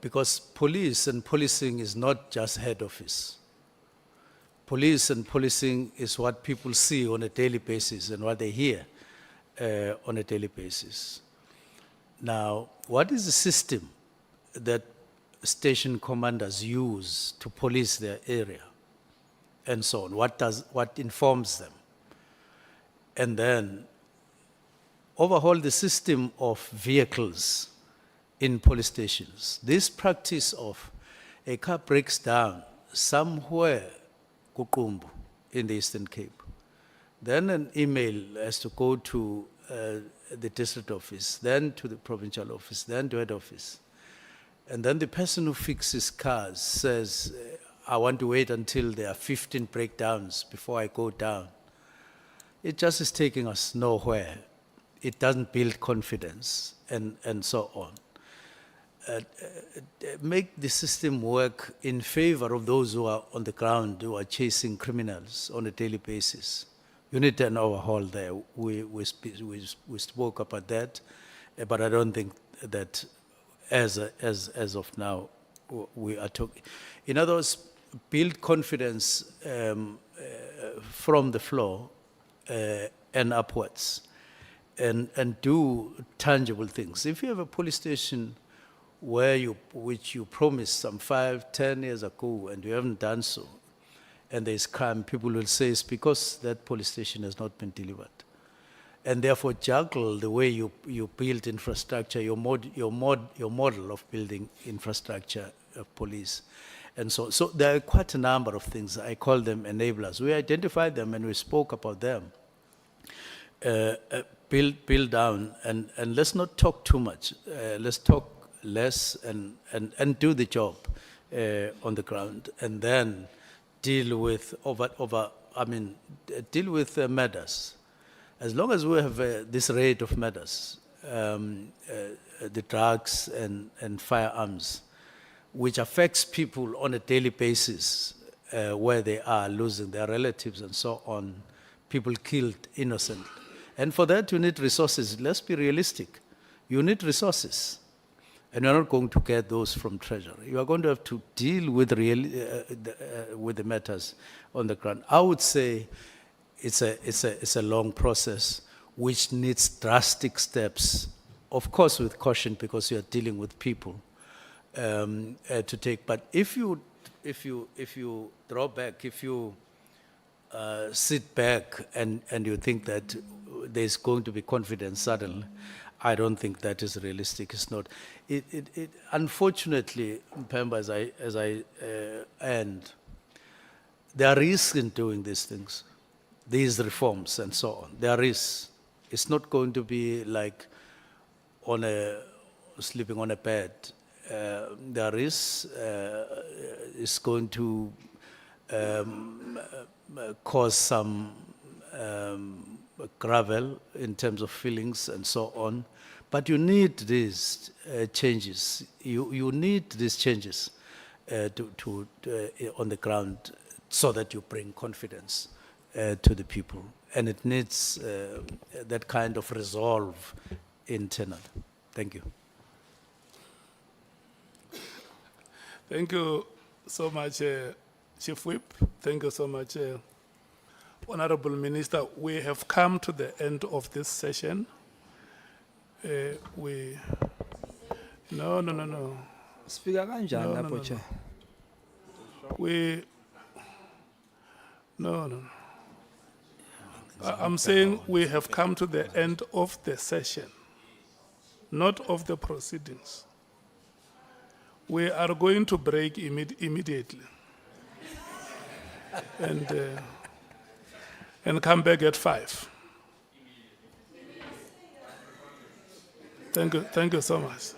Because police and policing is not just head office. Police and policing is what people see on a daily basis and what they hear on a daily basis. Now, what is the system that station commanders use to police their area and so on? What informs them? And then overhaul the system of vehicles in police stations. This practice of a car breaks down somewhere Kukumbu in the Eastern Cape. Then an email has to go to the district office, then to the provincial office, then to head office. And then the person who fixes cars says, I want to wait until there are 15 breakdowns before I go down. It just is taking us nowhere. It doesn't build confidence and so on. Make the system work in favor of those who are on the ground, who are chasing criminals on a daily basis. You need an overhaul there. We spoke about that, but I don't think that as of now we are talking. In other words, build confidence from the floor and upwards, and do tangible things. If you have a police station which you promised some 5, 10 years ago and you haven't done so, and there's crime, people will say it's because that police station has not been delivered. And therefore juggle the way you build infrastructure, your model of building infrastructure of police. And so there are quite a number of things. I call them enablers. We identified them and we spoke about them. Build down, and let's not talk too much. Let's talk less and do the job on the ground, and then deal with deal with matters. As long as we have this rate of matters, the drugs and firearms, which affects people on a daily basis, where they are losing their relatives and so on, people killed innocent. And for that you need resources. Let's be realistic. You need resources. And you're not going to get those from Treasury. You are going to have to deal with the matters on the ground. I would say it's a long process which needs drastic steps, of course with caution because you are dealing with people to take. But if you draw back, if you sit back and you think that there's going to be confidence suddenly, I don't think that is realistic. It's not. Unfortunately, Mpemba, as I end, there are risks in doing these things, these reforms and so on. There are risks. It's not going to be like sleeping on a bed. There is going to cause some gravel in terms of feelings and so on. But you need these changes. You need these changes on the ground so that you bring confidence to the people. And it needs that kind of resolve internal. Thank you. Thank you so much, Chief Whip. Thank you so much, Honorable Minister. We have come to the end of this session. No. Sifika kanjani No, no, lapho no, Chair? No. I'm saying we have come to the end of the session, not of the proceedings. We are going to break immediately and come back at 5. Thank you so much.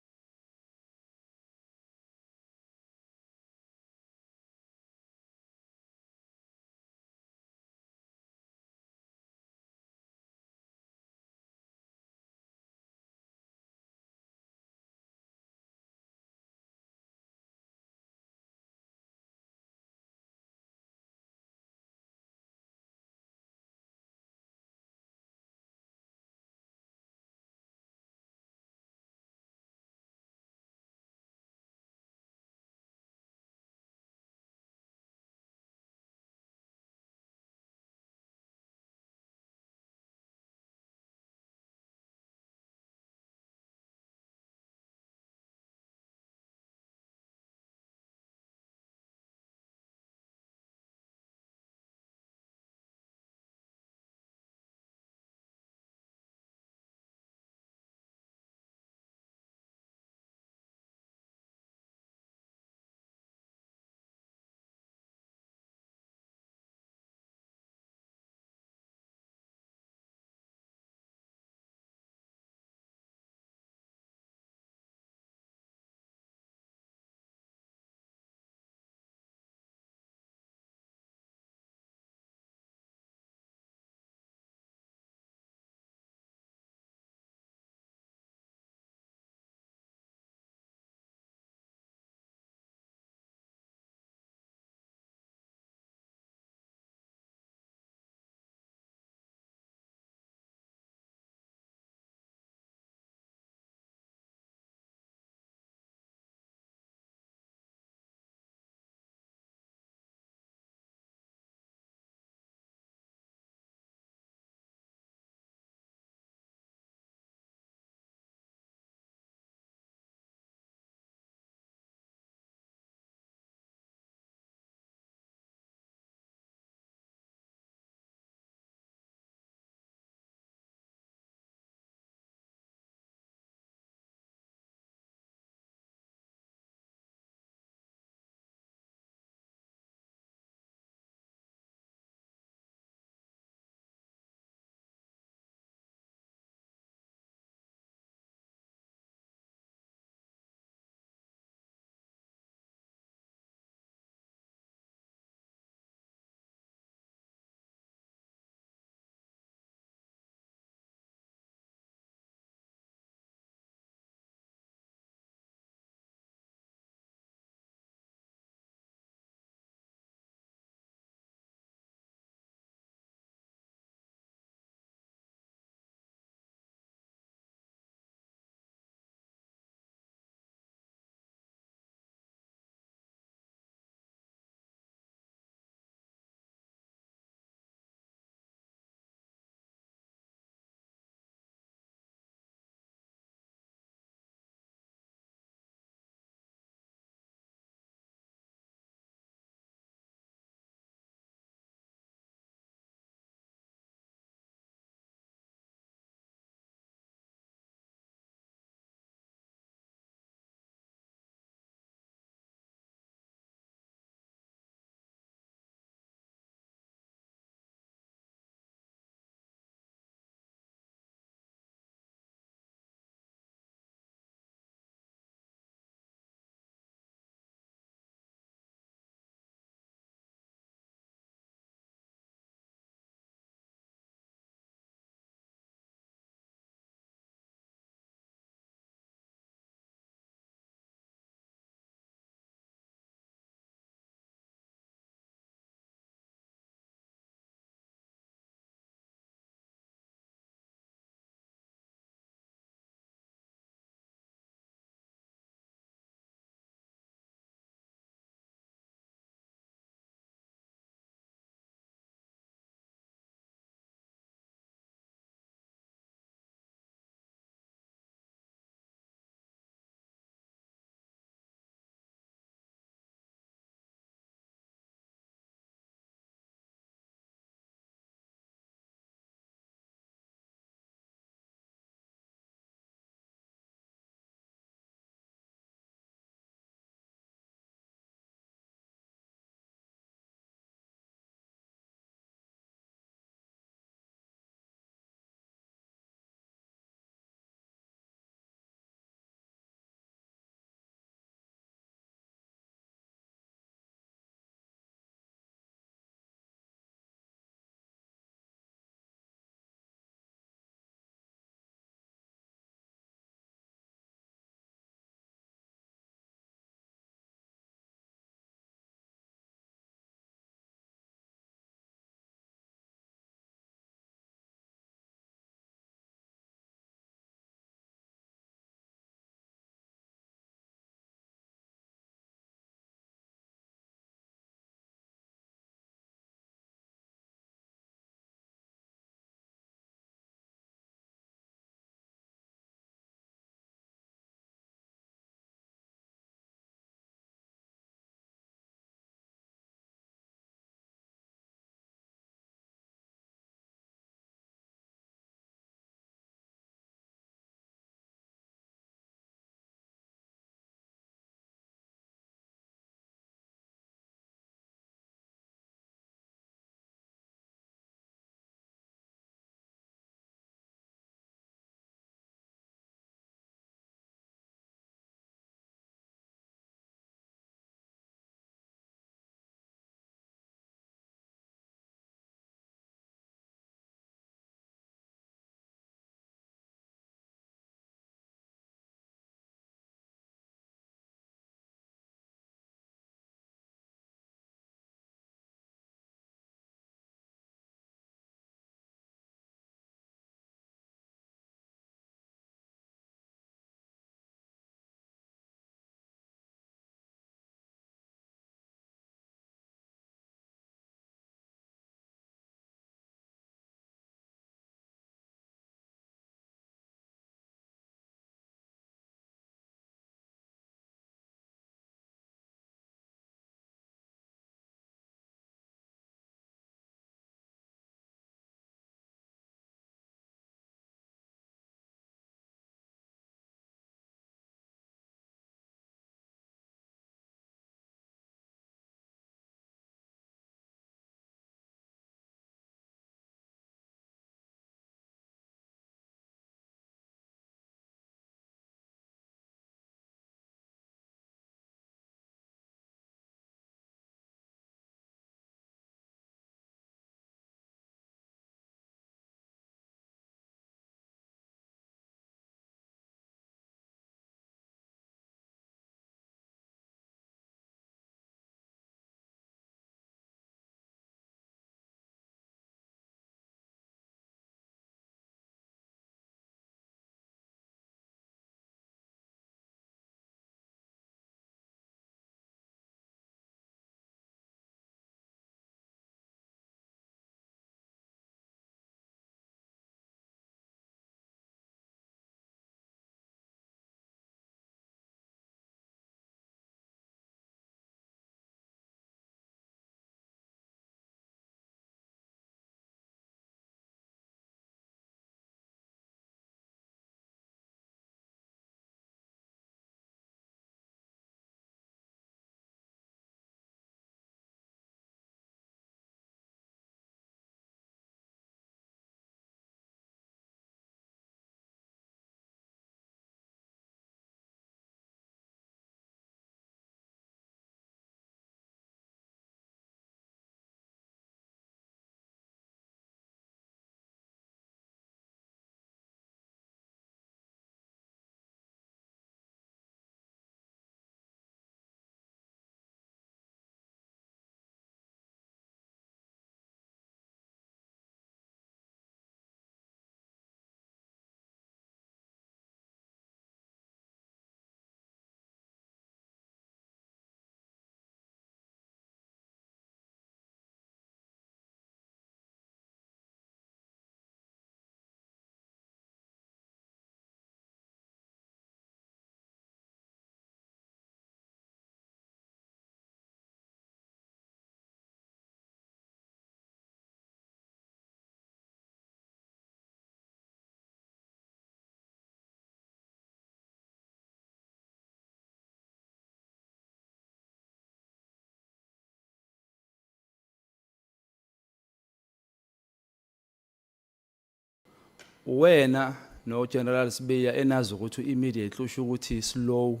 wena no General Sibiya enazi ukuthi immediately usho ukuthi slow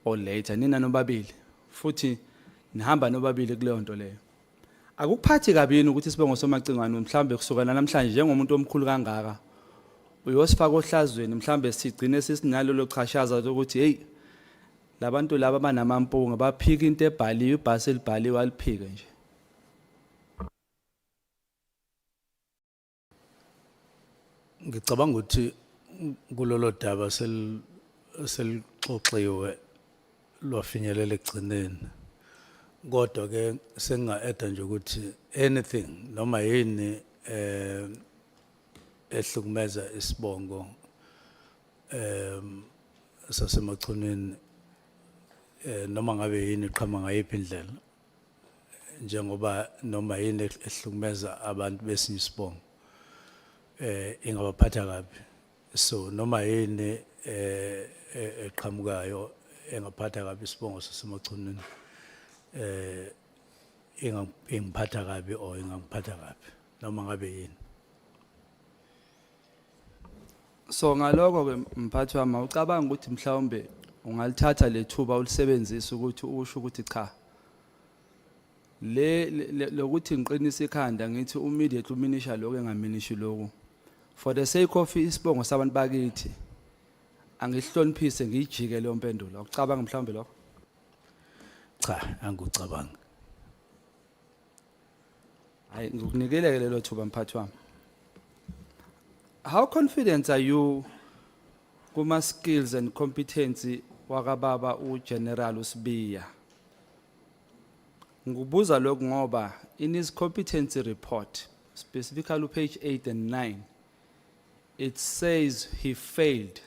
or later nina nobabili futhi nihamba nobabili kuleyo nto leyo. Akuphathi kabi yini ukuthi sibongo somacingwane mhlambe kusukela namhlanje njengomuntu omkhulu kangaka uyosifaka ohlazweni mhlambe sigcine sisinalo lochashaza ukuthi hey labantu laba banamampunga baphika into ebhaliwe ibhasi elibhaliwe aliphike nje. Ngicabanga ukuthi kulolo daba selixoxiwe lwafinyelela ekugcineni. Kodwa ke senga-add nje ukuthi anything noma yini ehlukumeza isibongo sasemachuneni noma ngabe yini iqhama ngayiphi indlela njengoba noma yini ehlukumeza abantu besinye isibongo ingabaphatha kabi. So noma yini eqhamukayo engaphatha kabi isibongo sasemachuneni ingiphatha kabi or ingangiphatha kabi noma ngabe yini. So ngaloko ke mphathi wami ucabanga ukuthi mhlawumbe ungalithatha lethuba ulisebenzisa ukuthi usho ukuthi cha lokuthi ngiqinisa ikhanda ngithi immediately uminisha lokho engaminishi lokho for the sake of isibongo sabantu bakithi angihloniphise ngijike leyo mpendulo. Ucabanga mhlawumbe lokho? Cha, angikucabanga. Hayi ngikunikele lelo thuba mphathi wami. How confident are you kuma skills and competency wakababa uGeneral Sibiya? Ngubuza lokho ngoba in his competency report, specifically page 8 and 9, it says he failed.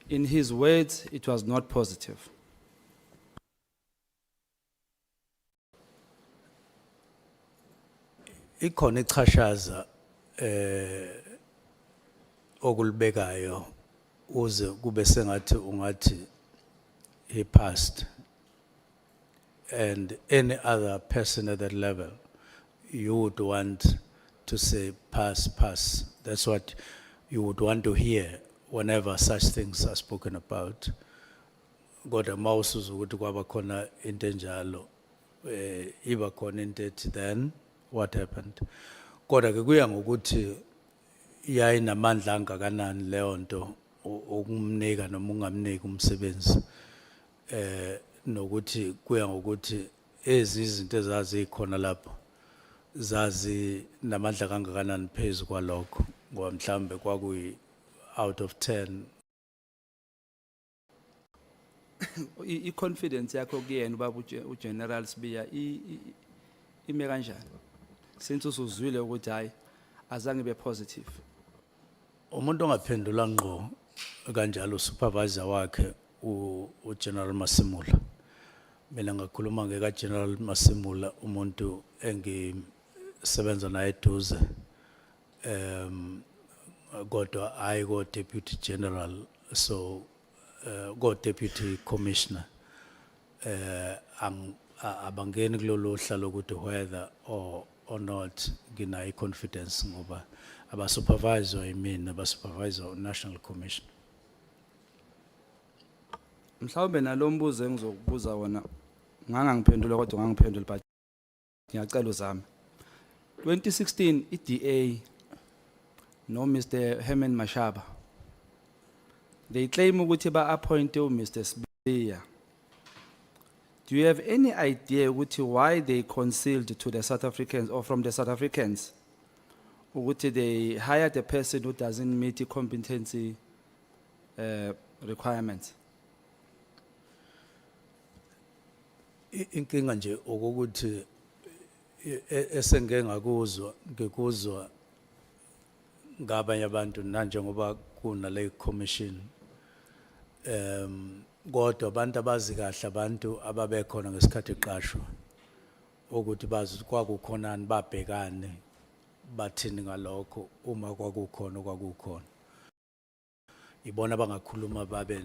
In his words, it was not positive. Ikhona ichashaza okulibekayo uze kube sengathi ungathi he passed, and any other person at that level you would want to say pass. That's what you would want to hear whenever such things are spoken about. Kodwa mawusuza ukuthi kwaba khona into enjalo iba khona into ethi then what happened. Kodwa ke kuya ngokuthi yayinamandla angakanani leyo nto ukumnika noma ungamniki umsebenzi nokuthi kuya ngokuthi izinto ezazi ikhona lapho zazi namandla kangakanani phezulu kwalokho ngoba mhlambe kwakuyi out of 10. I-confidence yakho kuyena ubaba uGeneral Sibiya ime kanjani since usuzwile ukuthi hayi azange be positive? Umuntu ongaphendula ngqo kanjalo supervisor wakhe uGeneral Masimula. Mina ngakhuluma ngeka General Masimula umuntu engisebenza naye eduze kodwa I go deputy general, so go deputy commissioner abangeni kulolu hlalo ukuthi whether or not nginayo confidence ngoba aba supervisor aba supervisor national commission. Mhlawumbe nalombuzo engizokubuza wona ngangangiphendula kodwa ngangiphendula but ngiyacela uzame. 2016 iDA no Mr. Herman Mashaba, they claim ukuthi ba-appointe Mr. Sibiya. Do you have any idea ukuthi why they concealed to the South Africans or from the South Africans ukuthi they hired a person who doesn't meet the competency requirements? Inkinga nje ukuthi esengeke ngikuzwa ngabanye abantu nanjengoba kunale commission kodwa abantu abazi kahle abantu ababekhona ngesikhathi eqashwa ukuthi bazi kwakukhonani babhekane bathini ngalokho uma kwakukhona ibona bangakhuluma babe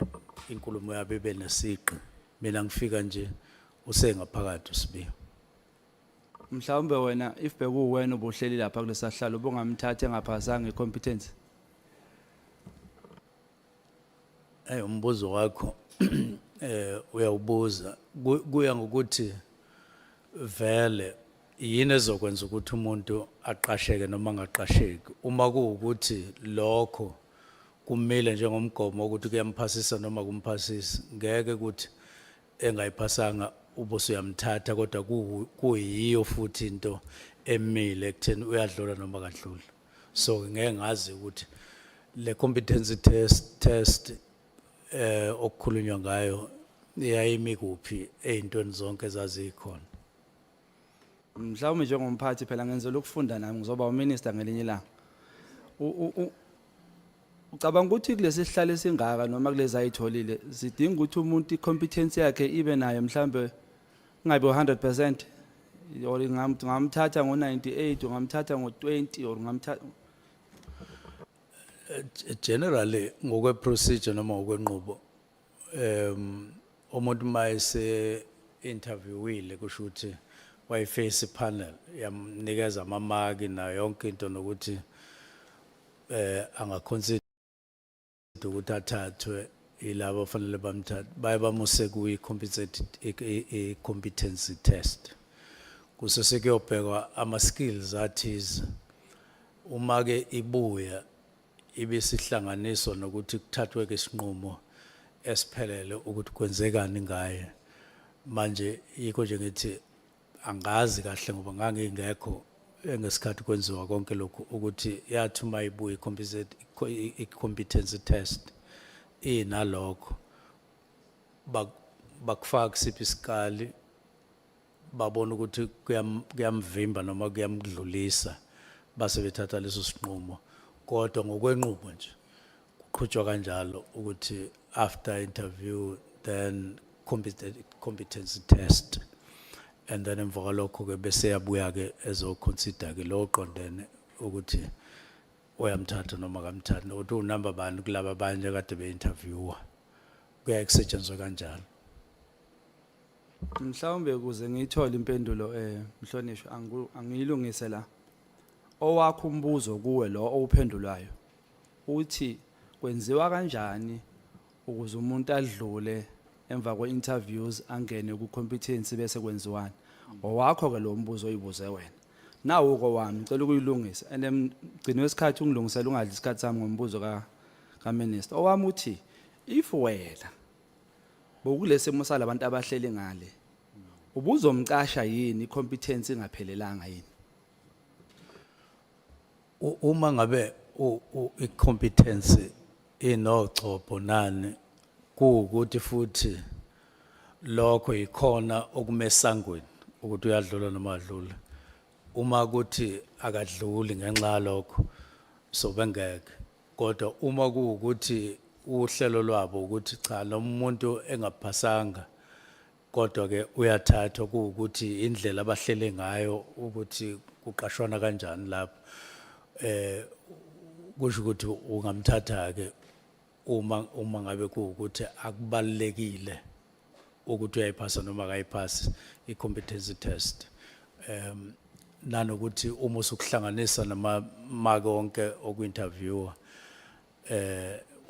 inkulumo yabo ibe nesiqi. Mina ngifika nje usengaphakathi uSibiya. Mhlawumbe wena if bekuwena obuhleli lapha kulesahlalo ubungamthatha engaphasanga icompetence? umbuzo wakho uyawubuza kuya ngokuthi vele yini ezokwenza ukuthi umuntu aqasheke noma angaqasheki. Uma kuwukuthi lokho kumile njengomgomo ukuthi kuyamphasisa noma kumphasisi, ngeke ukuthi engayiphasanga ubusuyamthatha kodwa kuyiyo futhi into emile ekutheni uyadlula noma kadluli. So ngeke ngazi ukuthi le competency test okukhulunywa ngayo iyayimi kuphi eyintweni zonke ezazikhona. Mhlawumbe njengomphathi phela ngenzela ukufunda nami ngizoba uminister ngelinye ilanga. Ucabanga ukuthi kulesi sihlalo esingaka noma kulezi ayitholile sidinga ukuthi umuntu icompetence yakhe ibe nayo mhlambe ngabe 100% or ngamthatha ngo98 ungamthatha ngo20 or ngamthatha Generally ngokwe procedure noma ngokwenqubo umuntu mayese interviewile kusho ukuthi wayiface panel yamnikeza amamaki na yonke into nokuthi angaconsider ukuthi athathwe ilabo fanele bamthathe baye bamuse kuyi competency test kusese kuyobhekwa ama skills athize uma ke ibuya ibisihlanganiso nokuthi kuthathwe ke isinqumo esiphelele ukuthi kwenzekani ngaye. Manje yikho nje ngithi angazi kahle ngoba ngangingekho ngesikhathi kwenziwa konke lokhu ukuthi yathi uma ibuye i-competency test inalokho bakufaka kusiphi isikali babona ukuthi kuyamvimba noma kuyamdlulisa base bethatha leso sinqumo. Kodwa ngokwenqubo nje kuqhutshwa kanjalo ukuthi after interview then competency test and then emva kwalokho ke bese yabuya ke ezoconsider ke lo qondene ukuthi uyamthatha noma kamthatha ukuthi unumber bani kulabo abanye kade beinterviewa kuya kusetshenzwe kanjalo. Mhlawumbe ukuze ngiyithole impendulo mhlonishwa angiyilungise la owakho umbuzo kuwe lo owuphendulayo uthi kwenziwa kanjani ukuze umuntu adlule emva kwe-interviews angene ku-competence bese kwenziwani. Owakho ke lo mbuzo oyibuze wena nawo okwami ngicela ukuyilungisa and gcina wesikhathi ungilungisela ungadli isikhathi sami ngombuzo ka-minister. Owami uthi if wena bokulesi simo salabantu abahleli ngale ubuzomcasha yini i-competence ingaphelelanga yini? Uma ngabe i-competence inogcobo nani kuukuthi futhi lokho ikhona okumesangweni ukuthi uyadlula noma adlula. Uma ukuthi akadluli ngenxa lokho so bengeke. Kodwa uma kuukuthi uhlelo lwabo ukuthi cha lo muntu engaphasanga kodwa ke uyathathwa kuukuthi indlela abahlele ngayo ukuthi kuqashwana kanjani lapho kusho ukuthi ungamthatha ke uma ngabe kuukuthi akubalekile ukuthi uyayiphasa noma akayiphasi i-competency test. Nanokuthi uma usukuhlanganisa namamaki onke oku-interviewa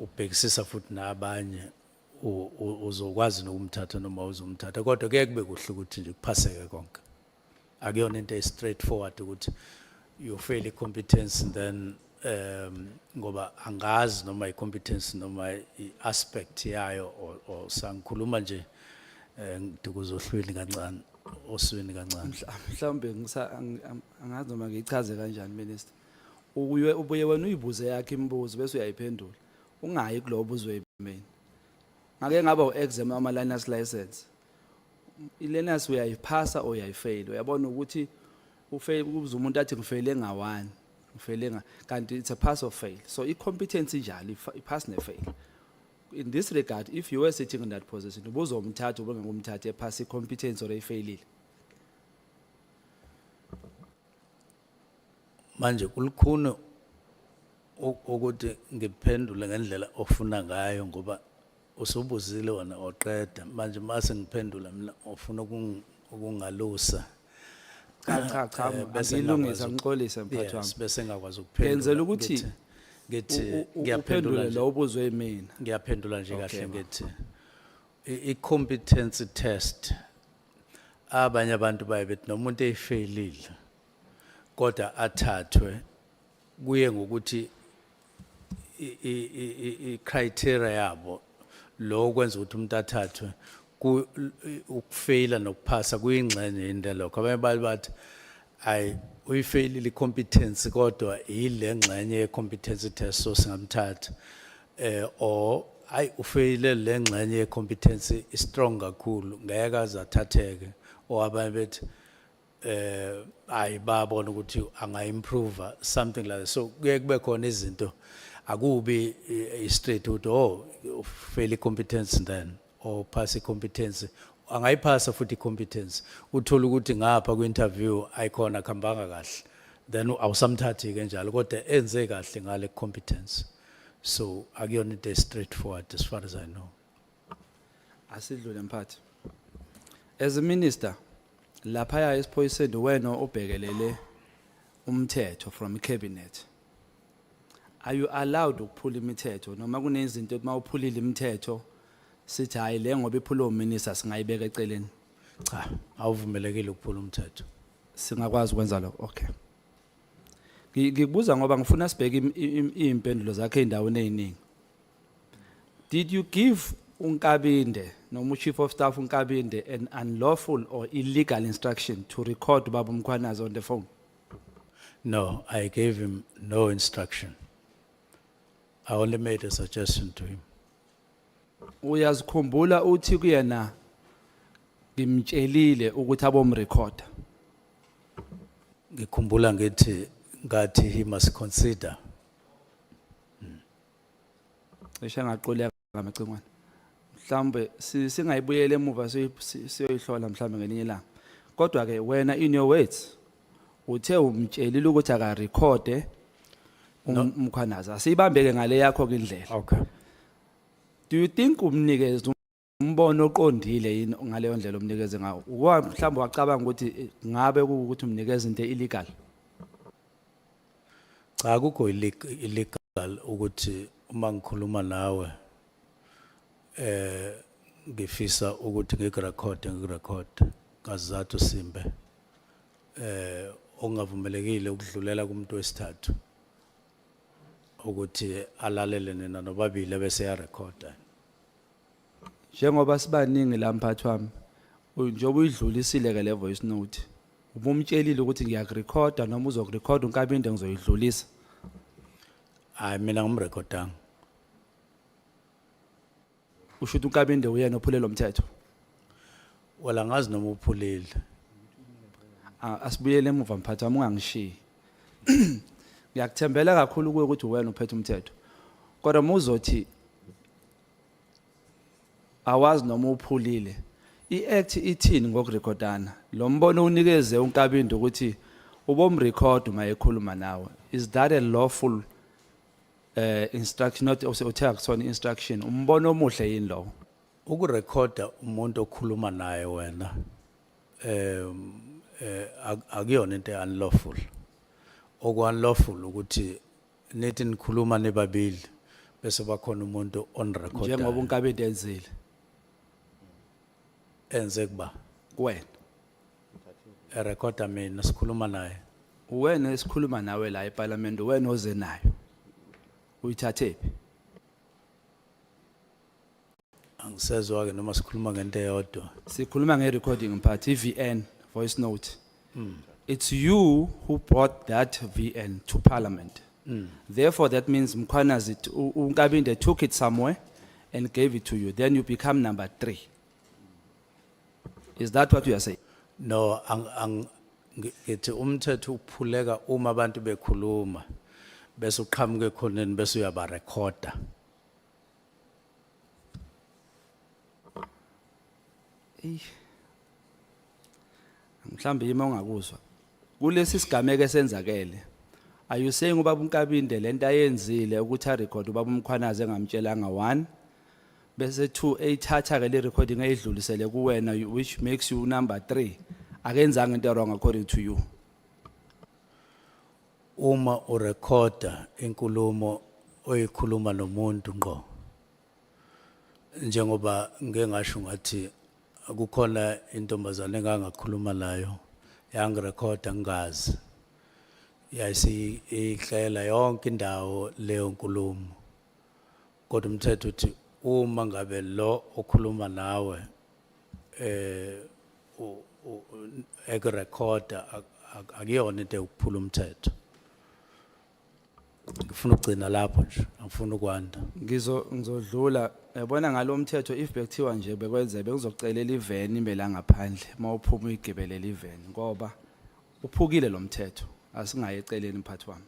ubhekisisa futhi nabanye uzokwazi nokumthatha noma uzomthatha kodwa kuye kube kuhle ukuthi nje kuphaseke konke. Akuyona into straightforward ukuthi you fail i-competence then ngoba angazi noma i-competence noma i-aspect yayo or sangikhuluma nje ngikuzohlwini kancane oswini kancane. Mhlawumbe angazi noma ngichaze kanjani minister. Ubuye wena uyibuze yakhe imibuzo bese uyayiphendula ungayi kulobo uzoyimeni. Ngake ngaba u-exam ama learners license i-learners uyayiphasa or uyayifail. Uyabona ukuthi ufail kubuza umuntu athi ngifeyile nga1 ngifeyile kanti it's a pass or fail. So i-competence njalo i-pass ne-fail. In this regard, if you were sitting in that position ubuzomthatha ubengumthatha epass i-competence or efailile. Manje kulukhuni ukuthi ngiphendule ngendlela ofuna ngayo ngoba usubuzile wona oqeda manje mase ngiphendula mina ofuna ukungalusa. Cha angilungisa ngixolise mphathi wami. Bese ngakwazi ukuphendula. Ngenzela ukuthi ngithi ngiyaphendula Uphendule nje lo ubuzwe yimina. ngiyaphendula nje Okay, kahle ma. ngithi i-competency test abanye abantu baye bethi nomuntu eyifailile kodwa athathwe kuye ngokuthi i-criteria yabo lo kwenza ukuthi umuntu athathwe ukufeyila nokuphasa kuyingxenye into lokho abanye bathi ayi uyifailile i-competence kodwa yile ngxenye ye-competency test so singamthatha or ayi ufeyile le ngxenye ye-competence strong kakhulu ngeke aze athatheke or abanye bethi ayi babona ukuthi anga-improve something like that. So kuye kube khona izinto akubi straight ukuthi oh fail i-competence then or pass i-competence angayiphasa futhi i-competence uthola ukuthi ngapha kwi-interview ayikhona khambanga kahle then awusamthathi ke njalo kodwa enze kahle ngale competence so akuyona into straightforward as far as I know. Asidlule mphathi. As a minister, lapha ya esiphoyiseni wena obhekelele umthetho from cabinet. Are you allowed ukuphula imithetho noma kunezinto uma uphulile imithetho sithi hayi le ngoba iphula uminister singayibeka eceleni? Cha, awuvumelekile ukuphula umthetho. Singakwazi ukwenza lokho. Okay. Ngikubuza ngoba ngifuna sibheke impendulo zakhe endaweni eziningi. Did you give uNkabinde noma chief of staff uNkabinde an unlawful or illegal instruction to record Baba Mkhwanazi on the phone? No, I gave him no instruction. I only made a suggestion to him. Uyazikhumbula uthi kuyena ngimtshelile ukuthi abomrecorda. Ngikhumbula ngithi ngathi he must consider. Esha ngaqoleka ngamacingwane. Mhlambe singayibuyele emuva siyoyihlola mhlambe ngelinye ilanga. Kodwa ke wena in your words uthe umtshelile ukuthi aka record Mkhwanazi. Asiyibambeke ngale yakho kindlela. Okay. Do you think umnikeze umbono oqondile yini ngaleyo ndlela umnikeze ngawo? Mhlambe wacabanga ukuthi ngabe ukuthi umnikeze into illegal? Cha akukho illegal ukuthi uma ngikhuluma nawe ngifisa ukuthi ngikurecord ngazathu simbe ongavumelekile ukudlulela kumuntu wesithathu ukuthi alalele nina nobabili bese ya recorda. Njengoba sibaningi la mphathi wami njengoba uyidlulisile ke le voice note ubumtshelile ukuthi ngiyakurecorda noma uzokurecorda uNkabinde ngizoyidlulisa? Hayi mina ngimrecordanga. Usho ukuthi uNkabinde uyena ophulele umthetho? Wala ngazi noma uphulile. Asibuyele emuva mphathi wami ungangishiyi. Ngiyakuthembela kakhulu kuwe ukuthi wena uphethe umthetho. Kodwa muzothi awazi noma uphulile. I-act ithini ngokurecordana? Lo mbono unikeze uNkabinde ukuthi ubomrecord uma ekhuluma nawe. Is that a lawful instruction, not uthe instruction? Umbono omuhle yini lo? Ukurecorda umuntu okhuluma naye wena akuyona into unlawful. Oku-unlawful ukuthi nithi nikhuluma nibabili bese bakhona umuntu on record. Njengoba uNkabinde enzile. Enze kuba Kuwena. erecorda mina sikhuluma naye. Wena esikhuluma nawe la eParliament wena oze nayo. Uyithathephi? Angisezwa ke noma sikhuluma ngento eyodwa. Sikhuluma nge-recording mphathi VN voice note. It's you who brought that VN to Parliament. Therefore that means Mkhwanazi uNkabinde took it somewhere and gave it to you. Then you become number 3. Is that what you are saying? No, ngithi umthetho uphuleka uma abantu bekhuluma bese uqhamuke ekhoneni bese uyaba recorda. Mhlambe yima ongakuzwa. Kulesi sigameko esenzakele. Are you saying ubaba uNkabinde lento ayenzile ukuthi a record ubaba uMkhwanazi engamtshelanga 1 bese 2 eyithatha ke le recording eyidlulisele kuwena which makes you number 3? Akenzanga into wrong according to you. Uma urecorda inkulumo oyikhuluma nomuntu ngqo. Njengoba ngeke ngasho ngathi kukhona intombazane engangakhuluma nayo yangirekhoda ngingazi. Yayisihlela yonke indawo leyo nkulumo. Kodwa umthetho uthi uma ngabe lo okhuluma nawe ekurekhoda akuyona into yokuphula umthetho. Ngifuna ukugcina lapho nje, angifuni ukwanda. Ngizodlula yabona ngalomthetho if bekuthiwa nje bekwenze bekuzocelela iveni imela ngaphandle mawuphuma uyigibelela iveni ngoba uphukile lo mthetho asingaye eceleni mphathi wami.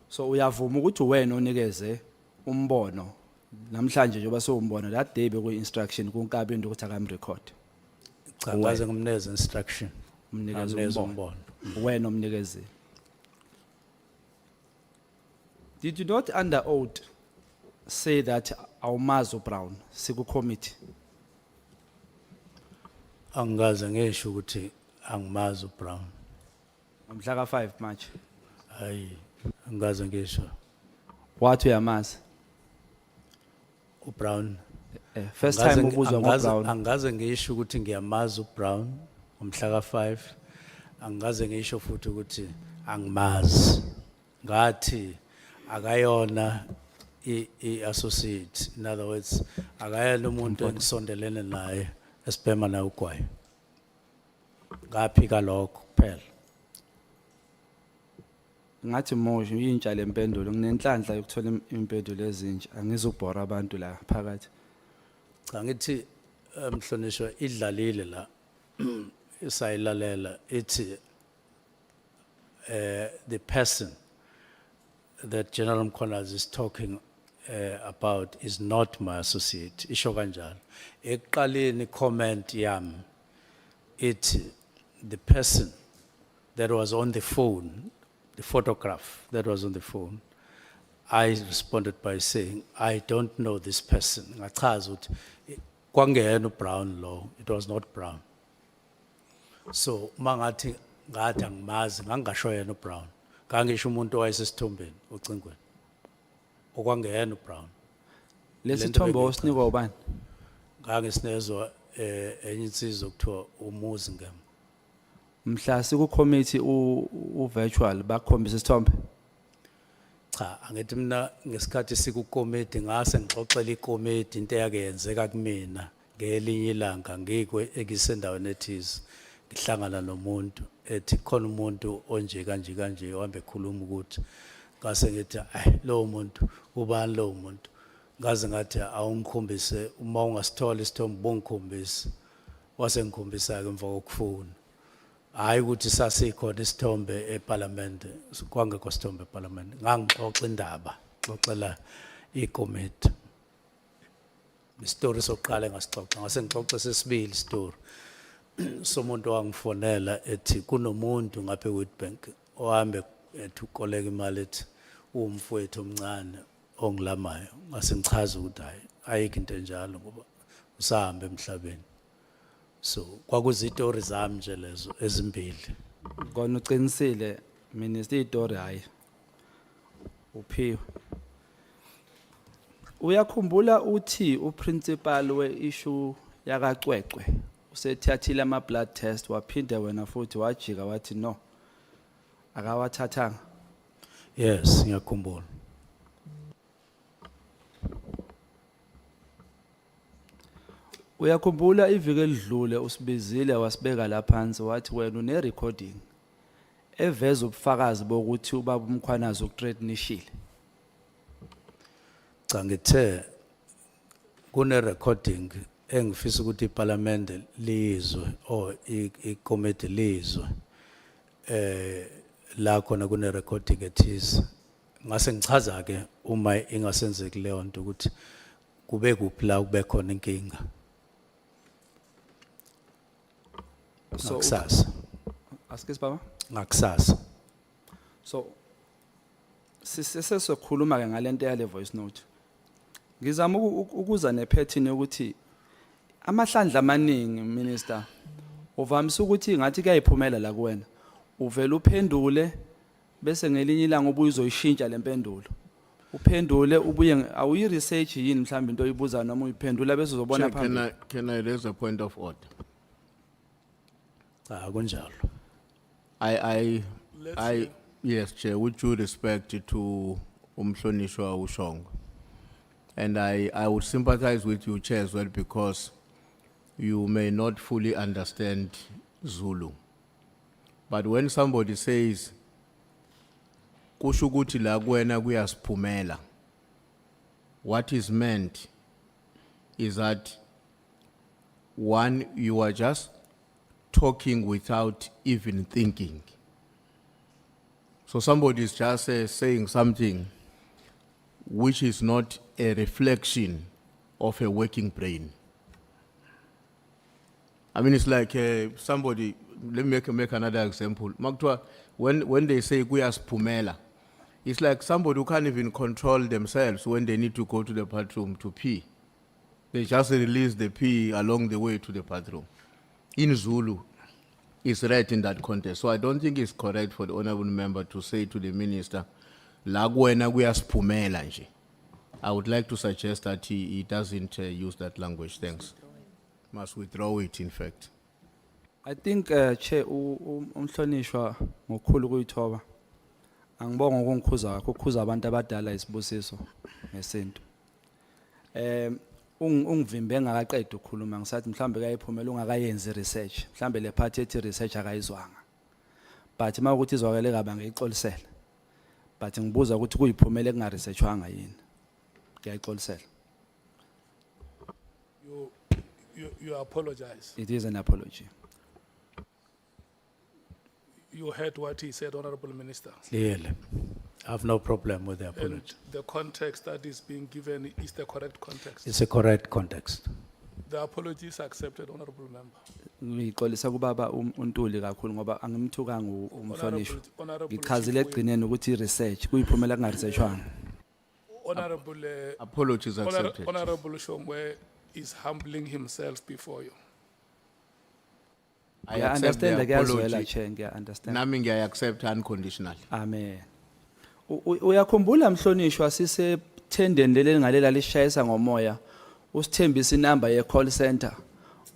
So uyavuma ukuthi wena onikeze umbono namhlanje njengoba sowumbona that day beku instruction kunkabi into ukuthi akamrecord. Cha ngaze ngimnikeze instruction. Umnikeze umbono. Wena omnikezile. Did you not under oath say that awumazi uBrown siku committee? Angaze ngisho ukuthi angimazi uBrown. Mhla ka 5 March. Hayi, angaze ngisho. Wathi uyamazi? uBrown. First time ubuzwa ngoBrown. Angaze ngisho ukuthi ngiyamazi uBrown ngomhla ka 5. Angaze ngisho futhi ukuthi angimazi. Ngathi akayona i-associate, in other words akayena umuntu engisondelene naye esibhema naye ugwayi. Ngaphika lokho kuphela. Ngathi mosho yintsha lempendulo nginenhlanhla yokuthola impendulo ezintsha angizubhora abantu la phakathi. Cha ngithi mhlonishwa idlalile la isayilalela ithi the person that General Mkhwanazi is talking about is not my associate. Isho kanjalo. Ekuqaleni comment yami ithi the person that was on the phone, the photograph that was on the phone, I responded by saying, I don't know this person. Ngachaza ukuthi kwangena uBrown law, it was not Brown. So mangathi angimazi ngangasho yena uBrown. Kangisho umuntu wayesesithombeni ocingweni. Okwangena uBrown. Lesithombe osinikwa ubani? Ngangisinezwa enye insizwa kuthiwa umuzi ngem. Mhla siku committee u virtual bakhombisa isithombe. Cha, angithi mina ngesikhathi siku committee ngase ngixoxela iCommittee into eyake yenzeka kumina ngelinye ilanga ngikwe ekisendaweni ethize. Ngihlangana nomuntu ethi khona umuntu onje kanje ohambe ekhuluma ukuthi ngase ngithi lo muntu ubani lo muntu ngaze ngathi awungikhombise uma ungasithola isithombe bongikhombisa wase ngikhombisa ke emva kokufuna hayi ukuthi sasikhona isithombe eParliament kwangekho isithombe eParliament ngangixoxa indaba xoxela iCommittee istory sokuqala ngasixoxa ngase ngixoxe sesibili istory somuntu wangifonela ethi kunomuntu ngapha eWitbank ohambe ethi ukoleka imali ethi umfowethu omncane ongilamayo ngase ngichaza ukuthi hayi ayikho into enjalo ngoba usahamba emhlabeni. So kwakuzitori zami nje lezo ezimbili. Kona uqinisile minister itori hayi uphiwe. Uyakhumbula uthi uprincipal we-issue yakacwecwe usethathile ama blood test waphinde wena futhi wajika wathi no akawathathanga? Yes, ngiyakhumbula. Uyakhumbula iviki elidlule usibizile wasibeka la phansi wathi wena une recording eveza ubufakazi bokuthi ubaba uMkhwanazi ukuthreatenishile? Cha ngithe kune recording engifisa ukuthi iParliament lizwe or iCommittee lizwe la khona kune recording ethize ngase ngichaza ke uma ingasenzeki leyo nto ukuthi kube kuphi la kube khona inkinga. So ngakusasa askes baba ngakusasa. So sisesokhuluma ke ngalento yale voice note. Ngizama ukuza nepattern yokuthi amahlandla amaningi minister uvamise ukuthi ngathi kuyayiphumela la kuwena uvela uphendule bese ngelinye ilanga ubuye uzoyishintsha lempendulo uphendule ubuye awuyi research yini mhlawumbe into oyibuza noma uyiphendula bese uzobona Chair, phambili. can I raise a point of order? Kunjalo. Yes, Chair, with due respect to Umhlonishwa Ushong. And I would sympathize with you, Chair, as well, because you may not fully understand Zulu. But when somebody says, "Kushukuthi la kuwena kuyasiphumela," what is meant is that, one, you are just talking without even thinking. So somebody is just saying something which is not a reflection of a working brain. I mean, it's like somebody, let me make another example. Maktwa, when they say kuyasiphumela, it's like somebody who can't even control themselves when they need to go to the bathroom to pee. They just release the pee along the way to the bathroom. In Zulu, it's right in that context. So I don't think it's correct for the honorable member to say to the minister, "La kuwena kuyasiphumela nje." I would like to suggest that he doesn't use that language. Thanks. Must withdraw it, in fact. I think Chair umhlonishwa ngokukhulu kuyithoba. Angibonga ukungikhuza kakho ukukhuza abantu abadala isibusiso ngesinto. Ungivimbe ngakaqeda ukukhuluma ngisathi mhlambe kayiphumela ungakayenzi research. Mhlambe le part ethi research akayizwanga. But mawukuthi izwakele kabi ngiyixolisela. But ngibuza ukuthi kuyiphumela kunga researchwanga yini. Ngiyayixolisela. You apologize. It is an apology. You heard what he said, Honorable Minister. Clearly. I have no problem with the And apology. the context that is being given is the correct context. It's a correct context. The apology is accepted, Honorable Member. Ngixolisa kubaba uNtuli kakhulu ngoba angimthukanga umhlonishwa. Honorable Ngichazile Chief, egcineni ukuthi research kuyiphumela kunga researchwanga. Honorable Apologies accepted. Honorable Shongwe is humbling himself before you. I Yeah, accept the understand the apology. Chair, ngiya understand. Nami I accept unconditionally. Amen. Uyakhumbula mhlonishwa sise tendeni leli ngalela lishayisa ngomoya usithembisa inamba ye call center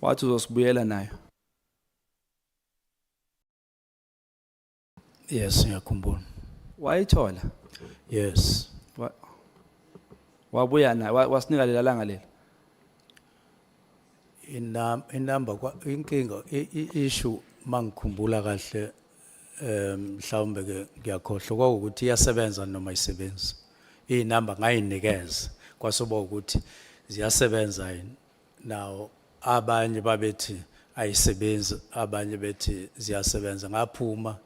wathi uzosibuyela nayo. Yes, ngiyakhumbula. Wayithola. Yes. Wabuya nayo wasinika lela langa lela. Inamba inkinga issue mangikhumbula kahle mhlawumbe ke ngiyakhohlwa ukuthi iyasebenza noma isebenza. Inamba ngayinikeza kwasoba ukuthi ziyasebenza yini. Now abanye babethi ayisebenzi abanye bethi ziyasebenza ngaphuma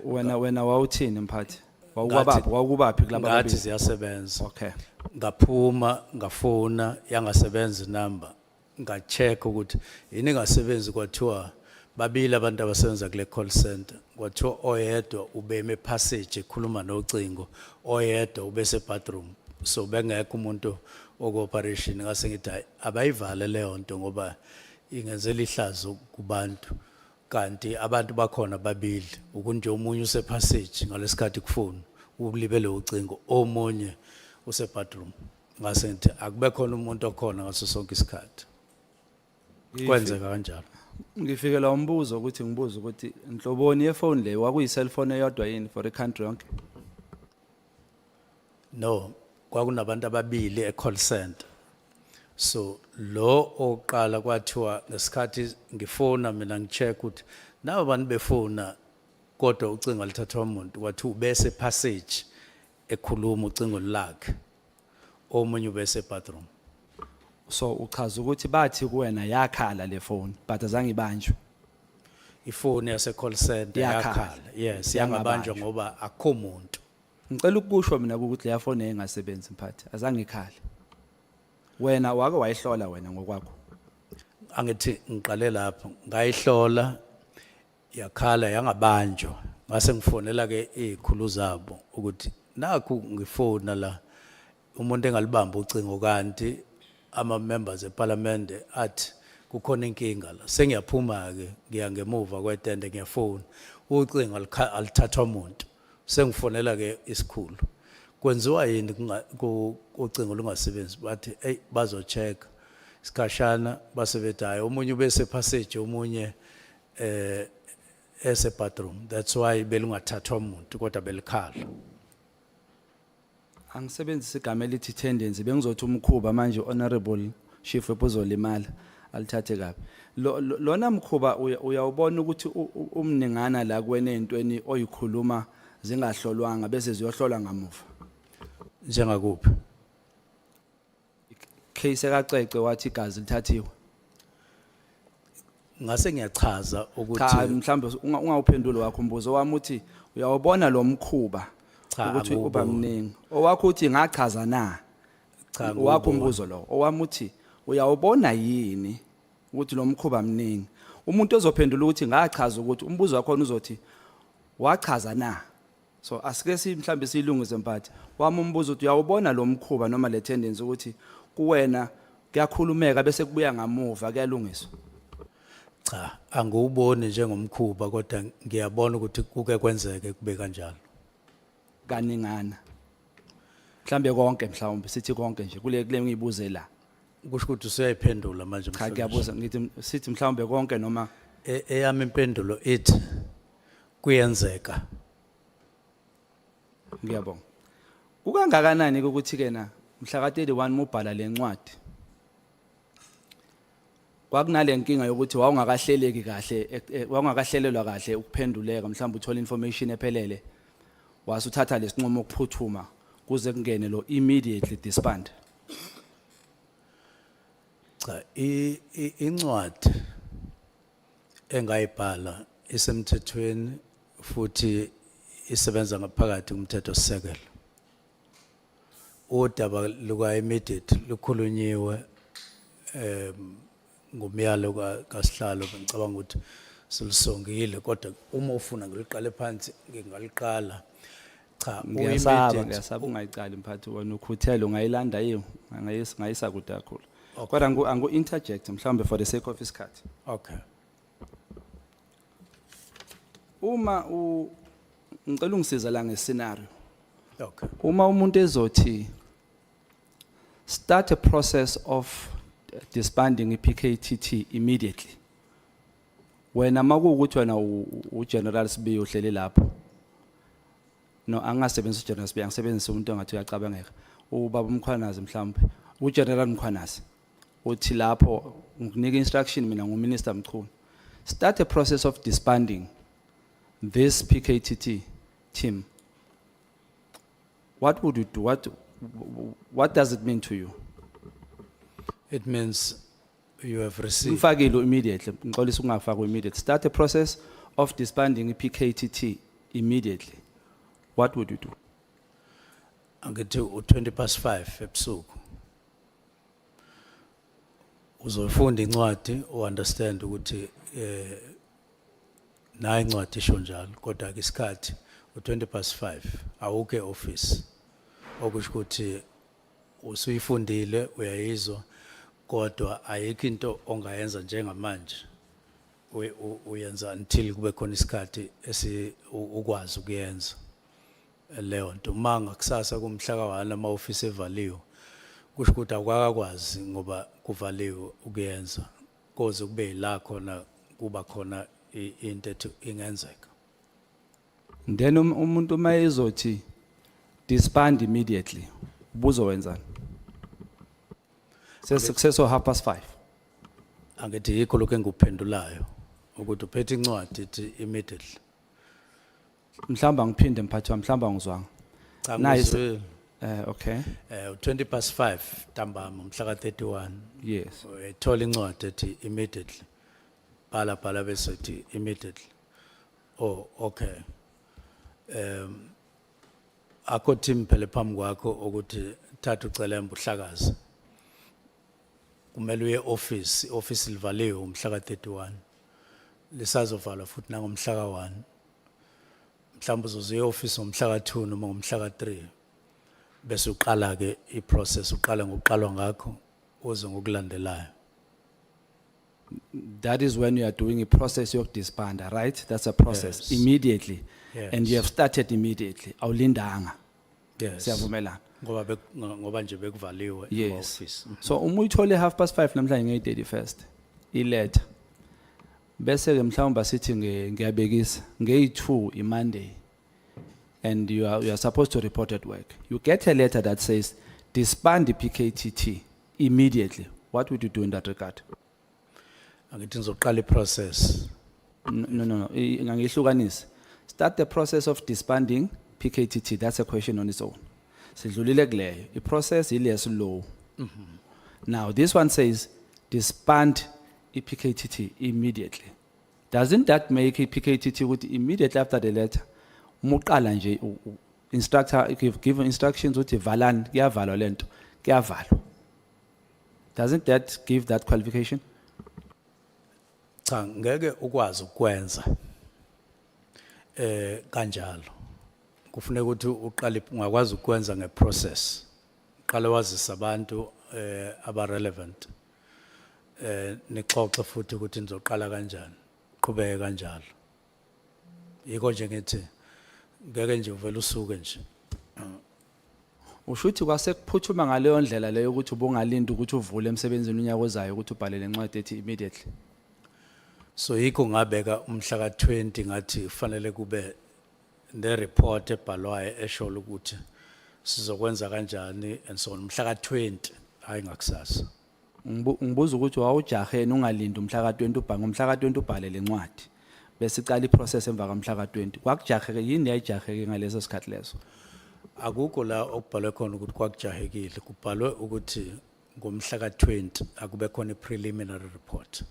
Wena wawuthini mphathi? Wawukubaphi kulaba ngathi babili? ziyasebenza. Okay. Ngaphuma ngafona yangasebenza inamba ngacheck ukuthi yini ngasebenzi kwathiwa babili abantu abasebenza kule call center kwathiwa oyedwa ubeme passage ekhuluma nocingo oyedwa ubese bathroom so bengekho umuntu operation ngase ngithi abayivale leyo nto ngoba ingenzela ihlazo kubantu kanti abantu bakhona babili ukunje omunye use passage ngalesikhathi kufuna ulibele ucingo omunye use bathroom ngase ngithi akube khona umuntu okhona ngaso sonke isikhathi kwenzeka kanjalo. Ngifikela umbuzo ukuthi ngibuza ukuthi inhloboni yefone le wakuyi cellphone eyodwa yini for the country yonke? No, kwakunabantu ababili e-call center. So lo oqala kwathiwa ngesikhathi ngifona mina ngicheck ukuthi nabo abantu befona kodwa ucingo lithathwa umuntu kwathi ubese passage ekhuluma ucingo lakhe omunye ubese bathroom. So uchaza ukuthi bathi kuwena yakhala le phone but azange ibanjwe. Ifoni yase call center yakhala. Yes, yangabanjwa ngoba akho umuntu. Ngicela ukusho mina ukuthi le phone engasebenzi mphathi azange ikhale. Wena wake wayihlola wena ngokwakho? Angithi ngiqale lapho ngayihlola yakhala yangabanjwa ngase ngifonela ke izikhulu zabo ukuthi nakho ngifona la umuntu engalibamba ucingo kanti ama members eParliament athi kukhona inkinga la sengiyaphuma ke ngiya ngemuva kwetende ngiyafona ucingo alithathwa umuntu sengifonela ke isikhulu kwenziwa yini ucingo lungasebenzi bathi hey bazo check isikashana base bethi hayi omunye ubese passage omunye ese bathroom, that's why belungathathwa umuntu kodwa belikhala. Angisebenzisa igama elithi tendency bengizothi umkhuba manje honorable chief wepozolimala alithathe kabi. Lona mkhuba uyawubona ukuthi umningana la kuwena entweni oyikhuluma zingahlolwanga bese ziyohlolwa ngamuva. Njengakuphi? Case ekacece wathi igazi lithathiwe. Ngase ngiyachaza Cha ukuthi mhlambe ungawuphendula wakho umbuzo wami uthi uyawubona lo mkhuba Cha, ukuthi uba angiwuboni. mningi. Owakho uthi ngachaza na. Cha, Wakho angiwuboni. umbuzo lo. Owami uthi uyawubona yini ukuthi lo mkhuba mningi. Umuntu ozophendula ukuthi ngachaza ukuthi umbuzo wakho uzothi wachaza na. So asike mhlambe silungise mphathi. Wami umbuzo uthi uyawubona lo mkhuba noma le tendency ukuthi kuwena kuyakhulumeka bese kubuya ngamuva kuyalungiswa. cha angiwuboni njengomkhuba kodwa ngiyabona ukuthi kuke kwenzeke kube kanjalo. Kaningana. Mhlambe konke mhlawumbe sithi konke nje kule ngiyibuze la. Kusho ukuthi usuyayiphendula manje Cha mhlawumbe. ngiyabuza ngithi sithi mhlawumbe konke noma Eyami impendulo ithi kuyenzeka. ngiyabonga. Kukangakanani ukuthi kena mhla ka 31 mubhala lencwadi. Kwakunale nkinga yokuthi wawungakahleleki kahle wawungakahlelelwa kahle ukuphenduleka mhlawumbe uthola information ephelele wasuthatha lesinqumo ukuphuthuma kuze kungene lo immediately disband. Cha incwadi engayibhala isemthethweni futhi isebenza ngaphakathi kumthetho sisekelo. Udaba luka immediate lukhulunyiwe ngomyalo kaSihlalo ngicabanga ukuthi silisongile kodwa uma ufuna ngiliqale phansi ngingaliqala. Cha Ngiyasaba ungayicali mphathi wena ukhuthele ungayilanda yiyo ngayisa kude kakhulu. Kodwa angu interject mhlawumbe for the sake of isikhathi. Okay. Uma ngicela ungisiza la ngescenario. Okay. Uma umuntu ezothi start a process of disbanding iPKTT immediately. Wena makuwukuthi wena uGeneral Sibiya uhleli lapho. No angasebenzisa uGeneral Sibiya ngisebenzisa umuntu ongathi uyacabangeka. Ubaba umkhwanazi mhlawumbe. uGeneral Mkhwanazi uthi lapho ngikunika instruction mina nguMinister Mchunu. Start a process of disbanding this PKTT team. What would you do? What does it mean to you? It means you have received. Mfakile immediately. Ngixolisa ungafaka immediately. Start a process of disbanding iPKTT immediately. What would you do? Angithi 5:20 ebusuku. Uzofunda incwadi understand ukuthi nayi incwadi isho njalo kodwa ke isikhathi 5:20 awuke office. Okusho ukuthi usuyifundile uyayizwa kodwa ayikho into ongayenza njengamanje. Uyenza until kube khona isikhathi ukwazi ukuyenza leyo nto. Manga kusasa kumhla ka1 ama office evaliwe kusho ukuthi akwakwazi ngoba kuvaliwe ukuyenza koze kube la khona kuba khona into ethi ingenzeka. Then umuntu mayezothi disband immediately. Ubuzo wenzani? Success of 5:30. Angithi yikho lokho engikuphendulayo ukuthi uphethe incwadi ethi immediately. Mhlamba ngiphinde mphathi wami mhlamba ngizwanga. Cha Nice. Okay. 5:20 ntambama mhla ka31. Yes. Ethola incwadi ethi immediately. Bhala bese ethi immediately. Oh okay. Akho team phela phambi kwakho ukuthi thatha ucelemba uhlakaza. Kumele uye office livaliwe umhla ka31. Lisazovalwa futhi nangomhla ka1. Mhlawumbe uzozuya office ngomhla ka2 noma ngomhla ka3. Bese uqala ke iprocess uqala ngokuqalwa ngakho uze ngokulandelayo. That is when you are doing a process of disband, right? That's a process Yes. immediately. Yes. And you have started immediately. Awulindanga. Yes. Siyavumelana. Ngoba nje bekuvaliwe Yes. office. So uma uyithole 5:30 namhlanje nge-31st iletha bese ke mhlawumbe sithi ngiyabekisa nge-2 iMonday and you are supposed to report at work. You get a letter that says disband the PKTT immediately. What would you do in that regard? Angithi ngizoqala iprocess. No. Ngangihlukanisa. Start the process of disbanding PKTT. That's a question on its own. Sidlulile kuleyo. The process is low. Now this one says disband PKTT immediately. Doesn't that make PKTT with immediately after the letter? Muqala nje instructor give instructions with valan kuyavalwa lento kuyavalwa. Doesn't that give that qualification? Cha ngeke ukwazi ukwenza kanjalo. Kufuneka ukuthi uqale ungakwazi ukwenza ngeprocess. Uqale wazisa abantu aba relevant. Nixoxe futhi ukuthi nizoqala kanjani. Qhubeke kanjalo. Yiko nje ngithi ngeke nje uvela usuke nje. Ushuthi kwase kuphuthuma ngaleyo ndlela leyo ukuthi ubungalinda ukuthi uvule emsebenzini unyaka ozayo ukuthi ubhalele incwadi ethi immediately. So yiko ngabeka umhla ka20 ngathi kufanele kube ne report ebhalwayo esho ukuthi sizokwenza kanjani and so on umhla ka20 hayi ngakusasa. Ngibuza ukuthi wawujahene ungalinda umhla ka20 ubhange umhla ka20 ubhalele incwadi bese icala iprocess emva kamhla ka20 kwakujaheke yini yayijaheke ngaleso sikhathi leso. Akukho la okubhalwe khona ukuthi kwakujahekile kubhalwe ukuthi ngomhla ka20 akube khona preliminary report.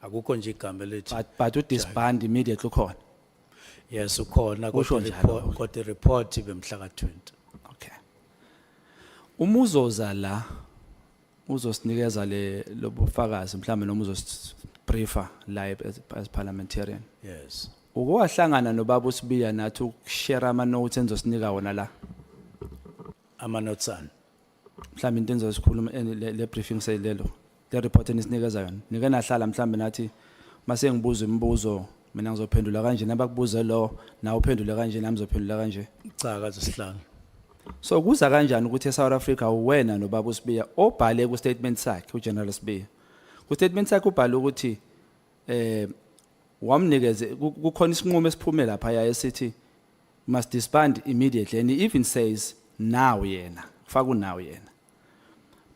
Akukho nje igama elithi But udisband immediately khona. yes ukhona Kusho njalo. kodwa report ibemhla ka20. Okay. Umuzoza la uzosinikeza lobufakazi mhlambe noma uzosibriefa live as parliamentarian. Yes. Ukuwahlangana nobaba uSibiya nathi ukushare ama notes enzosinika wona la. Ama notes an. Mhlambe into enzosikhuluma le briefing sayilelo. Le report enisinikeza yona. Nike nahlala mhlambe nathi mase ngibuza imibuzo mina ngizophendula kanje nabakubuze lo na uphendule kanje nami ngizophendula kanje. Cha kaZisihlalo. So kuza kanjani ukuthi eSouth Africa uwena nobaba uSibiya obhale ku statement sakhe uGeneral Sibiya. Ku statement sakhe ubhale ukuthi wamnikeze kukhona isinqumo esiphume lapha ya esithi must disband immediately and he even says now yena faka now yena.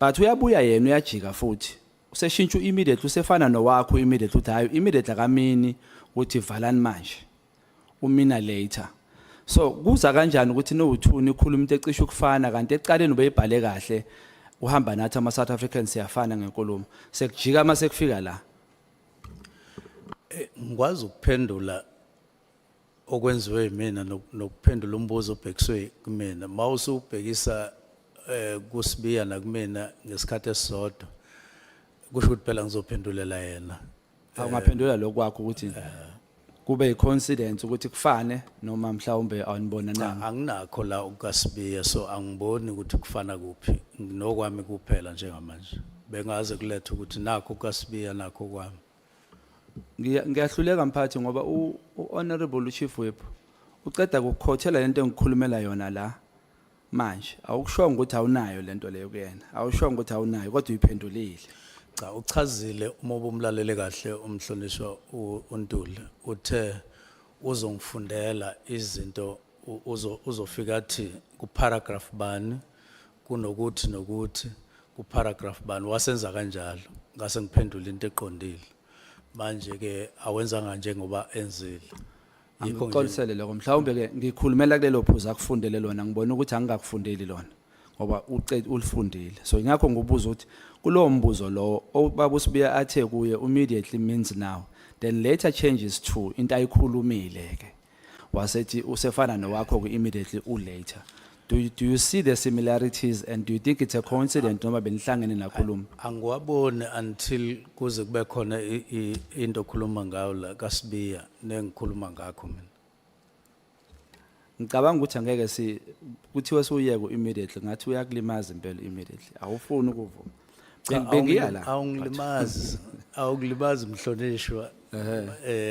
But uyabuya yena uyajika futhi useshintsha immediately usefana nowakho immediately uthi hayi immediately akamini uthi valani manje umina later. So kuza kanjani ukuthi no2 nikhuluma into ecishe ukufana kanti ecaleni ubeyibhale kahle uhamba nathi ama South Africans siyafana ngenkulumo sekujika mase kufika la. Ngikwazi ukuphendula okwenziwe yimina nokuphendula umbuzo obhekiswe kumina mawusubhekisa kuSibiya nakumina ngesikhathi esisodwa kusho ukuthi phela ngizophendulela yena. Awungaphendula lokwakho ukuthi kube icoincidence ukuthi kufane noma mhlawumbe awunibona nami. Anginakho la ukaSibiya so angiboni ukuthi kufana kuphi nokwami kuphela njengamanje. Bengaze kulethe ukuthi nakho ukaSibiya nakho kwami. Ngiyahluleka mphathi ngoba honorable chief whip uceda ukukhothela lento engikhulumela yona la manje awukusho ukuthi awunayo lento leyo kuyena awusho ukuthi awunayo kodwa uyiphendulile. Cha uchazile uma ubumlalele kahle umhlonishwa uNtuli uthe uzongifundela izinto uzofika athi ku paragraph bani kunokuthi nokuthi ku paragraph bani wasenza kanjalo ngase ngiphendula into eqondile. Manje ke awenza kanje ngoba enzile. Yikho Ngixolisele lokho mhlawumbe ke ngikhulumela kulelo phuza akufundele lona ngibona ukuthi angingakufundeli lona ngoba ulifundile. So ingakho ngibuza ukuthi kulowo mbuzo lo obaba uSibiya athe kuye immediately means now then later changes to into ayikhulumile ke wasethi usefana nowakho ku immediately later. Do you see the similarities and do you think it's a coincidence noma benihlangene nakhuluma? Angiwabone until kuze kube khona into okhuluma ngayo la kaSibiya nengikhuluma ngakho mina. Ngicabanga ukuthi angeke kuthiwa suyeke immediately ngathi uyakulimaza impela immediately awufuni ukuvuma. Bengiyala awukulimazi mhlonishwa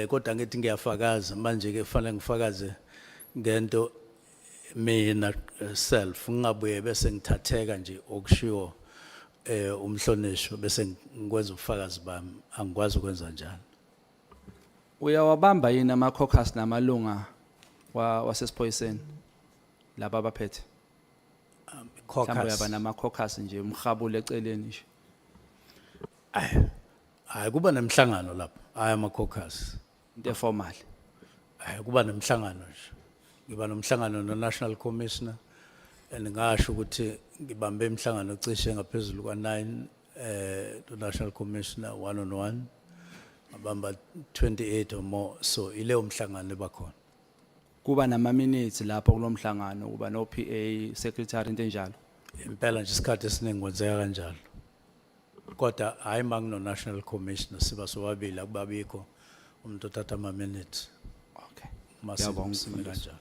kodwa ngithi ngiyafakaza manje ke kufanele ngifakaze ngento mina self ngingabuye bese ngithatheka nje okushiwo umhlonishwa bese ngikwenza ubufakazi bami angikwazi ukwenza njalo. Uyawabamba yini ama-caucus namalunga wasesiphoyiseni laba abaphethe? Mhlawumbe uyaba nama-caucus nje umrhabule eceleni nje. Hayi kuba nemhlangano lapho, hayi ama-caucus. Into formal. Hayi kuba nemhlangano nje. Ngiba nomhlangano no-National Commissioner and ngasho ukuthi ngibambe imhlangano cishe ngaphezulu kwa9 to-National Commissioner 1-on-1. Ngabamba 28 or more, so ileyo mhlangano ebakhona. Kuba nama-minutes lapho kulomhlangano, kuba no PA, secretary into enjalo. Impela nje isikhathi esiningi kwenzeka kanjalo. Kodwa hayi mangino-National Commissioner siba sobabili akubabikho umuntu othatha ama-minutes. Okay. Masime kanjalo.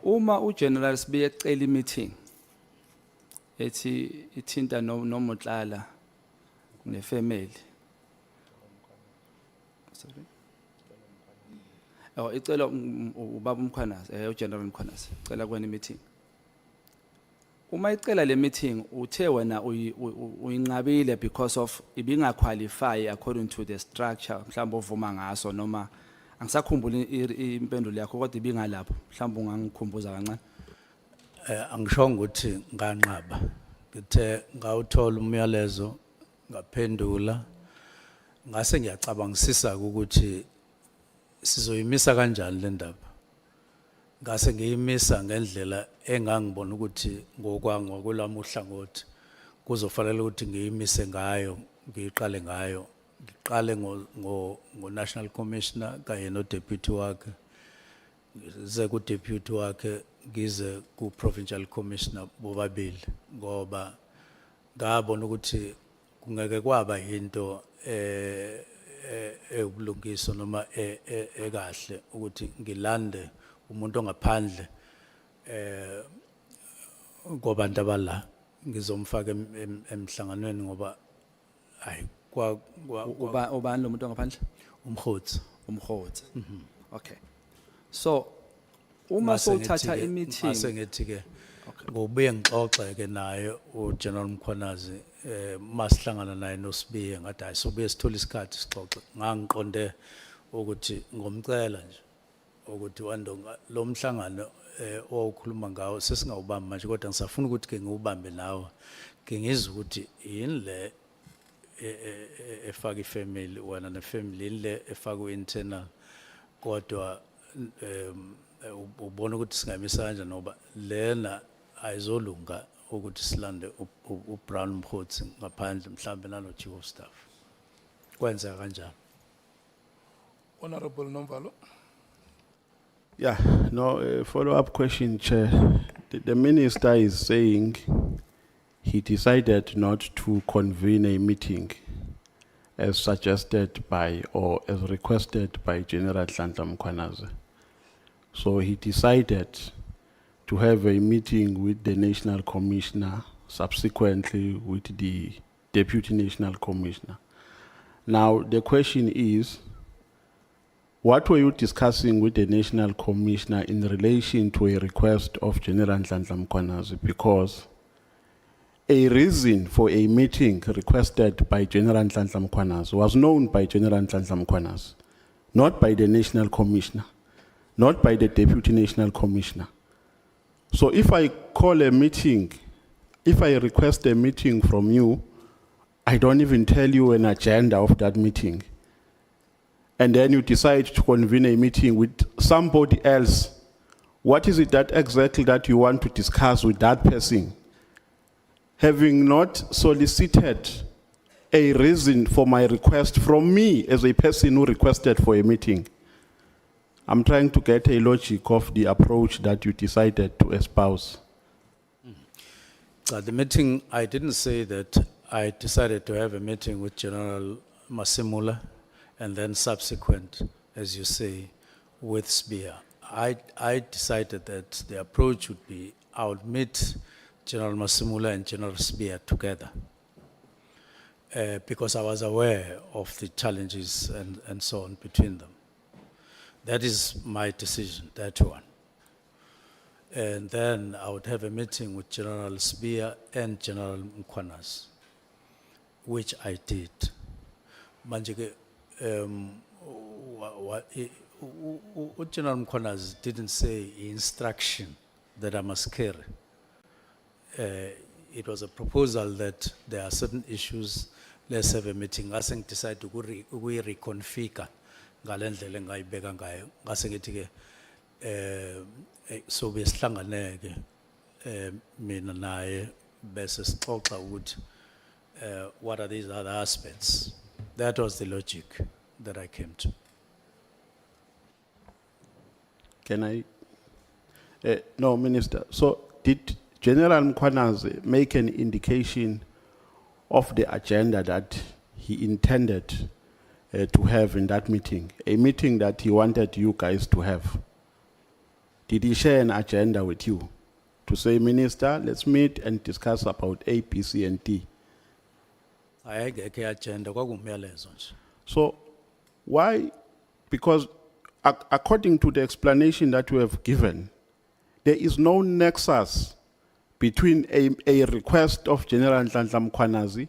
Uma uGeneral Sibiya ecela i-meeting ethi ithinta noMotlala nefamily. Sorry. Oh, icela ubaba uMkhwanazi, uGeneral Mkhwanazi, icela kwena i-meeting. Uma icela le meeting uthe wena uyinqabile because of ibingaqualify according to the structure mhlawumbe ovuma ngaso noma angisakhumbuli impendulo yakho kodwa ibingalapho mhlawumbe ungangikhumbuza kancane. Angishongo ukuthi nganqaba. Ngithe ngawuthola umyalezo ngaphendula ngase ngiyacabangisisa ukuthi sizoyimisa kanjani le ndaba. Ngase ngiyimisa ngendlela engangibona ukuthi ngokwelami uhlangothi kuzofanele ukuthi ngiyimise ngayo, ngiqale ngayo. Ngiqale ngo-National Commissioner kanye no-deputy wakhe. Ngize ku-deputy wakhe ngize ku-Provincial Commissioner bobabili ngoba ngabona ukuthi kungeke kwaba yinto ubulungiso noma ekahle ukuthi ngilande umuntu ongaphandle ngobantu abala ngizomfaka emhlanganweni ngoba hayi ubani lo muntu ongaphandle? Umkhotsi. Okay. So uma sowuthatha i-meeting mase ngithi ke ngobuye ngixoxe ke naye uGeneral Mkhwanazi masihlangana naye noSibiya ngathi hayi sobuye sithola isikhathi sixoxe. Ngangiqonde ukuthi ngomcela nje ukuthi wandonga lo mhlangano owukhuluma ngawo sesingawubamba manje kodwa ngisafuna ukuthi ke ngiwubambe nawe ke ngizwe ukuthi yini le efaka ifamily wena nefamily le efaka internal kodwa ubona ukuthi singamisa kanjani ngoba lena ayizolunga ukuthi silande uBrown Mkhotsi ngaphandle mhlambe nalo chief of staff kwenzeka kanjani. Honorable Nomvalo. Yeah, no, follow-up question, Chair. The minister is saying he decided not to convene a meeting as suggested by or as requested by General Nhlanhla Mkhwanazi. So he decided to have a meeting with the National Commissioner, subsequently with the Deputy National Commissioner. Now, the question is, what were you discussing with the National Commissioner in relation to a request of General Nhlanhla Mkhwanazi? Because a reason for a meeting requested by General Nhlanhla Mkhwanazi was known by General Nhlanhla Mkhwanazi, not by the National Commissioner, not by the Deputy National Commissioner. So if I call a meeting, if I request a meeting from you, I don't even tell you an agenda of that meeting. And then you decide to convene a meeting with somebody else. What is it that exactly that you want to discuss with that person? Having not solicited a reason for my request from me as a person who requested for a meeting. I'm trying to get a logic of the approach that you decided to espouse. The meeting, I didn't say that I decided to have a meeting with General Masimula and then subsequent, as you say, with Sibiya. I decided that the approach would be I would meet General Masimula and General Sibiya together because I was aware of the challenges and so on between them. That is my decision, that one. And then I would have a meeting with General Spear and General Mchunu, which I did. Manje ke, General Mchunu didn't say instruction that I must carry. It was a proposal that there are certain issues, let's have a meeting. I think decide to reconfigure ngalendlela engayibeka ngayo. Ngase ngithi ke so besihlanganeke mina naye bese sixoxa ukuthi what are these other aspects. That was the logic that I came to. Can I? No, Minister. So did General Mchunu make an indication of the agenda that he intended to have in that meeting? A meeting that he wanted you guys to have? Did he share an agenda with you? To say, Minister, let's meet and discuss about A, B, C, and D. Ayengekho agenda kwakumyalezo nje. So why? Because according to the explanation that you have given, there is no nexus between a request of General Nhlanhla Mkhwanazi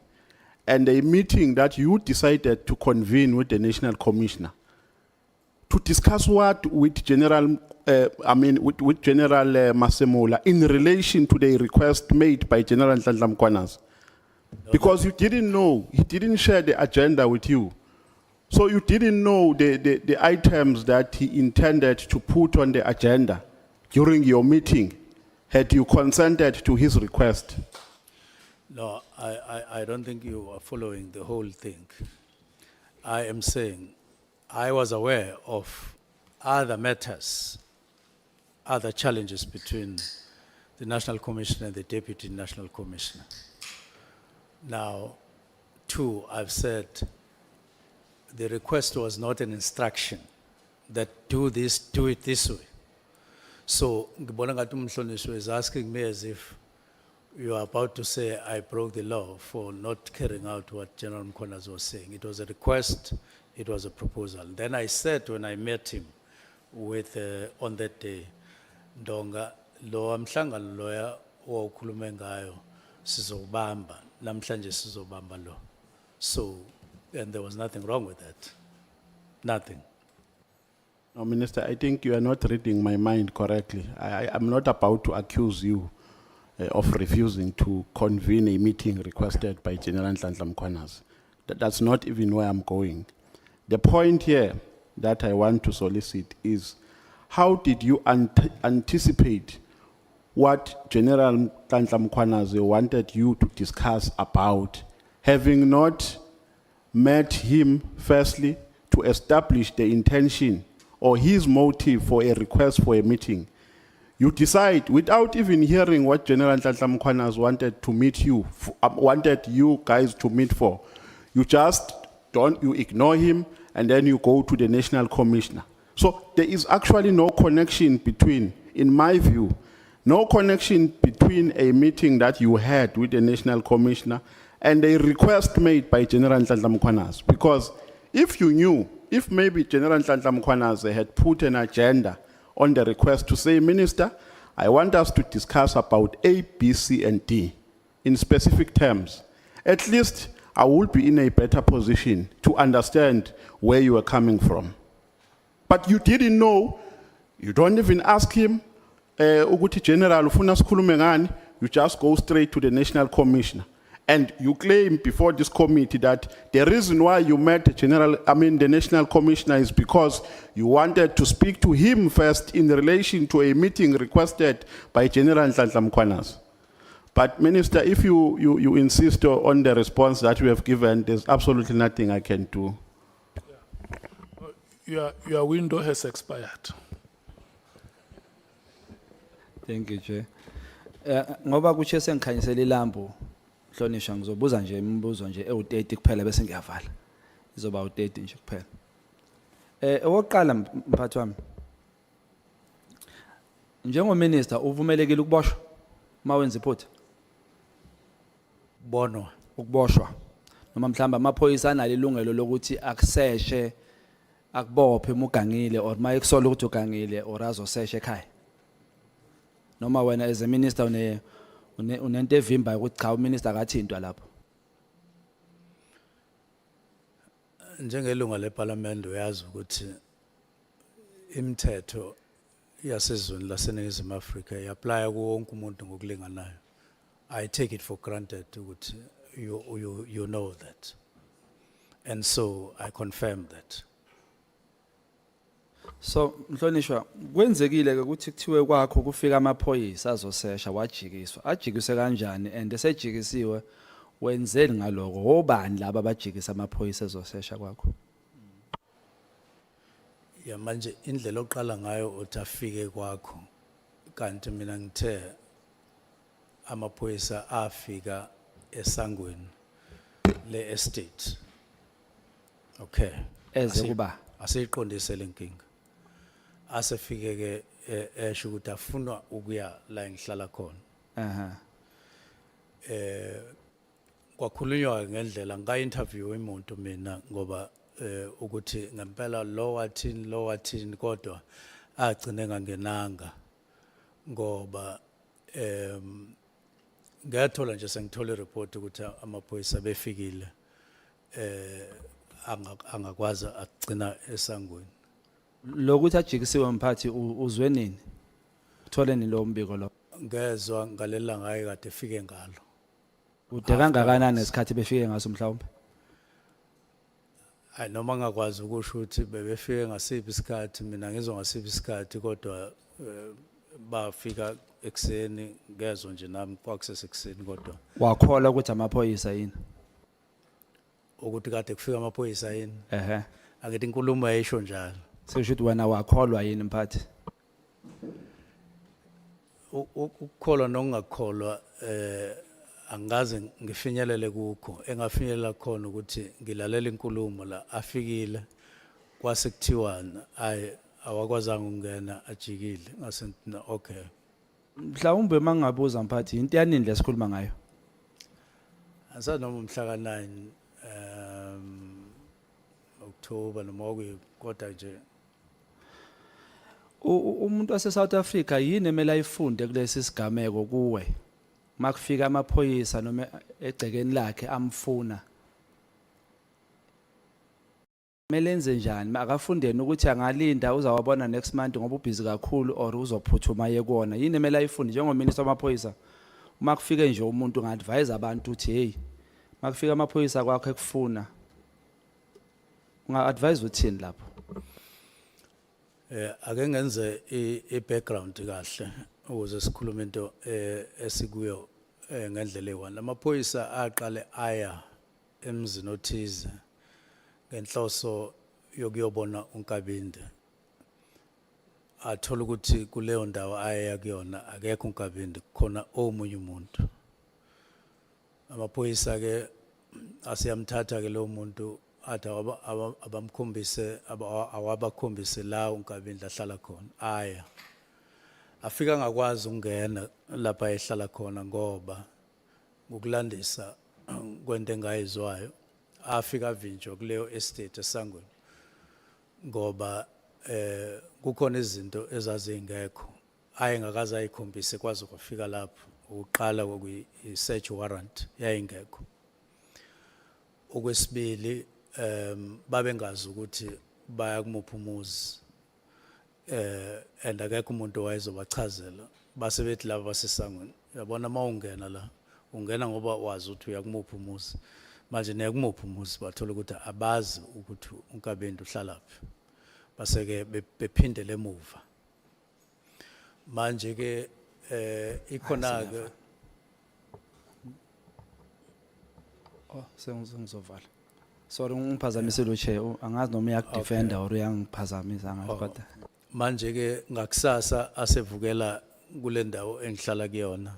and a meeting that you decided to convene with the National Commissioner. To discuss what with General, with General Masemola in relation to the request made by General Nhlanhla Mkhwanazi. Because you didn't know, he didn't share the agenda with you. So you didn't know the items that he intended to put on the agenda during your meeting, had you consented to his request. No, I don't think you are following the whole thing. I am saying I was aware of other matters, other challenges between the National Commissioner and the Deputy National Commissioner. Now, two, I've said the request was not an instruction that do this, do it this way. So, ngibona ngathi umhlonishwa is asking me as if you are about to say I broke the law for not carrying out what General Mkhwanazi was saying. It was a request, it was a proposal. Then I said when I met him with, on that day, Ndonga, lo mhlangano loya okhulume ngayo sizobamba, namhlanje sizobamba lo. So, and there was nothing wrong with that. Nothing. No, Minister, I think you are not reading my mind correctly. I'm not about to accuse you of refusing to convene a meeting requested by General Nhlanhla Mkhwanazi. That's not even where I'm going. The point here that I want to solicit is, how did you anticipate what General Nhlanhla Mkhwanazi wanted you to discuss about, having not met him firstly to establish the intention or his motive for a request for a meeting? You decide without even hearing what General Nhlanhla Mkhwanazi wanted to meet you, wanted you guys to meet for. You just you ignore him and then you go to the National Commissioner. So there is actually no connection between, in my view, no connection between a meeting that you had with the National Commissioner and a request made by General Nhlanhla Mkhwanazi. Because if you knew, if maybe General Nhlanhla Mkhwanazi had put an agenda on the request to say, Minister, I want us to discuss about A, B, C, and D in specific terms, at least I will be in a better position to understand where you are coming from. But you didn't know, you don't even ask him, Uguti General, ufuna sikhulume ngani, you just go straight to the National Commissioner. And you claim before this committee that the reason why you met the National Commissioner is because you wanted to speak to him first in relation to a meeting requested by General Nhlanhla Mkhwanazi. But Minister, if you insist on the response that you have given, there's absolutely nothing I can do. Your window has expired. Thank you, Chair. Ngoba kuche sengikhanyisela ilambu, Hlonishwa ngizobuza nje imibuzo nje ewu30 kuphela bese ngiyavala. Izoba u30 nje kuphela. Owokuqala mphathi wami. Njengominister uvumelekile ukuboshwa mawenza iphutha? Bonwa. Ukuboshwa. Noma mhlamba amaphoyisa analo ilungelo lokuthi akuseshe akubophe umugangile or mayekusola ukuthi ugangile or azoseshe ekhaya. noma wena as a minister unento evimba ukuthi cha uminister akathintwa lapho. Njengelunga leParliament uyazi ukuthi imithetho yasezweni laseNingizimu Afrika iapply kuwo wonke umuntu ngokulinganayo. I take it for granted ukuthi you know that. And so I confirm that. So Mhlonishwa kwenzekile ke ukuthi kuthiwe kwakho kufika amaphoyisa azosesha wajikiswa. Ajikiswe kanjani and esejikisiwe wenzeni ngaloko? Obani laba abajikisa amaphoyisa azosesha kwakho? Ya manje indlela oqala ngayo uthafike kwakho kanti mina ngithe amaphoyisa afika esangweni le estate. Okay. Eze kuba Asiyiqondise lenkinga. Asefike ke esho ukuthi afuna ukuya la ngihlala khona. aha. Kwakhulunywa ngendlela ngika-interview umuntu mina ngoba ukuthi ngempela lo wathini kodwa agcine ngangenanga ngoba ngiyathola nje sengithola ireport ukuthi amaphoyisa befikile angakwazi agcina esangweni. Lokuthi ajikisiwe umphathi uzwe nini? Uthole nini lo mbiko lo? Ngezwe ngalela ngaye kade efike ngalo. Ude kangakanani nesikhathi befike ngaso mhlawumbe? Hayi noma ngakwazi ukusho ukuthi bebefike ngasiphi isikhathi mina ngizwa ngasiphi isikhathi kodwa bafika ekseni ngezwe nje nami kwakusesekuseni kodwa Wakhola ukuthi amaphoyisa yini? ukuthi kade kufika amaphoyisa yini Ehe. akithi inkulumo yayisho njalo. Sekusho ukuthi wena wakholwa yini mphathi? Ukukholwa nokungakholwa angaze ngifinyelele kukho engafinyelela khona ukuthi ngilalela inkulumo la afikile kwase kuthiwana awakwazanga ukungena ajikile ngase okay. Mhlawumbe mangabuza mphathi into yanini lesikhuluma ngayo? Asanoma umhla ka9 October noma kodwa nje Umuntu wase South Africa yini emele ayifunde kulesi sigameko kuwe? Makufika amaphoyisa noma egcekeni lakhe amfuna. Melenze njani? Akafundeni ukuthi angalinda uzawabona next month ngoba ubhizi kakhulu or uzophuthuma yekona. Yini emele ayifunde njengominister wamaphoyisa? Uma kufike nje umuntu unga-advise abantu uthi hey makufika amaphoyisa kwakho ekufuna. Unga-advise uthini lapho? Ake ngenze i-background kahle ukuze sikhulume into esikuyo ngendlela eyi-1. Amaphoyisa aqale aya emzini othize ngenhloso yokuyobona uNkabinde. Athola ukuthi kuleyo ndawo aya kuyona akekho uNkabinde khona omunye umuntu. Amaphoyisa ke asiyamthatha ke lo muntu athi awabakhombise la uNkabinde ahlala khona aya afika ngakwazi ukungena lapha ehlala khona ngoba ukulandisa kwento engayizwayo afika avinjwa kuleyo estate esangweni ngoba kukhona izinto ezazingekho ayengakaze ayikhombise kwaze kwafika lapho uqala kwi-search warrant yayingekho. Okwesibili babengazi ukuthi baya kumuphi umuzi and akekho umuntu owayezobachazela base bethi laba basesangweni yabona mawungena la ungena ngoba wazi ukuthi uya kumuphi umuzi manje neya kumuphi umuzi bathola ukuthi abazi ukuthi uNkabinde uhlalaphi base ke bephindele emuva manje ke ikhona ke sengizovala. Sorry ungiphazamisile uChair angazi noma uyakudefenda or uyangiphazamisa angazi kodwa. Manje ke ngakusasa asevukela kule ndawo engihlala kuyona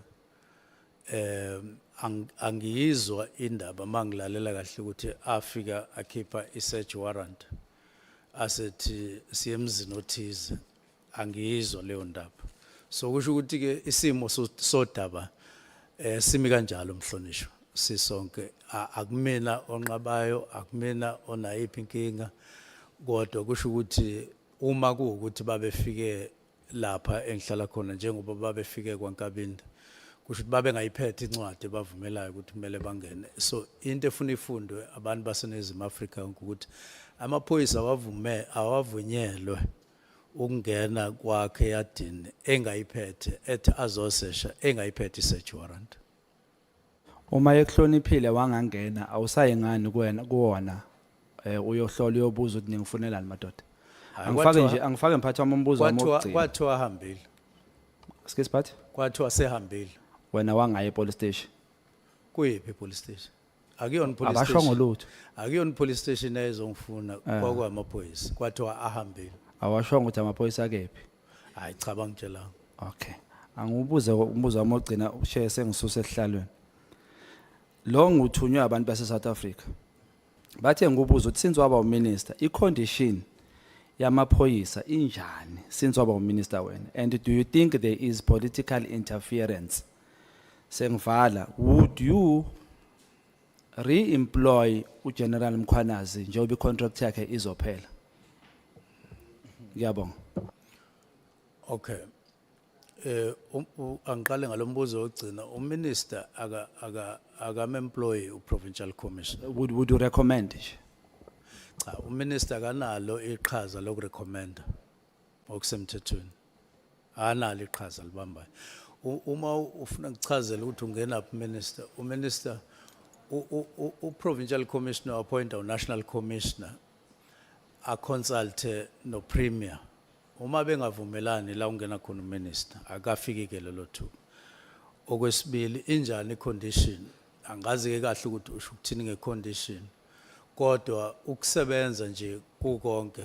angiyizwa indaba mangilalela kahle ukuthi afika akhipha i-search warrant asethi siyemzini othize angiyizwa leyo ndaba. So kusho ukuthi ke isimo sodaba simi kanjalo Mhlonishwa sisonke akumina onqabayo akumina onayiphi inkinga kodwa kusho ukuthi uma kuukuthi babefike lapha engihlala khona njengoba babefike kwaNkabinde kusho ukuthi babe ngayiphethe incwadi bavumelayo ukuthi kumele bangene. So into efuna ifundwe abantu baseNingizimu Afrika ukuthi amaphoyisa awavunyelwe ukungena kwakhe eyadini engayiphethe ethi azosesha engayiphethe i-search warrant. Uma ekuhloniphile wangangena awusayengani kuwona uyohlola uyobuza ukuthi ningifunelani madoda. Angifake mphathi wami umbuzo wami wokugcina. Kwathiwa hambile. Excuse phathi? Kwathiwa sehambile. Wena wangaye police station. Kuyiphi police station? Akuyona police Abashongo station. lutho. Akuyona police station ezongifuna kwakwamaphoyisa. Kwathiwa ahambile. Awashongo ukuthi amaphoyisa akephi. Hayi cha bangitshelanga. Okay. Angibuze umbuzo wami wokugcina ushiye sengisuse esihlalweni. Lo nguthunywe abantu base South Africa. Bathe ngubuza ukuthi since waba uminister icondition yamaphoyisa injani since waba uminister wena, and do you think there is political interference? Sengivala, would you re-employ uGeneral Mkhwanazi njengoba icontract yakhe izophela? Ngiyabonga. Okay. Angiqale ngalombuzo wokugcina uminister akam-employ provincial commissioner. Would you recommend? Cha, uminister kanalo iqhaza lokurecommenda okusemthethweni. Analo iqhaza libambayo. Uma ufuna ukuchazela ukuthi ungena minister, uminister provincial commissioner appointa national commissioner a consult no premier. Uma bengavumelani la ungena khona uminister akafiki ke lelo thuba. Okwesibili injani icondition? Angazi ke kahle ukuthi usho ukuthini ngecondition. Kodwa ukusebenza nje kukonke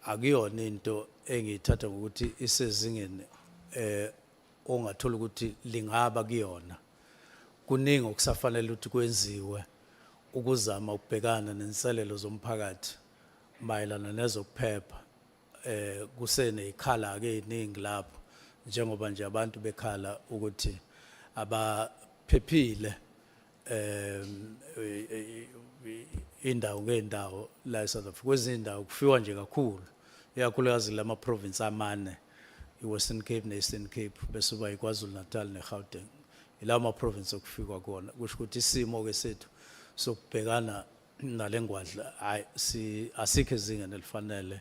akuyona into engiyithatha ngokuthi isezingeni ongathola ukuthi lingaba kuyona. Kuningi okusafanele ukuthi kwenziwe ukuzama ukubhekana nenselelo zomphakathi mayelana nezokuphepha. Kusene ikhala ke iningi lapho njengoba nje abantu bekhala ukuthi abaphephile indawo ngendawo la eSouth Africa. Kwezinye indawo kufiwa nje kakhulu ikakhulukazi lama province amane iWestern Cape neEastern Cape bese kuba iKwaZulu Natal neGauteng. Ilawo ma province okufikwa kona kusho ukuthi isimo ke sethu sokubhekana nalengwadla asikho ezingeni elifanele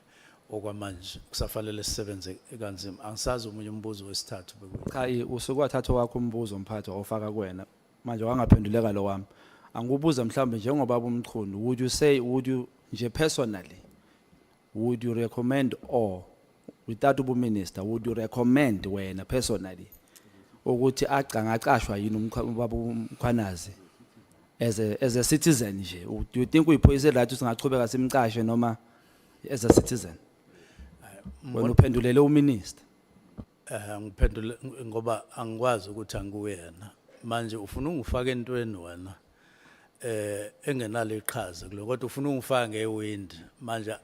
okwamanje kusafanele sisebenze kanzima. Angisazi umunye umbuzo wesithathu bekuyi. Cha usuku wathatha wakho umbuzo mphathi ofaka kuwena manje wangaphenduleka lo wami. Angibuza mhlawumbe njengoba uMchunu, would you nje personally would you recommend, or without ubu minister would you recommend wena personally ukuthi angacashwa yini ubaba uMkhwanazi as a citizen nje? Do you think uyiphoyisa right singachubeka simcashe noma as a citizen? Wena uphendulele uminister. Ngiphendule ngoba angikwazi ukuthi angikuyena. Manje ufuna ungifaka entweni wena engenalo iqhaza kulo kodwa ufuna ungifaka ngewind. Manje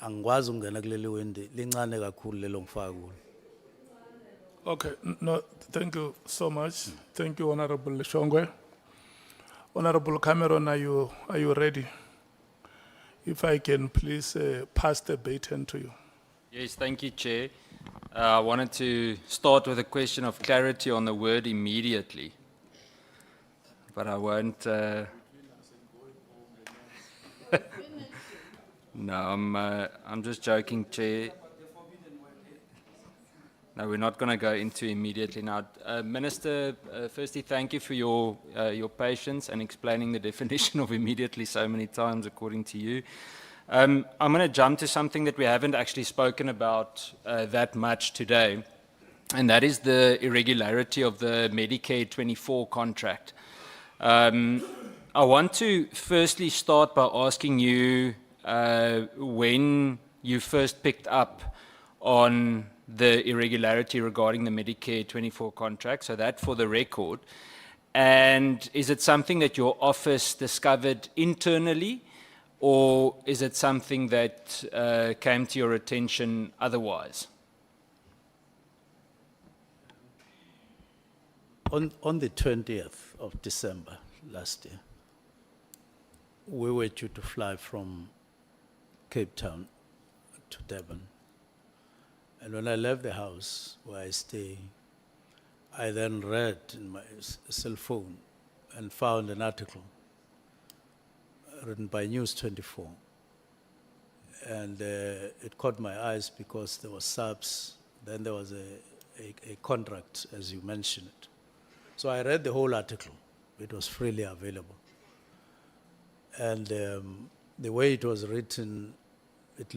angikwazi ukungena kuleli wind lincane kakhulu lelo ngifaka kulo. Okay, no, thank you so much. Thank you, Honorable Shongwe. Honorable Cameron, are you ready? If I can please pass the baton to you. Yes, thank you, Chair. I wanted to start with a question of clarity on the word immediately, but I won't. No, I'm just joking, Chair. No, we're not going to go into immediately now. Minister, firstly, thank you for your patience and explaining the definition of immediately so many times, according to you. I'm going to jump to something that we haven't actually spoken about that much today, and that is the irregularity of the Medicare 24 contract. I want to firstly start by asking you when you first picked up on the irregularity regarding the Medicare 24 contract, so that for the record. And is it something that your office discovered internally, or is it something that came to your attention otherwise? On the 20th of December last year, we were due to fly from Cape Town to Durban. And when I left the house where I stay, I then read in my cell phone and found an article written by News 24. And it caught my eyes because there was SAPS, then there was a contract, as you mentioned. So I read the whole article. It was freely available. And the way it was written, it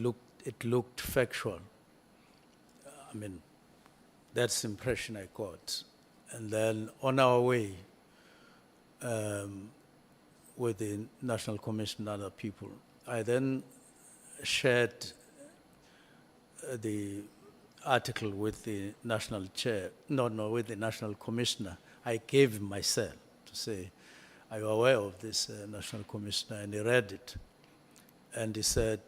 looked factual. I mean, that's the impression I got. And then on our way, with the National Commission and other people, I then shared the article with the national chair, with the national commissioner. I gave him my cell to say, are you aware of this national commissioner? And he read it. And he said,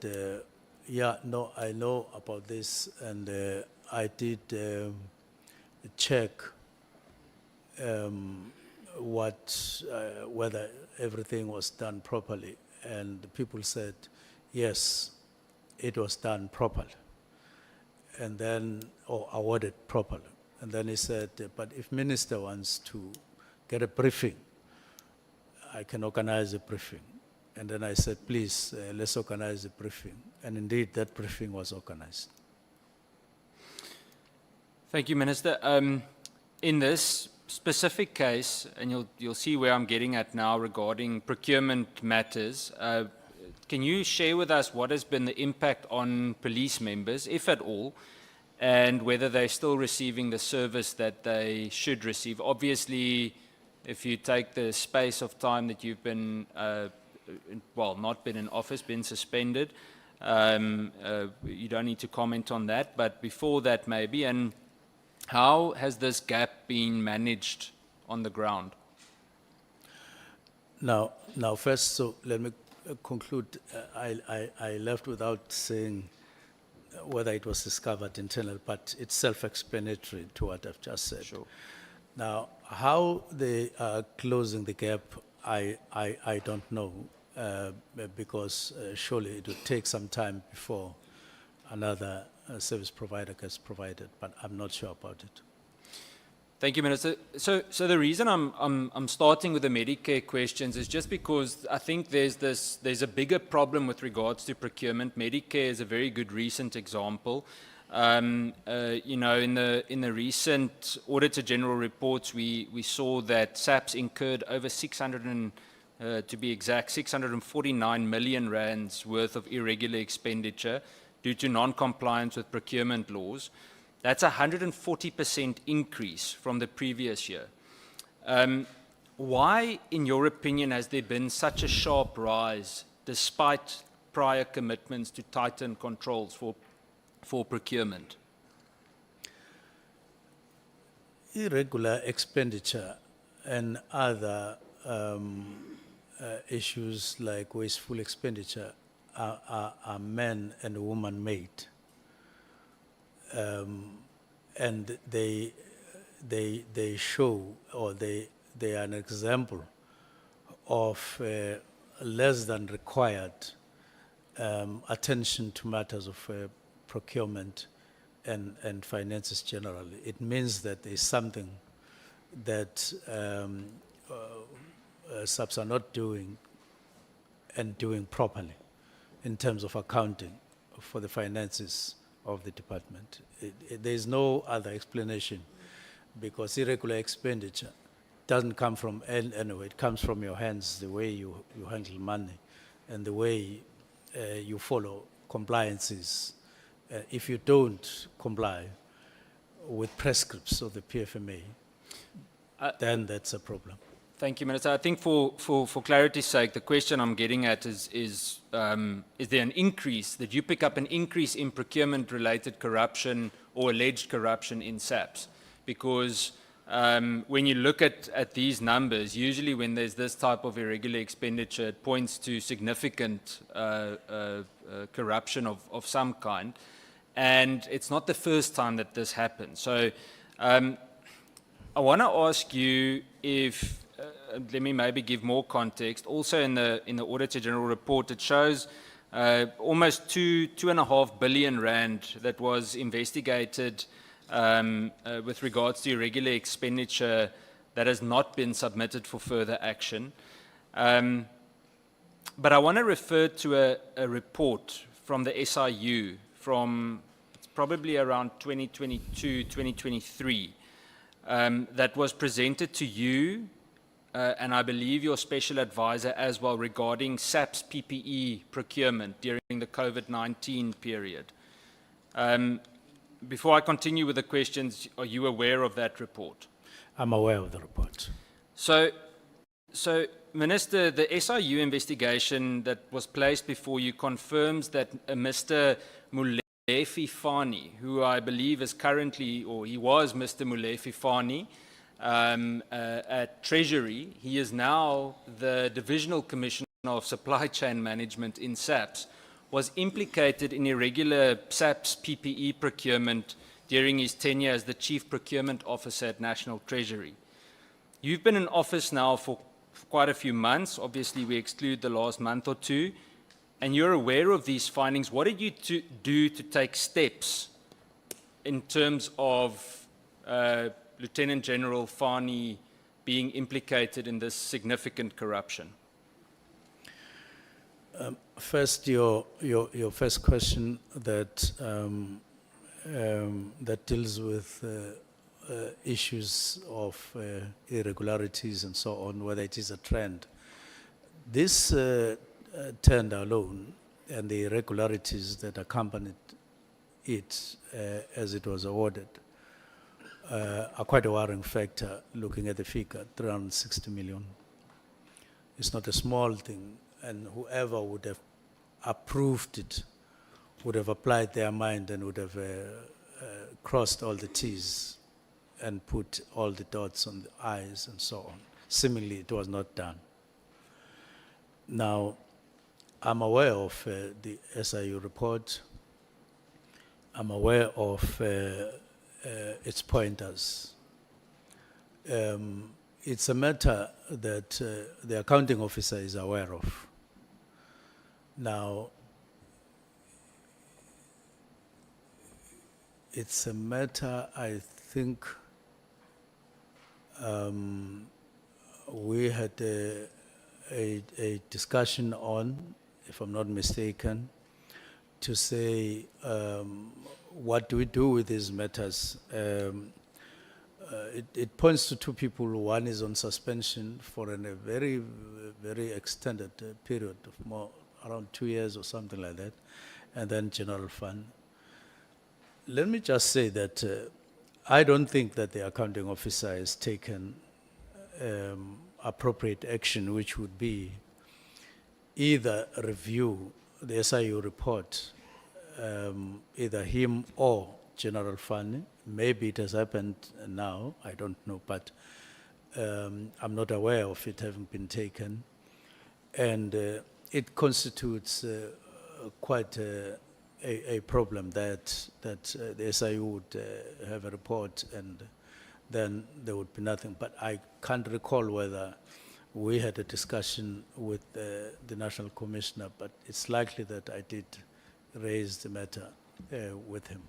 yeah, no, I know about this. And I did check whether everything was done properly. And the people said, yes, it was done properly. And then, or awarded properly. And then he said, but if minister wants to get a briefing, I can organize a briefing. And then I said, please, let's organize a briefing. And indeed, that briefing was organized. Thank you, Minister. In this specific case, and you'll see where I'm getting at now regarding procurement matters, can you share with us what has been the impact on police members, if at all, and whether they're still receiving the service that they should receive? Obviously, if you take the space of time that you've been, not been in office, been suspended, you don't need to comment on that, but before that maybe, and how has this gap been managed on the ground? Now first, so let me conclude. I left without saying whether it was discovered internal, but it's self-explanatory to what I've just said. Sure. Now, how they are closing the gap, I don't know, because surely it would take some time before another service provider gets provided, but I'm not sure about it. Thank you, Minister. So the reason I'm starting with the Medicare questions is just because I think there's a bigger problem with regards to procurement. Medicare is a very good recent example. In the recent Auditor General reports, we saw that SAPS incurred over 649 million rands worth of irregular expenditure due to non-compliance with procurement laws. That's a 140% increase from the previous year. Why, in your opinion, has there been such a sharp rise despite prior commitments to tighten controls for procurement? Irregular expenditure and other issues like wasteful expenditure are men and women made. And they show, or they are an example of less than required attention to matters of procurement and finances generally. It means that there's something that SAPS are not doing and doing properly in terms of accounting for the finances of the department. There's no other explanation, because irregular expenditure doesn't come from anywhere. It comes from your hands, the way you handle money and the way you follow compliances. If you don't comply with prescripts of the PFMA, then that's a problem. Thank you, Minister. I think for clarity's sake, the question I'm getting at is there an increase, did you pick up an increase in procurement-related corruption or alleged corruption in SAPS? Because when you look at these numbers, usually when there's this type of irregular expenditure, it points to significant corruption of some kind. And it's not the first time that this happened. So I want to ask you if, let me maybe give more context. Also in the Auditor General report, it shows almost 2.5 billion rand that was investigated with regards to irregular expenditure that has not been submitted for further action. But I want to refer to a report from the SIU from probably around 2022, 2023, that was presented to you and I believe your special advisor as well regarding SAPS PPE procurement during the COVID-19 period. Before I continue with the questions, are you aware of that report? I'm aware of the report. So Minister, the SIU investigation that was placed before you confirms that Mr. Molefi Fani, who I believe is currently, or he was Mr. Molefi Fani, at Treasury. He is now the Divisional Commissioner of Supply Chain Management in SAPS, was implicated in irregular SAPS PPE procurement during his tenure as the Chief Procurement Officer at National Treasury. You've been in office now for quite a few months. Obviously, we exclude the last month or two, and you're aware of these findings. What did you do to take steps in terms of Lieutenant General Fani being implicated in this significant corruption? First, your first question that that deals with issues of irregularities and so on, whether it is a trend. This trend alone and the irregularities that accompanied it as it was awarded are quite a worrying factor looking at the figure, 360 million. It's not a small thing, and whoever would have approved it would have applied their mind and would have crossed all the T's and put all the dots on the I's and so on. Seemingly, it was not done. Now, I'm aware of the SIU report. I'm aware of its pointers. It's a matter that the accounting officer is aware of. Now, it's a matter I think we had a discussion on, if I'm not mistaken, to say what do we do with these matters. It points to two people. One is on suspension for a very, very extended period of more around 2 years or something like that, and then general fund. Let me just say that I don't think that the accounting officer has taken appropriate action, which would be either review the SIU report, either him or General Fund. Maybe it has happened now, I don't know, but I'm not aware of it having been taken. And it constitutes quite a problem that the SIU would have a report and then there would be nothing. But I can't recall whether we had a discussion with the National Commissioner, but it's likely that I did raise the matter with him.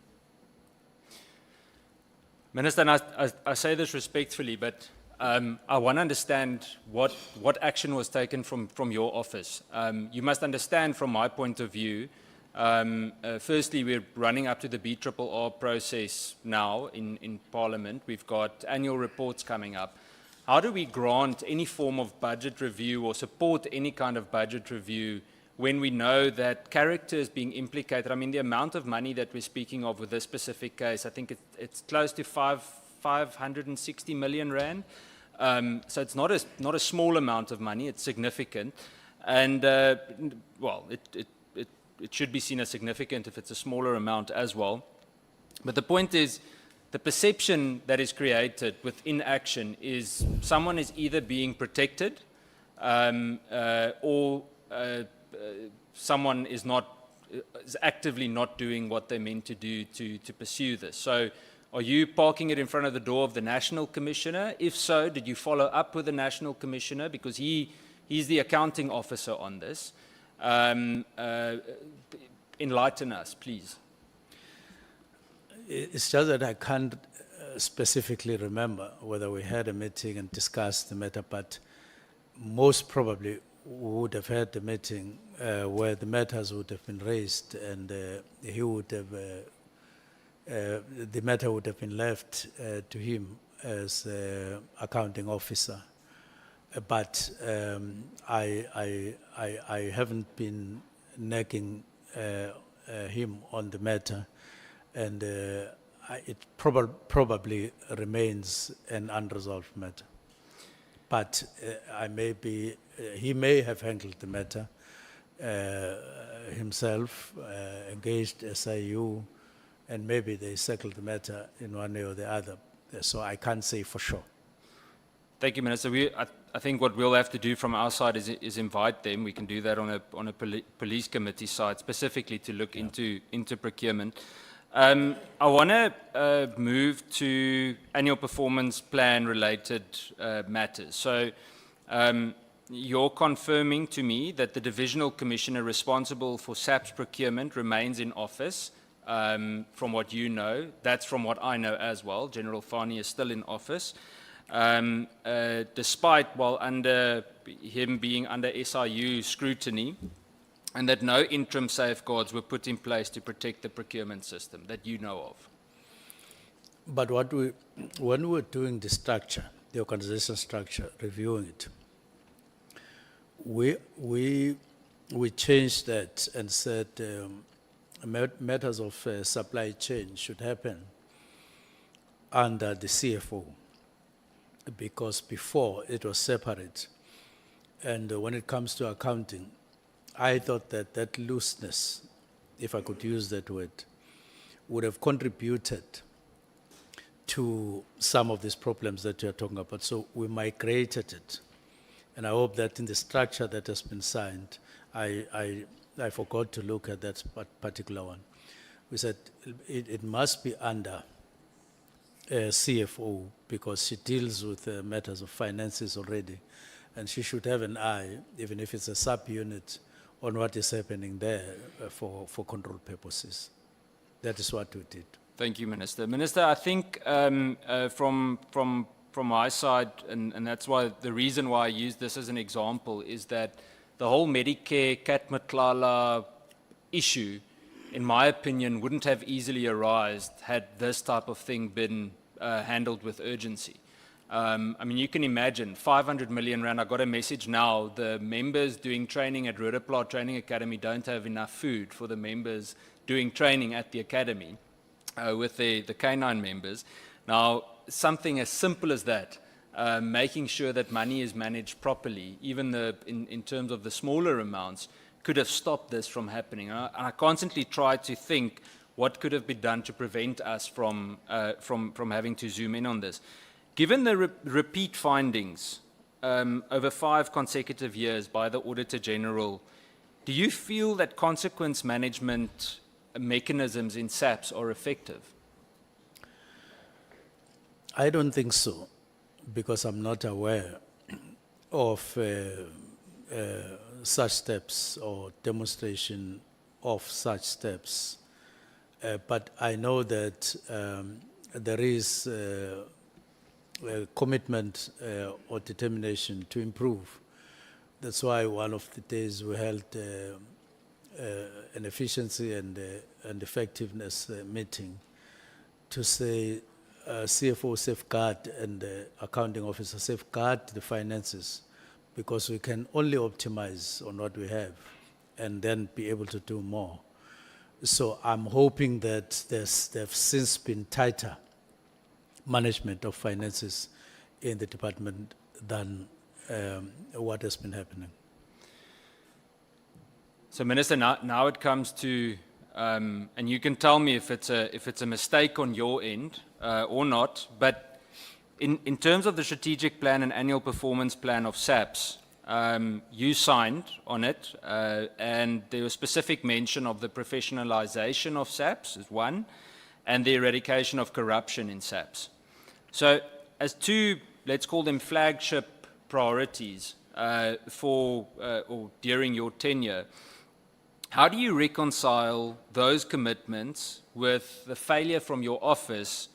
Minister, and I say this respectfully, but I want to understand what action was taken from your office. You must understand from my point of view, firstly, we're running up to the BRRR process now in Parliament. We've got annual reports coming up. How do we grant any form of budget review or support any kind of budget review when we know that character is being implicated? I mean, the amount of money that we're speaking of with this specific case, I think it's close to 560 million rand. So it's not a small amount of money, it's significant. And, well, it should be seen as significant if it's a smaller amount as well. But the point is, the perception that is created with inaction is someone is either being protected or someone is actively not doing what they're meant to do to pursue this. So are you parking it in front of the door of the National Commissioner? If so, did you follow up with the National Commissioner? Because he's the accounting officer on this. Enlighten us, please. It's just that I can't specifically remember whether we had a meeting and discussed the matter, but most probably we would have had a meeting where the matters would have been raised, and he would have, the matter would have been left to him as accounting officer. But I haven't been nagging him on the matter, and it probably remains an unresolved matter. But he may have handled the matter himself, engaged SIU, and maybe they settled the matter in one way or the other. So I can't say for sure. Thank you, Minister. I think what we'll have to do from our side is invite them. We can do that on a police committee side, specifically to look into procurement. I want to move to annual performance plan related matters. So you're confirming to me that the divisional commissioner responsible for SAPS procurement remains in office, from what you know. That's from what I know as well. General Fani is still in office. Despite, while under him being under SIU scrutiny, and that no interim safeguards were put in place to protect the procurement system that you know of. But when we were doing the structure, the organization structure, reviewing it, we changed that and said matters of supply chain should happen under the CFO, because before it was separate. And when it comes to accounting, I thought that looseness, if I could use that word, would have contributed to some of these problems that you're talking about. So we migrated it. And I hope that in the structure that has been signed, I forgot to look at that particular one. We said it must be under CFO, because she deals with matters of finances already. And she should have an eye, even if it's a sub-unit, on what is happening there for control purposes. That is what we did. Thank you, Minister. Minister, I think from my side, and that's why the reason why I use this as an example, is that the whole Medicare Cat Matlala issue, in my opinion, wouldn't have easily arisen had this type of thing been handled with urgency. I mean, you can imagine, 500 million rand. I got a message now, the members doing training at Rudapla Training Academy don't have enough food for the members doing training at the academy with the K9 members. Now, something as simple as that, making sure that money is managed properly, even in terms of the smaller amounts, could have stopped this from happening. And I constantly try to think what could have been done to prevent us from having to zoom in on this. Given the repeat findings over 5 consecutive years by the Auditor General, do you feel that consequence management mechanisms in SAPS are effective? I don't think so, because I'm not aware of such steps or demonstration of such steps. But I know that there is a commitment or determination to improve. That's why one of the days we held an efficiency and effectiveness meeting to say CFO safeguard and accounting officer safeguard the finances, because we can only optimize on what we have and then be able to do more. So I'm hoping that there've since been tighter management of finances in the department than what has been happening. So, Minister, now it comes to, and you can tell me if it's a mistake on your end or not, but in terms of the strategic plan and annual performance plan of SAPS, you signed on it, and there was specific mention of the professionalization of SAPS as one, and the eradication of corruption in SAPS. So, as 2, let's call them flagship priorities or during your tenure, How do you reconcile those commitments with the failure from your office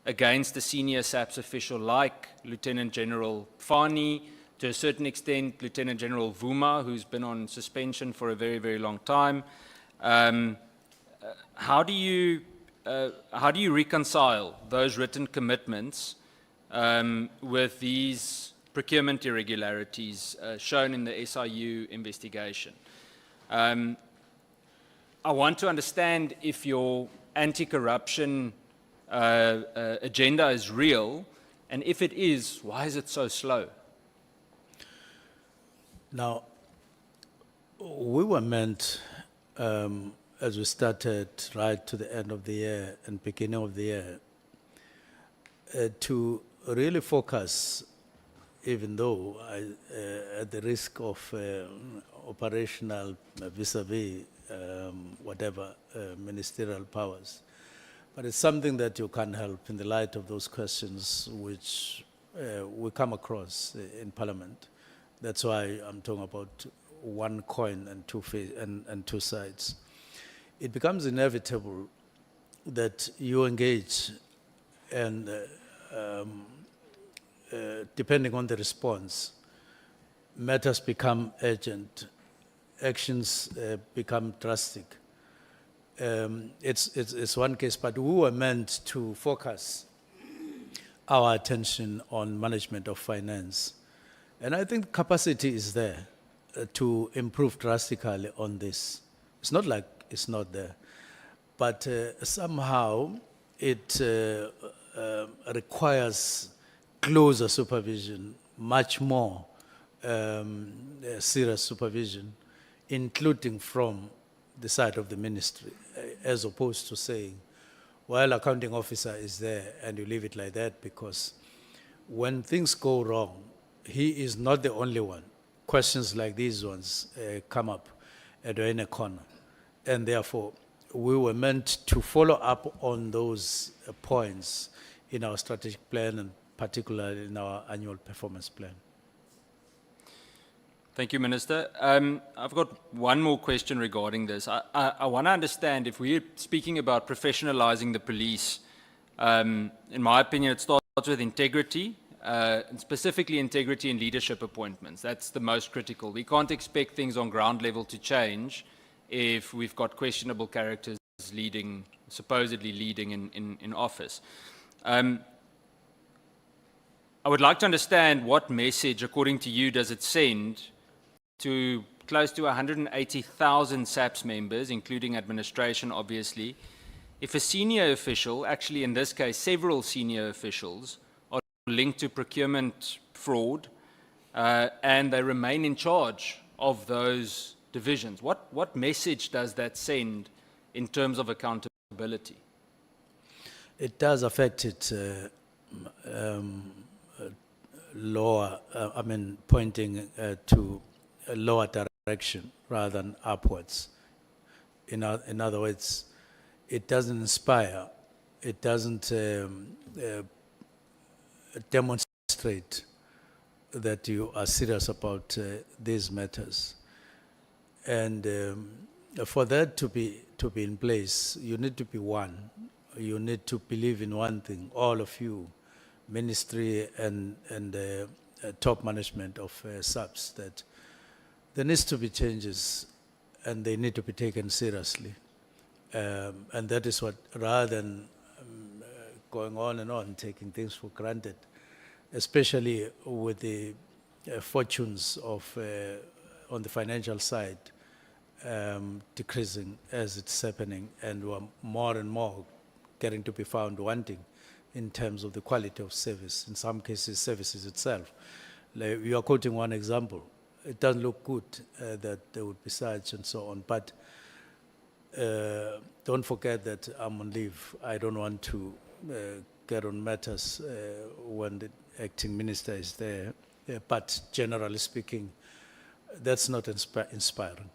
against a senior SAPS official like Lieutenant General Fani, to a certain extent Lieutenant General Vuma, who's been on suspension for a very, very long time? How do you reconcile those written commitments with these procurement irregularities shown in the SIU investigation? I want to understand if your anti-corruption agenda is real, and if it is, why is it so slow? Now, we were meant, as we started right to the end of the year and beginning of the year, to really focus, even though at the risk of operational vis-a-vis whatever ministerial powers. But it's something that you can't help in the light of those questions which we come across in Parliament. That's why I'm talking about one coin and two sides. It becomes inevitable that you engage, and depending on the response, matters become urgent, actions become drastic. It's one case, but we were meant to focus our attention on management of finance. And I think capacity is there to improve drastically on this. It's not like it's not there, but somehow it requires closer supervision, much more serious supervision, including from the side of the ministry, as opposed to saying, well, accounting officer is there and you leave it like that, because when things go wrong, he is not the only one. Questions like these ones come up and we're in a corner. And therefore, we were meant to follow up on those points in our strategic plan, and particularly in our annual performance plan. Thank you, Minister. I've got one more question regarding this. I want to understand, if we're speaking about professionalizing the police, in my opinion, it starts with integrity, and specifically integrity in leadership appointments. That's the most critical. We can't expect things on ground level to change if we've got questionable characters leading, supposedly leading in office. I would like to understand what message, according to you, does it send to close to 180,000 SAPS members, including administration, obviously, if a senior official, actually in this case several senior officials, are linked to procurement fraud and they remain in charge of those divisions? What message does that send in terms of accountability? It does affect it lower, pointing to a lower direction rather than upwards. In other words, it doesn't inspire, it doesn't demonstrate that you are serious about these matters. And for that to be in place, you need to be one. You need to believe in one thing, all of you, ministry and top management of SAPS, that there needs to be changes and they need to be taken seriously. And that is what, rather than going on and on, taking things for granted, especially with the fortunes of, on the financial side, decreasing as it's happening, and we're more and more getting to be found wanting in terms of the quality of service, in some cases services itself. Like, you are quoting one example. It doesn't look good that there would be such and so on, but don't forget that I'm on leave. I don't want to get on matters when the acting minister is there, but generally speaking, that's not inspiring.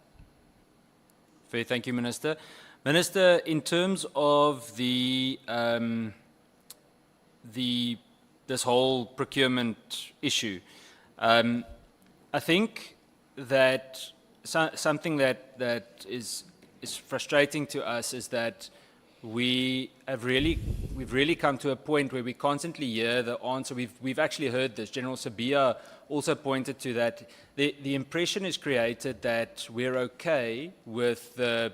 Fair, thank you, Minister. Minister, in terms of this whole procurement issue, I think that something that is frustrating to us is that we've really come to a point where we constantly hear the answer. We've actually heard this. General Sabia also pointed to that. The impression is created that we're okay with the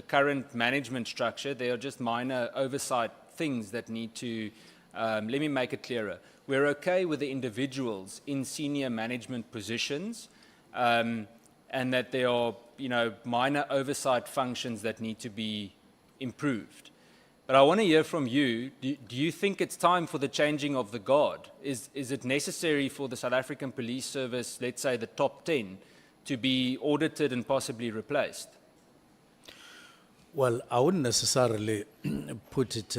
current management structure. There are just minor oversight things that need to, let me make it clearer. We're okay with the individuals in senior management positions, and that there are, minor oversight functions that need to be improved. But I want to hear from you. Do you think it's time for the changing of the guard? Is it necessary for the South African Police Service, let's say the top 10, to be audited and possibly replaced? Well, I wouldn't necessarily put it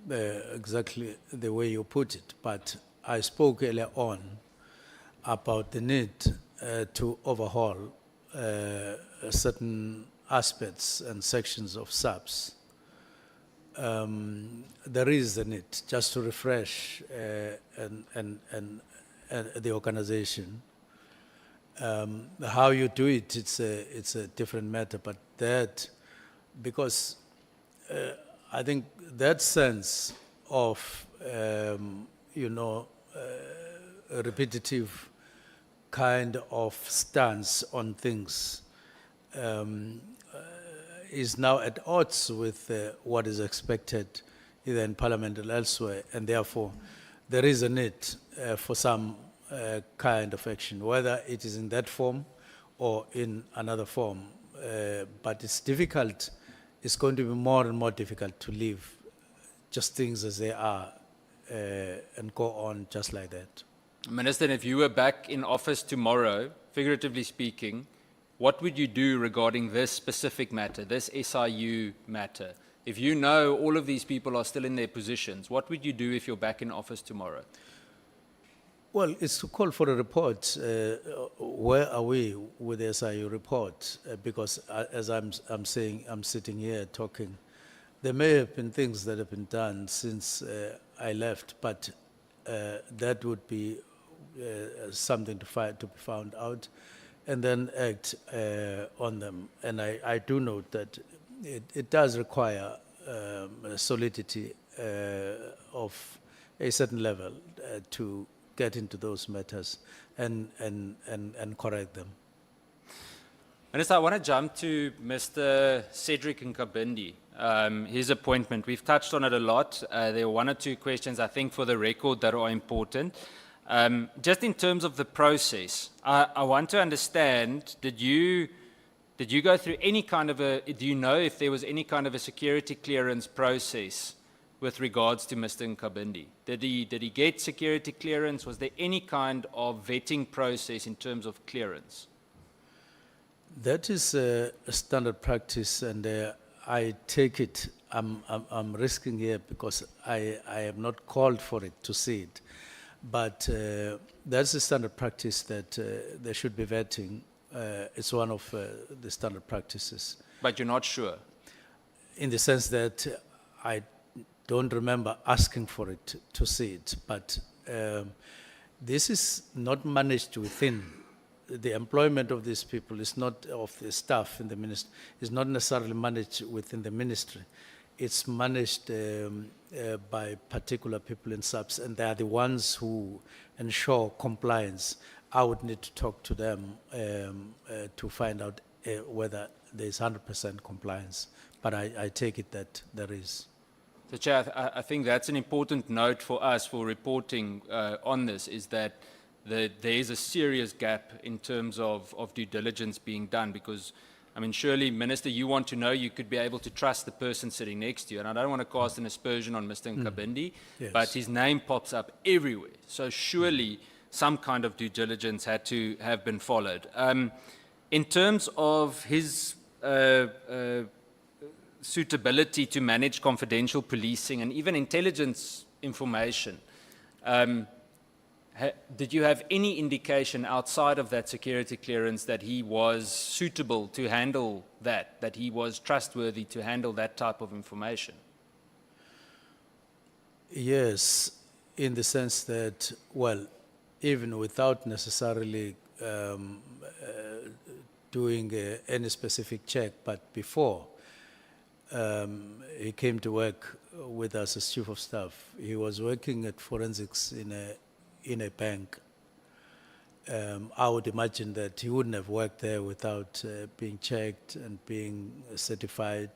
exactly the way you put it, but I spoke earlier on about the need to overhaul certain aspects and sections of SAPS. There is a need just to refresh and the organization. How you do it, it's a different matter, but that, because I think that sense of, a repetitive kind of stance on things is now at odds with what is expected either in Parliament or elsewhere, and therefore there is a need for some kind of action, whether it is in that form or in another form. But it's difficult, it's going to be more and more difficult to leave just things as they are and go on just like that. Minister, if you were back in office tomorrow, figuratively speaking, what would you do regarding this specific matter, this SIU matter? If you know all of these people are still in their positions, what would you do if you're back in office tomorrow? Well, it's to call for a report. Where are we with the SIU report? Because as I'm saying, I'm sitting here talking. There may have been things that have been done since I left, but that would be something to be found out, and then act on them. And I do note that it does require solidity of a certain level to get into those matters and correct them. Minister, I want to jump to Mr. Cedric Nkabindi, his appointment. We've touched on it a lot. There are one or two questions, I think, for the record that are important. Just in terms of the process, I want to understand, did you go through any kind of do you know if there was any kind of a security clearance process with regards to Mr. Nkabindi? Did he get security clearance? Was there any kind of vetting process in terms of clearance? That is a standard practice, and I take it, I'm risking here because I am not called for it to see it. But that's a standard practice that there should be vetting. It's one of the standard practices. But you're not sure? In the sense that I don't remember asking for it to see it. But this is not managed within. The employment of these people is not, of the staff in the ministry, is not necessarily managed within the ministry. It's managed by particular people in SAPS, and they are the ones who ensure compliance. I would need to talk to them to find out whether there is 100% compliance, but I take it that there is. So, Chair, I think that's an important note for us for reporting on this, is that there is a serious gap in terms of due diligence being done, because I mean, surely, Minister, you want to know you could be able to trust the person sitting next to you. And I don't want to cast an aspersion on Mr. Nkabindi, Yes. but his name pops up everywhere. So surely some kind of due diligence had to have been followed. In terms of his suitability to manage confidential policing and even intelligence information, did you have any indication outside of that security clearance that he was suitable to handle that he was trustworthy to handle that type of information? Yes, in the sense that, well, even without necessarily doing any specific check, but before he came to work with us as chief of staff, he was working at forensics in a bank. I would imagine that he wouldn't have worked there without being checked and being certified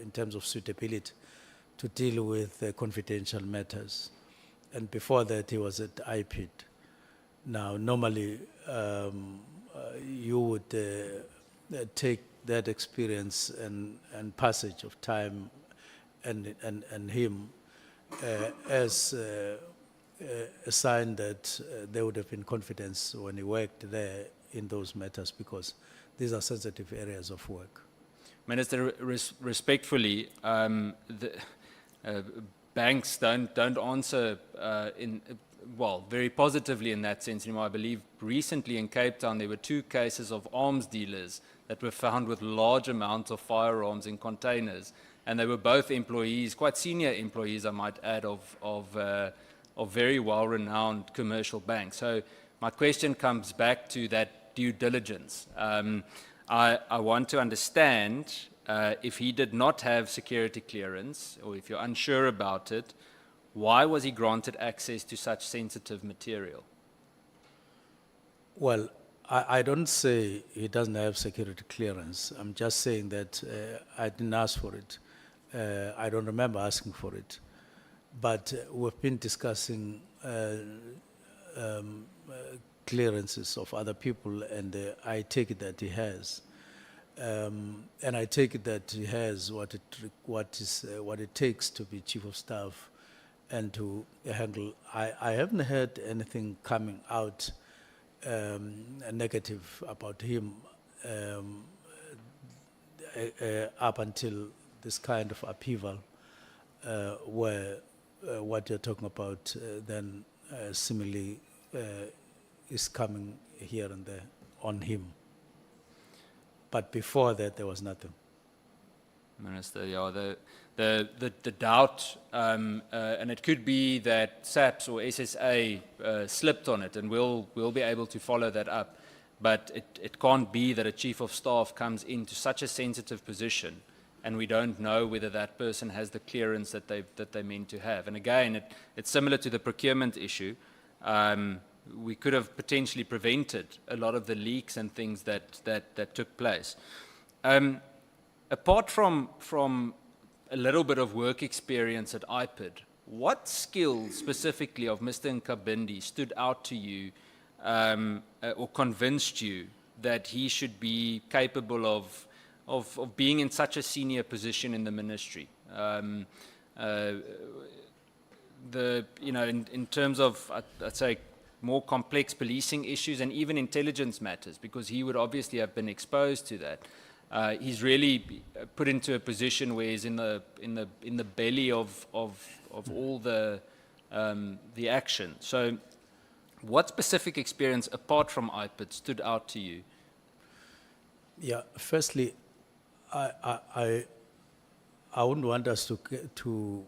in terms of suitability to deal with confidential matters. And before that, he was at IPID. Now, normally, you would take that experience and passage of time and him as a sign that there would have been confidence when he worked there in those matters, because these are sensitive areas of work. Minister, respectfully, banks don't answer very positively in that sense anymore. I believe recently in Cape Town there were 2 cases of arms dealers that were found with large amounts of firearms in containers, and they were both employees, quite senior employees, I might add, of very well-renowned commercial banks. So my question comes back to that due diligence. I want to understand if he did not have security clearance, or if you're unsure about it, why was he granted access to such sensitive material? Well, I don't say he doesn't have security clearance. I'm just saying that I didn't ask for it. I don't remember asking for it. But we've been discussing clearances of other people, and I take it that he has. And I take it that he has what it takes to be chief of staff and to handle. I haven't heard anything coming out negative about him up until this kind of upheaval, where what you're talking about then similarly is coming here and there on him. But before that, there was nothing. Minister, yeah, the doubt, and it could be that SAPS or SSA slipped on it, and we'll be able to follow that up. But it can't be that a chief of staff comes into such a sensitive position and we don't know whether that person has the clearance that they meant to have. And again, it's similar to the procurement issue. We could have potentially prevented a lot of the leaks and things that took place. Apart from a little bit of work experience at IPID, what skills specifically of Mr. Nkabindi stood out to you or convinced you that he should be capable of being in such a senior position in the ministry? In terms of, I'd say, more complex policing issues and even intelligence matters, because he would obviously have been exposed to that. He's really put into a position where he's in the belly of all the action. So, what specific experience apart from IPID stood out to you? Yeah, firstly, I wouldn't want us to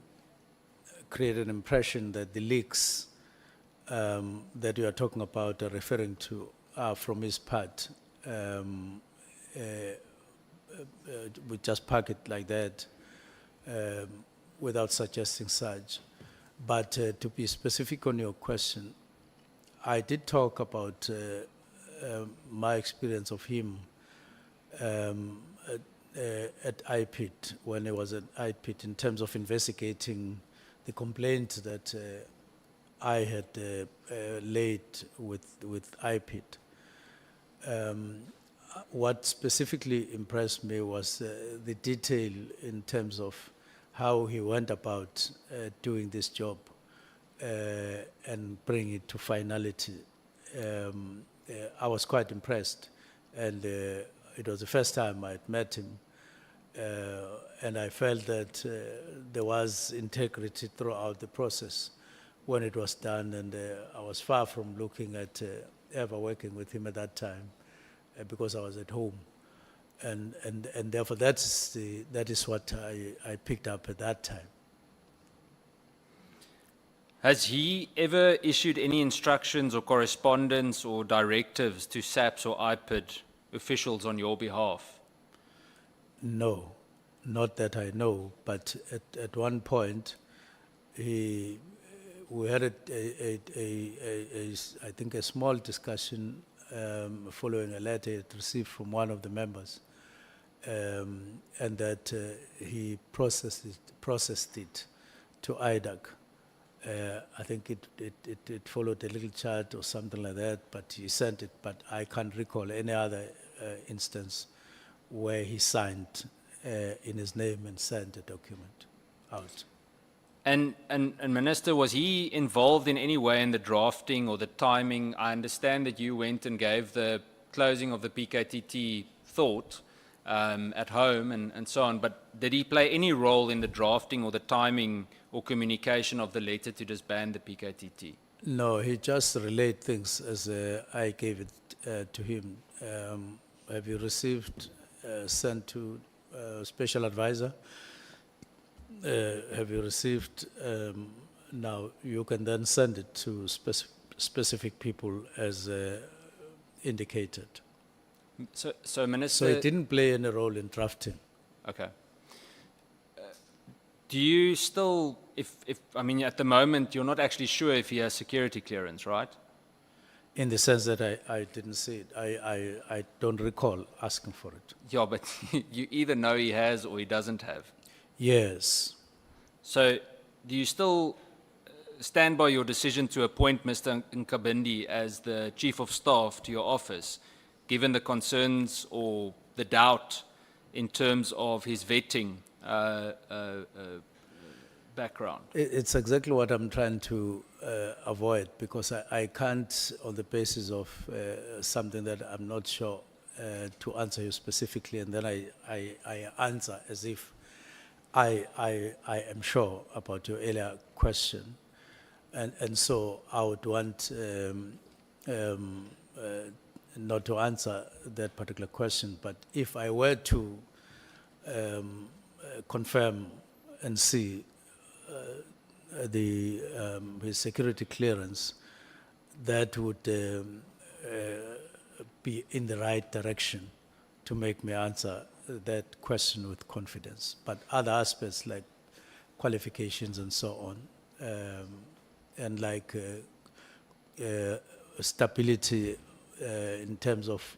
create an impression that the leaks that you are talking about are referring to are from his part. We just park it like that without suggesting such. But to be specific on your question, I did talk about my experience of him at IPID, when he was at IPID, in terms of investigating the complaint that I had laid with IPID. What specifically impressed me was the detail in terms of how he went about doing this job and bring it to finality. I was quite impressed, and it was the first time I'd met him, and I felt that there was integrity throughout the process when it was done, and I was far from looking at ever working with him at that time because I was at home, and therefore that is what I picked up at that time. Has he ever issued any instructions or correspondence or directives to SAPS or IPID officials on your behalf? No, not that I know, but at one point, we had I think a small discussion following a letter he had received from one of the members, and that he processed it to IDAC. I think it followed a little chart or something like that, but he sent it, but I can't recall any other instance where he signed in his name and sent a document out. And Minister, was he involved in any way in the drafting or the timing? I understand that you went and gave the closing of the PKTT thought at home and so on, but did he play any role in the drafting or the timing or communication of the letter to disband the PKTT? No, he just relayed things as I gave it to him. Have you received, sent to special advisor? Have you received, now you can then send it to specific people as indicated. So Minister... So it didn't play any role in drafting. Okay. Do you still, I mean, at the moment, you're not actually sure if he has security clearance, right? In the sense that I didn't see it. I don't recall asking for it. Yeah, but you either know he has or he doesn't have. Yes. So do you still stand by your decision to appoint Mr. Nkabindi as the Chief of Staff to your office, given the concerns or the doubt in terms of his vetting background? It's exactly what I'm trying to avoid, because I can't, on the basis of something that I'm not sure to answer you specifically, and then I answer as if I am sure about your earlier question. And so I would want not to answer that particular question, but if I were to confirm and see his security clearance, that would be in the right direction to make me answer that question with confidence. But other aspects like qualifications and so on, and like stability in terms of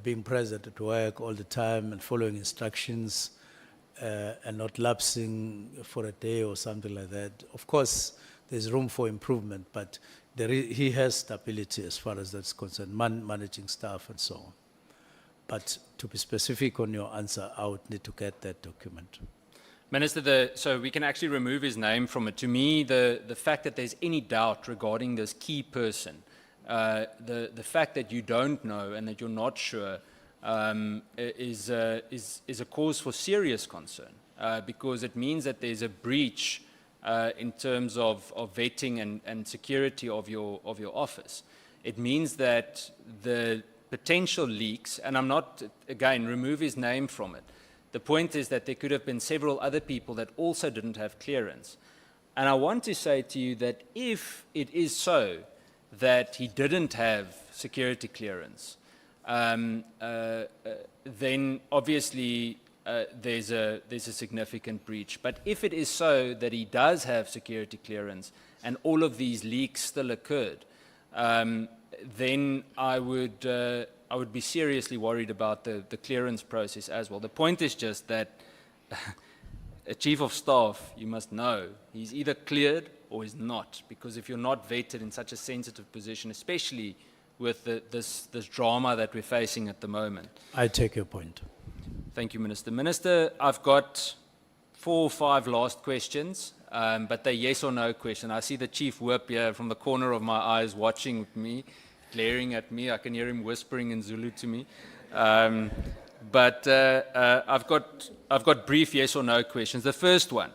being present at work all the time and following instructions, and not lapsing for a day or something like that. Of course, there's room for improvement, but he has stability as far as that's concerned, managing staff and so on. But to be specific on your answer, I would need to get that document. Minister, so we can actually remove his name from it. To me, the fact that there's any doubt regarding this key person, the fact that you don't know and that you're not sure, is a cause for serious concern, because it means that there's a breach in terms of vetting and security of your office. It means that the potential leaks, and I'm not, again, remove his name from it. The point is that there could have been several other people that also didn't have clearance. And I want to say to you that if it is so that he didn't have security clearance, then obviously there's a significant breach. But if it is so that he does have security clearance and all of these leaks still occurred, then I would be seriously worried about the clearance process as well. The point is just that a chief of staff, you must know, he's either cleared or he's not, because if you're not vetted in such a sensitive position, especially with this drama that we're facing at the moment. I take your point. Thank you, Minister. Minister, I've got 4 or 5 last questions, but they're yes or no question. I see the Chief Whip here from the corner of my eyes watching me, glaring at me. I can hear him whispering in Zulu to me. But I've got brief yes or no questions. The first one,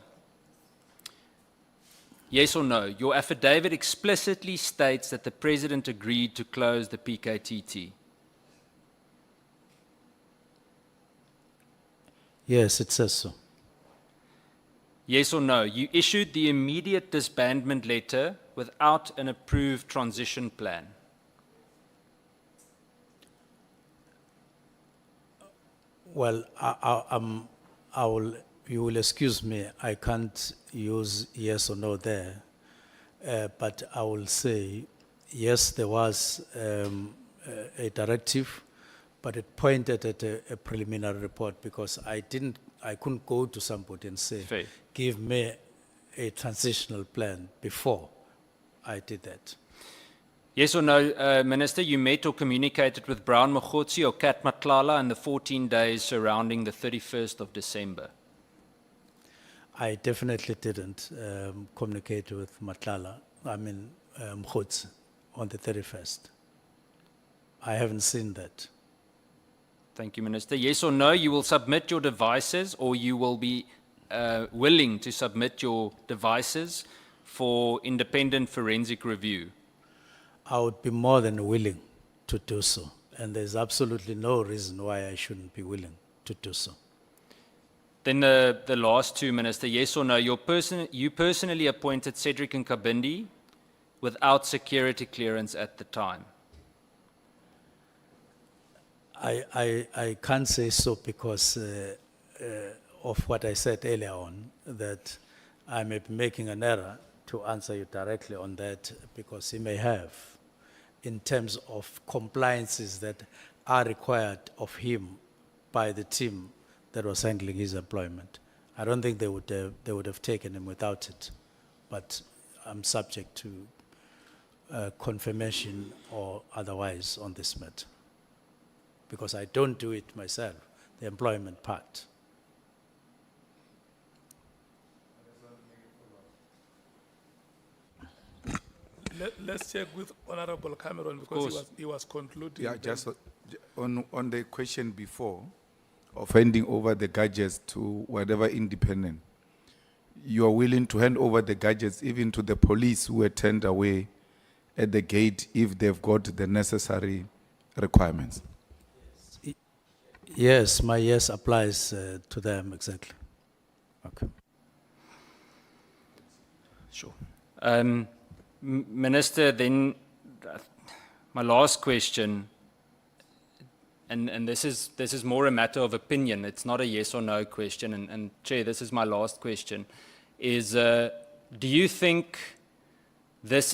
yes or no, your affidavit explicitly states that the President agreed to close the PKTT. Yes, it says so. Yes or no, you issued the immediate disbandment letter without an approved transition plan. Well, you will excuse me, I can't use yes or no there. But I will say, yes, there was a directive, but it pointed at a preliminary report because I couldn't go to somebody and say, Fair. give me a transitional plan before I did that. Yes or no, Minister, you met or communicated with Brown Mogotsi or Kat Matlala in the 14 days surrounding the 31st of December? I definitely didn't communicate with Mogotsi on the 31st. I haven't seen that. Thank you, Minister. Yes or no, you will submit your devices or you will be willing to submit your devices for independent forensic review? I would be more than willing to do so. And there's absolutely no reason why I shouldn't be willing to do so. Then the last two, Minister, yes or no, you personally appointed Cedric Nkabindi without security clearance at the time? I can't say so because of what I said earlier on, that I may be making an error to answer you directly on that because he may have, in terms of compliances that are required of him by the team that was handling his employment. I don't think they would have taken him without it, but I'm subject to confirmation or otherwise on this matter, because I don't do it myself, the employment part. Let's check with Honorable Cameron because he was concluding. Yeah, then. just on the question before of handing over the gadgets to whatever independent, you are willing to hand over the gadgets even to the police who were turned away at the gate if they've got the necessary requirements? Yes, my yes applies to them exactly. Okay. Sure. Minister, then my last question, and this is more a matter of opinion, it's not a yes or no question, and Chair, this is my last question, is do you think this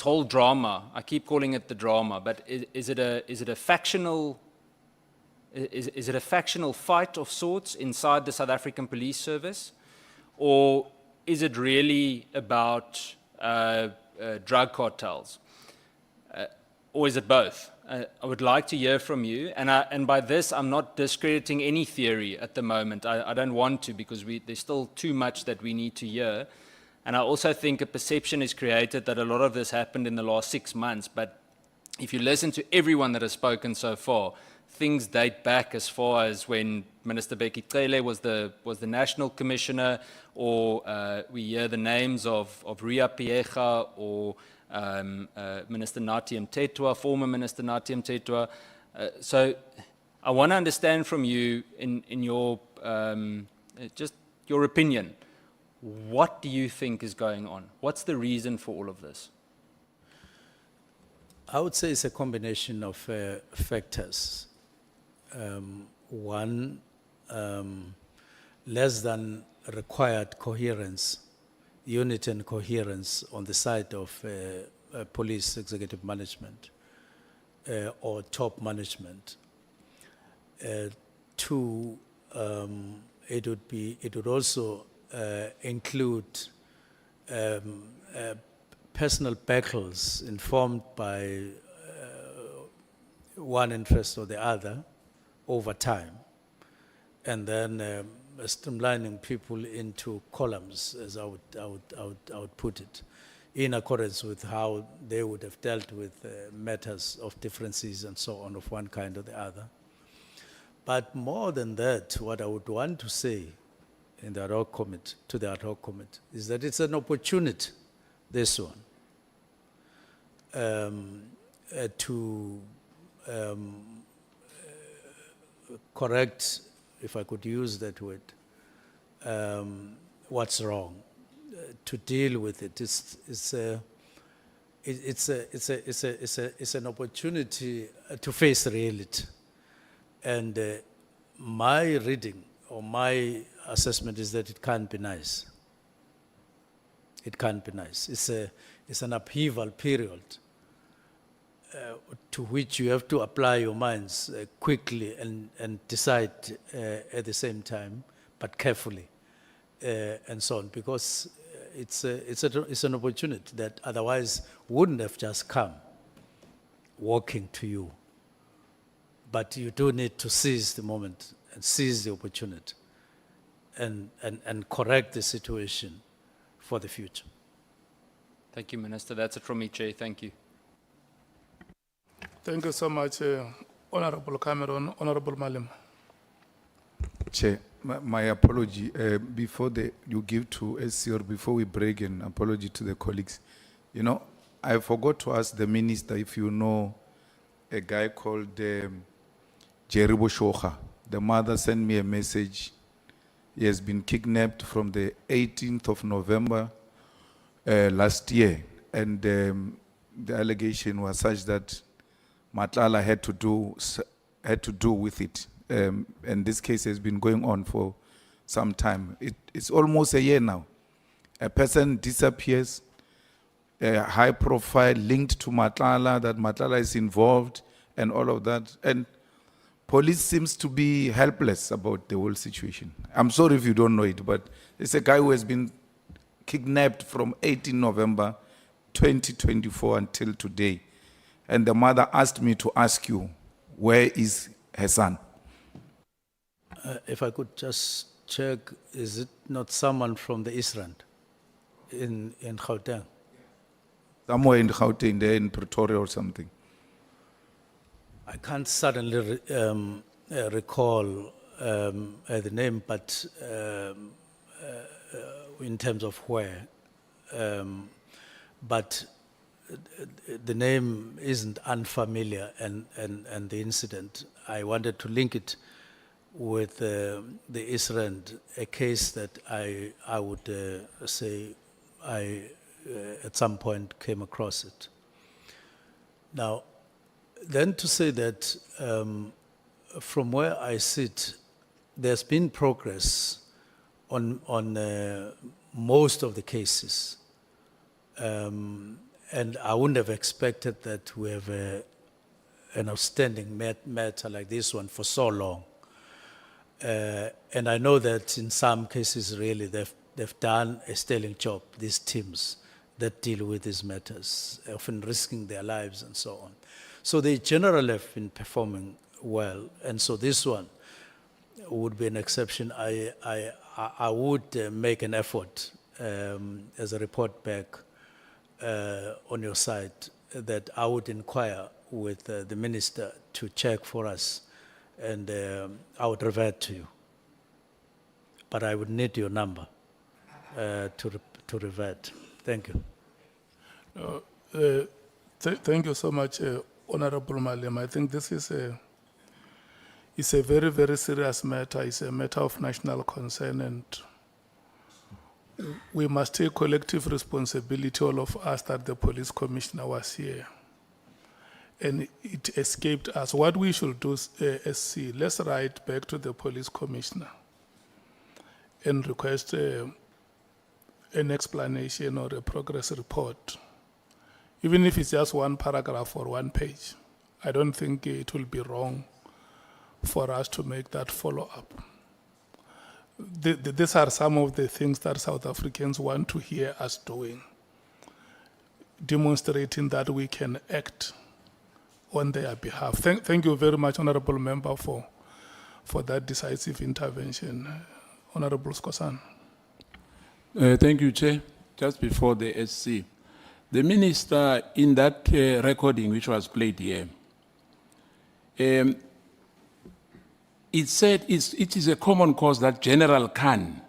whole drama, I keep calling it the drama, but is it a factional fight of sorts inside the South African Police Service, or is it really about drug cartels, or is it both? I would like to hear from you, and by this I'm not discrediting any theory at the moment. I don't want to, because there's still too much that we need to hear, and I also think a perception is created that a lot of this happened in the last 6 months, but if you listen to everyone that has spoken so far, things date back as far as when Minister Becky Cele was the National Commissioner, or we hear the names of Ria Piecha or Minister Nathi Mthethwa, former Minister Nathi Mthethwa. So I want to understand from you, in your just your opinion, what do you think is going on? What's the reason for all of this? I would say it's a combination of factors. One, less than required coherence, unity and coherence on the side of police executive management or top management. Two, it would also include personal battles informed by one interest or the other over time, and then streamlining people into columns, as I would put it, in accordance with how they would have dealt with matters of differences and so on of one kind or the other. But more than that, what I would want to say in the ad hoc committee, to the ad hoc committee, is that it's an opportunity, this one, to correct, if I could use that word, what's wrong, to deal with it. It's an opportunity to face reality And my reading or my assessment is that it can't be nice. It can't be nice. It's an upheaval period to which you have to apply your minds quickly and decide at the same time, but carefully, and so on, because it's an opportunity that otherwise wouldn't have just come walking to you. But you do need to seize the moment and seize the opportunity and correct the situation for the future. Thank you, Minister. That's it from me, Chair. Thank you. Thank you so much, Honorable Cameron, Honorable Malim. Chair, my apology, before you give to SC or before we break, an apology to the colleagues. You know, I forgot to ask the minister if you know a guy called Jerry Boshocha. The mother sent me a message. He has been kidnapped from the 18th of November last year. And the allegation was such that Matlala had to do with it. And this case has been going on for some time. It's almost a year now. A person disappears, a high profile linked to Matlala, that Matlala is involved and all of that. And police seems to be helpless about the whole situation. I'm sorry if you don't know it, but it's a guy who has been kidnapped from 18 November 2024 until today. And the mother asked me to ask you, where is her son? If I could just check, is it not someone from the East Rand in Gauteng? Somewhere in Gauteng, there in Pretoria or something. I can't suddenly recall the name, but in terms of where. But the name isn't unfamiliar, and the incident, I wanted to link it with the East Rand, a case that I would say I at some point came across it. Now, then to say that from where I sit, there's been progress on most of the cases. And I wouldn't have expected that we have an outstanding matter like this one for so long. And I know that in some cases, really, they've done a sterling job, these teams that deal with these matters, often risking their lives and so on. So they generally have been performing well, and so this one would be an exception. I would make an effort as a report back on your side that I would inquire with the minister to check for us, and I would revert to you. But I would need your number to revert. Thank you. Thank you so much, Honorable Malim. I think this is it's a very, very serious matter. It's a matter of national concern, and we must take collective responsibility, all of us, that the police commissioner was here. And it escaped us. What we should do, SC, let's write back to the police commissioner and request an explanation or a progress report. Even if it's just one paragraph or one page, I don't think it will be wrong for us to make that follow-up. These are some of the things that South Africans want to hear us doing, demonstrating that we can act on their behalf. Thank you very much, Honorable Member, for that decisive intervention. Honorable Skosan. Thank you, Chair. Just before the SC, the minister in that recording which was played here, it said it is a common cause that General Khan,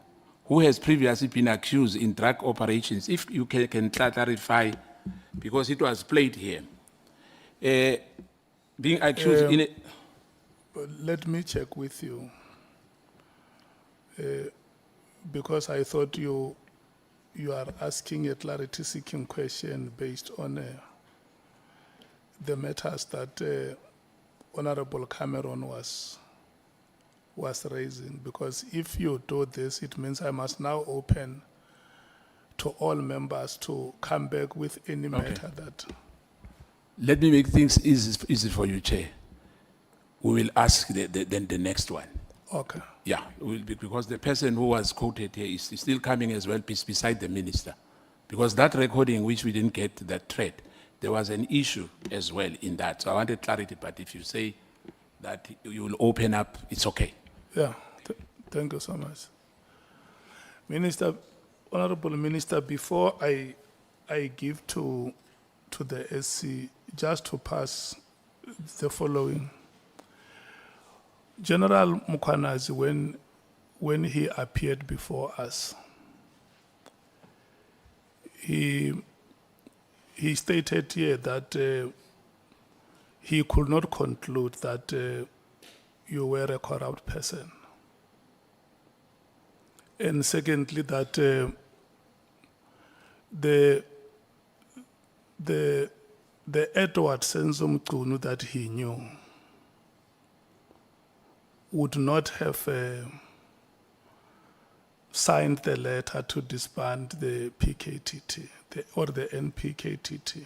who has previously been accused in drug operations, if you can clarify, because it was played here, being accused in a... Let me check with you, because I thought you are asking a clarity-seeking question based on the matters that Honorable Cameron was was raising, because if you do this, it means I must now open to all members to come back with any matter that. Let me make things easy for you, Chair. We will ask the next one. Okay. Yeah, because the person who was quoted here is still coming as well beside the minister. Because that recording, which we didn't get that thread, there was an issue as well in that. So I wanted clarity, but if you say that you will open up, it's okay. Yeah, thank you so much. Minister, Honorable Minister, before I give to the SC, just to pass the following. General Mkhwanazi, when he appeared before us, he stated here that he could not conclude that you were a corrupt person. And secondly, that the Edward Senzo Mchunu that he knew would not have signed the letter to disband the PKTT or the NPKTT.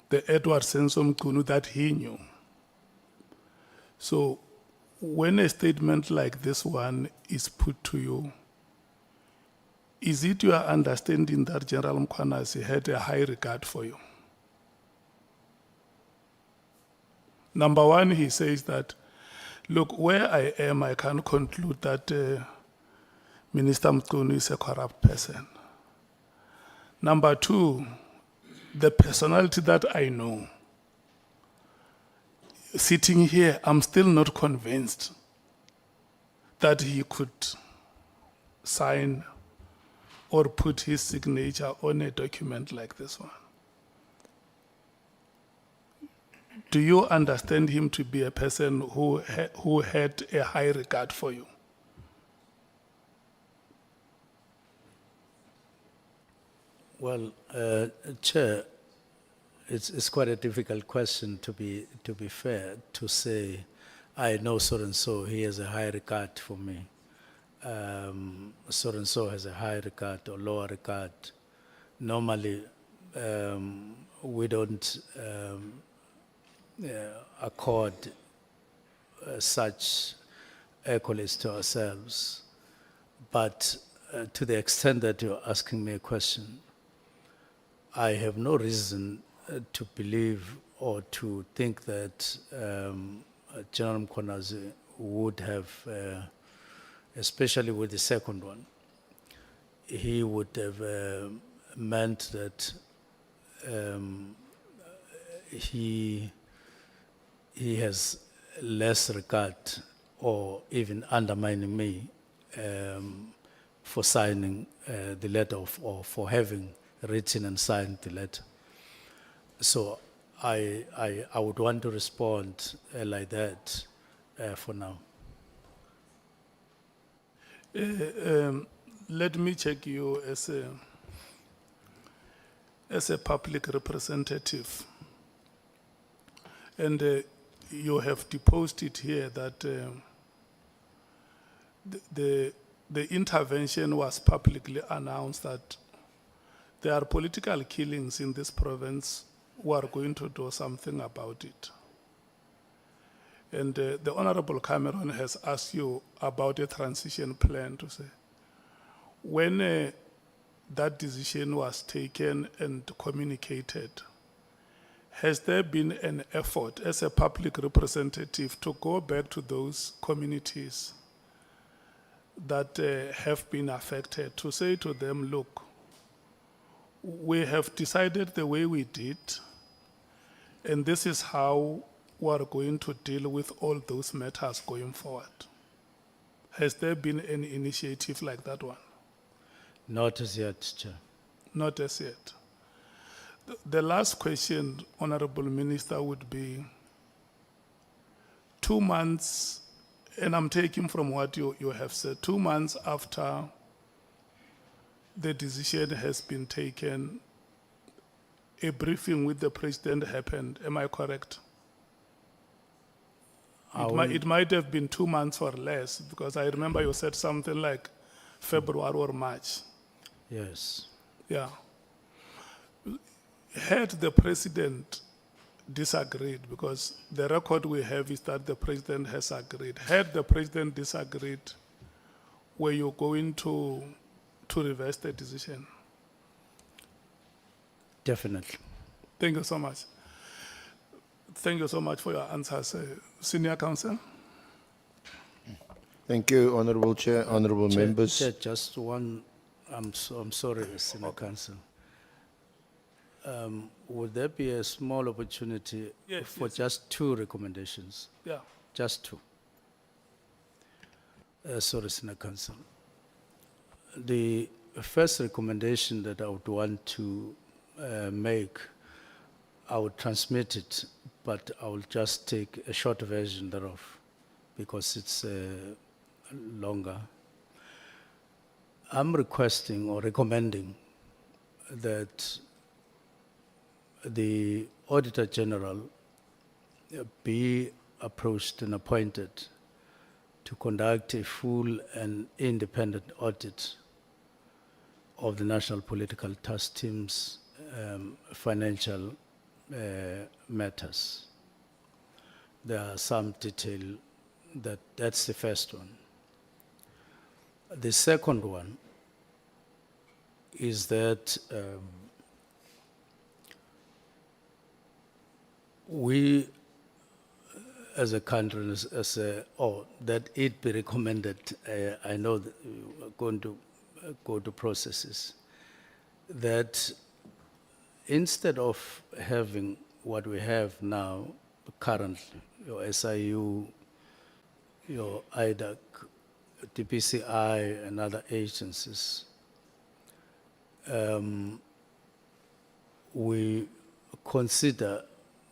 The Edward Senzo Mchunu that he knew. So when a statement like this one is put to you, is it your understanding that General Mkhwanazi had a high regard for you? Number one, he says that, look, where I am, I can conclude that Minister Mchunu is a corrupt person. Number two, the personality that I know, sitting here, I'm still not convinced that he could sign or put his signature on a document like this one. Do you understand him to be a person who had a high regard for you? Well, Chair, it's quite a difficult question to be fair, to say, I know so-and-so, he has a high regard for me. So-and-so has a high regard or lower regard. Normally, we don't accord such accolades to ourselves. But to the extent that you're asking me a question, I have no reason to believe or to think that General Mkhwanazi would have, especially with the second one, he would have meant that he has less regard or even undermining me for signing the letter or for having written and signed the letter. So I would want to respond like that for now. Let me check you as a public representative. And you have deposed it here that the intervention was publicly announced that there are political killings in this province who are going to do something about it. And the Honorable Cameron has asked you about a transition plan to say, when that decision was taken and communicated, has there been an effort as a public representative to go back to those communities that have been affected to say to them, look, we have decided the way we did, and this is how we are going to deal with all those matters going forward? Has there been any initiative like that one? Not as yet, Chair. Not as yet. The last question, Honorable Minister, would be 2 months, and I'm taking from what you have said, 2 months after the decision has been taken, a briefing with the President happened. Am I correct? It might have been 2 months or less, because I remember you said something like February or March. Yes. Yeah. Had the president disagreed, because the record we have is that the president has agreed. Had the president disagreed, were you going to reverse the decision? Definitely. Thank you so much. Thank you so much for your answers, Senior Counsel. Thank you, Honorable Chair, honorable members. Chair, just one, I'm sorry, Senior Counsel. Would there be a small opportunity Yes, for yes. just 2 recommendations? Yeah. Just 2. Sorry, Senior Counsel. The first recommendation that I would want to make, I would transmit it, but I will just take a short version thereof because it's longer. I'm requesting or recommending that the Auditor General be approached and appointed to conduct a full and independent audit of the National Political Task Team's financial matters. There are some detail that's the first one. The second one is that we as a country, that it be recommended, I know that we're going to go to processes, that instead of having what we have now currently, your SIU, your IDAC, DPCI and other agencies, we consider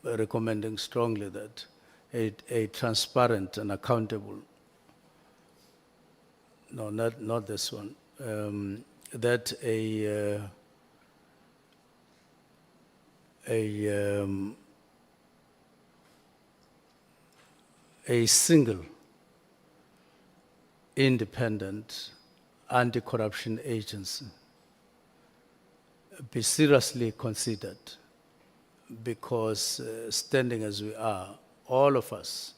recommending strongly that a transparent and accountable, no, not this one, that a single independent anti-corruption agency be seriously considered, because standing as we are, all of us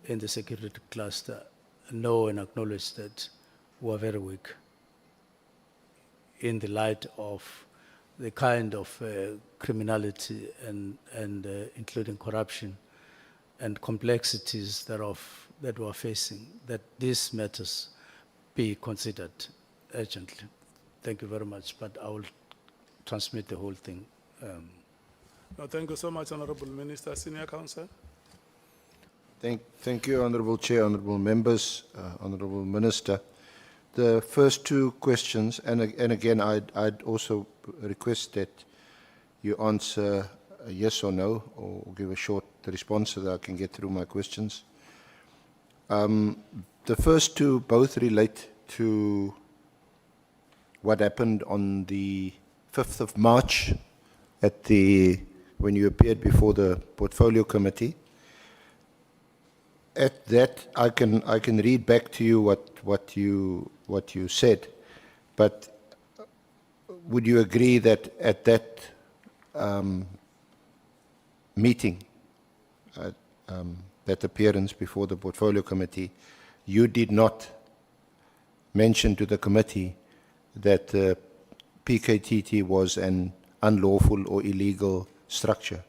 in the security cluster know and acknowledge that we are very weak in the light of the kind of criminality and including corruption and complexities thereof that we are facing, that these matters be considered urgently. Thank you very much, but I will transmit the whole thing. No, thank you so much, Honorable Minister. Senior Counsel. Thank you, Honorable Chair, honorable members, Honorable Minister. The first 2 questions, and again, I'd also request that you answer a yes or no, or give a short response so that I can get through my questions. The first 2 both relate to what happened on the 5th of March when you appeared before the Portfolio Committee. At that, I can read back to you what you said, but would you agree that at that meeting, that appearance before the Portfolio Committee, you did not mention to the committee that PKTT was an unlawful or illegal structure?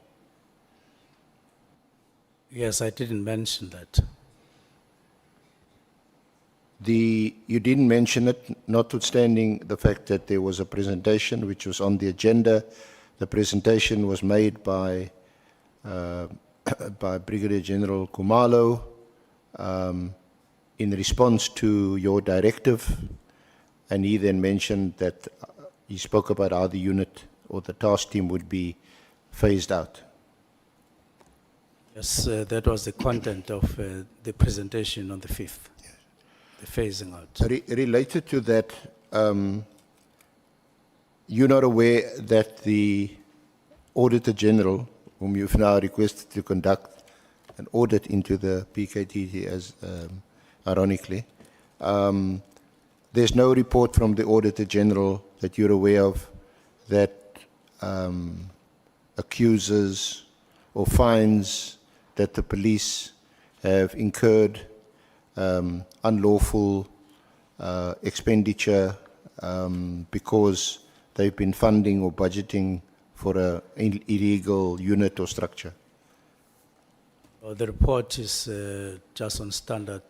Yes, I didn't mention that. You didn't mention it, notwithstanding the fact that there was a presentation which was on the agenda. The presentation was made by Brigadier General Kumalo in response to your directive, and he then mentioned that he spoke about how the unit or the task team would be phased out. Yes, that was the content of the presentation on the 5th, the phasing out. Related to that, you're not aware that the Auditor General, whom you've now requested to conduct an audit into the PKTT, as ironically. There's no report from the Auditor General that you're aware of that accuses or finds that the police have incurred unlawful expenditure because they've been funding or budgeting for an illegal unit or structure. The report is just on standard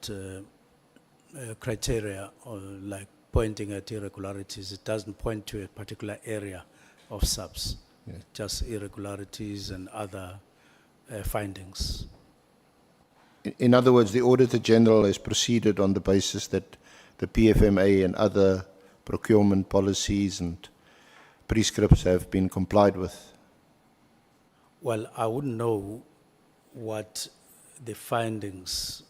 criteria, or like pointing at irregularities. It doesn't point to a particular area of SAPS, just irregularities and other findings. In other words, the Auditor General has proceeded on the basis that the PFMA and other procurement policies and prescripts have been complied with. Well, I wouldn't know what the findings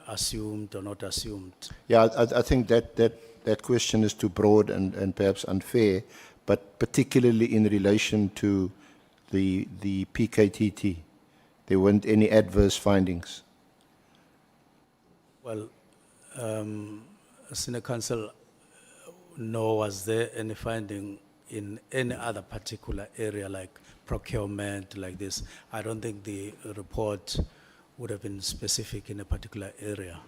assumed or not assumed. Yeah, I think that question is too broad and perhaps unfair, but particularly in relation to the PKTT, there weren't any adverse findings. Well, Senior Counsel, nor was there any finding in any other particular area like procurement, like this. I don't think the report would have been specific in a particular area.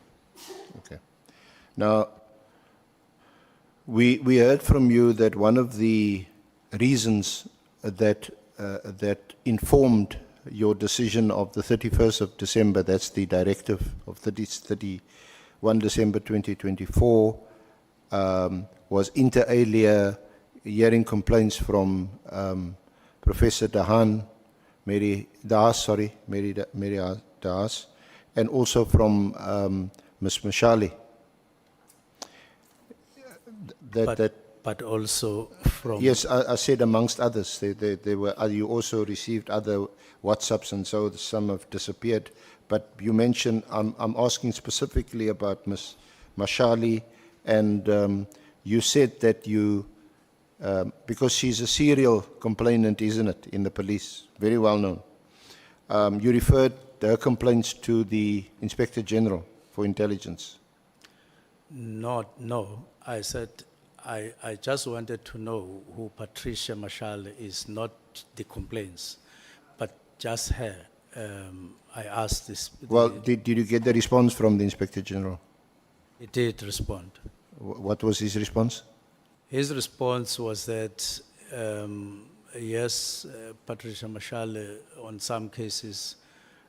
Okay. Now, we heard from you that one of the reasons that informed your decision of the 31st of December, that's the directive of 31 December 2024, was inter alia hearing complaints from Professor Mary Dahas, and also from Ms. Mashali. But also from... Yes, I said amongst others. They were. You also received other WhatsApps, and so some have disappeared. But you mentioned, I'm asking specifically about Ms. Mashali, and you said that you, because she's a serial complainant, isn't it, in the police, very well known. You referred her complaints to the Inspector General for Intelligence. No, I said I just wanted to know who Patricia Mashal is, not the complaints, but just her. I asked this. Well, did you get the response from the Inspector General? He did respond. What was his response? His response was that, yes, Patricia Mashal, on some cases,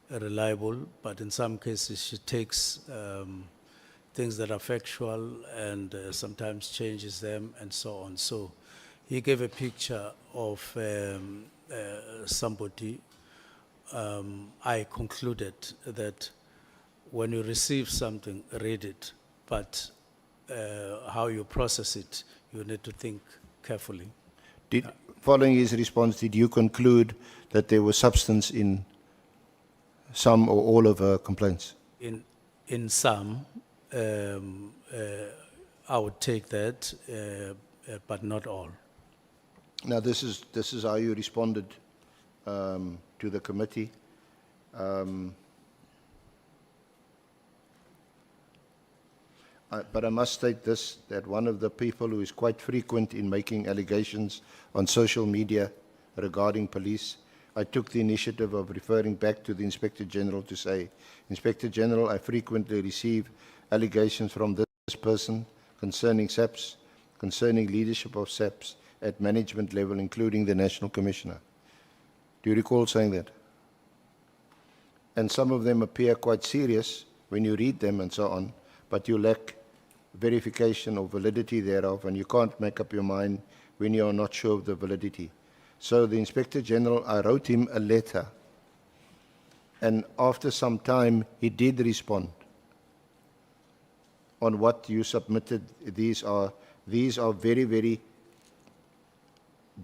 reliable, but in some cases she takes things that are factual and sometimes changes them and so on. So he gave a picture of somebody. I concluded that when you receive something, read it, but how you process it, you need to think carefully. Following his response, did you conclude that there was substance in some or all of her complaints? In some, I would take that, but not all. Now, this is how you responded to the committee. But I must state this, that one of the people who is quite frequent in making allegations on social media regarding police, I took the initiative of referring back to the Inspector General to say, Inspector General, I frequently receive allegations from this person concerning SAPS, concerning leadership of SAPS at management level, including the National Commissioner. Do you recall saying that? And some of them appear quite serious when you read them and so on, but you lack verification or validity thereof, and you can't make up your mind when you are not sure of the validity. So the Inspector General, I wrote him a letter, and after some time he did respond on what you submitted. These are very, very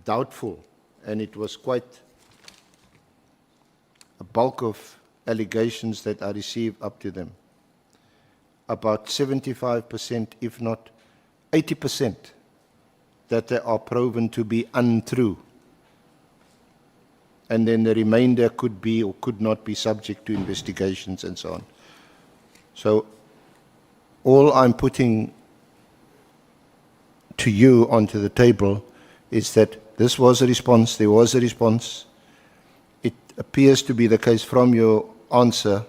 doubtful, and it was quite a bulk of allegations that I received up to them. About 75%, if not 80%, that they are proven to be untrue. and then the remainder could be or could not be subject to investigations and so on. So all I'm putting to you onto the table is that this was a response, there was a response. It appears to be the case from your answer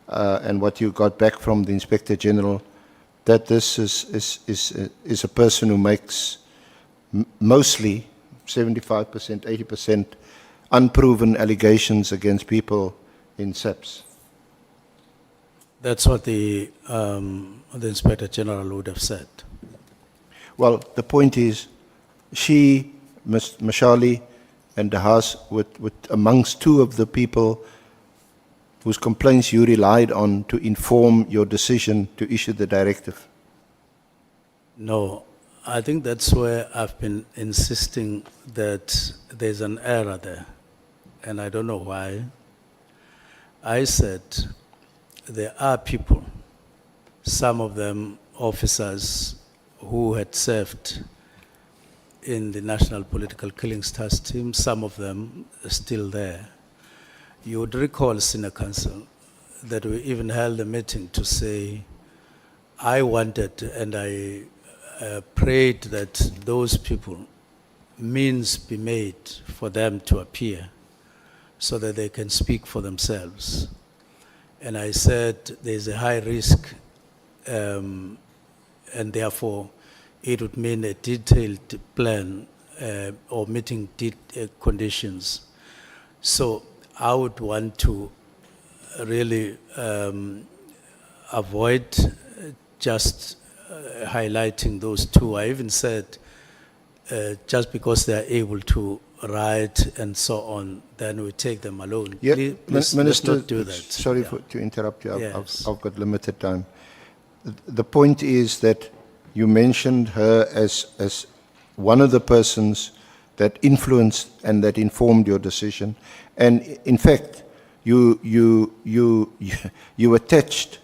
and what you got back from the Inspector General that this is a person who makes mostly 75%, 80% unproven allegations against people in SAPS. That's what the Inspector General would have said. Well, the point is, she, Ms. Mashali, and the House, with amongst two of the people whose complaints you relied on to inform your decision to issue the directive. No, I think that's where I've been insisting that there's an error there, and I don't know why. I said there are people, some of them officers who had served in the National Political Killings Task Team, some of them are still there. You would recall, Senior Counsel, that we even held a meeting to say, I wanted and I prayed that those people, means be made for them to appear so that they can speak for themselves. And I said there's a high risk and therefore it would mean a detailed plan or meeting conditions. So I would want to really avoid just highlighting those two. I even said just because they are able to write and so on, then we take them alone. Yeah, Please, let's Minister, not do that. sorry Yeah. to interrupt you. Yes. I've got limited time. The point is that you mentioned her as one of the persons that influenced and that informed your decision. And in fact, you attached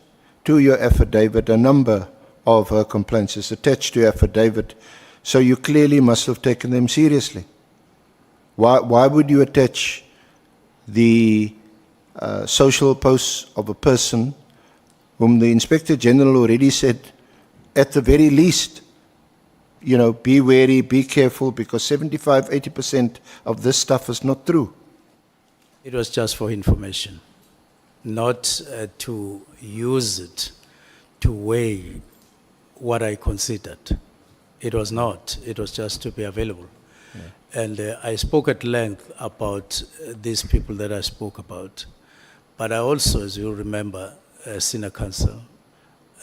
to your affidavit a number of her complaints. It's attached to your affidavit. So you clearly must have taken them seriously. Why would you attach the social posts of a person whom the Inspector General already said, at the very least, you know, be wary, be careful, because 75, 80% of this stuff is not true? It was just for information, not to use it to weigh what I considered. It was not. It was just to be available. Yeah. And I spoke at length about these people that I spoke about. But I also, as you remember, Senior Counsel,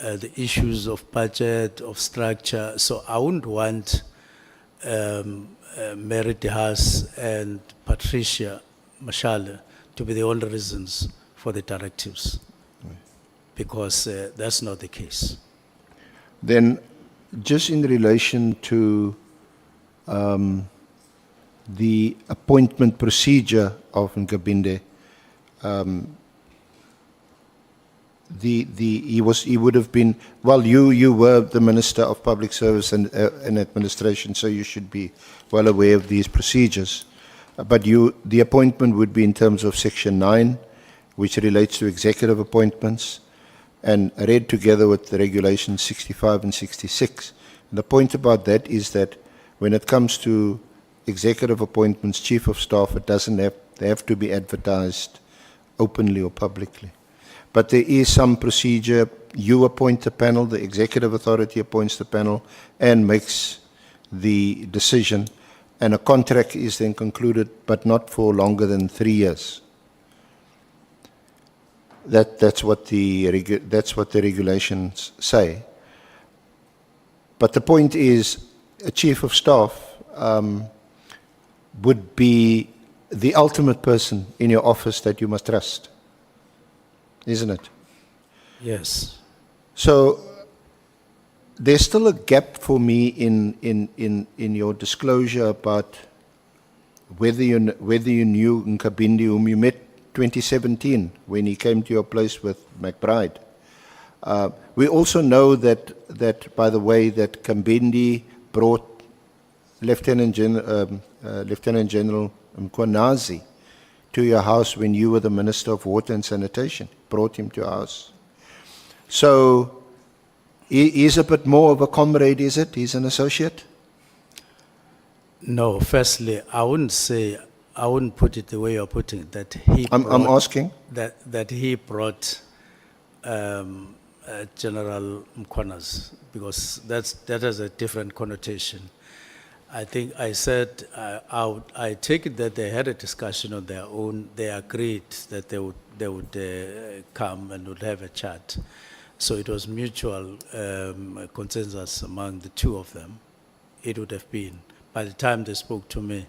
the issues of budget, of structure. So I wouldn't want Mary DeHaas and Patricia Mashale to be the only reasons for the directives, because that's not the case. Then, just in relation to the appointment procedure of Nkabinde, he would have been, well, you were the Minister of Public Service and Administration, so you should be well aware of these procedures. But the appointment would be in terms of Section 9, which relates to executive appointments, and read together with the regulations 65 and 66. And the point about that is that when it comes to executive appointments, chief of staff, they have to be advertised openly or publicly. But there is some procedure. You appoint the panel, the executive authority appoints the panel and makes the decision, and a contract is then concluded, but not for longer than 3 years. That's what the regulations say. But the point is, a chief of staff would be the ultimate person in your office that you must trust, isn't it? Yes. So there's still a gap for me in your disclosure about whether you knew Nkabinde, whom you met 2017 when he came to your place with McBride. We also know that by the way, that Nkabinde brought Lieutenant General Mkwanazi to your house when you were the Minister of Water and Sanitation, brought him to your house. So he's a bit more of a comrade, is it? He's an associate? No, firstly, I wouldn't put it the way you're putting it, that he I'm brought- asking. That he brought General Mkhuna's, because that has a different connotation. I think I said, I take it that they had a discussion on their own. They agreed that they would come and would have a chat. So it was mutual consensus among the two of them. It would have been. By the time they spoke to me,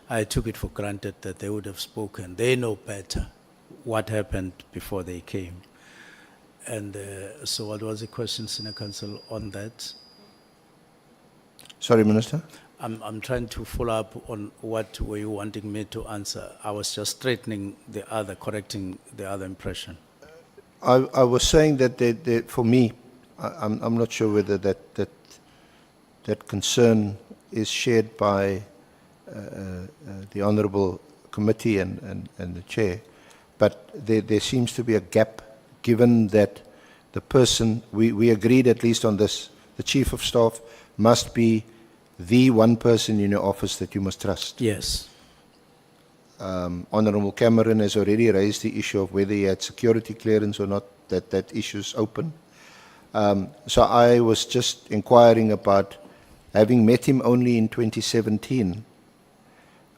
I took it for granted that they would have spoken. They know better what happened before they came. And so what was the question, Senior Counsel, on that? Sorry, Minister? I'm trying to follow up on what were you wanting me to answer. I was just straightening correcting the other impression. I was saying that for me, I'm not sure whether that concern is shared by the Honourable Committee and the Chair, but there seems to be a gap, given that the person, we agreed at least on this, the Chief of Staff must be the one person in your office that you must trust. Yes. Honourable Cameron has already raised the issue of whether he had security clearance or not, that issue is open. So I was just inquiring about, having met him only in 2017,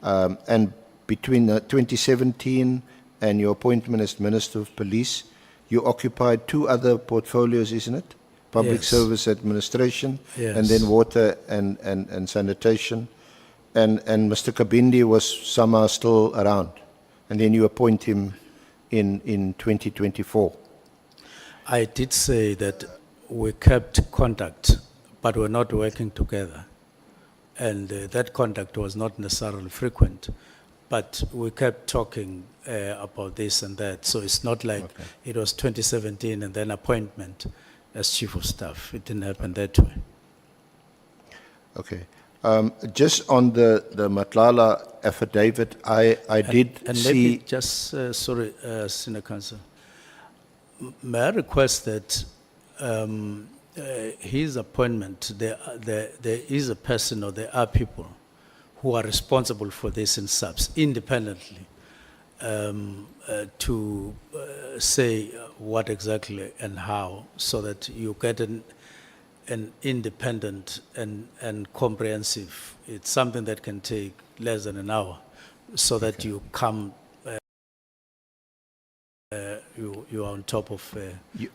and between 2017 and your appointment as Minister of Police, you occupied two other portfolios, isn't it? Public Yes. Service Administration, Yes. and then Water and Sanitation. And Mr. Kabindi was somehow still around. And then you appoint him in 2024. I did say that we kept contact, but we're not working together. And that contact was not necessarily frequent, but we kept talking about this and that. So it's not like it was 2017 and then appointment as Chief of Staff. It didn't happen that way. Okay. Just on the Matlala affidavit, I did And see... maybe just, sorry, Senior Counsel, may I request that his appointment, there is a person or there are people who are responsible for this in SAPS independently to say what exactly and how, so that you get an independent and comprehensive. It's something that can take less than an hour, so that you come, you are on top of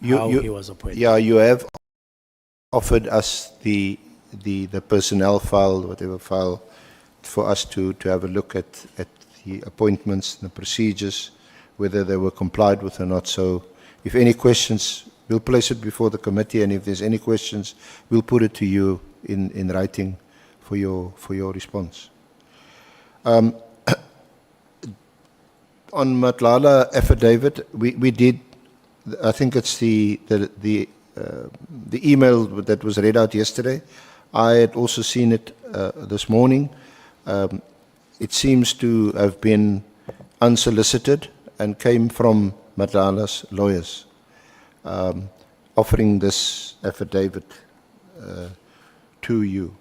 how he was appointed. Yeah, you have offered us the personnel file, whatever file, for us to have a look at the appointments, the procedures, whether they were complied with or not. So if any questions, we'll place it before the committee, and if there's any questions, we'll put it to you in writing for your response. On Matlala affidavit, we did, I think it's the email that was read out yesterday. I had also seen it this morning. It seems to have been unsolicited and came from Matlala's lawyers, offering this affidavit to you.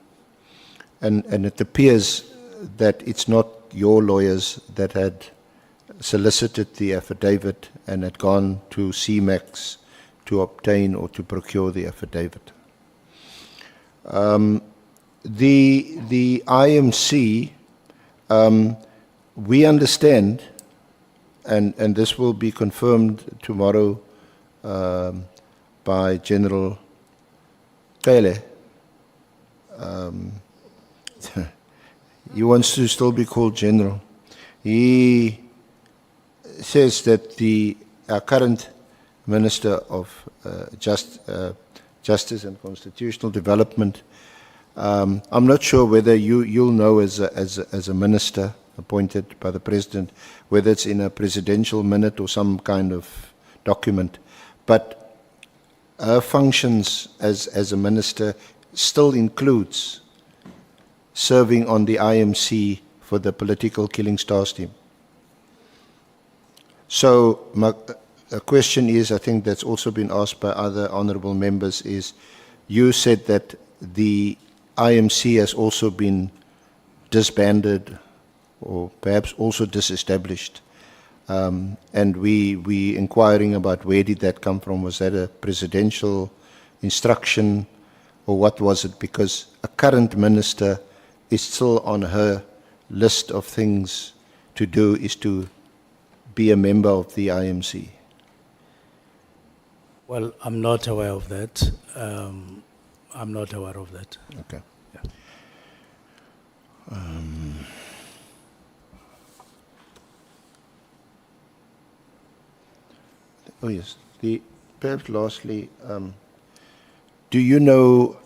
And it appears that it's not your lawyers that had solicited the affidavit and had gone to CMAX to obtain or to procure the affidavit. The IMC, we understand, and this will be confirmed tomorrow by General Kele. He wants to still be called General. He says that our current Minister of Justice and Constitutional Development, I'm not sure whether you'll know as a minister appointed by the President, whether it's in a presidential minute or some kind of document, but her functions as a minister still includes serving on the IMC for the Political Killing Stars team. So my question is, I think that's also been asked by other honourable members, is you said that the IMC has also been disbanded or perhaps also disestablished. And we inquiring about where did that come from? Was that a presidential instruction or what was it? Because a current minister is still on her list of things to do is to be a member of the IMC. Well, I'm not aware of that. I'm not aware of that. Okay. Oh yes. Perhaps lastly, do you know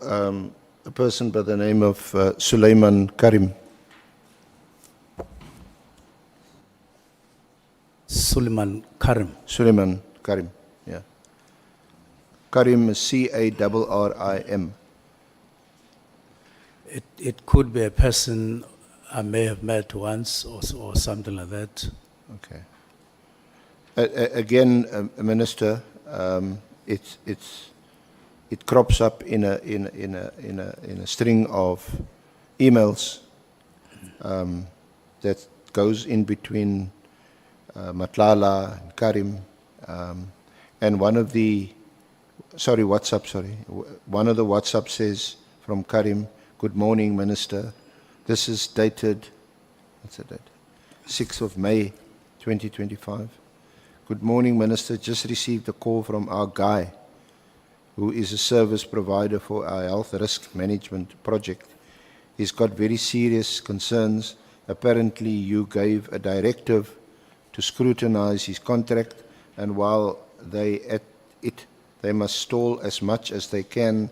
a person by the name of Suleiman Karim? Suleiman Karim. Suleiman Karim, yeah. Karim is C-A-R-R-I-M. It could be a person I may have met once or something like that. Okay. Again, Minister, it crops up in a string of emails that goes in between Matlala and Karim, and one of the WhatsApp says from Karim, "Good morning, Minister." This is dated, what's the date? 6th of May, 2025. "Good morning, Minister. Just received a call from our guy, who is a service provider for our health risk management project. He's got very serious concerns. Apparently, you gave a directive to scrutinize his contract, and while they must stall as much as they can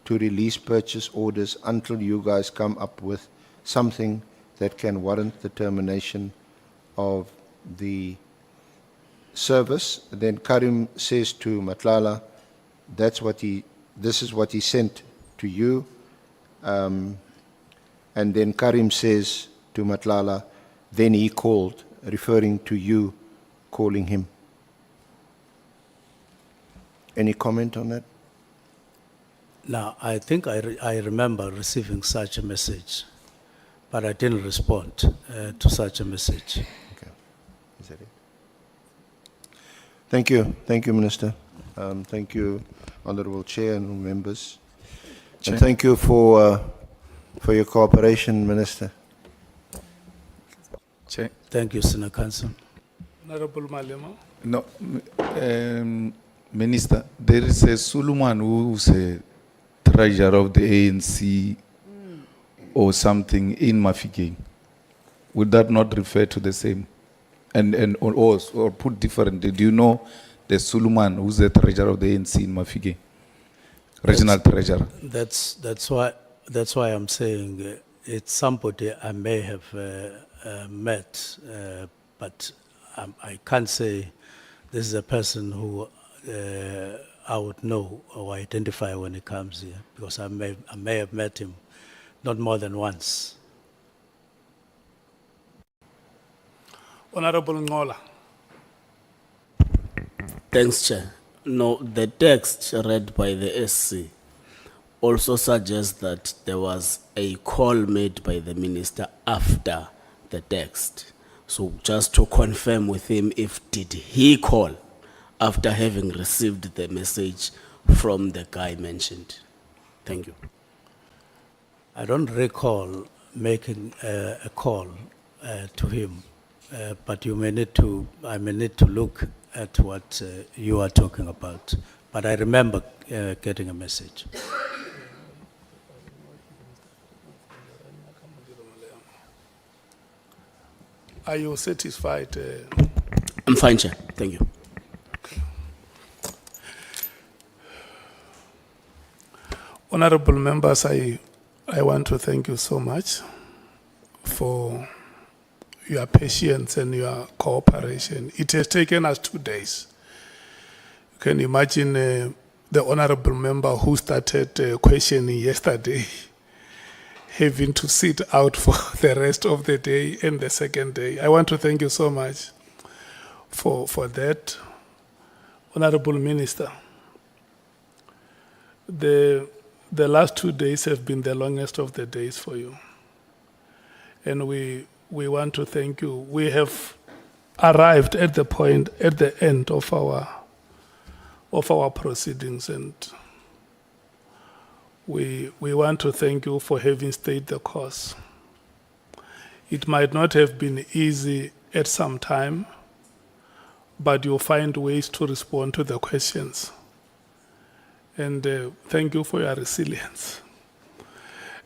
to release purchase orders until you guys come up with something that can warrant the termination of the service." Then Karim says to Matlala, this is what he sent to you. And then Karim says to Matlala, "Then he called," referring to you calling him. Any comment on that? Now, I think I remember receiving such a message, but I didn't respond to such a message. Okay. Is that it? Thank you. Thank you, Minister. Thank you, Honourable Chair and members. Chair. And thank you for your cooperation, Minister. Chair. Thank you, Senator Council. Honorable Malema. No, Minister, there is a Suleiman who's a treasurer of the ANC or something in Mafeking. Would that not refer to the same? Or put differently, do you know the Suleiman who's the treasurer of the ANC in Mafeking? Regional treasurer. That's why I'm saying it's somebody I may have met, but I can't say this is a person who I would know or identify when he comes here, because I may have met him not more than once. Honorable Ngola. Thanks, Chair. No, the text read by the SC also suggests that there was a call made by the minister after the text. So just to confirm with him, did he call after having received the message from the guy mentioned? Thank you. I don't recall making a call to him, but I may need to look at what you are talking about. But I remember getting a message. Are you satisfied? I'm fine, Chair. Thank you. Honorable members, I want to thank you so much for your patience and your cooperation. It has taken us 2 days. You can imagine the honorable member who started questioning yesterday having to sit out for the rest of the day and the second day. I want to thank you so much for that. Honorable Minister, the last 2 days have been the longest of the days for you. And we want to thank you. We have arrived at the point, at the end of our proceedings, and we want to thank you for having stayed the course. It might not have been easy at some time, but you'll find ways to respond to the questions. And thank you for your resilience.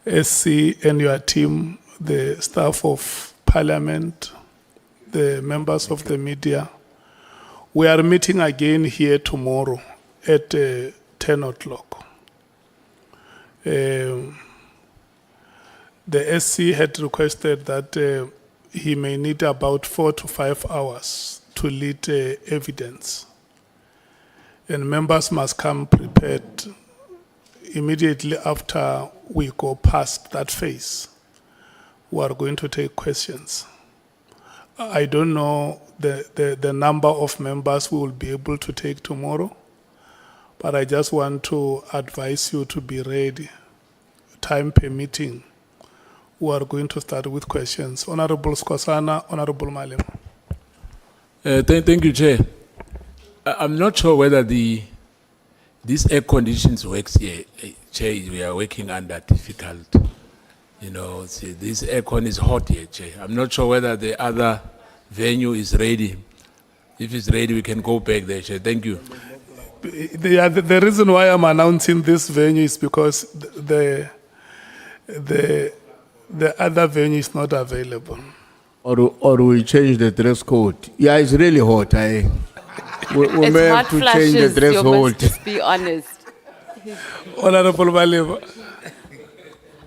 SC and your team, the staff of Parliament, the members of the media, we are meeting again here tomorrow at 10 o'clock. The SC had requested that he may need about 4 to 5 hours to lead evidence. And members must come prepared immediately after we go past that phase. We are going to take questions. I don't know the number of members we will be able to take tomorrow, but I just want to advise you to be ready, time permitting. We are going to start with questions. Honorable Skosana, Honorable Malem. Thank you, Chair. I'm not sure whether these air conditions works here. Chair, we are working under difficult. You know, see, this aircon is hot here, Chair. I'm not sure whether the other venue is ready. If it's ready, we can go back there, Chair. Thank you. The reason why I'm announcing this venue is because the other venue is not available. Or we change the dress code. Yeah, it's really hot. We It's may hot have to change the flashes, dress you code. must just be honest. Honorable Malema.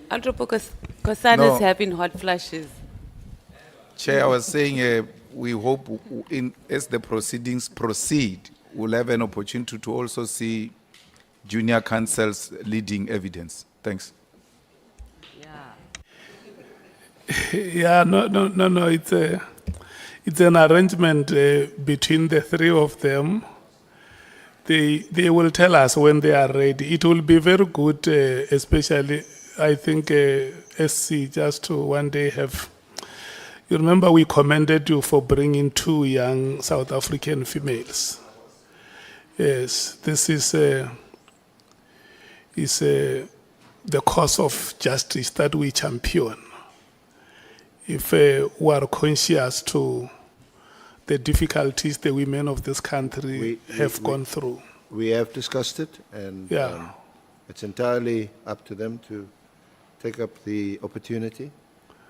Honorable Kosana is No. having hot flashes. Chair, I was saying we hope as the proceedings proceed, we'll have an opportunity to also see junior counsels leading evidence. Thanks. Yeah, no. It's an arrangement between the three of them. They will tell us when they are ready. It will be very good, especially I think SC just to one day have. You remember we commended you for bringing 2 young South African females. Yes, this is the cause of justice that we champion. If we are conscious to the difficulties the women of this country have gone through. We have discussed it, and Yeah. it's entirely up to them to take up the opportunity.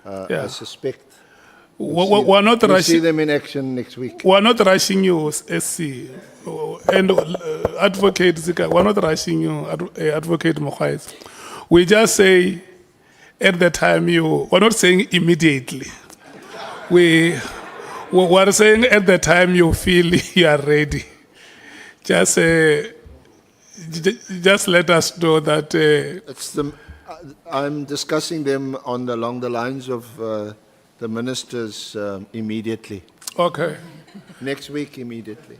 Yeah. I suspect We're not we'll see rushing. them in action next week. We're not rushing you, SC, and Advocate Zika. We're not rushing you, Advocate Mokhais. We just say at the time we're not saying immediately. We're saying at the time you feel you are ready. Just let us know that. It's I'm discussing them along the lines of the ministers immediately. Okay. Next week, immediately.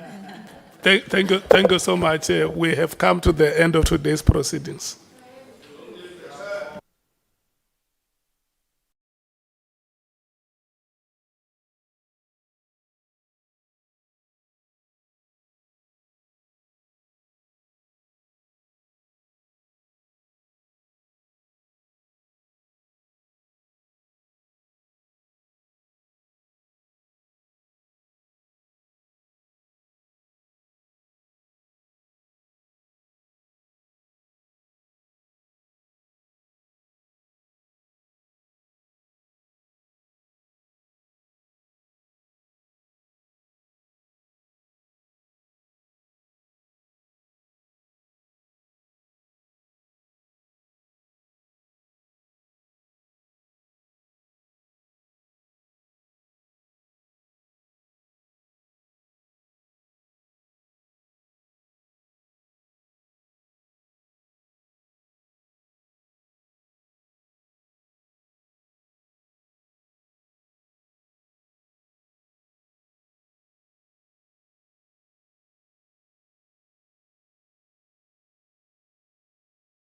Thank you so much. We have come to the end of today's proceedings.